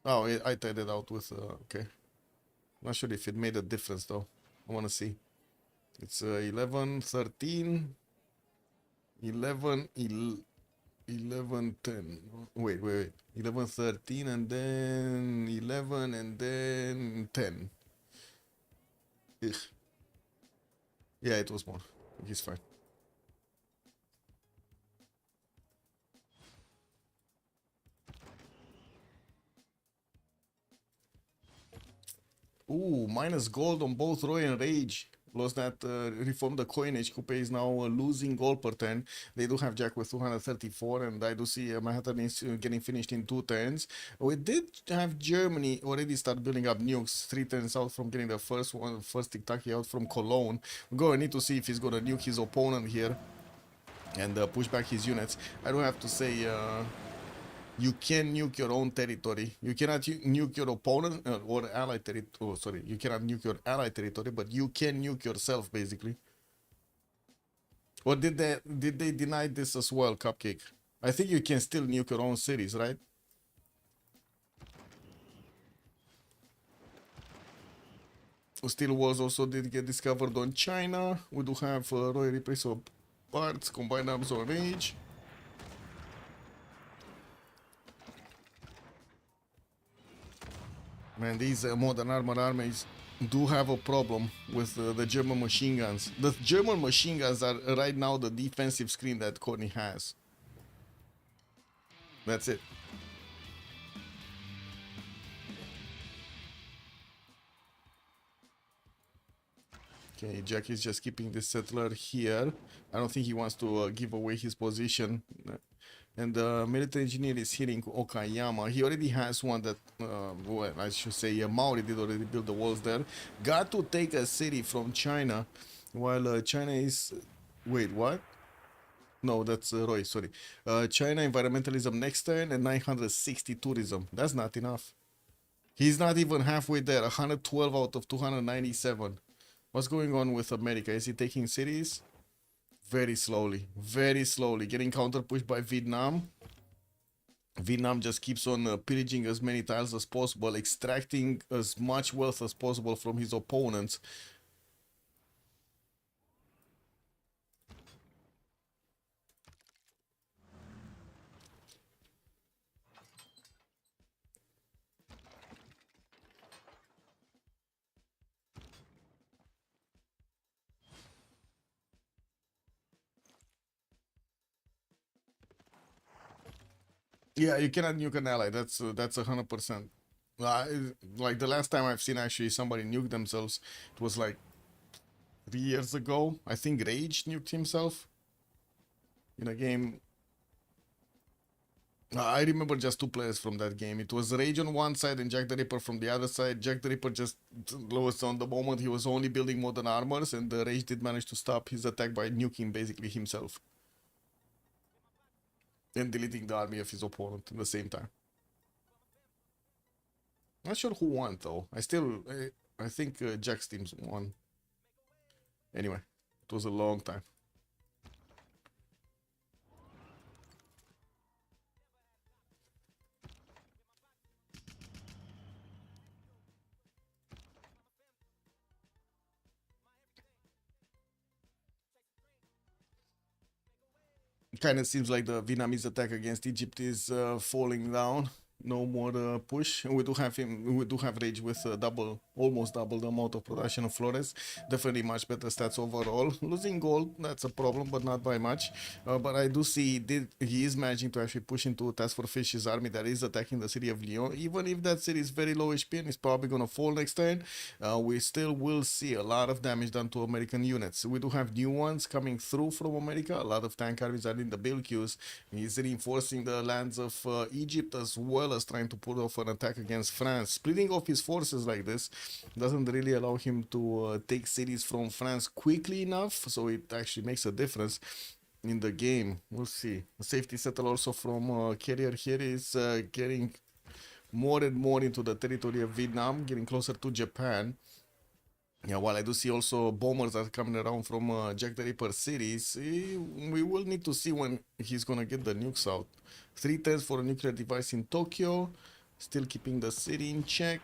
Oh, I tied it out with okay. Not sure if it made a difference though. I want to see. It's 11, 13, 11, 11, 10. Wait. 11, 13, and then 11, and then 10. Ugh. Yeah, it was more. He's fine. Ooh, minus gold on both Roy and Rage. Lost that, reformed the coinage. Coupe is now losing gold per turn. They do have Jack with 234, and I do see Manhattan is getting finished in 2 turns. We did have Germany already start building up nukes 3 turns out from getting the first tic-tac out from Cologne. We're going to need to see if he's going to nuke his opponent here and push back his units. I do have to say... you can nuke your own territory. You cannot nuke your opponent or ally territory. Oh, sorry. You cannot nuke your ally territory, but you can nuke yourself, basically. Or did they deny this as well, Cupcake? I think you can still nuke your own cities, right? Steel walls also did get discovered on China. We do have Royal Replace of parts, combined arms on Rage. Man, these modern armor armies do have a problem with the German machine guns. The German machine guns are right now the defensive screen that Courtney has. That's it. Okay, Jack is just keeping this settler here. I don't think he wants to give away his position. And the military engineer is hitting Okayama. He already has one that, well, I should say, Maori did already build the walls there. Got to take a city from China, while China is... Wait, what? No, that's Roy, sorry. China environmentalism next turn and 960 tourism. That's not enough. He's not even halfway there. 112 out of 297. What's going on with America? Is he taking cities? Very slowly, getting counter pushed by Vietnam. Vietnam just keeps on pillaging as many tiles as possible, extracting as much wealth as possible from his opponents. Yeah, you cannot nuke an ally. That's 100%. Like the last time I've seen actually somebody nuke themselves, it was like 3 years ago. I think Rage nuked himself in a game. I remember just 2 players from that game. It was Rage on one side and Jack the Ripper from the other side. Jack the Ripper just lowest on the moment. He was only building modern armors, and the Rage did manage to stop his attack by nuking basically himself. And deleting the army of his opponent at the same time. Not sure who won though. I think Jack's team won. Anyway, it was a long time. Kind of seems like the Vietnamese attack against Egypt is falling down. No more push. We do have him. We do have Rage with almost double the amount of production of Flores. Definitely much better stats overall. Losing gold, that's a problem, but not by much. But I do see he is managing to actually push into Task for Fish's army that is attacking the city of Lyon. Even if that city is very low HP and is probably gonna fall next turn, we still will see a lot of damage done to American units. We do have new ones coming through from America. A lot of tank armies are in the build queues. He's reinforcing the lands of Egypt as well as trying to pull off an attack against France. Splitting off his forces like this doesn't really allow him to take cities from France quickly enough, so it actually makes a difference in the game. We'll see. The safety settle also from Carrier here is getting more and more into the territory of Vietnam, getting closer to Japan. Yeah, while I do see also bombers are coming around from Jack the Ripper cities, we will need to see when he's gonna get the nukes out. 3 turns for a nuclear device in Tokyo, still keeping the city in check.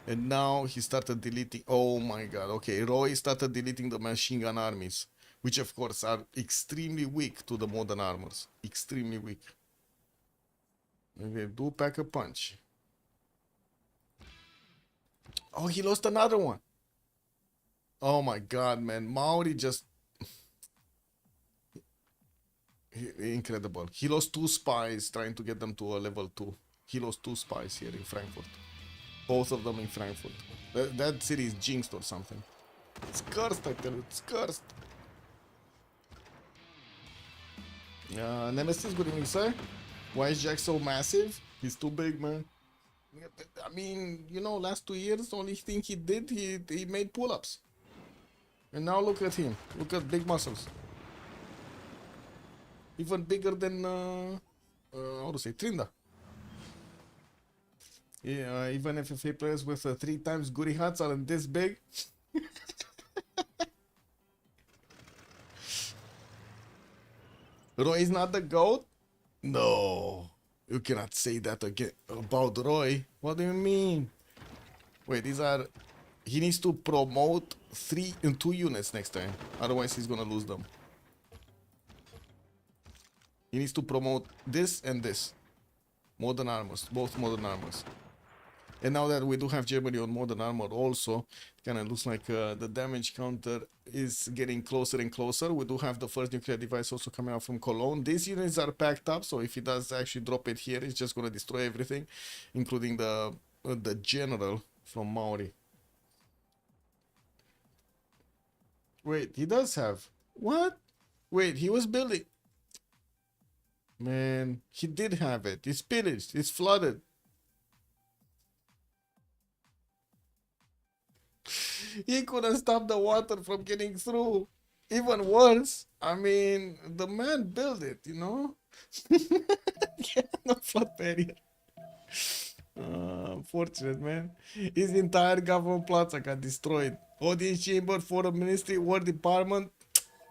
And now he started deleting, oh my god, okay, Roy started deleting the machine gun armies, which of course are extremely weak to the modern armors. Extremely weak. And they do pack a punch. Oh, he lost another one. Oh my god, man. Maori just... incredible. He lost 2 spies trying to get them to a level 2. He lost 2 spies here in Frankfurt. Both of them in Frankfurt. That city is jinxed or something. It's cursed, I tell you. It's cursed. Nemesis, good evening, sir. Why is Jack so massive? He's too big, man. I mean, you know, last 2 years, the only thing he did, he made pull-ups. And now look at him. Look at big muscles. Even bigger than, how to say, Trinda. Yeah, even FFA players with 3 times goody hats aren't this big. Roy is not the GOAT? No. You cannot say that again about Roy. What do you mean? Wait, these are... He needs to promote 2 units next time. Otherwise, he's gonna lose them. He needs to promote this and this. Modern armors. Both modern armors. And now that we do have Germany on modern armor also, it kind of looks like the damage counter is getting closer and closer. We do have the first nuclear device also coming out from Cologne. These units are packed up, so if he does actually drop it here, it's just going to destroy everything, including the general from Maori. Wait, he does have... What? Wait, he was building... Man, he did have it. It's pillaged. It's flooded. He couldn't stop the water from getting through. Even worse, I mean, the man built it, you know? Yeah, no flood barrier. Unfortunate, man. His entire government plaza got destroyed. Audience chamber, foreign ministry, war department,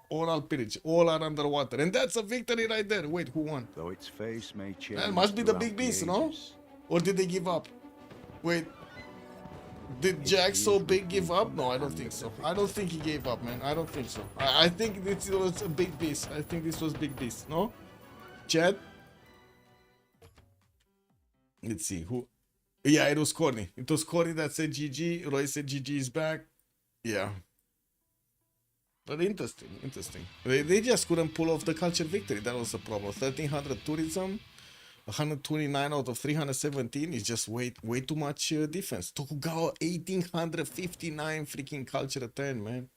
all are pillaged. All are underwater. And that's a victory right there. Wait, who won? Though its face may change. That must be the throughout big beast, no? ages, Or did they give up? Wait. Did Jack so big give up? No, I don't think so. I don't think he gave up, man. I don't think so. I think this was a big beast. I think this was big beast, no? Chad? Let's see, who... Yeah, it was Corny. It was Corny that said GG. Roy said GG is back. Yeah. But interesting, interesting. They just couldn't pull off the culture victory. That was the problem. 1300 tourism. 129 out of 317 is just way too much defense. Tokugawa 1859 freaking culture return, man.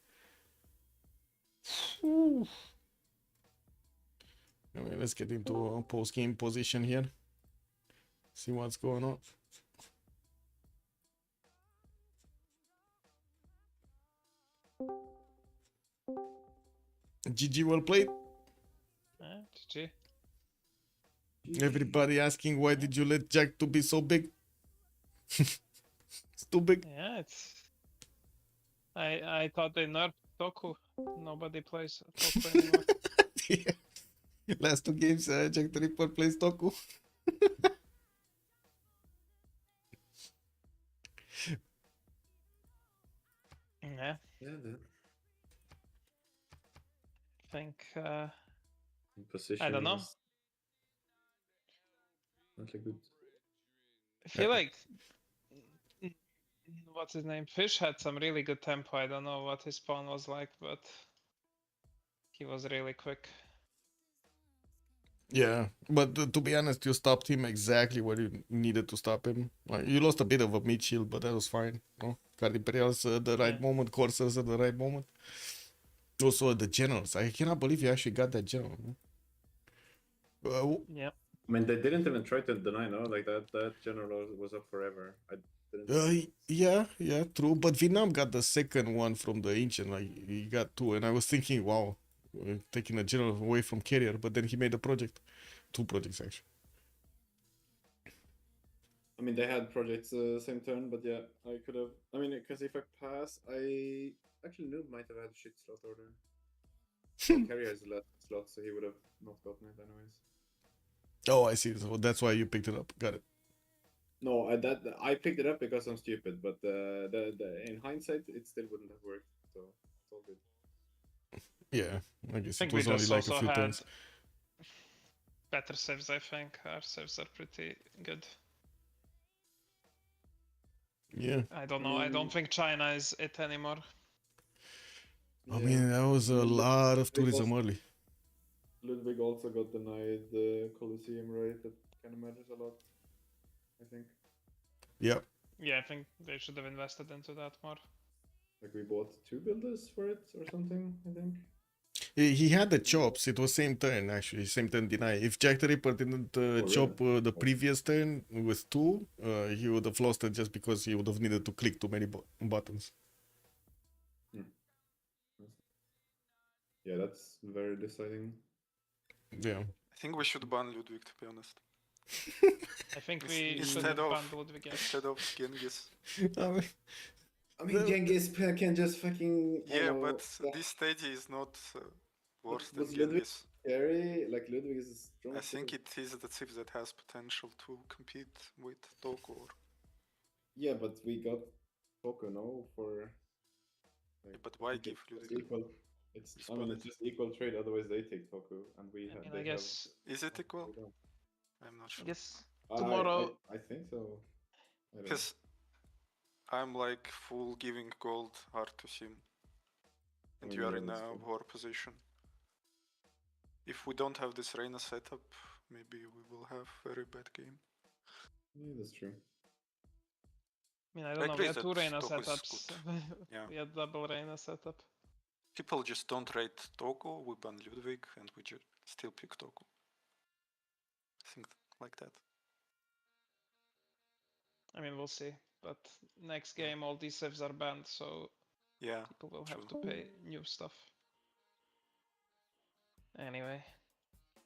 Whew. Anyway, let's get into a post-game position here. See what's going on. GG, well played. GG. Everybody asking why did you let Jack to be so big? It's too big. Yeah, it's. I thought they nerfed Toku Nobody plays Toku anymore. Yeah. Last 2 games, Jack the Ripper plays Toku. Yeah, Yeah, that I think. position I don't know. was not like good. I feel like mm, what's his name? Fish had some really good tempo. I don't know what his spawn was like, but he was really quick. Yeah, but to be honest, you stopped him exactly where you needed to stop him. Like, you lost a bit of a mid shield, but that was fine. No, got Imperials at the right Yeah. moment, Corsairs at the right moment. Also, the generals. I cannot believe you actually got that general. Yeah. I mean, they didn't even try to deny, no? Like that general was up forever. I didn't. Yeah, true. But Vietnam got the second one from the ancient. Like he got 2, and I was thinking, wow, taking a general away from carrier. But then he made a project, 2 projects actually. I mean, they had projects same turn, but yeah, I could have. I mean, because if I pass, I actually Noob might have had shit slot order. Well, carrier has last slot, so he would have not gotten it anyways. Oh, I see. So that's why you picked it up. Got it. No, I picked it up because I'm stupid, but in hindsight, it still wouldn't have worked. So it's all good. Yeah, I guess I think it we was only just like a also few had turns. better saves. I think our saves are pretty good. Yeah. I don't know. I don't think China is it anymore. I mean, that was a lot of Ludwig tourism also- early. Ludwig also got denied the Colosseum, right? That kind of matters a lot, I think. Yep. Yeah, I think they should have invested into that more. Like we bought 2 builders for it or something, I think. He had the chops. It was same turn actually, same turn deny. If Jack the Ripper didn't really? chop the previous turn with 2, he would have lost it just because he would have needed to click too many buttons. Yeah, that's very deciding. Yeah. I think we should ban Ludwig, to be honest. I think we should Instead have of- banned Ludwig. Yes. Instead of Genghis. I mean, The- Genghis can just fucking. I Yeah, know, but that this stage is not worse than was Ludwig Genghis. scary. Like Ludwig is strong. I think it is the Civ that has potential to compete with Toku. Or... Yeah, but we got Toku now for. Like, But why it's give just Ludwig? equal? It's. I mean, it's just equal trade. Otherwise, they take Toku, and we I have. mean, they I guess. Is it have, equal? we don't. I'm not I sure. guess tomorrow. I think so. I don't know. Because I'm like full giving gold art to Sim. And Oh, you are yeah, in that's a true. war position. If we don't have this Reina setup, maybe we will have very bad game. Yeah, that's true. I mean, I don't I know. agree We had that 2 Reina Toku is setups. Yeah. We had double Reina setup. People just don't rate Toku, we ban Ludwig, and we just still pick Toku. I think like that. I mean, we'll see. But next game, all these civs are banned, so Yeah, people will have true. to pay new stuff. Anyway,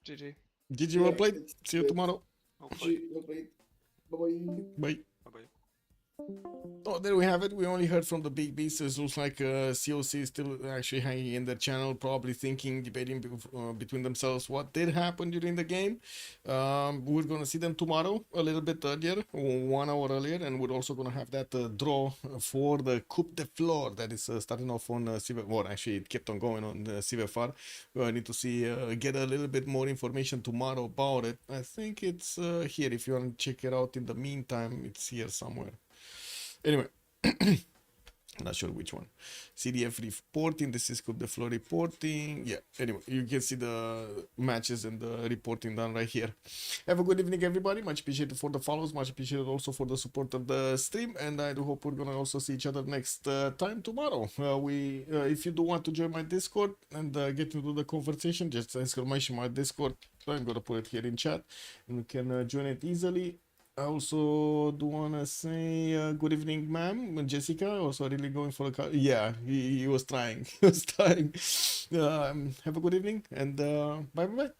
GG. GG, well played. it's See you good. tomorrow. Well played. Well played. Bye. Bye. Bye-bye. Oh, there we have it. We only heard from the big beasts. It looks like COC is still actually hanging in their channel, probably thinking, debating between themselves what did happen during the game. We're going to see them tomorrow a little bit earlier, 1 hour earlier, and we're also going to have that draw for the Coupe de Flor that is starting off on CWC. Well, actually, it kept on going on CWFR. We need to see, get a little bit more information tomorrow about it. I think it's here. If you want to check it out in the meantime, it's here somewhere. Anyway, not sure which one. CDF reporting, this is Coupe de Flor reporting. Yeah, anyway, you can see the matches and the reporting done right here. Have a good evening, everybody. Much appreciated for the follows, much appreciated also for the support of the stream, and I do hope we're gonna also see each other next time tomorrow. If you do want to join my Discord and get into the conversation, just exclamation my Discord. I'm gonna put it here in chat, and you can join it easily. I also do want to say good evening, ma'am. Jessica also really going for a car. Yeah, he was trying. He was trying. Have a good evening and bye bye.